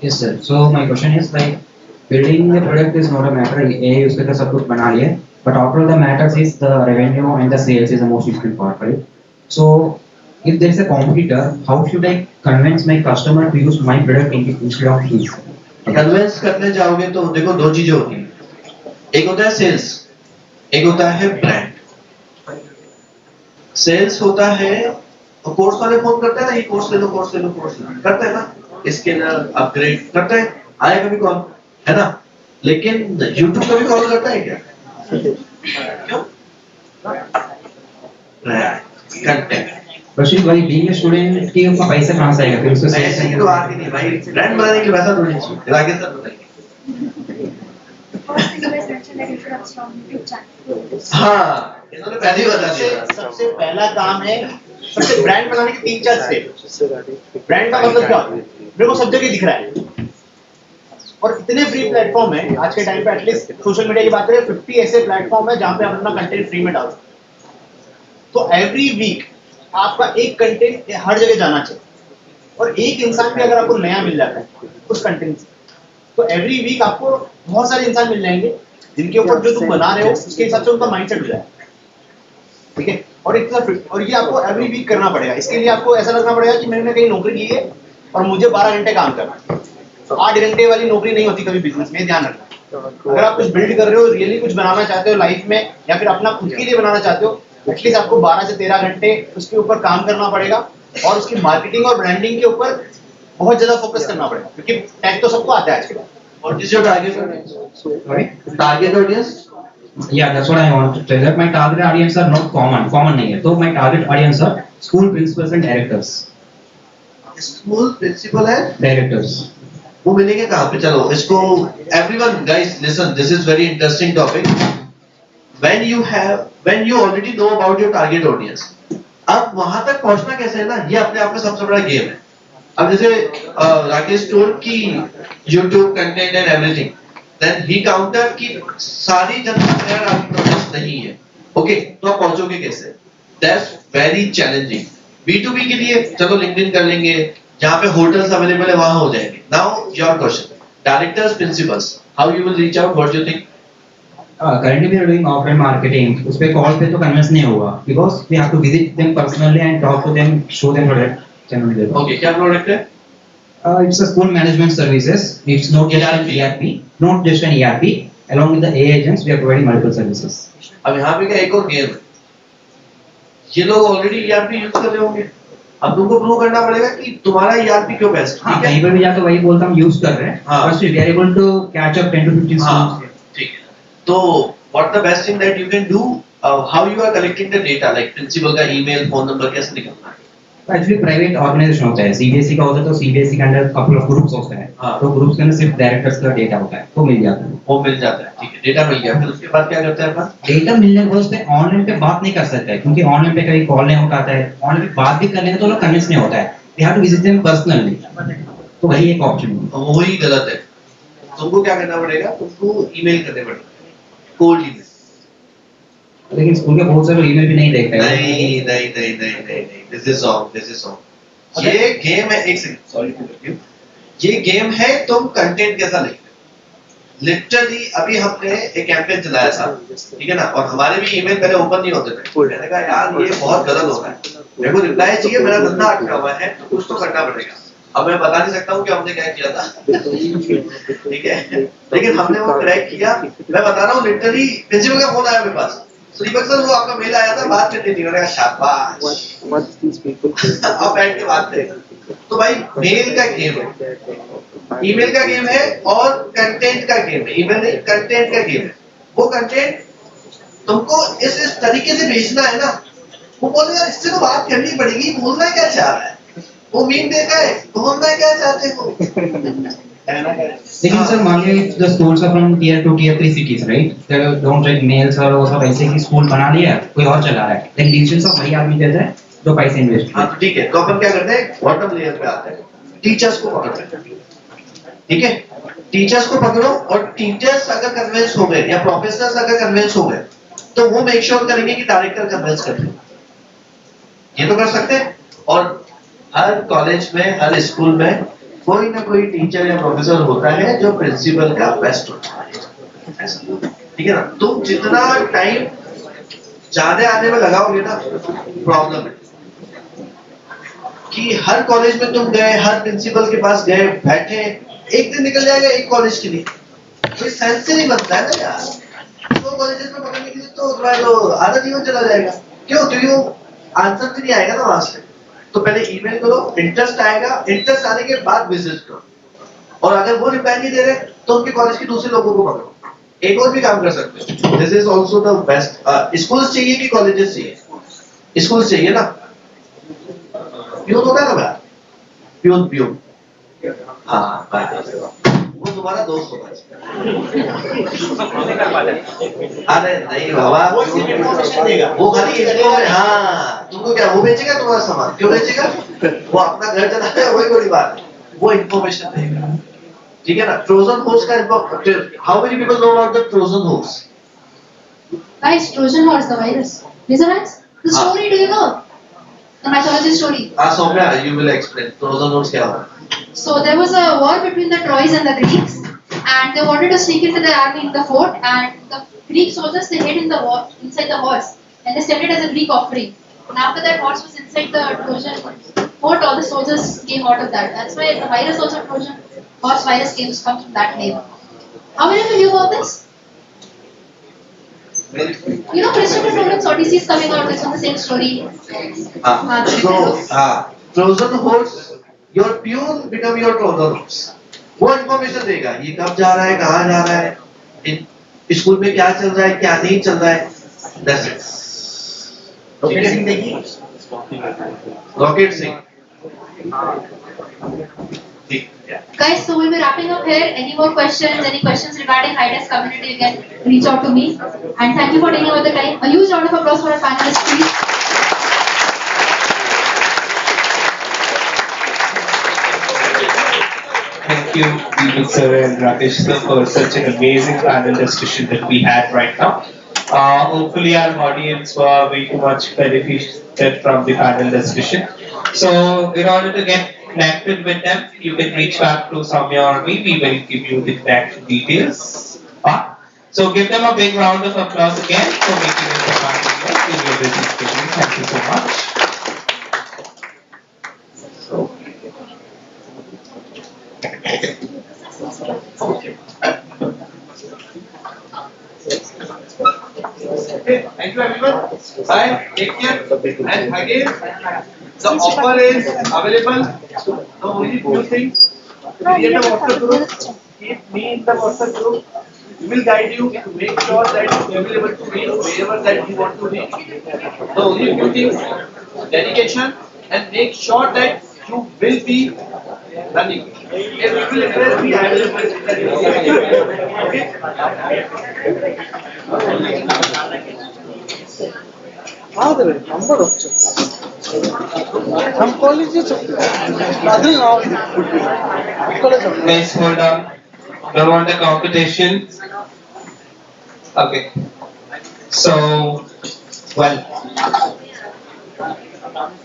Yes sir. So my question is like building the product is not a matter. A use करके सब कुछ बना लिए. But after the matters is the revenue and the sales is the most important part, right? So if there is a competitor, how should I convince my customer to use my product instead of his? Convince करने जाओगे तो देखो दो चीजें होती हैं. एक होता है सेल्स, एक होता है ब्रांड. सेल्स होता है कोर्स वाले फोन करते हैं ना, ये कोर्स ले लो, कोर्स ले लो, कोर्स ले लो, करते हैं ना, स्कैनर अपग्रेड करते हैं, आया कभी कॉल है ना. लेकिन YouTube कभी कॉल करता है क्या? क्यों? कंटेंट. But भाई being a student की उसका पैसा कहाँ से आएगा? फिर उसको सेल्स पैसे तो आगे नहीं भाई, ब्रांड बनाने के लिए पैसा तो नहीं चाहिए. आगे सर बताइए. First thing you guys mentioned that you should have a strong YouTube channel. हाँ, इन्होंने पहले ही बता दिया. सबसे पहला काम है सबसे ब्रांड बनाने के 3-4 स्टेप. ब्रांड का मतलब क्या होता है? मेरे को सब जगह दिख रहा है और इतने फ्री प्लेटफॉर्म है आज के टाइम पे. एटलीस्ट सोशल मीडिया की बात करें 50 ऐसे प्लेटफॉर्म है जहाँ पे आप अपना कंटेंट फ्री में डाल सकते. तो एवरी वीक आपका एक कंटेंट हर जगह जाना चाहिए और एक इंसान भी अगर आपको नया मिल जाता है उस कंटेंट से, तो एवरी वीक आपको बहुत सारे इंसान मिल जाएंगे जिनके ऊपर जो तुम बना रहे हो उसके हिसाब से उनका माइंडसेट हो जाएगा. ठीक है. और ये आपको एवरी वीक करना पड़ेगा. इसके लिए आपको ऐसा लगना पड़ेगा कि मैंने कहीं नौकरी ली है और मुझे 12 घंटे काम करना है. 8 घंटे वाली नौकरी नहीं होती कभी बिजनेस में, ध्यान रखना. अगर आप कुछ बिल्ड कर रहे हो, रियली कुछ बनाना चाहते हो लाइफ में या फिर अपना खुद के लिए बनाना चाहते हो, एटलीस्ट आपको 12 से 13 घंटे उसके ऊपर काम करना पड़ेगा और उसकी मार्केटिंग और ब्रांडिंग के ऊपर बहुत ज्यादा फोकस करना पड़ेगा क्योंकि टैग तो सबको आता है आज के बाद. और जिस जो target audience, Yeah, that's what I want to tell. That my target audience are not common नहीं है. तो my target audience are school principals and directors. School principal है, Directors. वो मिलेंगे कहाँ पे? चलो इसको everyone guys listen, this is very interesting topic. When you already know about your target audience, अब वहां तक पहुंचना कैसे है ना, ये अपने आप में सबसे बड़ा गेम है. अब जैसे राकेश टोल्ड की YouTube content and everything, then he countered कि सारी जनता मेरा target audience नहीं है. ओके, तो आप पहुंचोगे कैसे? That's very challenging. B2B के लिए चलो LinkedIn कर लेंगे, जहाँ पे होटल्स अवेलेबल है वहां हो जाएंगे. Now your question, directors, principals, how you will reach out? What do you think? Currently we are doing offline marketing. उस पे कॉल पे तो कन्विंस नहीं होगा because we have to visit them personally and talk to them, show them product. Okay, क्या product है? It's a school management services. It's not just an ERP, not just an ERP. Along with the AI agents, we are providing multiple services. अब यहाँ पे क्या एक और game है. ये लोग ऑलरेडी ERP यूज कर रहे होंगे. अब तुमको प्रूव करना पड़ेगा कि तुम्हारा ERP क्यों बेस्ट. हाँ, कहीं पर भी जाकर वही बोलता हम यूज कर रहे हैं. First we are able to catch up 10 to 15 students. ठीक है. तो what the best thing that you can do? How you are collecting the data? Like principal का email, phone number कैसे निकलना है? एक्चुअली प्राइवेट ऑर्गेनाइजेशन होता है. CBSE का होता है तो सीबीएसई के अंदर कपल ऑफ ग्रुप्स होते हैं. तो ग्रुप्स के अंदर सिर्फ डायरेक्टर्स का डेटा होता है, वो मिल जाता है. वो मिल जाता है. ठीक है, डेटा मिल गया. फिर उसके बाद क्या करते हैं अपन? डेटा मिलने के बाद उस पे ऑनलाइन पे बात नहीं कर सकते क्योंकि ऑनलाइन पे कभी कॉल नहीं उठाता है. ऑनलाइन पे बात भी कर लेंगे तो लोग कन्विंस नहीं होता है. We have to visit them personally. तो वही एक ऑप्शन है. वही गलत है. तुमको क्या करना पड़ेगा? तुमको ईमेल करने पड़ेगा, कोल्ड ईमेल. लेकिन स्कूल के बहुत सारे ईमेल भी नहीं देखते हैं. नहीं. This is wrong. ये गेम है. एक second, sorry to interrupt you. ये गेम है तुम कंटेंट कैसा लिख रहे हो. लिटरली अभी हमने एक कैंपेन चलाया था, ठीक है ना, और हमारे भी ईमेल पहले ओपन नहीं होते थे. मैंने कहा यार ये बहुत गलत हो रहा है, मेरे को रिप्लाई चाहिए, मेरा धंधा अटका हुआ है, तो कुछ तो करना पड़ेगा. अब मैं बता नहीं सकता हूँ कि हमने क्या किया था, ठीक है, लेकिन हमने वो क्रैक किया. मैं बता रहा हूँ लिटरली प्रिंसिपल का फोन आया मेरे पास. श्रीपक सर वो आपका मेल आया था, बात करनी थी. मैंने कहा शाबाश, अब बैठ के बात करें. तो भाई मेल का गेम है, ईमेल का गेम है और कंटेंट का गेम है. ईमेल नहीं, कंटेंट का गेम है. वो कंटेंट तुमको इस तरीके से भेजना है ना, वो बोले यार इससे तो बात करनी पड़ेगी, बोलना क्या चाह रहा है, वो मीम देखा है, बोलना क्या चाहते हो. लेकिन सर मान लीजिए the schools are from tier 2 tier 3 cities, right? They don't write mails और वो सब ऐसे ही स्कूल बना लिया, कोई और चला रहा है. लेकिन डिसीजन सब वही आदमी देता है जो पैसे इन्वेस्ट. हाँ तो ठीक है, तो अपन क्या करते हैं, बॉटम लेयर पे आते हैं, टीचर्स को पकड़ते हैं. ठीक है, टीचर्स को पकड़ो और टीचर्स अगर कन्विंस हो गए या प्रोफेसर्स अगर कन्विंस हो गए तो वो मेक श्योर करेंगे कि डायरेक्टर कन्विंस कर ले. ये तो कर सकते हैं। और हर कॉलेज में, हर स्कूल में कोई ना कोई टीचर या प्रोफेसर होता है जो प्रिंसिपल का बेस्ट होता है, ठीक है ना। तुम जितना टाइम जाने आने में लगाओगे ना, प्रॉब्लम है कि हर कॉलेज में तुम गए, हर प्रिंसिपल के पास गए, बैठे, एक दिन निकल जाएगा एक कॉलेज के लिए, कोई सेंस ही नहीं बनता है ना यार। दो कॉलेजेस में पकड़ने के लिए तो तुम्हारा तो आधा जीवन चला जाएगा। क्यों? क्योंकि वो आंसर भी नहीं आएगा ना वहां से। तो पहले ईमेल करो, इंटरेस्ट आएगा, इंटरेस्ट आने के बाद विजिट करो, और अगर वो रिप्लाई नहीं दे रहे तो उनके कॉलेज के दूसरे लोगों को पकड़ो। एक और भी काम कर सकते हो, this is also the best. Schools चाहिए कि कॉलेजेस चाहिए? स्कूल्स चाहिए ना। प्यून होता है ना, प्यून प्यून, हाँ वो तुम्हारा दोस्त होगा। अरे नहीं बाबा, वो सिर्फ इन्फॉर्मेशन देगा, वो खाली इन्फॉर्मेशन। हाँ, तुमको क्या वो बेचेगा तुम्हारा सामान? क्यों बेचेगा? वो अपना घर चलाता है, वही बड़ी बात है। वो इन्फॉर्मेशन देगा, ठीक है ना। ट्रोजन हॉर्स का how many people know about the Trojan horse? Guys, Trojan horse, the virus. Lizards? The story, do you know? The mythology story. Soumya, you will explain. Trojan horse क्या होता है? So there was a war between the Troys and the Greeks, and they wanted to sneak into the army in the fort, and the Greek soldiers, they hid in the inside the horse, and they sent it as a Greek offering. And after that horse was inside the Trojan fort, all the soldiers came out of that. That's why the virus also Trojan horse virus comes from that name. How many of you knew about this? You know, Christopher Nolan's Odyssey is coming out. It's on the same story. Trojan horse, your peon become your Trojan horse. वो information देगा, ये कब जा रहा है, कहाँ जा रहा है, स्कूल में क्या चल रहा है, क्या नहीं चल रहा है। That's it. रॉकेट सिंह देखिए, rocket Singh. Guys, so we'll be wrapping up here. Any more questions? Any questions regarding IDES community? You can reach out to me. And thank you for taking out the time. A huge round of applause for our panelists, please. Thank you, Deepak sir and Rakesh sir, for such an amazing panel discussion that we had right now. Hopefully our audience were way too much benefited from the panel discussion. So in order to get connected with them, you can reach out to Soumya or me. We will give you the connection details. So give them a big round of applause again for making it a part of your busy schedule. Thank you so much. Okay, thank you everyone. Bye, take care. And again, the offer is available. The only few things, create a WhatsApp group, keep me in the WhatsApp group. We will guide you to make sure that you will be able to reach wherever that you want to reach. The only few things, dedication, and make sure that you will be running. If you will impress me, I will impress you. Okay? Father, number of checks. Some colleges of other now could be. Guys, hold on. Don't want a competition. Okay. So, well,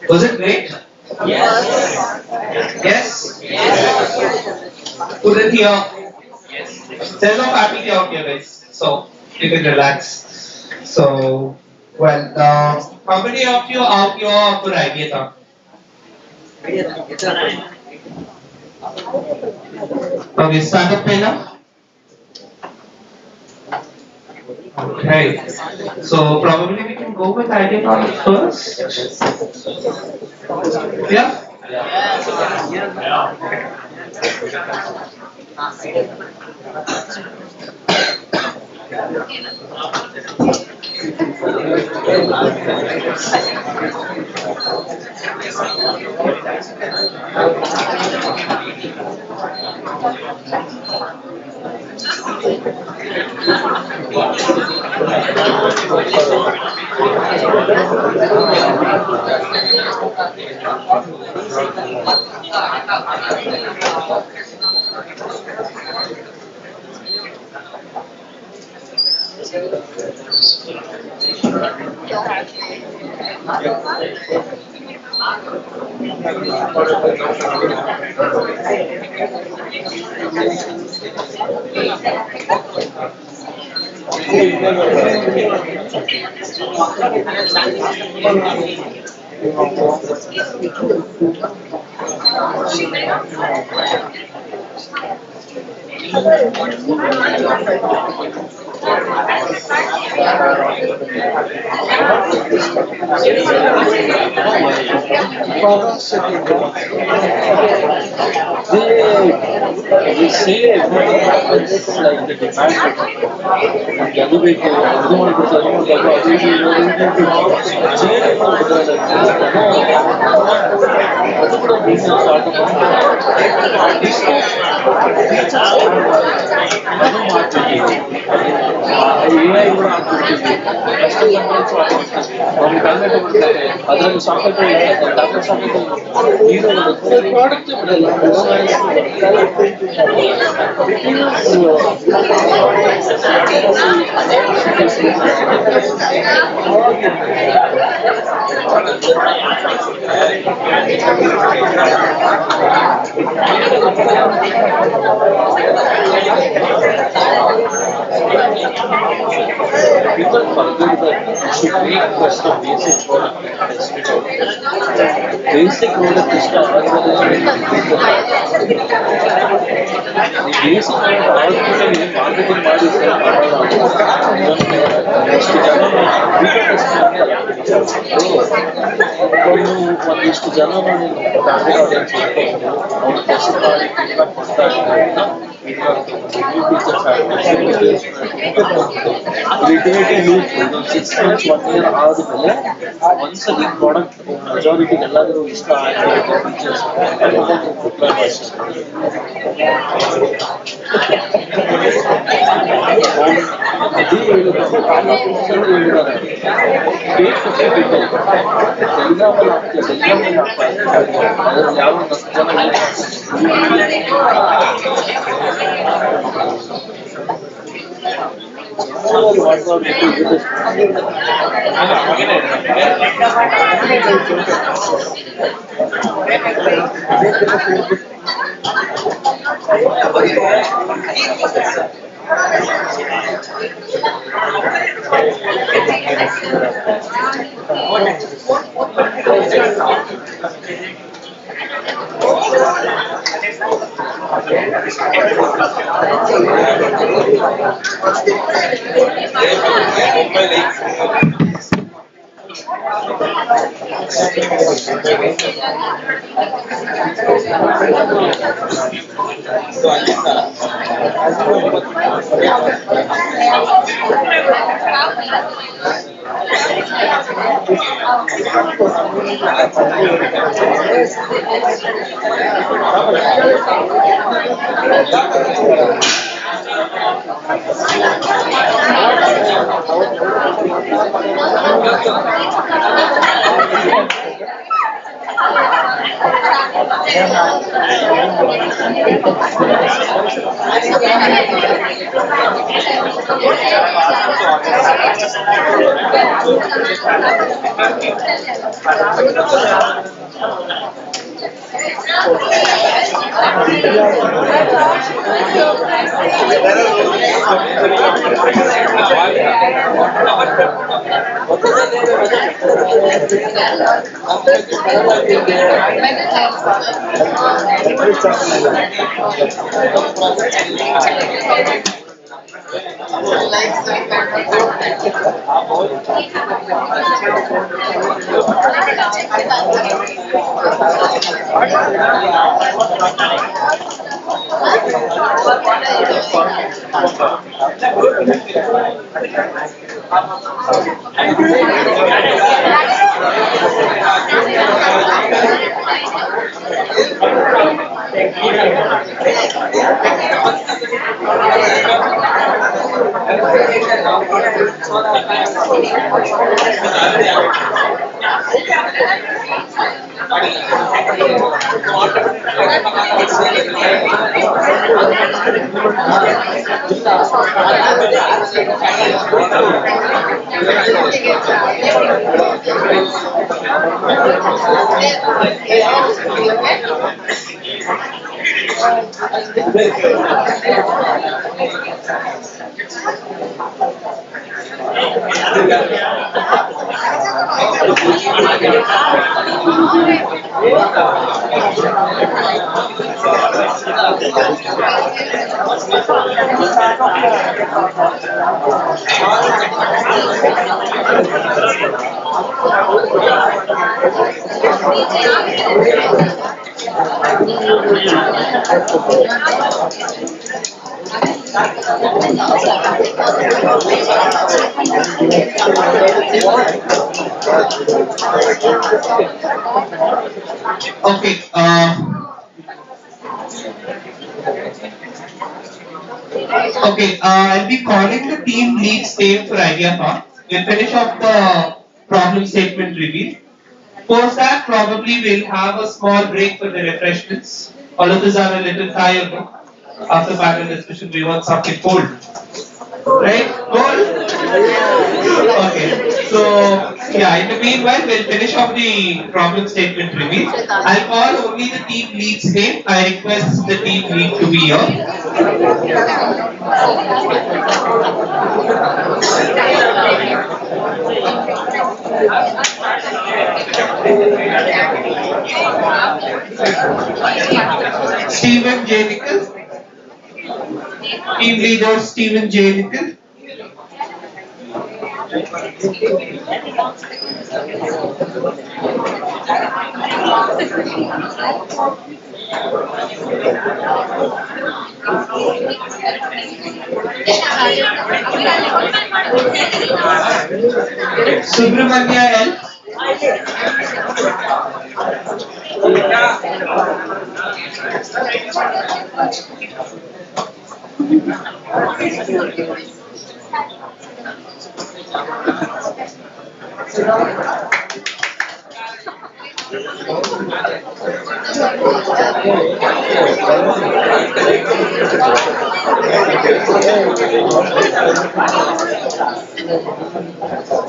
was it great? Yes. Yes? Couldn't hear? Yes. There's no faculty out here, guys. So, you can relax. So, well, how many of you out here for idea thought? Okay, start up now. Okay, so probably we can go with idea first. Yeah? We say everything happens like the demand. ಅದು ಬೇಕು ಅದು ಮಾಡ್ಬೇಕು ಅದು ಮಾಡ್ಬೇಕು ಅದು ಇದು ಅದು ಕೂಡ ಬಿಸ್ನೆಸ್ ಸ್ಟಾರ್ಟ್ ಅದು ಮಾಡ್ತೀವಿ AI ಕೂಡ ಹಾಕ್ಬಿಡ್ತೀವಿ ಕಸ್ಟಮರ್ಸ್ ಅವ್ರಿಗೆ ಟ್ಯಾಬ್ಲೆಟ್ ಬರ್ತಾರೆ ಅದರಲ್ಲಿ ಸಾಕಷ್ಟು ಟ್ಯಾಬ್ಲೆಟ್ ಸಾಕಷ್ಟು ನೀರು ಪ್ರಾಡಕ್ಟ್ ಬಿಡಲ್ಲ People forget that you should make first a basic product and test it out. Basic product is the basic marketing ಮಾಡಿ ಒಂದಿಷ್ಟು ಜನ ಮಾಡಿ ಟಾರ್ಗೆಟ್ ಆಡಿಯನ್ಸ್ ಇಟ್ಕೊಂಡು ಅವ್ರು ಟೆಸ್ಟ್ ಮಾಡಿ ಫೀಡ್ಬ್ಯಾಕ್ ಕೊಡ್ತಾ ಇದ್ದಾರೆ ಲಿಟರೇಟಿವ್ ಯೂಸ್ 6 months 1 year ಆದ್ಮೇಲೆ ಒಂದ್ಸಲಿ ಪ್ರಾಡಕ್ಟ್ ಮೆಜಾರಿಟಿ ಎಲ್ಲಾದ್ರೂ ಇಷ್ಟ ಆಯ್ತು ಫೀಚರ್ಸ್ ಅದು ಹೇಳಿದ್ದಾರೆ ಟೆಲಿಗ್ರಾಮಲ್ಲಿ ಆಗ್ತದೆ ಟೆಲಿಗ್ರಾಮಲ್ಲಿ ಆಗ್ತಾ ಇದೆ ಅದ್ರಲ್ಲಿ ಯಾವ 10 ಜನ Okay. Okay. I'll be calling the team lead's name for idea thought. We'll finish off the problem statement review. Post that, probably we'll have a small break for the refreshments. All of us are a little tired now. After panel discussion, we want something cold. Right? Cold? Okay. So, yeah, in the meanwhile, we'll finish off the problem statement review. I'll call only the team lead's name. I request the team lead to be here. Stephen J. Nichols. Team leader Stephen J. Nichols. Subramanya L.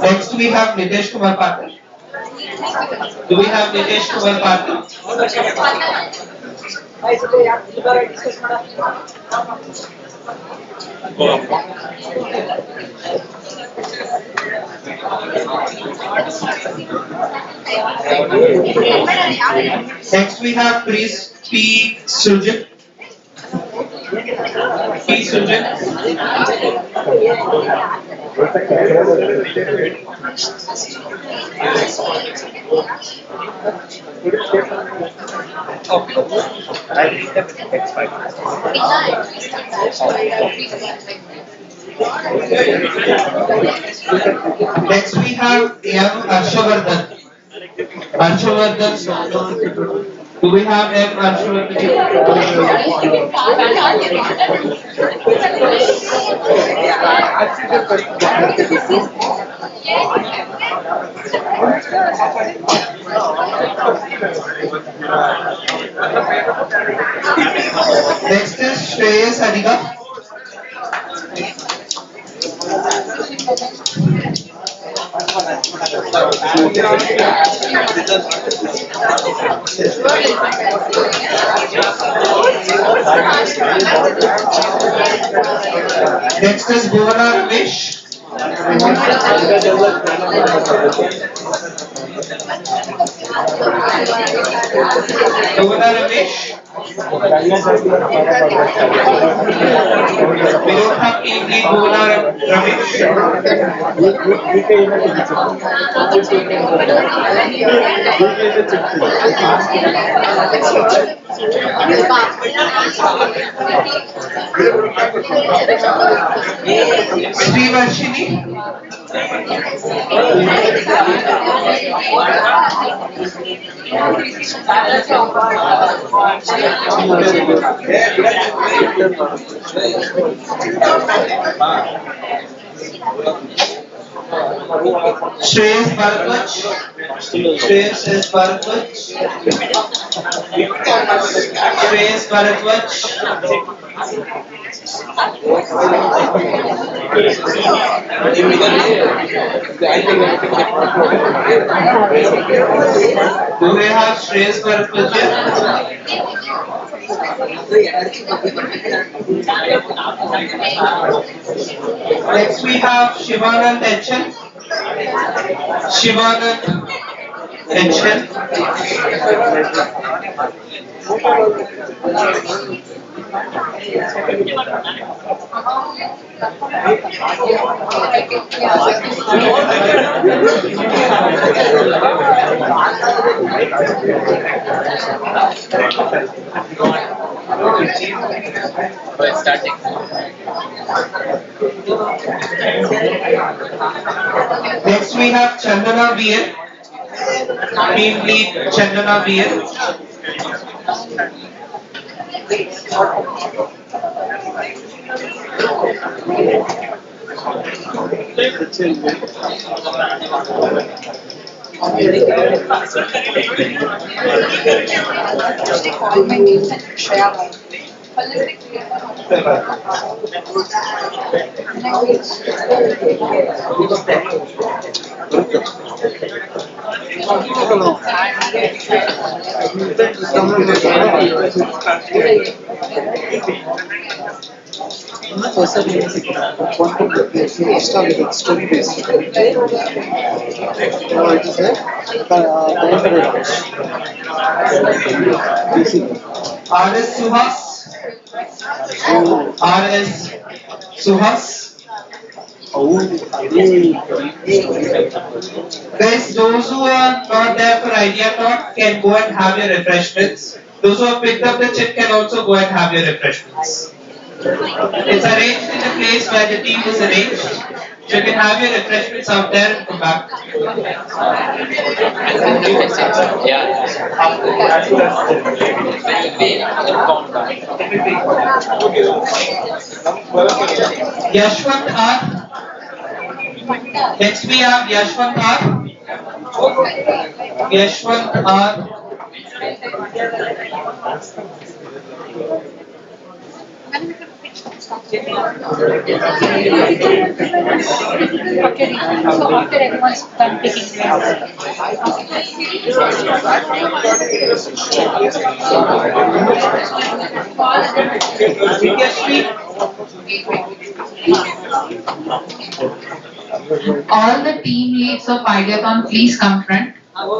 Next we have Nitesh Kumar Patil. Do we have Nitesh Kumar Patil? Next we have P. Sujan. P. Sujan. Next we have M. Harshavardhan. Do we have M. Harshavardhan? Next is Shreyas Adiga. Next is Bhuvana Ramesh. Bhuvana Ramesh. We don't have team lead Bhuvana Ramesh. Srivarshini. Shreyas Bharadwaj. Shreyas Bharadwaj. Shreyas Bharadwaj. Do we have Shreyas Bharadwaj here? Next we have Shivanand H.N. Shivanand H.N. Next we have Chandana VN. Team lead Chandana VN. Story based. It is R.S. Suhas. R.S. Suhas. Guys, those who are not there for Idea Talk can go and have your refreshments. Those who have picked up the chip can also go and have your refreshments. It's arranged in a place where the team is arranged. So you can have your refreshments out there and come back. Yashwant R. Next we have Yashwant R. Yashwant R. Okay, so after everyone's done taking All the team leads of Ideathon, please come front. All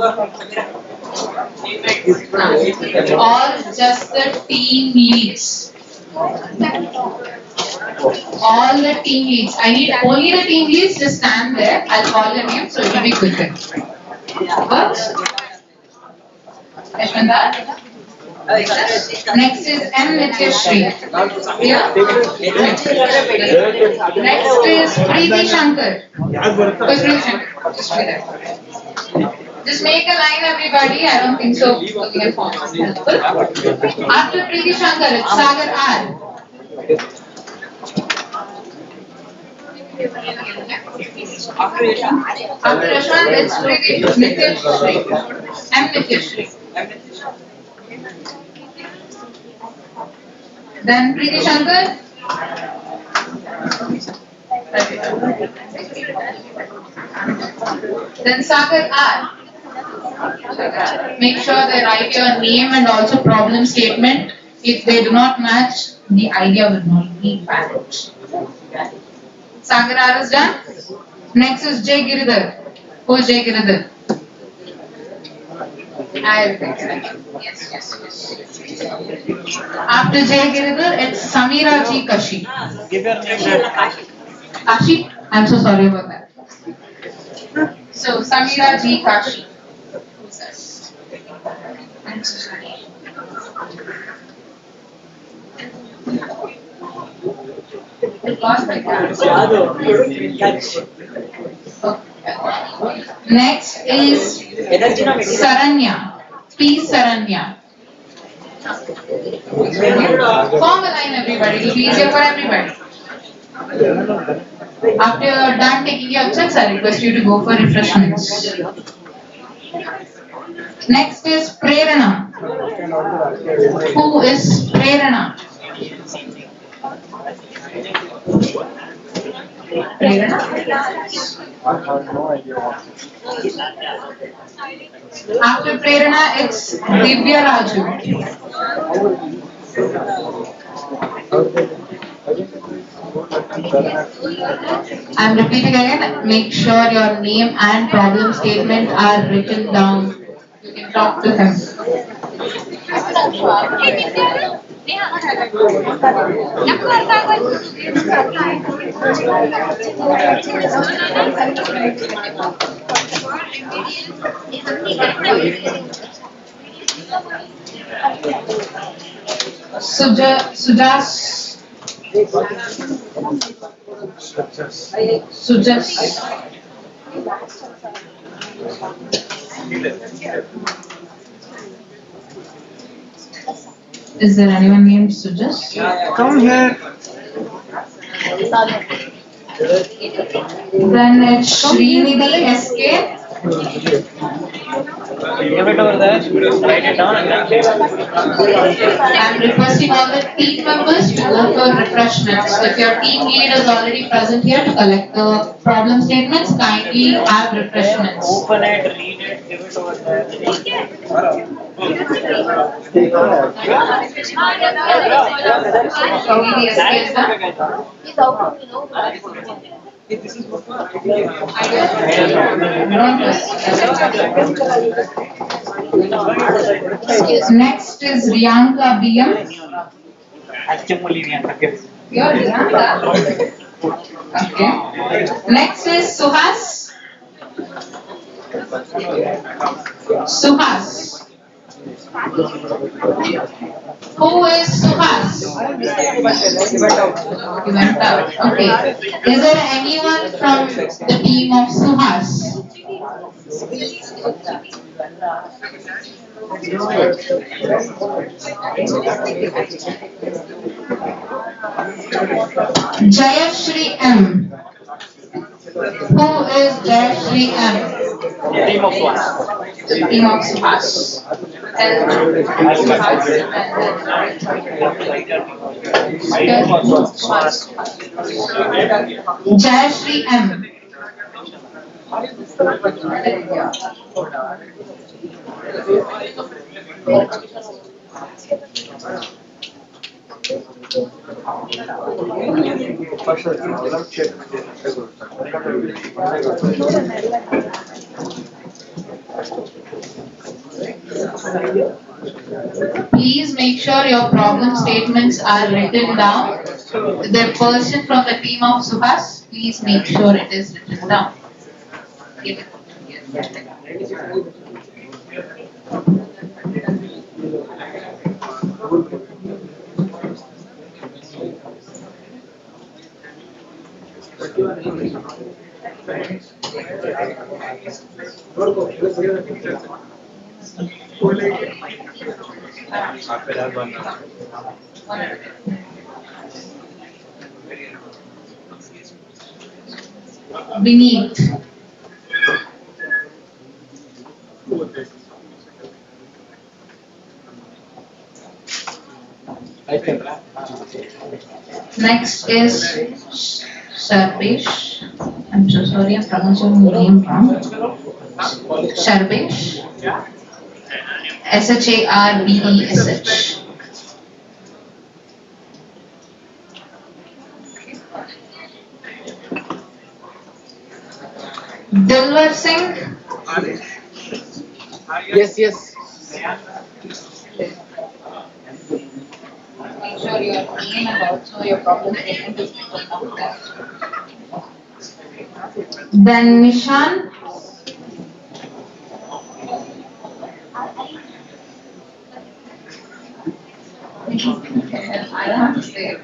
just the team leads. All the team leads. I need only the team leads. Just stand there. I'll call your name, so it will be quicker. Works? Yashwant? Next is M. Nityashri. Yeah? Next is Preeti Shankar. Who's Preeti Shankar? Just be there. Just make a line, everybody. I don't think so. Looking at form is helpful. After Preeti Shankar, it's Sagar R. After Yashwant, it's Preeti Nityashri. M. Nityashri. Then Preeti Shankar. Then Sagar R. Make sure they write your name and also problem statement. If they do not match, the idea will not be valid. Sagar R is done. Next is Jay Giridhar. Who is Jay Giridhar? Yes. After Jay Giridhar, it's Samira G. Kashi. Give your name. Kashi? I'm so sorry about that. So, Samira G. Kashi. Who's that? I'm so sorry. I lost my card. Next is Saranya. Please, Saranya. Form a line, everybody. It will be easier for everybody. After you're done taking your checks, I request you to go for refreshments. Next is Prerana. Who is Prerana? Prerana? After Prerana, it's Divya Raju. I'm repeating again. Make sure your name and problem statement are written down. You can talk to him. Sujas. Is there anyone named Sujas? Come here. Then it's Srinidhi SK. Give it over there, write it down and I'm requesting all the team members to go for refreshments. If your team lead is already present here to collect the problem statements, kindly have refreshments. open it, read it, give it over there. Next is Riyanka BM. You're Riyanka. Okay. Next is Suhas. Suhas. Who is Suhas? He went out. Okay. Is there anyone from the team of Suhas? Jayashri M. Who is Jayashri M? Team of one. Team of Suhas. Jayashri M. Please make sure your problem statements are written down. The person from the team of Suhas, please make sure it is written down. Beneath. Next is Sarvesh. I'm so sorry, I'm pronouncing your name wrong. Sarvesh. Sarbesh. Dilwar Singh. Yes. Make sure your name and also your problem statement is written down. Then Nishan. I don't have to say it.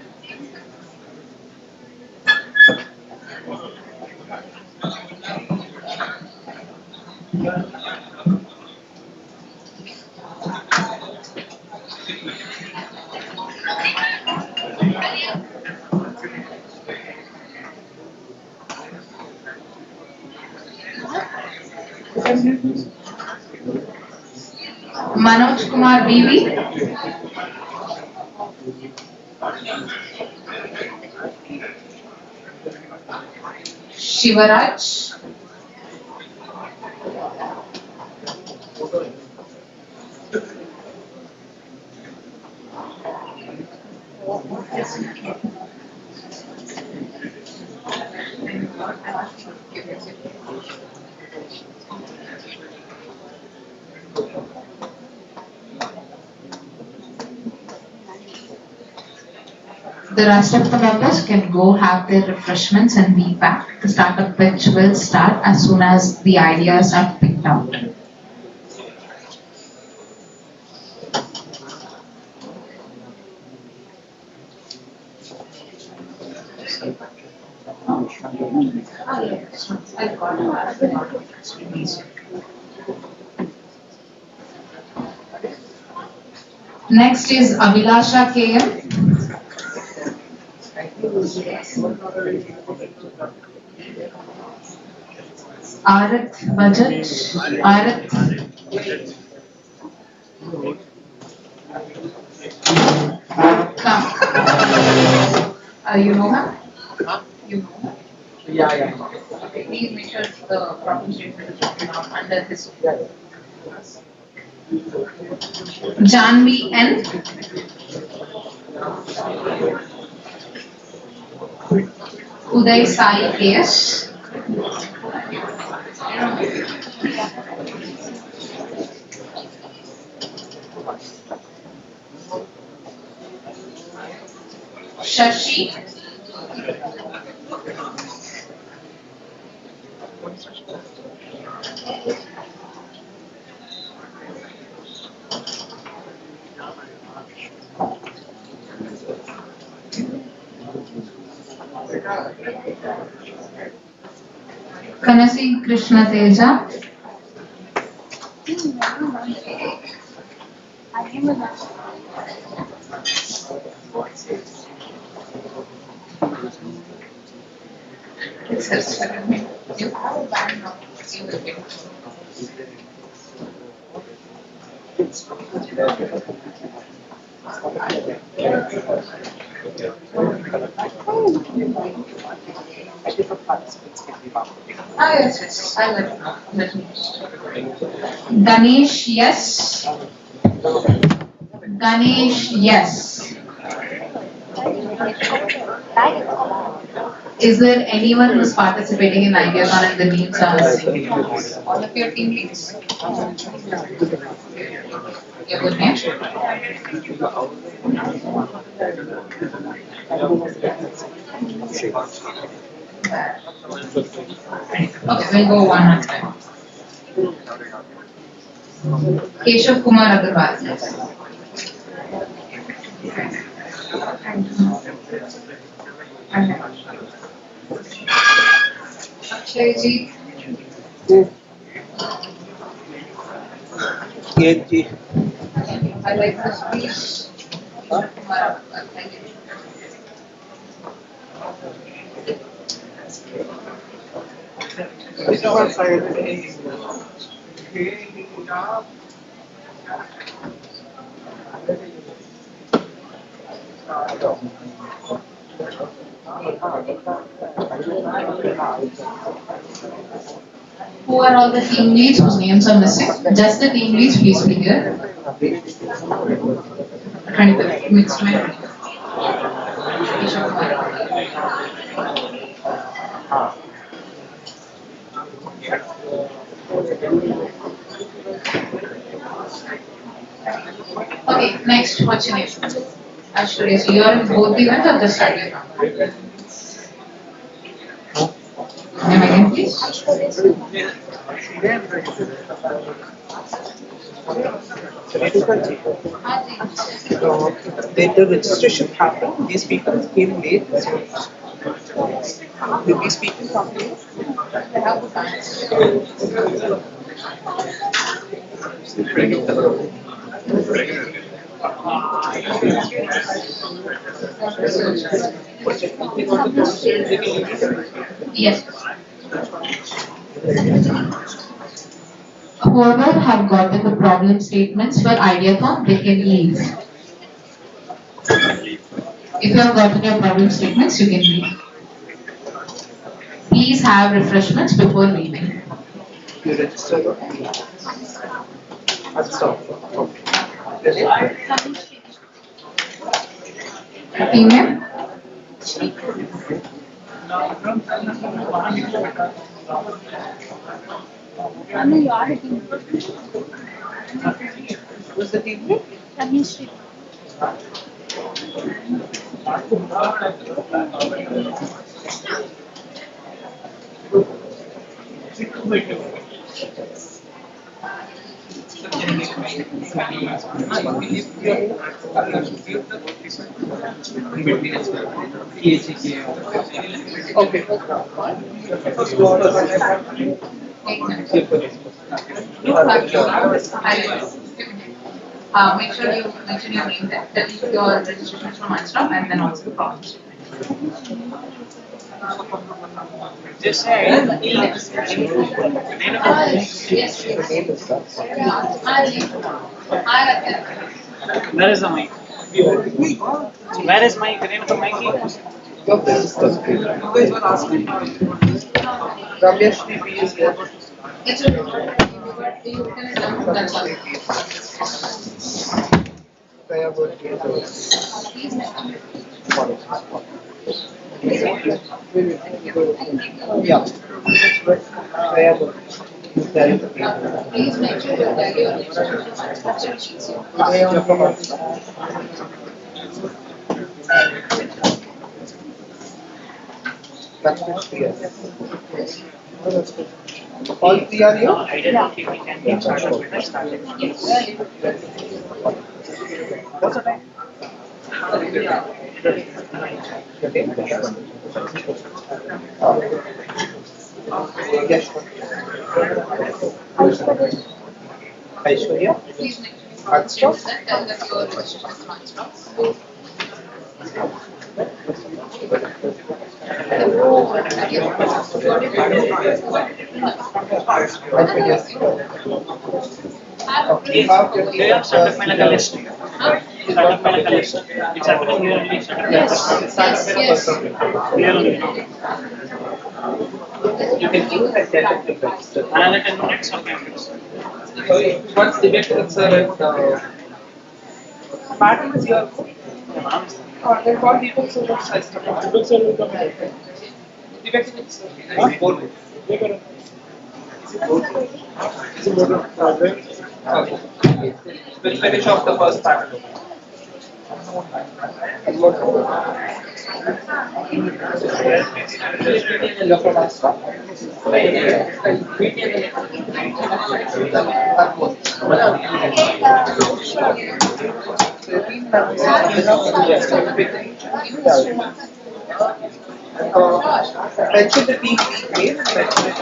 Manoj Kumar BV. Shivaraj. The rest of the members can go have their refreshments and be back. The startup pitch will start as soon as the ideas are picked out. Next is Abhilasha KM. Arath Bajaj. Arath. Come. You know her? You know her? Yeah. Okay, please make sure the problem statement is written out under this. Janvi N. Uday Sai KS. Shashi. Kanasi Krishna Teja. Yes, I will. Ganesh, yes. Ganesh, yes. Is there anyone who's participating in Ideathon and the names are missing? All of your team leads? Your good name? Okay, we'll go one at a time. Keshav Kumar Agarwal. Akshay ji. I like the speech. Keshav Kumar Agarwal. Thank you. Who are all the team leads whose names are missing? Just the team leads, please be here. 25 mixed mind. Okay, next, what's your name? Ashwarya, so you are in both the events or just started? Name again, please. The registration happened, these people came late. Did these people come late? Yes. whoever have gotten the problem statements for Ideathon, they can leave. If you have gotten your problem statements, you can leave. Please have refreshments before leaving. You register? I'll stop. Email? You are hitting. Who's the team? Ramesh. Okay. Make sure you mention your name there, tell your registration is from OneStop, and then also the problem statement. Just say where is the mic? Where is mic? Name of the mic? You guys were asking. Ramesh TP is there. It's okay. You can do that's all. Yeah. Please make sure you tell your registration. All three are here? What's the time? Yes. Aishwarya? Please make sure you OneStop? tell that your registration is from OneStop. They have startup medical list. Startup medical list. It's happening here only. Here only. You can use that data to register. Another 10 minutes, okay. Sorry, once the director sir pattern is your they're called Deepak Solar System. Deepak Solar will come later. Deepak Solar. Is it more progress? Okay. We'll finish off the first pattern. Mention the team name and mention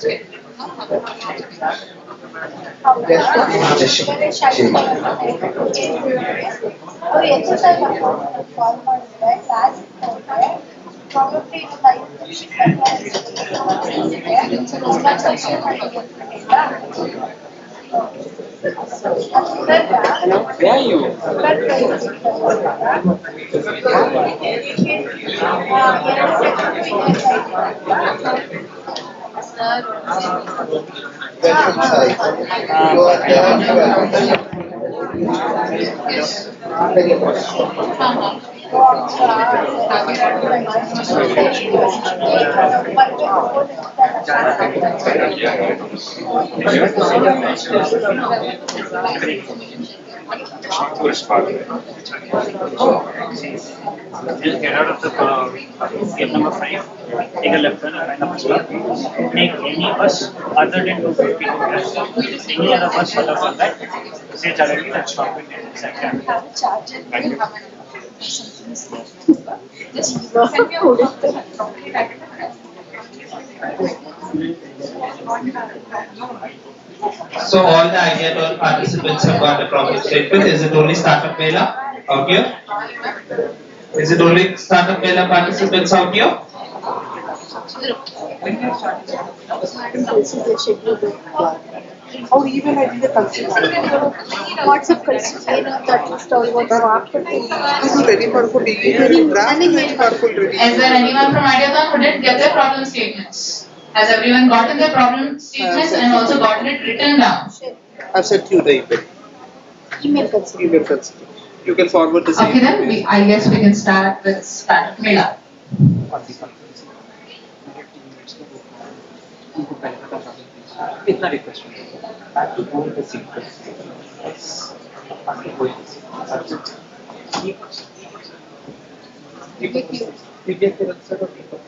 it. Probably Where are you? Tourist park. Just get out of the gate number 5, take a left turn and find a bus stop. Take any bus other than 250 meters. Any other bus other than that, say directly that stop in the second. Just send me a hold of So all the Ideaton participants have got a problem statement. Is it only Startup Mela out here? Is it only Startup Mela participants out here? Or even I did a consider. What's up consider that is talking about This is very powerful. Draft is very powerful. Is there anyone from Ideathon who didn't get their problem statements? Has everyone gotten their problem statements and also gotten it written down? I've sent you the email. email consider. Email consider. You can forward the same. Okay, then I guess we can start with Startup Mela. इतना request to go in the sequence. You get the set of people.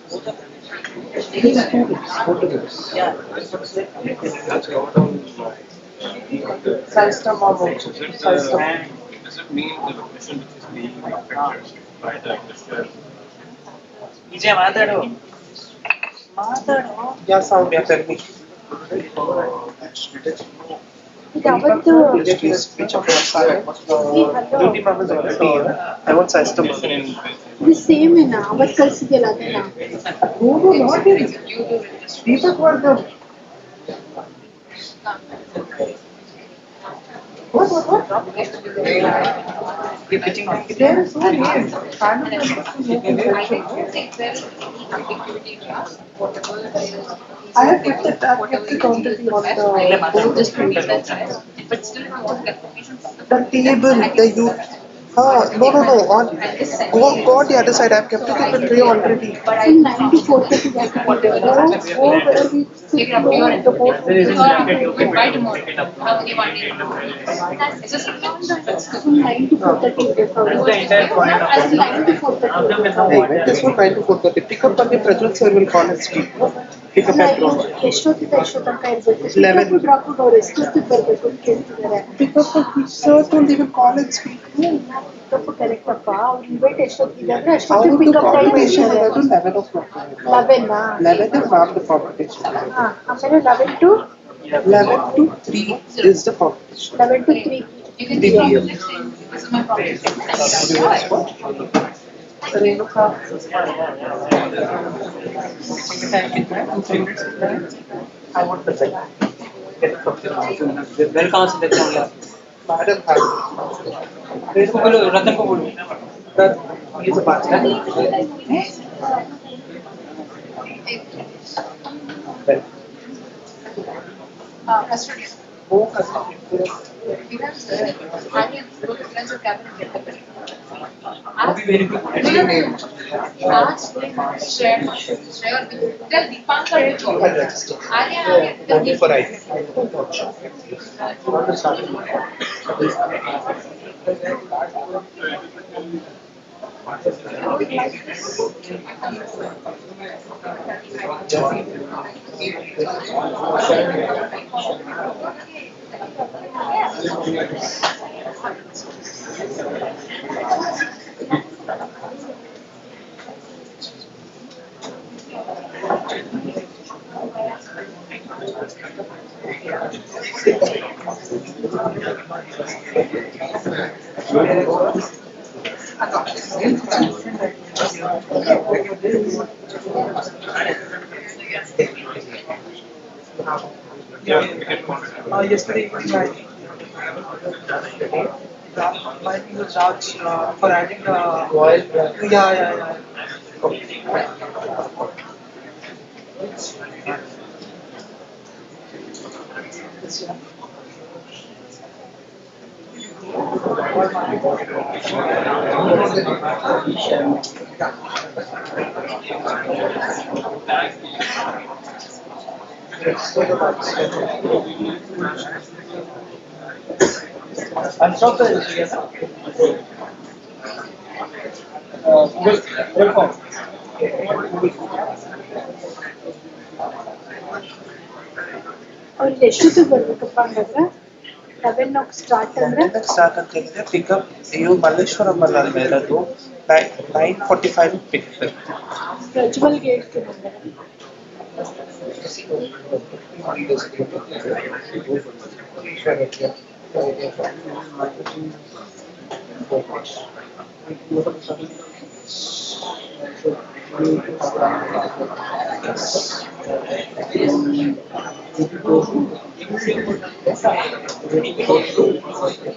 Yeah. System of system. Does it mean the location which is being manufactured by the industrial? Vijay, ಮಾತಾಡು. Yeah, sound. Yeah, tell me. ಯಾವತ್ತು Which of your side? Duty members already. I want system. ಇದು same ಏನಾ ಅವತ್ತು ಕಳ್ಸಿದ್ಯಲ್ಲ ಅದನ್ನ No, not here. Deepak were the. You're pitching on it. There is no need. I have kept it. I have kept it on the board. Just to read that size. But still, if you want confirmation, The table, the you. No. Go on the other side. I've kept it in the tray already. in 9 to 4:30 that go where we sit on the board. by tomorrow. How do you want it? It's just From 9 to 4:30 The entire point of 9 to 4:30 Hey, this one 9 to 4:30. Pick up on the Prajwal sir will call and speak. Pick up and drop. ಎಷ್ಟೊತ್ತಿಂದ ಎಷ್ಟೊತ್ತನಕ ಇರ್ಬೇಕು 11. Drop ಅವ್ರು ಎಷ್ಟೊತ್ತಿಗೆ ಬರ್ಬೇಕು ಅಂತ ಕೇಳ್ತಿದ್ದಾರೆ Pick up on sir will even call and speak. Pickup correct ಅಪ್ಪ ಅವ್ರ event ಎಷ್ಟೊತ್ತಿಗೆ ಅಂದ್ರೆ How ಅಷ್ಟೊತ್ತಿಗೆ to pickup competition time level 11 o'clock. 11 11 is not the competition. ಆಮೇಲೆ 11 to 11 to 3 is the competition. 11 to 3 You can 3 see p.m. this is my problem. Renuka. I want the check. Well considered. Madam has. इसको बोलो रतन को बोलो. That he is a bachelor. Custodian. Who customer? Because hardly go to friends or cabinet get the bill. Be very good. Ask share tell Deepankar to go. Arya tell Only for I. Yesterday evening I think the charge for adding oil. Yeah. I'm sorry to welcome. ಅವ್ರಿಗೆ ಎಷ್ಟೊತ್ತಿಗೆ ಬರ್ಬೇಕಪ್ಪ ಹಂಗಾದ್ರೆ 11 start ಅಂದ್ರೆ Start ಅಂತ ಹೇಳಿದ್ರೆ pickup ಇವು ಮಲ್ಲೇಶ್ವರಂ ಅಲ್ಲ ಇರೋದು 9:45 pick Prajwal gate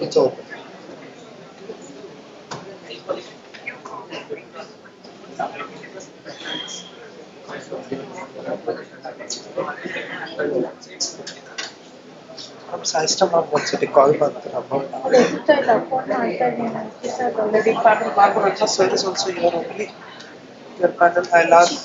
It's open. System ಒಂದ್ಸತಿ ಕಾಲ್ ಮಾಡ್ತಾರಮ್ಮ ಎತ್ತುತ್ತಾ ಇಲ್ಲ ಫೋನ್ ಮಾಡ್ತಾ ಇದ್ದೀನಿ already sir is also your only your panel I last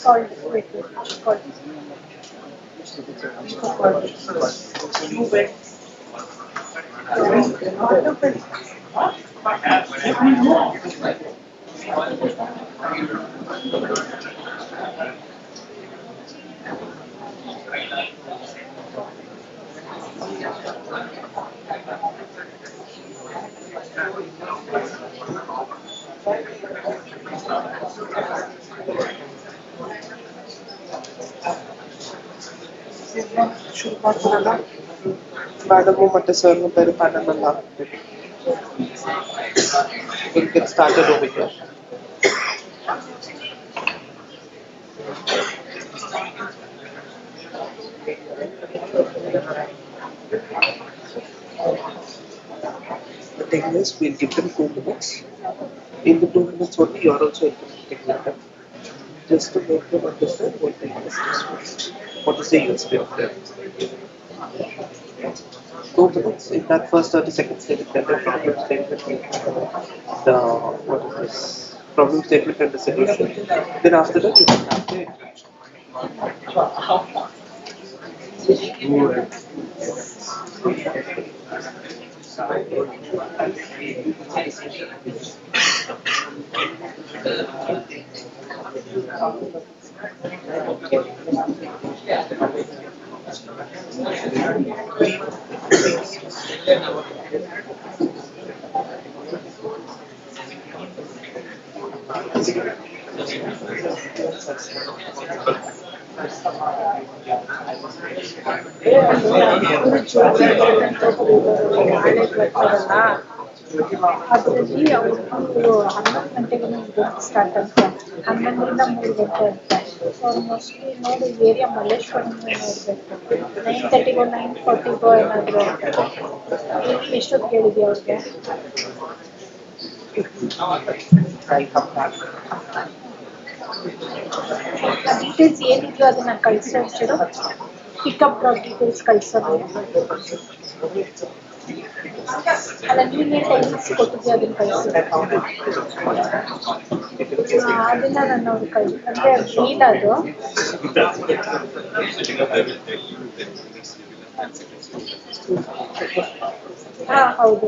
ಶುರು ಮಾಡ್ತಾರಲ್ಲ ಮೇಡಮು ಮತ್ತೆ ಸರ್ ಬೇರೆ ಪ್ಯಾನಲ್ ಎಲ್ಲ will get started over here The thing is, we'll give them 2 minutes. In the 2 minutes only, you are also interacting with them, just to make them understand what the industry is, what is the USP of them. 2 minutes. In that first 30 seconds, they will tell the problem statement, the what is this problem statement and the solution. Then after that, you can have the interaction. ಅದರಲ್ಲಿ ಅವರು 11 ಗಂಟೆಗೆ start ಅಂತ 11ರಿಂದ 3 ಗಂಟೆ ಅಂತ ಅವ್ರು mostly ನೋಡಿ area Malleshwaram ನೋಡಬೇಕು 9:30ಗೋ 9:40ಗೋ ಏನಾದರೂ ಎಷ್ಟೊತ್ತು ಹೇಳಿದ್ಯಾ ಅವ್ರಿಗೆ ಡೀಟೇಲ್ಸ್ ಏನಿದೆಯೋ ಅದನ್ನ ಕಳಿಸೋ ಅಷ್ಟೇ ಪಿಕಪ್ ಡ್ರಾಪ್ ಡೀಟೇಲ್ಸ್ ಕಳಿಸೋದು ಅಲ್ಲ ನೀನೇ ಟೈಮಿಂಗ್ಸ್ ಕೊಟ್ಟಿದ್ದೆ ಅದನ್ನ ಕಳಿಸಿ ಅದನ್ನ ನಾನು ಅವ್ರಿಗೆ ಕಳಿಸಿ ಅಂದರೆ ಡೀಲ್ ಅದು ಹಾಂ ಹೌದು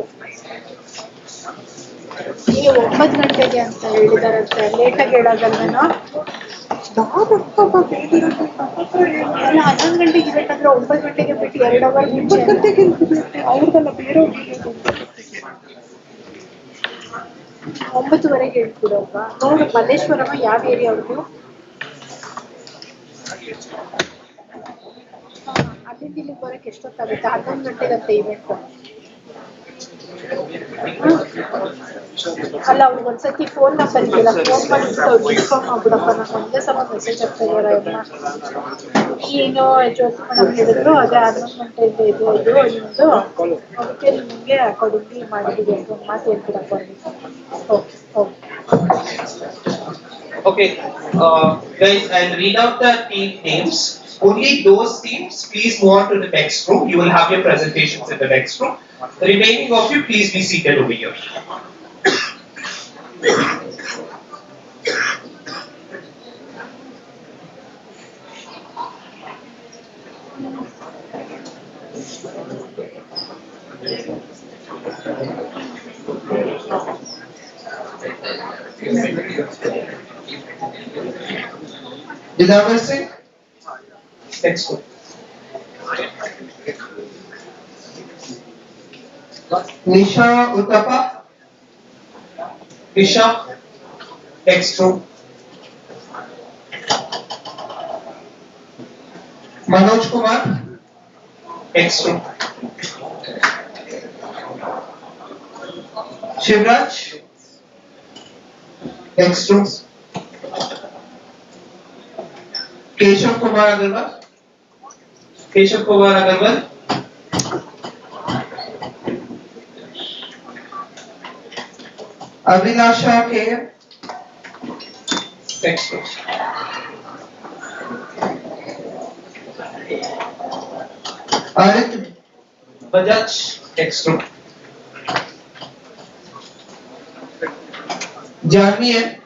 ಈಗ 9 ಗಂಟೆಗೆ ಅಂತ ಹೇಳಿದಾರಂತೆ ಲೇಟಾಗಿ ಹೇಳೋದಲ್ವೇನೋ ಅಲ್ಲ 11 ಗಂಟೆಗೆ ಇರಬೇಕಂದ್ರೆ 9 ಗಂಟೆಗೆ ಬಿಟ್ಟು 2 ಅವರ್ ಮುಂಚೆ ಅವ್ರದ್ದೆಲ್ಲ ಬೇರೆ 9:30 ಹೇಳ್ಬಿಡಲ್ವಾ ನೋಡು ಮಲ್ಲೇಶ್ವರಮ ಯಾವ ಏರಿಯಾ ಅವ್ರದ್ದು ಅಲ್ಲಿಂದ ಇಲ್ಲಿಗೆ ಬರೋಕ್ಕೆ ಎಷ್ಟೊತ್ತಾಗುತ್ತೆ 11 ಗಂಟೆಗಂತೆ ಇವೆಂಟು ಅಲ್ಲ ಅವ್ರಿಗೆ ಒಂದ್ಸತಿ ಫೋನ್ ನಂಬರ್ ಇದೆಯಲ್ಲ ಫೋನ್ ಮಾಡಿಬಿಟ್ಟು ಅವ್ರಿಗೆ ಇನ್ಫಾರ್ಮ್ ಮಾಡ್ಬಿಡಪ್ಪ ನಾನು ಒಂದೇ ಸಲ ಮೆಸೇಜ್ ಆಗ್ತಾ ಇದ್ದಾರೆ ಅವ್ರನ್ನ ಏನು ಜ್ಯೋತಿ ಮೇಡಮ್ ಹೇಳಿದ್ರು ಅದೇ 11 ಗಂಟೆಯಿಂದ ಇದು ನಿಮ್ಮದು ಅದಕ್ಕೆ ನಿಮಗೆ ಅಕಾರ್ಡಿಂಗ್ಲಿ ಮಾಡಿದ್ದೀವಿ ಅಂತ ಒಂದು ಮಾತು ಹೇಳ್ಬಿಡಪ್ಪ ಅವ್ರಿಗೆ okay okay Okay, guys, I'll read out the team names. Only those teams, please move on to the next room. You will have your presentations in the next room. The remaining of you, please be seated over here. Is that missing? Next one. Nisha Uttapa. Nisha. Next room. Manoj Kumar, X2. Shivraj, X2. Keshav Kumar Agarwal, Keshav Kumar Agarwal. Avilasha K. X2. Arit Bajaj, X2. Janvi N,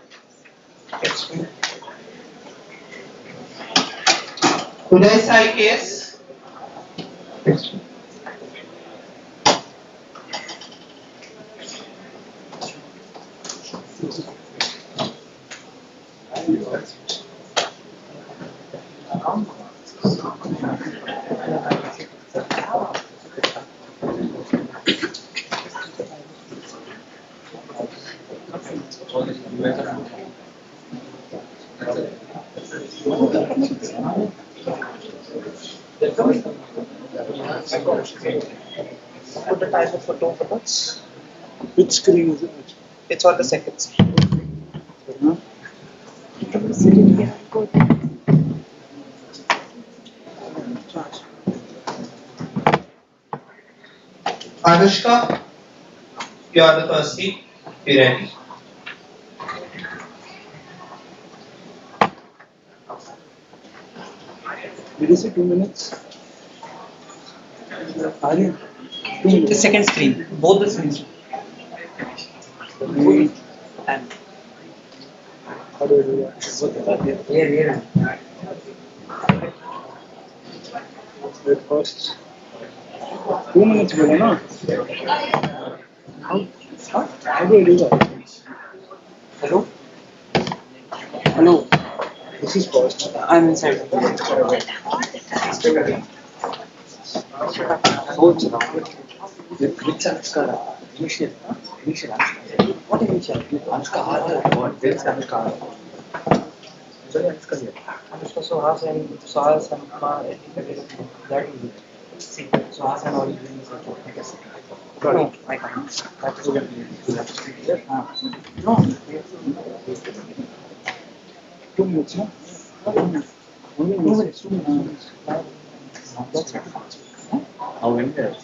X2. Uday Sai KS, X2. Put the timer for 2 minutes. Which screen is it? It's on the second screen. Anushka, you are the first seat. Be ready. Did you say 2 minutes? Aryan, 2 minutes. The second screen, both the screens. And How do I do that? here. Wait first. 2 minutes बोला ना? How do I do that? Hello? Hello. This is first. I'm inside. Which Anushka? Initial. What initial? Anushka. What? Where's Anushka? Anushka Suhas and that is it. See, Suhas and all is doing this. No, I can't. That is it. No. 2 minutes, no? Only 2 minutes. 2 minutes. That's it. How many there?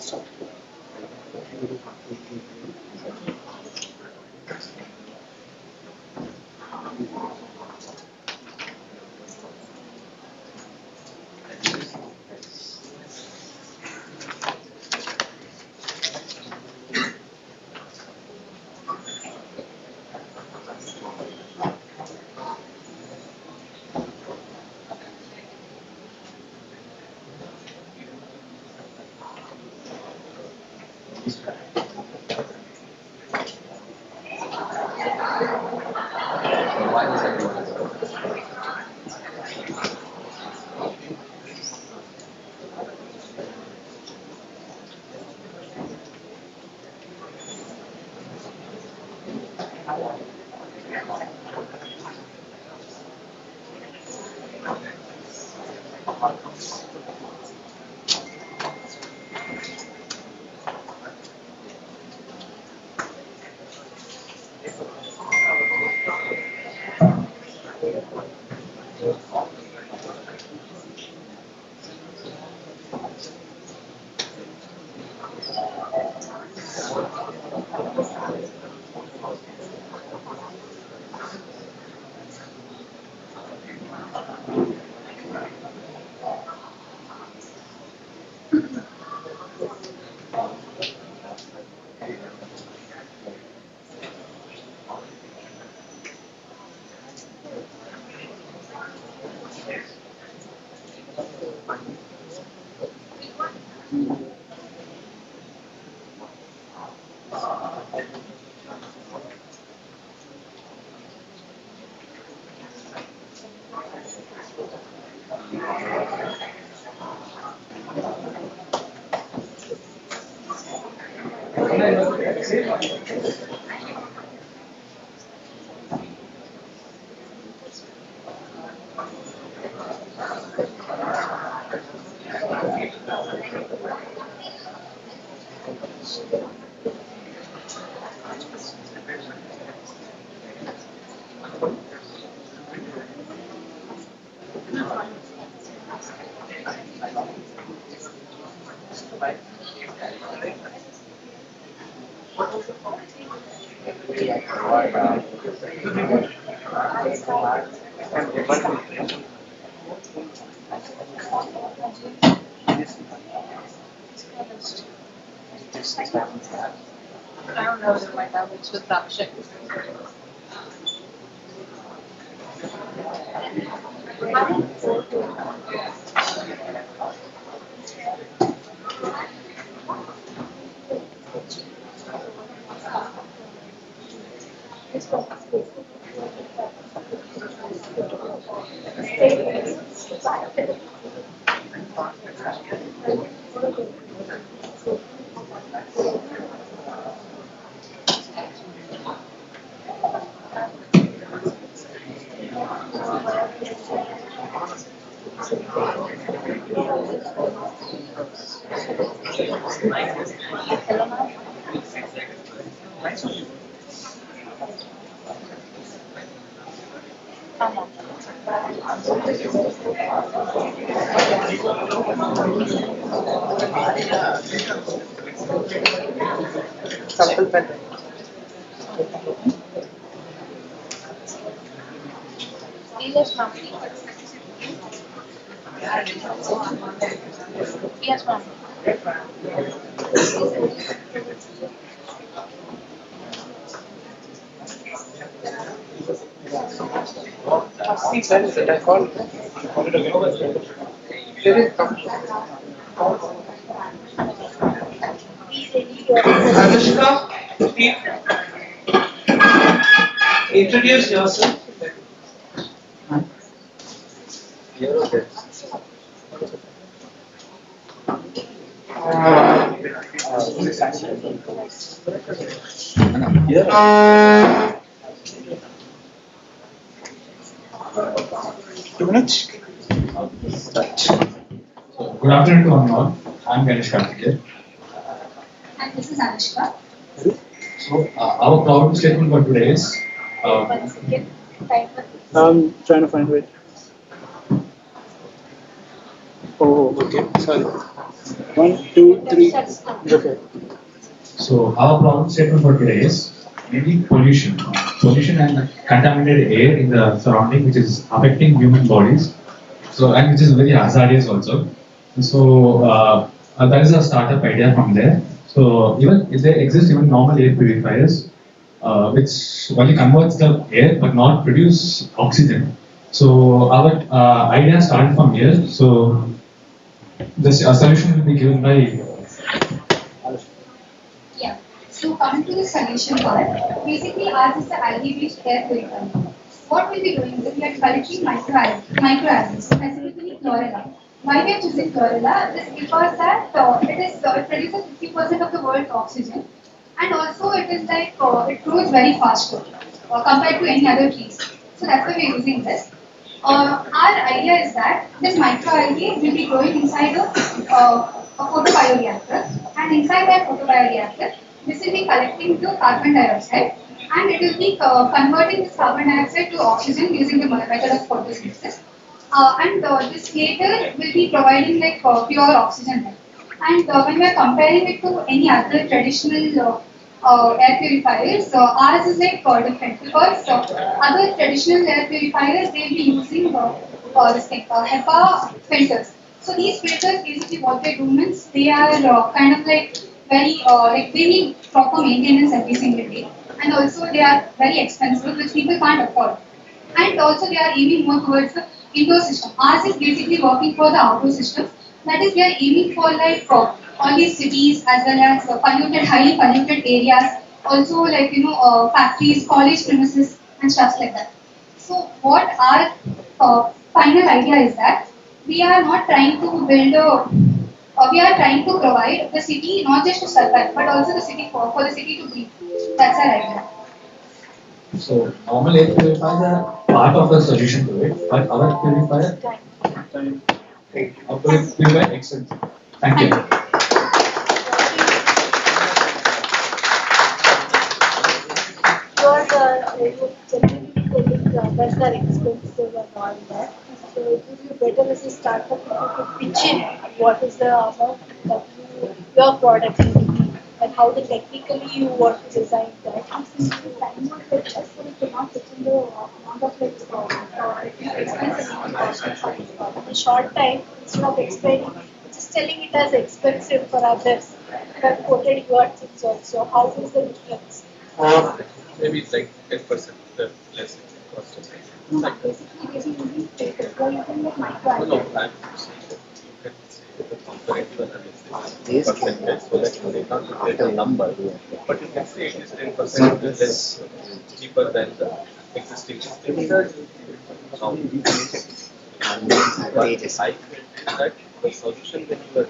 I don't know whether my tablets with that shit. Sample pen. Yes, ma'am. Yes, ma'am. See, sir, is it? I called. There is Anushka, please introduce yourself. Two minutes. Good afternoon to all. I'm Ganesh Karthikeyan. And this is Anushka. So, our problem statement for today is One second. Timer. I'm trying to find it. Oh, okay. Sorry. 1, 2, 3. Okay. so our problem statement for today is mainly pollution and contaminated air in the surrounding, which is affecting human bodies. So, and which is very hazardous also. So that is a startup idea from there. So even if there exist even normal air purifiers, which only converts the air but not produce oxygen. So our idea started from here. So this solution will be given by. Yeah. So coming to the solution part, basically ours is the algae-based air purifier. What we'll be doing is we are collecting microalgae, specifically chlorella. Why we are choosing chlorella is because that it produces 50% of the world's oxygen, and also it is like it grows very fast compared to any other trees. So that's why we are using this. Our idea is that this microalgae will be growing inside a photobioreactor, and inside that photobioreactor, this will be collecting the carbon dioxide, and it will be converting this carbon dioxide to oxygen using the method of photosynthesis. This later will be providing like pure oxygen. And when we are comparing it to any other traditional air purifiers, ours is like different because other traditional air purifiers they will be using this thing, HEPA filters. So these filters basically what they do means they are kind of like very like they need proper maintenance every single day, and also they are very expensive, which people can't afford. And also they are aiming more towards the indoor system. Ours is basically working for the outdoor system. That is, we are aiming for like all these cities as well as polluted, highly polluted areas. Also, like factories, college premises, and stuff like that. So, what our final idea is that we are not trying to build a. We are trying to provide the city not just to survive, but also the city for the city to breathe. That's our idea. So normal air purifiers are part of the solution to it, but our purifier excellent. Thank you. You generally telling that are expensive and all that. So it would be better as a startup if you could pitch in what is the amount that your product will be and how the technically you want to design that. Time of it just so we cannot fit in the amount of in a short time instead of explaining, just telling it as expensive for others. You have quoted your things also. How is the difference? Maybe it's like 10% less in cost. Like, Basically, maybe using paper. You are using like micro. no, I'm saying that you can say the comparative analysis percentage so that you may not get a number, but you can say it is 10% less cheaper than the existing system. Now, what I feel is that the solution when you were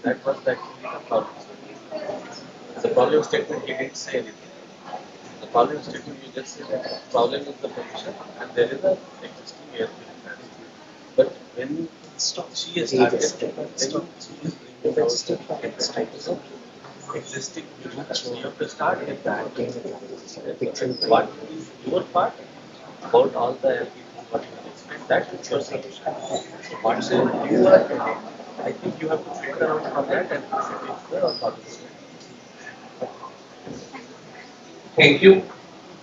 that was actually the problem statement. The problem statement he didn't say anything. The problem statement you just said that problem is the pollution and there is a existing air filter. But when she is targeted, then she is bringing out existing pollution. You have to start with that. What is your part about all the air filters, what you can explain, that is your solution. So what's your, I think you have to filter out from that and put it into the problem statement. Thank you.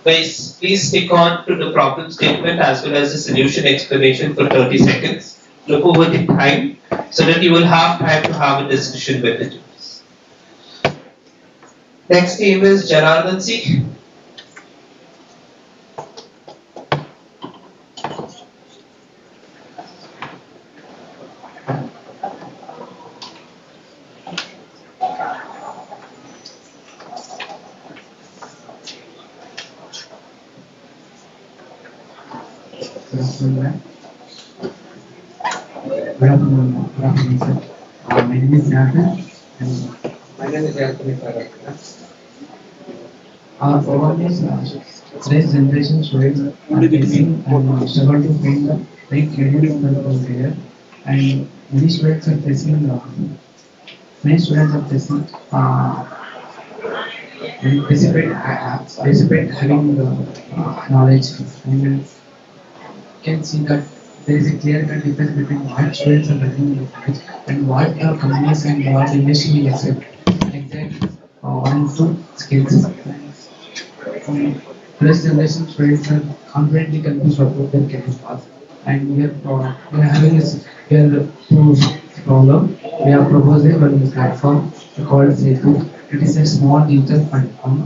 Guys, please stick on to the problem statement as well as the solution explanation for 30 seconds. Look over the time so that you will have time to have a discussion with the judges. Next team is Janardhan C. Good afternoon, sir. My name is Nathan and My name is Yalpani. our problem is today's generation students are facing and struggle to find the right career here, and many students are facing despite having the knowledge, and can see that there is a clear cut difference between what students are learning in the college and what companies and what industry will accept. Exact one two skills. Plus generation students are confidently confused about their career path, and we are having this problem. We are proposing one platform called Setu. It is a small digital platform.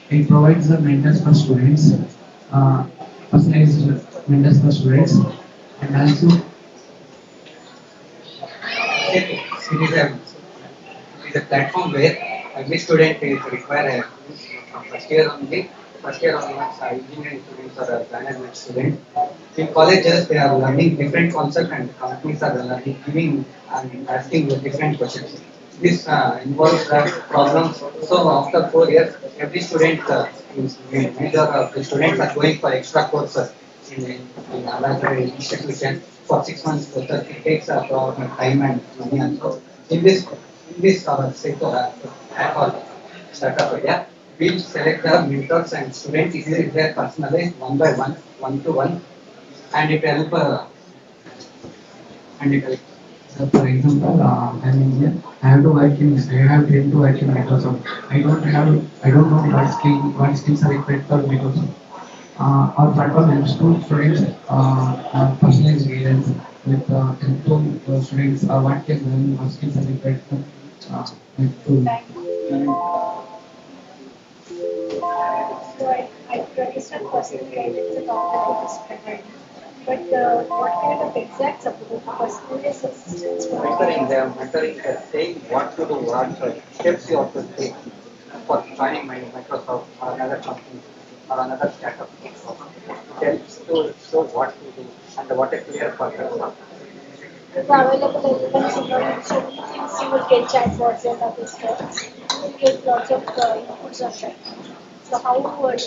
It provides the mentors for students, personalized mentors for students, and also it is a platform where every student is required first year onwards, engineering students or management students. In colleges, they are learning different concepts and companies are learning, giving and asking different questions. This involves problems. So after 4 years, every student, major of the students are going for extra courses in another institution for 6 months. So it takes a lot of time and money also. In this sector, startup area, we'll select the mentors and students is there personally, one by one, one to one, and it help. For example, I'm engineer. I have trained to work in Microsoft. I don't know what skills are required for Microsoft. Our platform helps to students personalized guidance with helpful students what can learn, what skills are required for So I understand personally I did the topic is provided. But what kind of exact support personalized assistance Mentoring saying what to do, what steps you have to take for joining Microsoft or another company or another startup. It helps to show what to do and what a clear purpose. the available elements in your things you will get chatbots and other stuff. You will get lots of inputs on that. So how would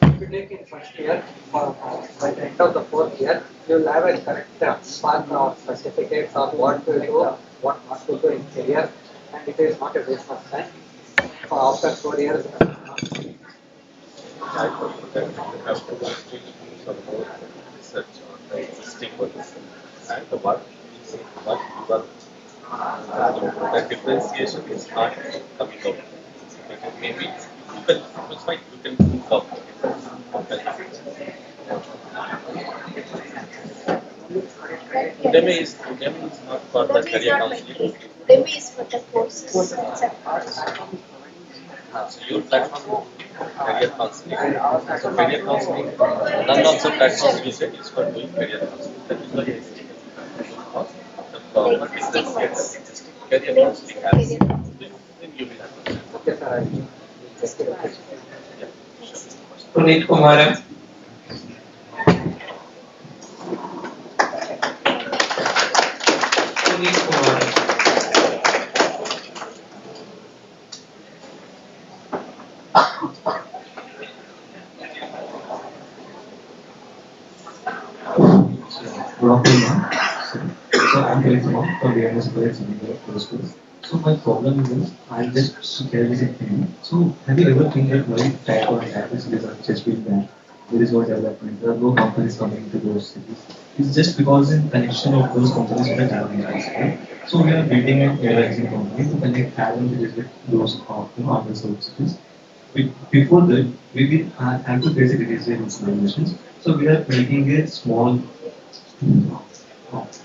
If you take in first year, by the end of the 4th year, you will have a correct path of certificates on what to do, what not to do in career, and it is not a waste of time. After 4 years, I think that we have to do some more research on the existing ones and the what you are the differentiation is not coming out. Maybe you can, it's fine, you can think of Udemy is not for the career counseling. Udemy is for the courses. So your platform career counseling. So career counseling, none of the platforms you said is for doing career counseling. That is why I say the government is the existing career counseling apps. Then you will have to. Okay, sir. Puneet Kumara. Puneet Kumara. Good afternoon. So I'm Khalid from BMS Schools. So my problem is I'll just share this with you. So have you ever think that why tech or app is just been banned? There is no development. There are no companies coming to those cities. It's just because in connection of those companies with the talent, right? So we are building an analyzing company to connect talent with those other services. Before that, we will have to basic digital installations. So we are making a small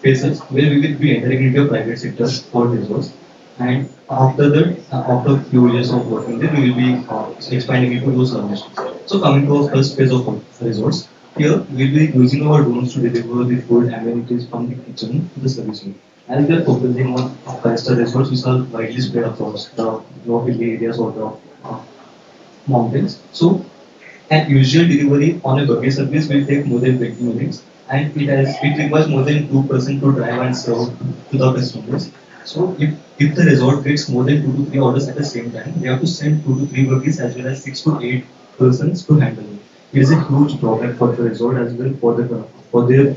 phases where we will be entering into a private sector for resource. And after that, after a few years of working there, we will be expanding into those services. So coming to our first phase of resource, here we will be using our drones to deliver the food amenities from the kitchen to the service room. As we are focusing on five-star resorts, which are widely spread across the hilly areas or the mountains. So an usual delivery on a buggy service will take more than 20 minutes, and it requires more than 2% to drive and serve to the customers. So if the resort gets more than 2 to 3 orders at the same time, they have to send 2 to 3 buggies as well as 6 to 8 persons to handle it. It is a huge drawback for the resort as well for their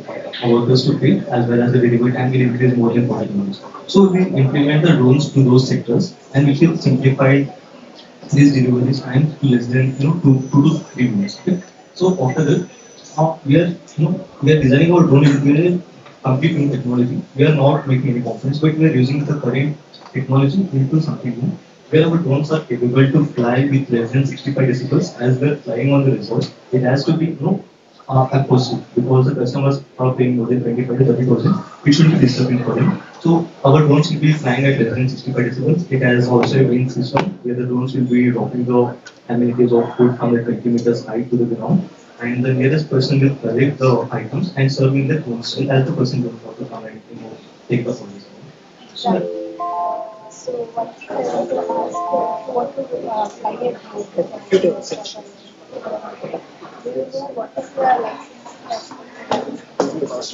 workers to pay, as well as the delivery time will increase more than 40 minutes. So we implement the drones to those sectors, and we will simplify these delivery time to less than 2 to 3 minutes. Okay? So after that, we are designing our drone in a complete new technology. We are not making any components, but we are using the current technology into something new, where our drones are capable to fly with less than 65 decibels as we are flying on the resorts. It has to be acoustic because the customers are paying more than 25 to 30%. It should be disturbing for them. So our drones will be flying at less than 65 decibels. It has also a wind system where the drones will be dropping the amenities of food from the 20 meters height to the ground, and the nearest person will collect the items and serve in the drones as the person will have to come and take the service. So, So one thing I want to ask, what to fly at night? Do you know what is the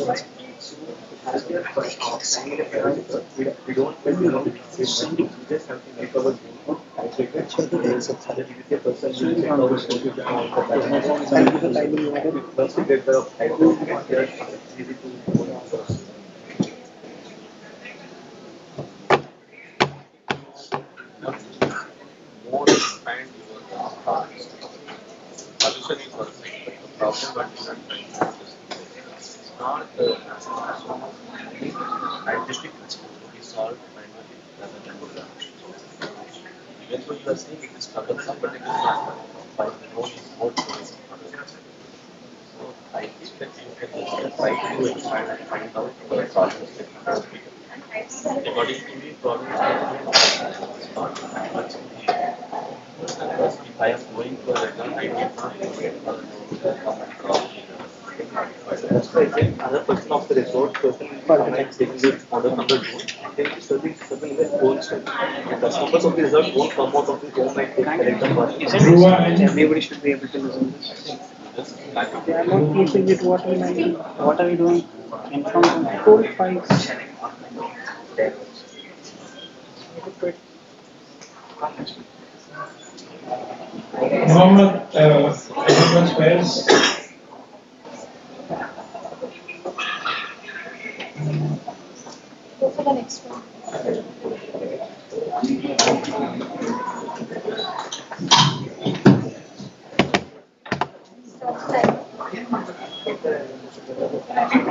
license? As we are signing a private sector, we don't build our own system. We just have to make our own calculated so that the person will check our schedule on the timing. Once we get the title, we are easy to go on. More expand your solution is one thing, but the problem what you are trying to address is not the scientific principle to be solved manually rather than programmed. Even though you are saying it is troublesome, but it is not. By the role is more troublesome. So I think that you can try to expand and find out the problems that you have. According to me, problems is not much in the because if I am going to a restaurant, I need not come and drop. That's why I said other person of the resort person will come and take the order from the room and then serving their own stuff. The customers of the resort won't come out of the home and take collect the party. Everybody should be able to listen to this. They are not keeping it. What are we doing? Inform full fights. Muhammad, Spares.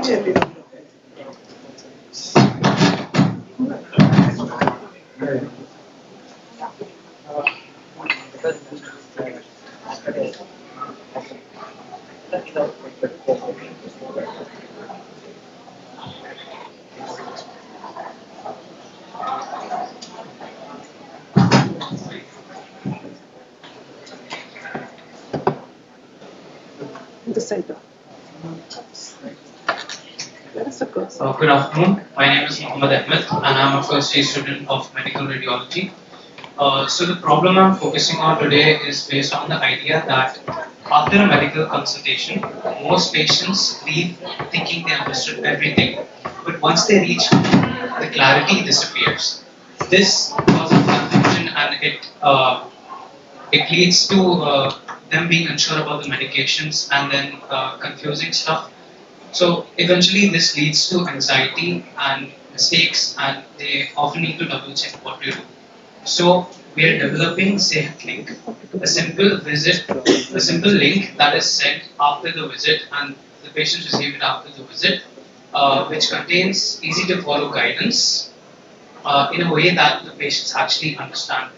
The center. Where is the cursor? Good afternoon. My name is Mohammed Ahmed and I'm a first year student of medical radiology. So the problem I'm focusing on today is based on the idea that after a medical consultation, most patients leave thinking they understood everything, but once they reach home, the clarity disappears. This causes confusion and it leads to them being unsure about the medications and then confusing stuff. So eventually this leads to anxiety and mistakes, and they often need to double check what to do. So we are developing Safe Link, a simple link that is sent after the visit and the patients receive it after the visit, which contains easy to follow guidance in a way that the patients actually understand.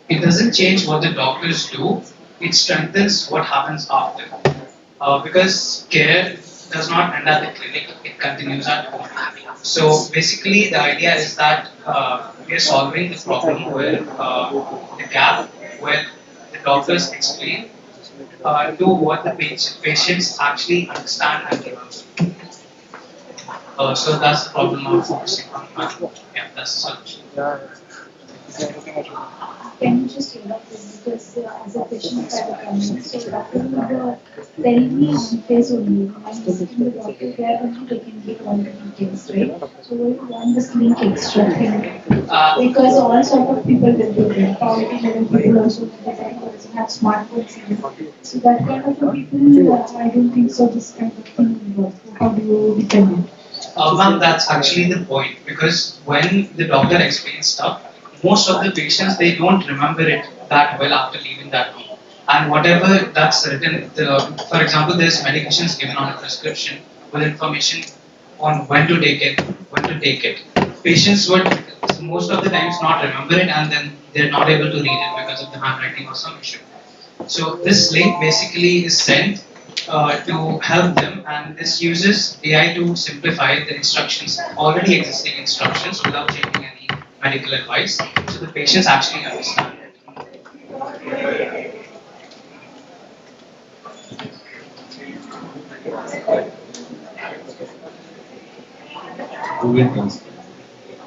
It doesn't change what the doctors do, it strengthens what happens after. Because care does not end at the clinic, it continues at home. So basically the idea is that we are solving the problem where the gap where the doctors explain to what the patients actually understand and remember. So that's the problem I'm focusing on. Yeah, that's the solution. Can you just interrupt this because as a patient I have come in, so doctor will tell me on face only. When I'm visiting the doctor there only they can give all the details, right? So we want this link extra thing. Because all sort of people will do that. Poverty level people also have smartphones even. So that kind of people I don't think so this kind of thing will work. How do you defend it? Ma'am, that's actually the point, because when the doctor explains stuff, most of the patients, they don't remember it that well after leaving that room. And whatever that's written, for example, there's medications given on a prescription with information on when to take it. Patients would most of the times not remember it, and then they're not able to read it because of the handwriting or some issue. So this link basically is sent to help them, and this uses AI to simplify the instructions, already existing instructions, without changing any medical advice, so the patients actually understand it.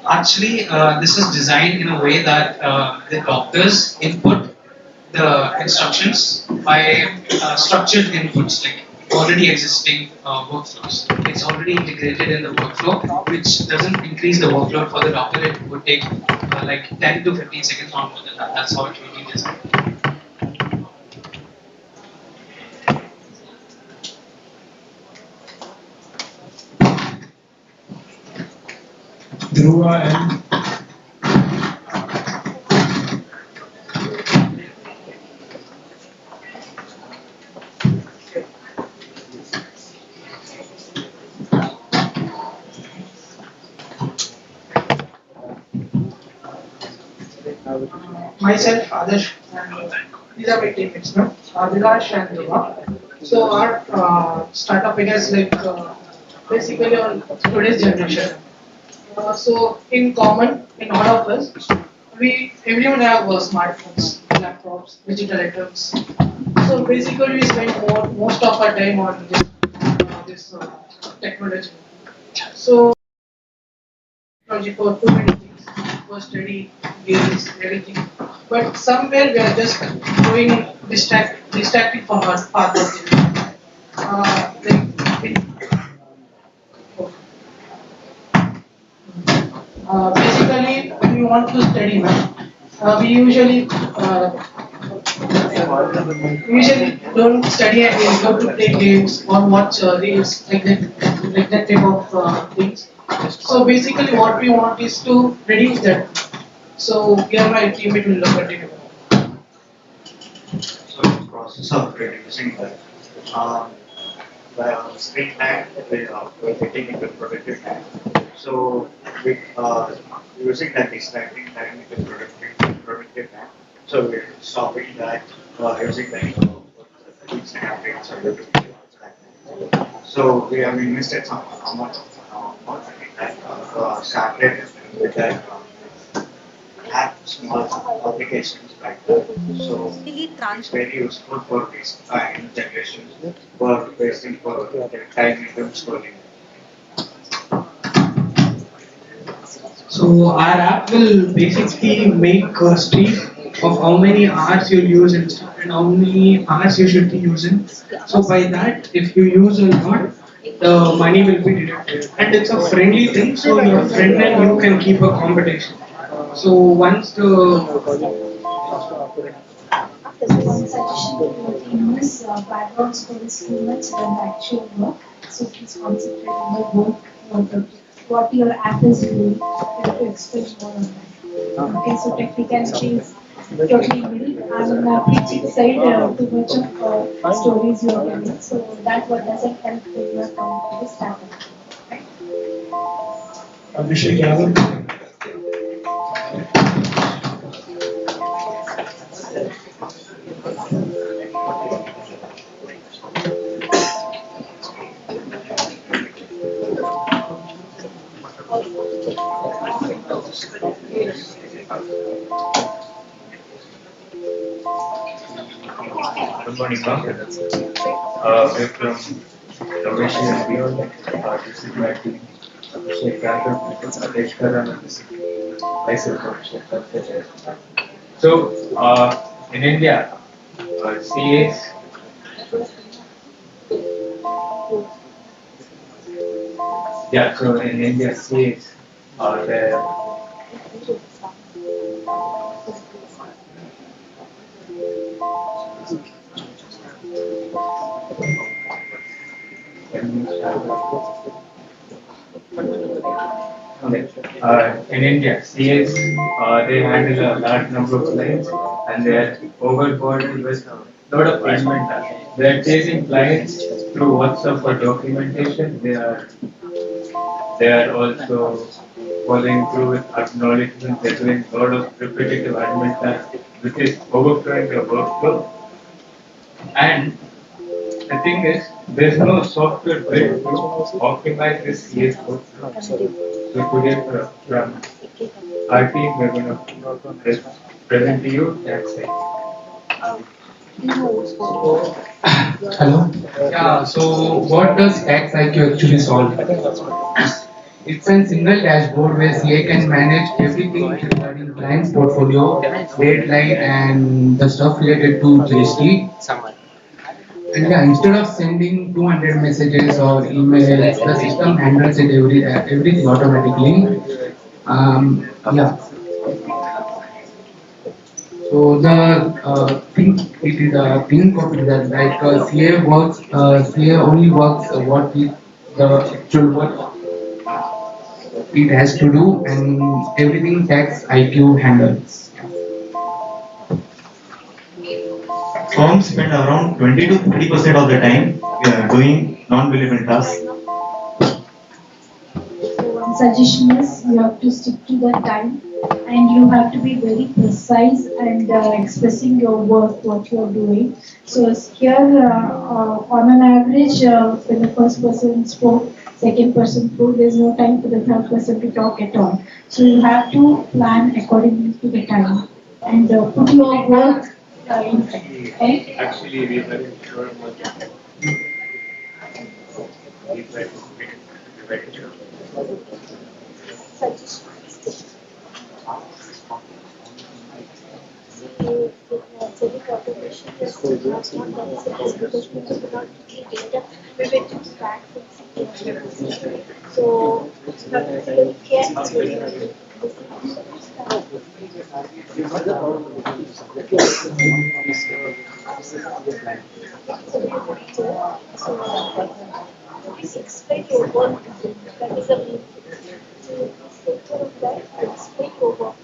Actually, this is designed in a way that the doctors input the instructions by structured inputs, like already existing workflows. It's already integrated in the workflow, which doesn't increase the workload for the doctor. It would take like 10 to 15 seconds, not more than that. That's how it will be designed. Dhruva and myself, Adarsh, and these are my teammates, no? Adhilash and Dhruva. So our startup is like basically on today's generation. So in common, in all of us, everyone have smartphones, laptops, digital items. So basically we spend most of our time on this technology. So technology for too many things, for study, games, everything. But somewhere we are just going distracted from our path of basically, when we want to study, we usually don't study and we go to play games or watch reels, like that type of things. So basically, what we want is to reduce that. So here my teammate will continue. So process of reducing that. screen time, we're getting into productive time. So with using that distracting time into productive time, so we're stopping that using that Snapchat or YouTube. So we have invested some amount in that started with that app small applications like that. So it's very useful for this generation for wasting for their time into scrolling. So our app will basically make a streak of how many hours you'll use and stuff and how many hours you should be using. So by that, if you use a lot, the money will be deducted. And it's a friendly thing, so your friend and you can keep a competition. So once the One suggestion to your team is background score is too much than the actual work. So please concentrate on the work, what your app is doing. You have to explain more on that. Okay, so technicality is totally nil. On the preaching side, too much of stories you are telling. So that what doesn't help when you are coming to the startup. Abhishek Yadav. Good morning, ma'am. We're from Innovation and Beyond. This is my team. Abhishek Yadav, Adesh Karan, myself, Abhishek Yadav. So, in India, CAs yeah, so in India, CAs are there. In India, CAs they handle a large number of clients and they are overburdened with a lot of admin tasks. They are chasing clients through WhatsApp for documentation. They are also following through with acknowledgement. They're doing a lot of repetitive admin tasks, which is overflowing their workflow. And the thing is, there's no software built to optimize this CA's workflow. So today from our team, we're going to present to you that side. Hello. Yeah. So what does Tax IQ actually solve? It's a single dashboard where CA can manage everything regarding client's portfolio, deadline, and the stuff related to GST. And yeah, instead of sending 200 messages or emails, the system handles it everything automatically. Yeah. So the thing of it that like CA only works what the actual work it has to do, and everything Tax IQ handles. Firms spend around 20 to 30% of the time doing non-billable tasks. So one suggestion is you have to stick to the time and you have to be very precise and expressing your work, what you are doing. So here on an average, when the first person spoke, second person spoke, there is no time for the third person to talk at all. So you have to plan accordingly to the time and put your work in front. Okay? Actually, we weren't sure about that. We tried to make it very sure. Selling automation is not possible because people do not keep data related to that. So, people can please explain your work. That is a main thing. So, take care of that and explain your work.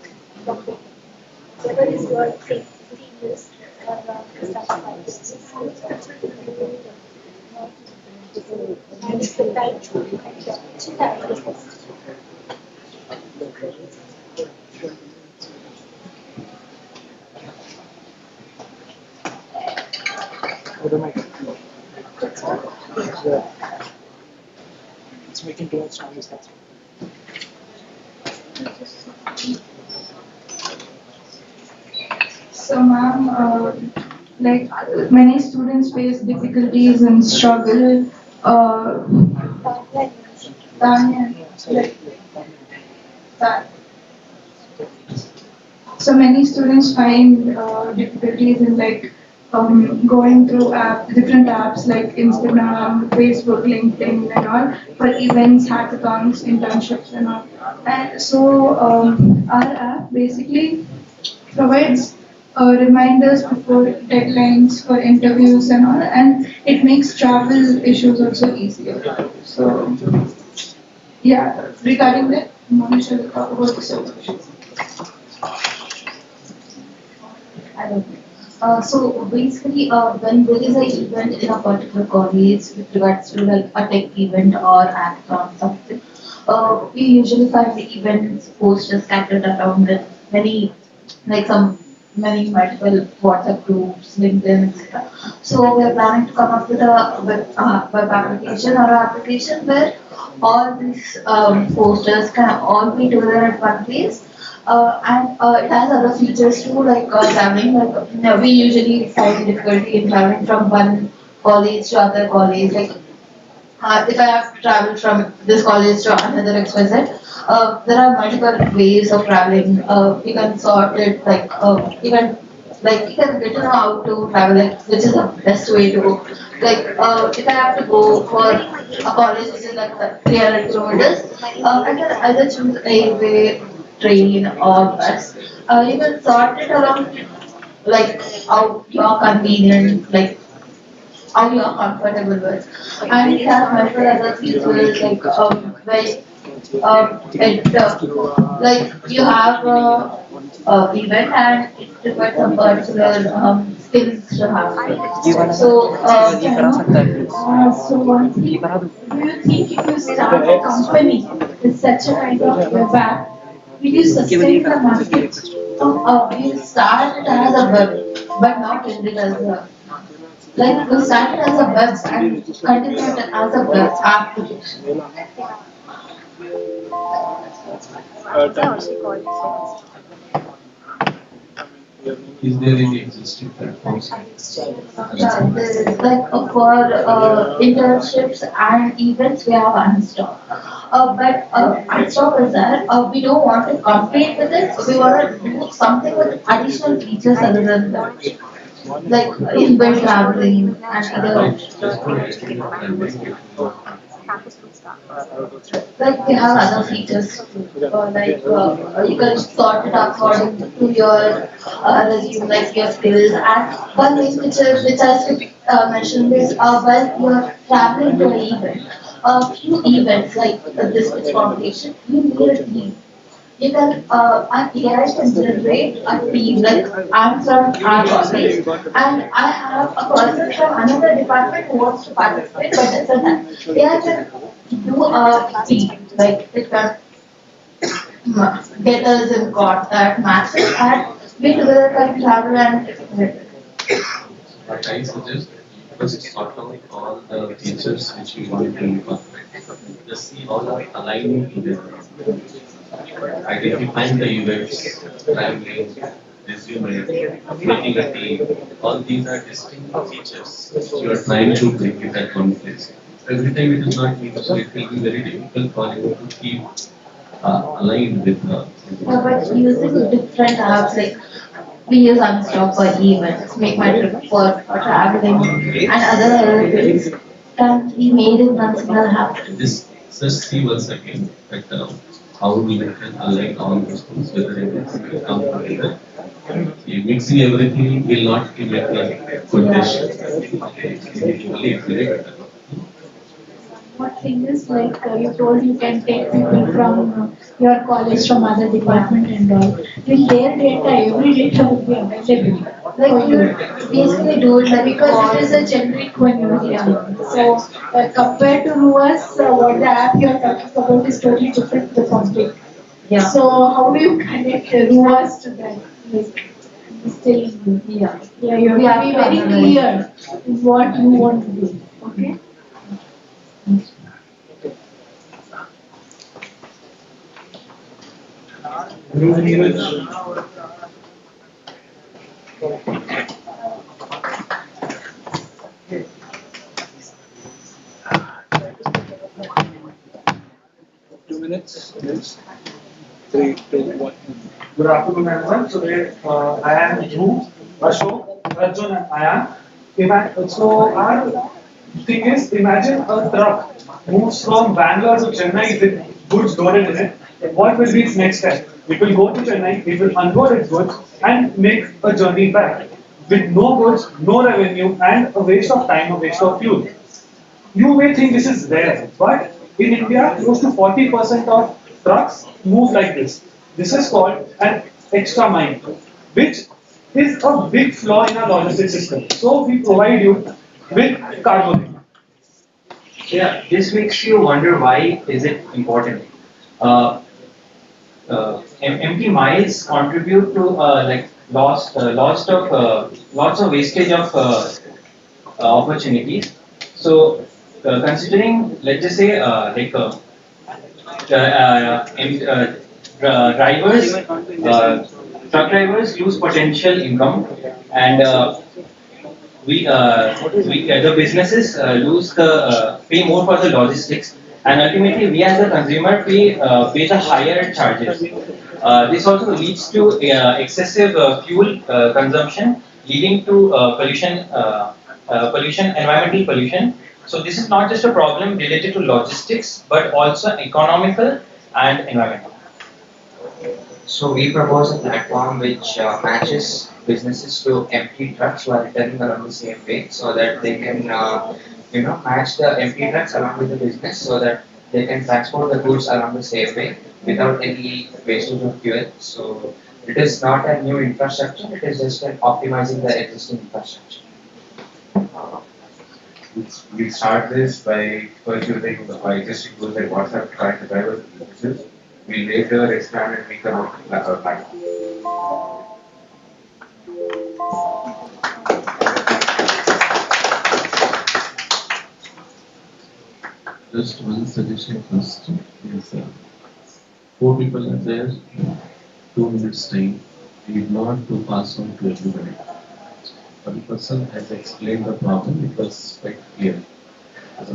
Whatever is your thing, is or It's making too much noise. That's So, ma'am, like many students face difficulties and struggle. Like that. So many students find difficulties in like going through different apps like Instagram, Facebook, LinkedIn, and all for events, hackathons, internships, and all. And so our app basically provides reminders before deadlines for interviews and all, and it makes travel issues also easier. So yeah, regarding that, Monisha will talk about the solutions. I don't know. So basically, when there is an event in a particular college with regards to like a tech event or hackathon something, we usually find the events posters scattered around with many multiple WhatsApp groups, LinkedIn, etc. So we are planning to come up with a web application or an application where all these posters can all be together at one place. And it has other features too, like traveling. Like we usually find difficulty in traveling from one college to other college. Like if I have to travel from this college to another XYZ, there are multiple ways of traveling. You can sort it you can get to know how to travel, like which is the best way to go. Like if I have to go for a college which is like 300 kilometers, I can either choose railway, train, or bus. You can sort it around like how you're convenient, like how you are comfortable with. And it has multiple other features like where like you have a event and it requires some particular skills to have. So so one thing, do you think if you start a company with such a kind of web app, will you sustain the market? we started as a web, but not ended as a like we started as a web and continued as a web application. Is there any existing platforms? Yeah, there is like for internships and events we have Unstock. But Unstock is there. We don't want to compete with it. We want to do something with additional features other than that. Like inbuilt traveling and other. Like we have other features like you can sort it according to your resume, like your skills. And one thing which I should mention is when you're traveling to an event, a few events like this pitch competition, you need a team. You can an AI can generate a team, like I'm from our college and I have a person from another department who wants to participate but doesn't have. AI can do a team, like it can get us in contact, matches, and we together can travel and What I suggest, you first sort out all the features which you want to incorporate. Just see all are aligning together. Identifying the events, traveling, resume, making a team, all these are distinct features. You are trying to bring it at one place. Every time it is not meet, so it will be very difficult for you to keep aligned with the. Yeah, but using different apps like we use Unstock for events, Make My Trip for traveling, and other things can be made in one single app. Just see once again that how we can align all those things, whether everything will come together. Mixing everything will not give it a good dish. Individually, it's very better. What thing is like you told you can take people from your college from other department and all. Will their data, every data will be available? Like you basically do it like because it is a generic one, so compared to RUAS, what the app you are talking about is totally different to the public. Yeah. So how do you connect RUAS to that? Like, still, Yeah. yeah, you have to be very clear in what you want to do. Okay. Yes. 3, 2, 1. Good afternoon, everyone. Today I am Dhruv, Ashok, Arjun, and Ayan. So our thing is, imagine a truck moves from Bangalore to Chennai with goods loaded in it. What will be its next step? It will go to Chennai, it will unload its goods and make a journey back with no goods, no revenue, and a waste of time, a waste of fuel. You may think this is rare, but in India, close to 40% of trucks move like this. This is called an extra mile, which is a big flaw in our logistics system. So we provide you with cargo. Yeah, this makes you wonder why is it important. Empty miles contribute to like lots of wastage of opportunities. So considering, let's just say, drivers, truck drivers lose potential income, and the businesses lose the pay more for the logistics, and ultimately we as a consumer pay the higher charges. This also leads to excessive fuel consumption, leading to environmental pollution. So this is not just a problem related to logistics, but also economical and environmental. So we propose a platform which matches businesses to empty trucks while returning along the same way, so that they can, match the empty trucks along with the business, so that they can transport the goods along the same way without any wastage of fuel. So it is not a new infrastructure; it is just optimizing the existing infrastructure. We start this by first using the existing tools like WhatsApp, trying to drive businesses. We later expand and make our platform. Just one suggestion first is 4 people are there, 2 minutes time. We want to pass on to everybody. One person has explained the problem, it was quite clear.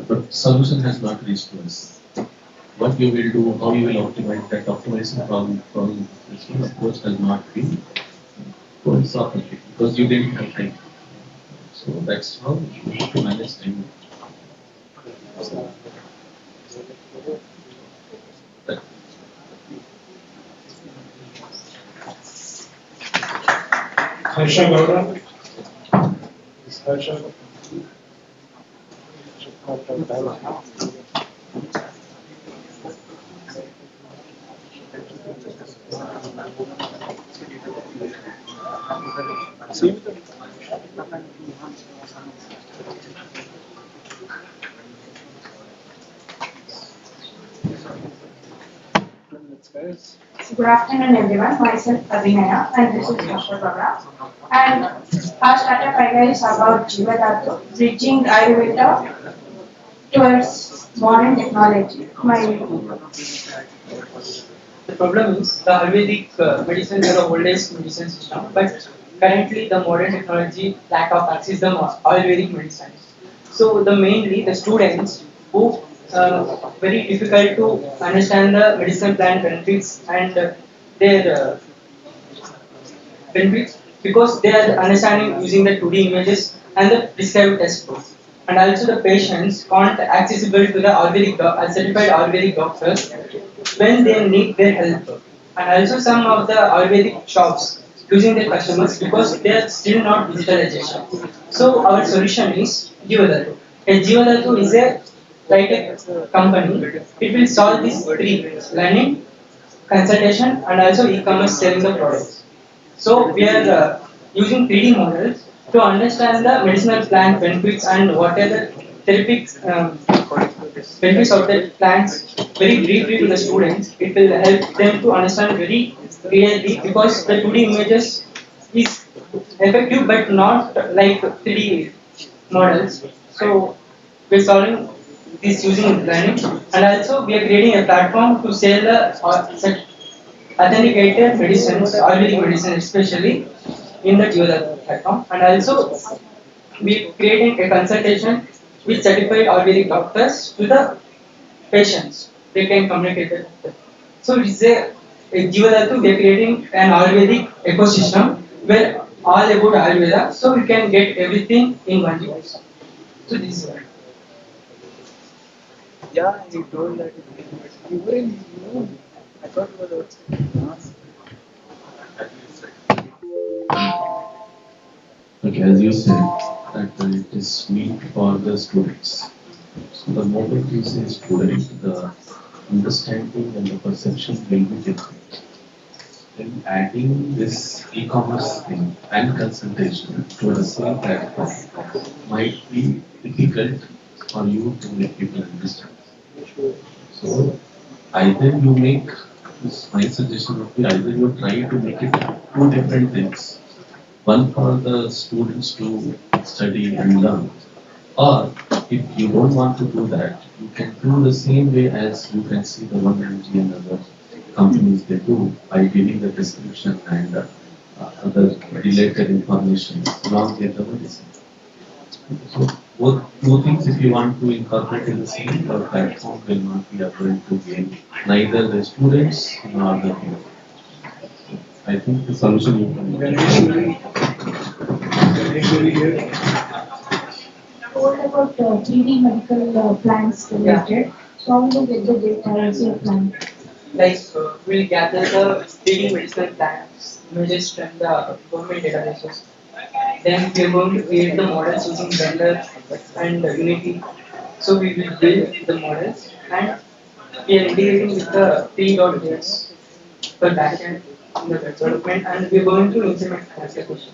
But solution has not reached to us. What you will do, how you will optimize that optimization problem this one of course has not been solved because you didn't have time. So that's how you have to manage time. Harsha Gowda. Harsha. Good afternoon, everyone. Myself Abhinaya, and this is Dr. Baba. And our startup idea is about Jeevadhatu, bridging Ayurveda towards modern technology. The problem is the Ayurvedic medicines are the oldest medicine system, but currently the modern technology lack of access to the Ayurvedic medicines. So mainly the students who very difficult to understand the medicinal plant benefits and their benefits because they are understanding using the 2D images and the prescribed textbooks. And also the patients can't accessible to the certified Ayurvedic doctors when they need their help. And also some of the Ayurvedic shops losing their customers because they are still not digitalization. So our solution is Jeevadhatu. Jeevadhatu is a tech company. It will solve these 3: learning, consultation, and also e-commerce selling the products. So we are using 3D models to understand the medicinal plant benefits and what are the therapeutic benefits of the plants very briefly to the students. It will help them to understand very clearly because the 2D images is effective but not like 3D models. So we're solving this using learning, and also we are creating a platform to sell the authenticated medicines, Ayurvedic medicine especially in the user platform, and also we creating a consultation with certified Ayurvedic doctors to the patients. They can communicate with them. So it's a Jivadattu, we are creating an Ayurvedic ecosystem where all about Ayurveda, so we can get everything in one place. So this is Yeah, he told that you were in June. I thought you were Okay, as you said, that it is meant for the students. So the moment you say student, the understanding and the perception will be different. Then adding this e-commerce thing and consultation to the same platform might be difficult for you to make people understand. So either you make, this my suggestion would be either you try to make it two different things. One for the students to study and learn. Or if you don't want to do that, you can do the same way as you can see the 1MG and other companies they do by giving the description and other related information along with the medicine. So both two things, if you want to incorporate in the same platform, will not be able to gain neither the students nor the people. I think the solution you can Told about 3D medical plans related. So how do you get the data as your plan? like we'll gather the 3D medicinal plants images from the government databases. Then we are going to create the models using Blender and Unity. So we will build the models and we are integrating with the 3.js for backend in the web development, and we are going to implement application.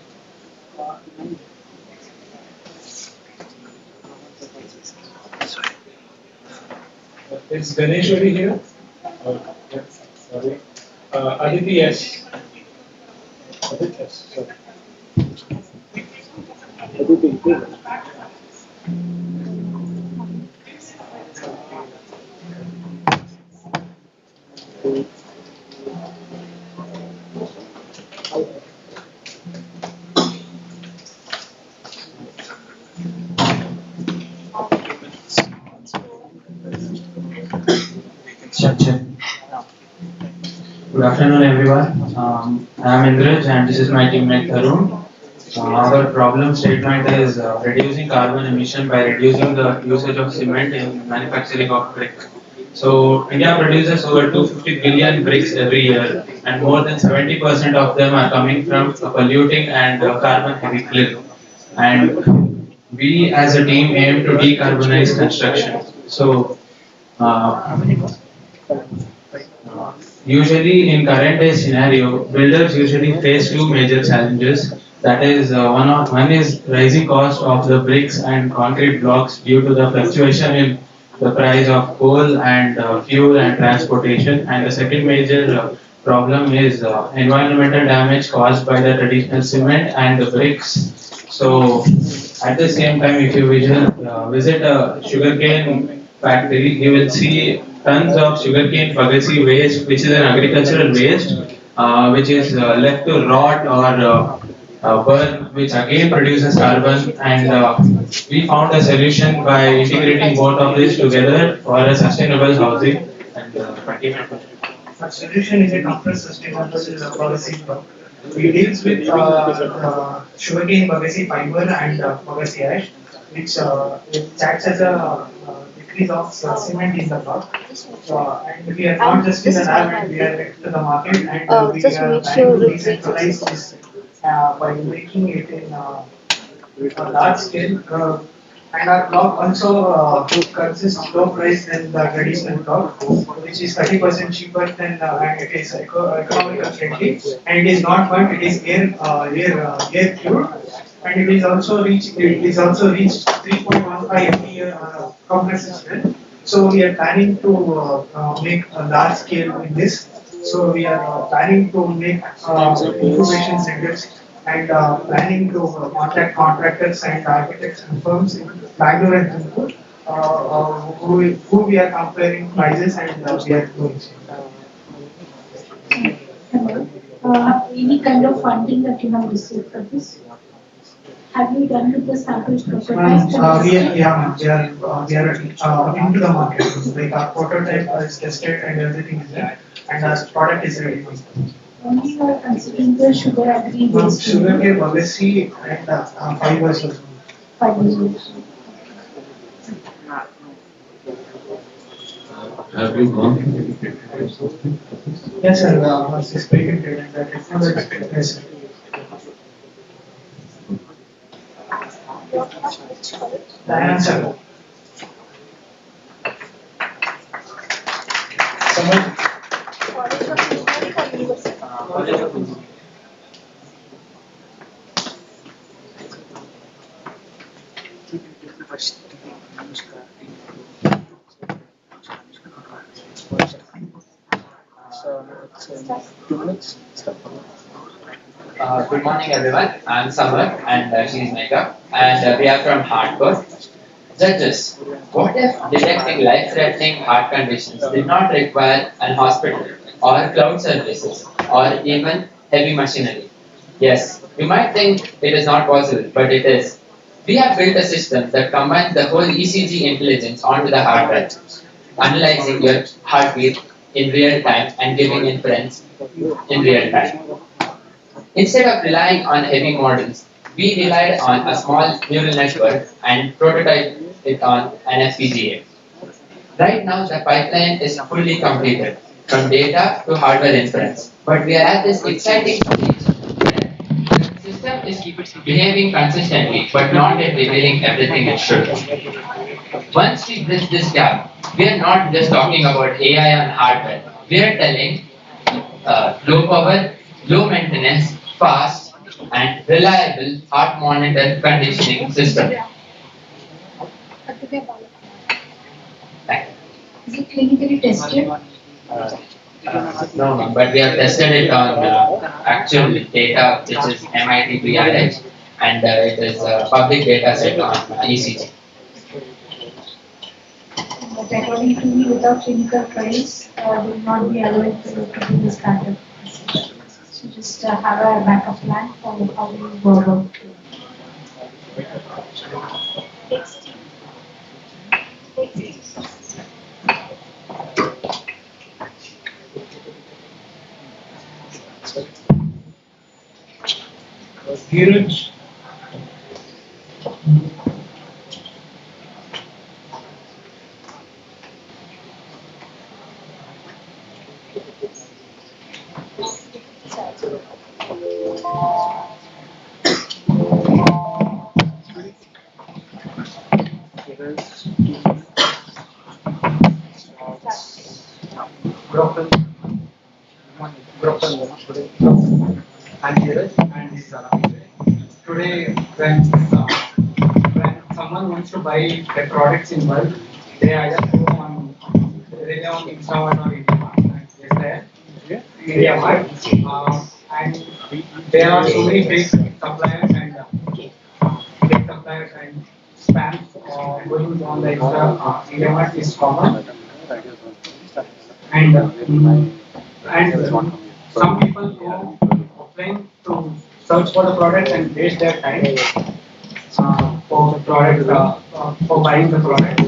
Is Ganeshwari here? Yes, sorry. Aditi, yes. Aditi, yes. Sorry. Aditi, here. Good afternoon, everyone. I am Indraj, and this is my teammate Tarun. Our problem statement is reducing carbon emission by reducing the usage of cement in manufacturing of brick. So India produces over 250 billion bricks every year, and more than 70% of them are coming from polluting and carbon-heavy clay. And we, as a team, aim to decarbonize construction. So. Usually, in current day scenario, builders usually face two major challenges. That is, one is rising cost of the bricks and concrete blocks due to the fluctuation in the price of coal and fuel and transportation. And the second major problem is environmental damage caused by the traditional cement and the bricks. So, at the same time, if you visit a sugarcane factory, you will see tons of sugarcane bagasse waste, which is an agricultural waste, which is left to rot or burn, which again produces carbon. And we found a solution by integrating both of these together for a sustainable housing. And our solution is a compressed sustainable bagasse block. We deals with sugarcane bagasse fiber and bagasse ash, which acts as a decrease of cement in the block. And we are not just in the lab, we are to the market, and we are trying to decentralize this by making it in a large scale. And our block also consists of low price than the traditional block, which is 30% cheaper than and it is economical friendly, and it is not burnt, it is air cooled, and it is also reached 3.15 MPa compressor strength. So we are planning to make a large scale in this. So we are planning to make incubation centers and planning to contact contractors and architects and firms in Bangalore and Tumkur who we are comparing prices and we are doing. Any kind of funding that you have received for this? Have you done with the samples prototype? We are into the market. Like our prototype is tested and everything is there, and our product is ready. Only you are considering the sugar agri based. Sugar cane, Bagasse, and fibers also. Fibers. Have you gone through any patent something? Yes, sir. It's patented and the technology is. The answer. Good morning, everyone. I'm Samar, and she's Megha, and we are from Hardcore. Judges, what if detecting life-threatening heart conditions did not require an hospital or cloud services or even heavy machinery? Yes, you might think it is not possible, but it is. We have built a system that combines the whole ECG intelligence onto the hard drive, analyzing your heartbeat in real time and giving inference in real time. Instead of relying on heavy models, we relied on a small neural network and prototyped it on an FPGA. Right now, the pipeline is fully completed, from data to hardware inference. But we are at this exciting stage where the system is behaving consistently, but not yet revealing everything it should. Once we bridge this gap, we are not just talking about AI on hardware. We are telling low power, low maintenance, fast, and reliable heart monitor conditioning system. Is it clinically tested? No, but we have tested it on actual data, which is MIT PRH, and it is a public data set on ECG. But according to me, without clinical trials, will not be allowed to do this kind of research. So just have a backup plan for how we go about it. Dheeraj. I'm Dheeraj and this is Alam. Today, when someone wants to buy the products in bulk, they either go on Instamart or IndiaMart, and there are so many fake suppliers and spam going on the IndiaMart is common, and some people go offline to search for the product and waste their time for the product for buying the product.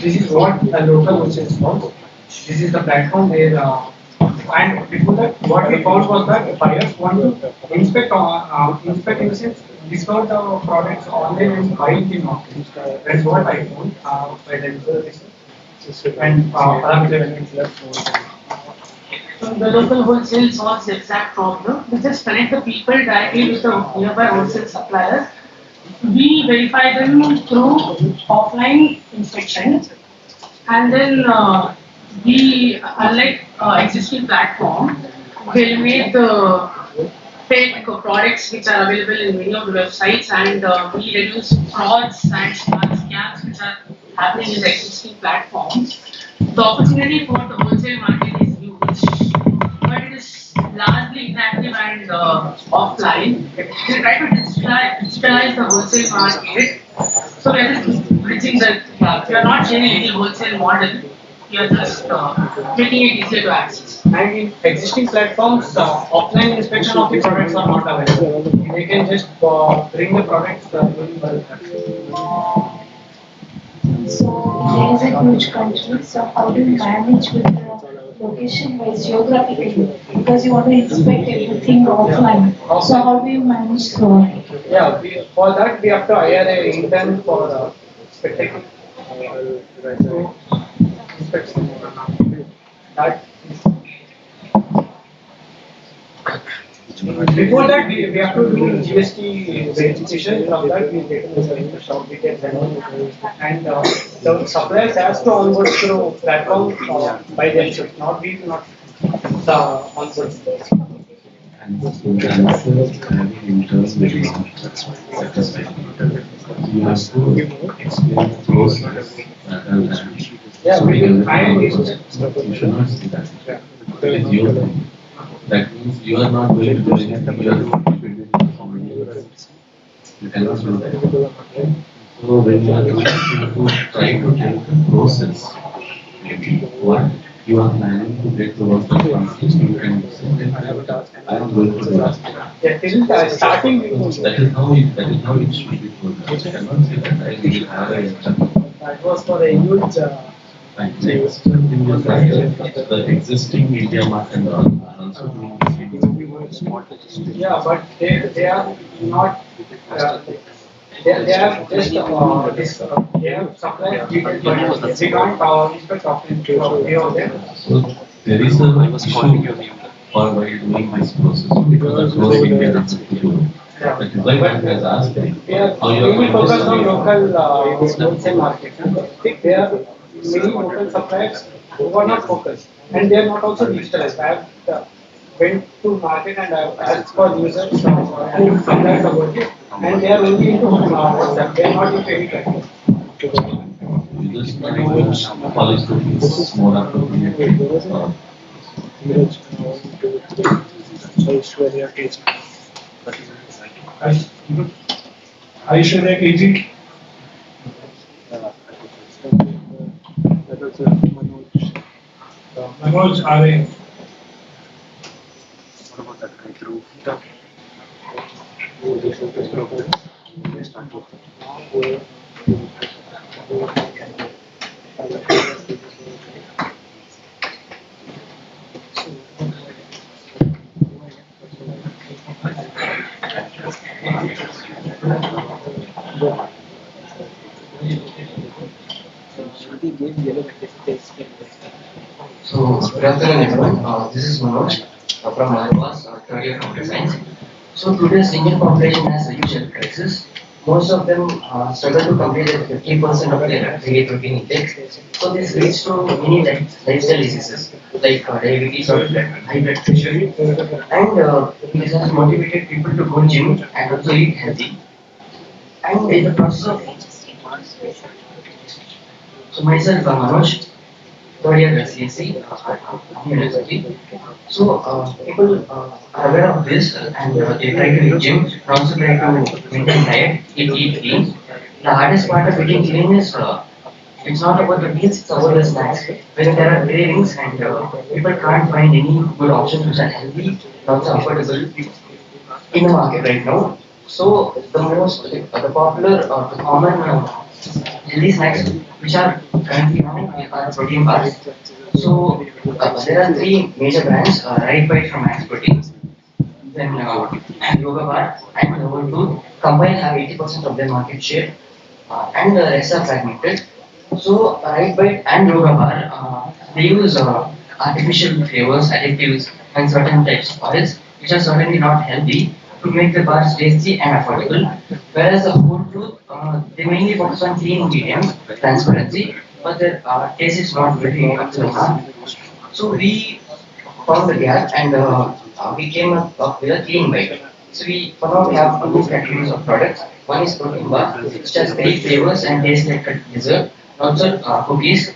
This is what a local website is called. This is the platform where and before that, what we found was that buyers want to inspect in the sense discover the products online and buy it in offline. That's what I found by the research and parameter. So the local wholesale solves the exact problem. We just connect the people directly with the nearby wholesale suppliers. We verify them through offline inspection, and then we, unlike existing platform, we eliminate the fake products which are available in many of the websites, and we reduce frauds and scams which are happening in the existing platforms. The opportunity for the wholesale market is huge, but it is largely inactive and offline. We try to digitalize the wholesale market, so we are just bridging the gap. We are not changing any wholesale model. We are just making it easier to access. And in existing platforms, offline inspection of the products are not available. They can just bring the products in bulk. So there is a huge country, so how do you manage with the location-wise geographically? Because you want to inspect everything offline. So how do you manage through it? Yeah, for that we have to hire an intern for inspecting. That before that we have to do GST verification. From that we get the shop details and the suppliers has to onboard through platform by themselves, not we, not the onboard. And having interns very satisfying. You have to explain the process rather than Yeah, we will try and you should not see that. It is your thing. That means you are not going to do anything, you are going to build it for somebody else. You cannot do that. So when you are doing it, you have to try to take the process. Maybe what you are planning to get the work of companies, you can say that I am going to do that. Yeah, till starting That is how it should be told. You cannot say that I will have a that was for a huge the existing media market and all are also doing the same. Yeah, but they are not. They have just they have supplied details, but we can't inspect offline. So there is a issue for while doing this process because the close India doesn't do. That is why one has asked how you are We going focus on to local wholesale market. There are many local suppliers who are not focused, and they are not also digitalized. I have went to market and I have asked for users and suppliers about it, and they are only into WhatsApp. They are not into any platform. You just try to polish the things more appropriately. Aishwarya KG. Manoj RA. So, good afternoon everyone. This is Manoj from Malvas, third year computer science. So, today's Indian population has a huge health crisis. Most of them struggle to complete 50% of their daily protein intake. So, this leads to many lifestyle diseases like diabetes or high blood pressure. And this has motivated people to go gym and also eat healthy. And in the process of so myself, Manoj, third year CSC, university. So people are aware of this and they try to eat gym and also try to maintain diet, eat clean. The hardest part of eating clean is it's not about the meals, it's about the snacks. When there are cravings and people can't find any good options which are healthy and also affordable in the market right now. So the popular or the common healthy snacks which are currently now are protein bars. So there are three major brands: Right Bite from Max Protein, then Yoga Bar and Noble Food. Combined have 80% of their market share, and the rest are fragmented. So Right Bite and Yoga Bar they use artificial flavors, additives, and certain types of oils, which are certainly not healthy, to make the bars tasty and affordable. Whereas the whole truth, they mainly focus on clean ingredients, transparency, but their taste is not very appealing. So we found the gap and we came up with a clean bite. So for now we have two categories of products. One is protein bar, which has 3 flavors and tastes like a dessert. Also cookies,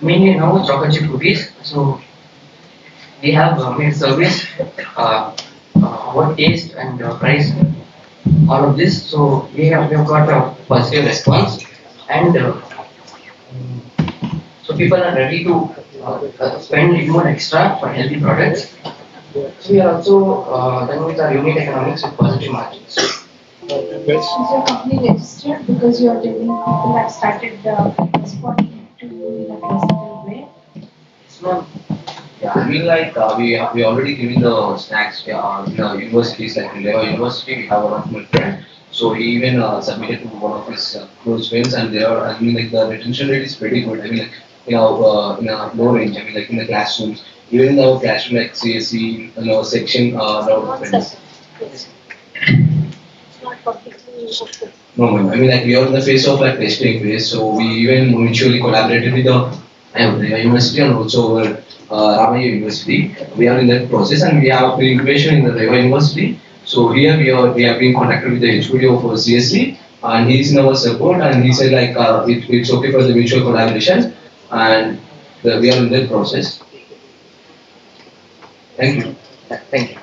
mainly now chocolate chip cookies. So we have made service what taste and price, all of this. So we have got a positive response, and so people are ready to spend little more extra for healthy products. So we are also done with our unit economics with positive margins. Is your company registered because you are telling people have started responding to you in a positive way? Yeah, I mean like we already given the snacks in the universities like Leva University. We have one of my friend, so he even submitted to one of his close friends, and they are, I mean like the retention rate is pretty good. I mean like in a low range. I mean like in the classrooms, even in our classroom like CSE, section, our friends. No, I mean like we are in the phase of like testing phase, so we even mutually collaborated with the university and also our Ramaya University. We are in that process and we have incubation in the Reva University. So here we have been contacted with the HOD of CSC and he is in our support and he said like it's okay for the mutual collaboration and we are in that process. Thank you. Thank you.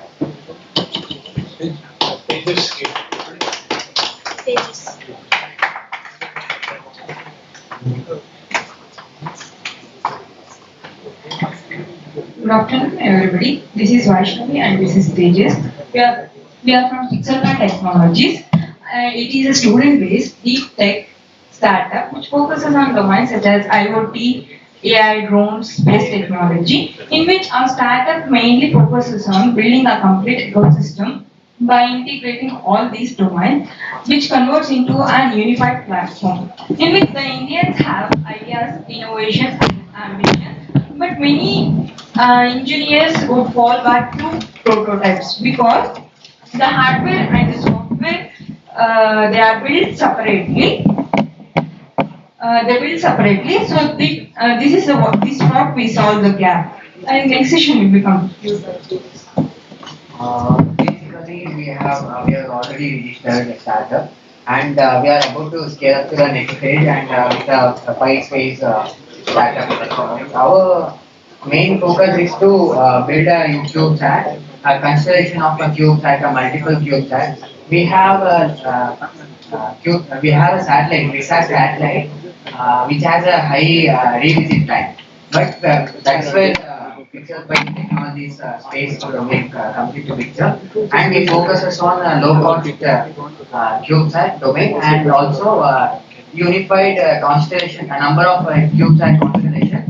Good afternoon, everybody. This is Vaishnavi and this is Tejas. We are from Pixelpad Technologies. It is a student-based deep tech startup which focuses on domains such as IoT, AI, drones, space technology, in which our startup mainly focuses on building a complete ecosystem by integrating all these domains, which converts into an unified platform, in which the Indians have ideas, innovations, and ambitions, but many engineers would fall back to prototypes because the hardware and the software they are built separately. So this is what we solve the gap. And next session will become. Basically, we have already registered a startup, and we are about to scale up to the next phase and with the 5-phase startup. Our main focus is to build a CubeSat, a constellation of a CubeSat, a multiple CubeSat. We have a satellite, VISA satellite, which has a high revisit time. But that's where Pixelpad Technologies space domain comes into picture, and we focus on low cost CubeSat domain and also unified constellation, a number of CubeSat constellation,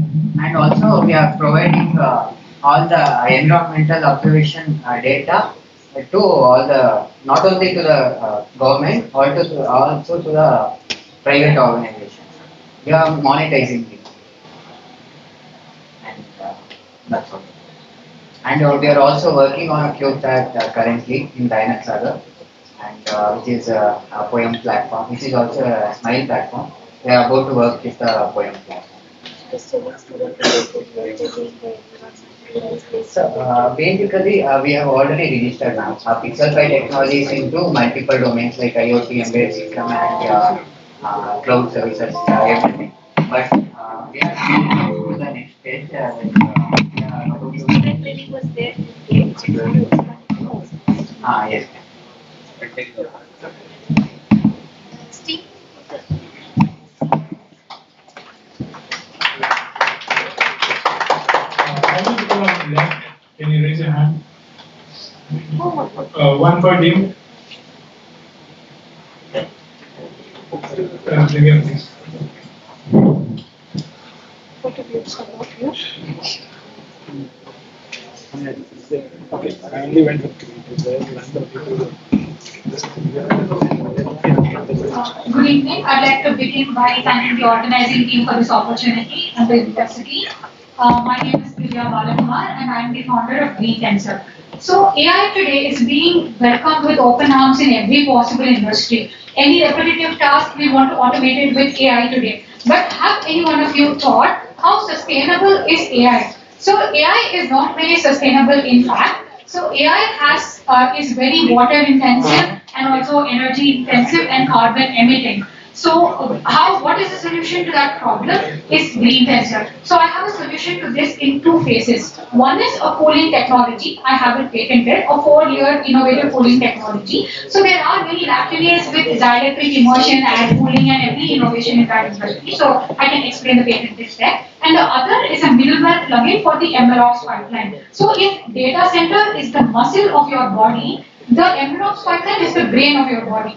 and also we are providing all the environmental observation data to all the, not only to the government, also to the private organizations. We are monetizing it. And that's all. And we are also working on a CubeSat currently in Dynatsagar, and which is a Poem platform, which is also a Smile platform. We are about to work with the Poem platform. So basically, we have already registered now. Pixelpad Technologies into multiple domains like IoT, embedded system, and cloud services, everything. But we are moving to the next stage. Training was there. Yes. Steve? How many people are left? Can you raise your hand? One for Dim. Again, please. Okay, I only went with Good evening. I'd like to begin by thanking the organizing team for this opportunity and the university. My name is Vidya Balakumar and I am the founder of Green Tensor. So AI today is being welcomed with open arms in every possible industry. Any repetitive task we want to automate it with AI today. But have any one of you thought how sustainable is AI? So AI is not very sustainable in fact. So AI is very water intensive and also energy intensive and carbon emitting. So what is the solution to that problem is Green Tensor. So I have a solution to this in two phases. One is a cooling technology. I have it patented, a 4-year innovative cooling technology. So there are many affiliates with dielectric immersion and cooling and every innovation in that industry. So I can explain the patented step. And the other is a middleware plugin for the MLOps pipeline. So if data center is the muscle of your body, the MLOps pipeline is the brain of your body.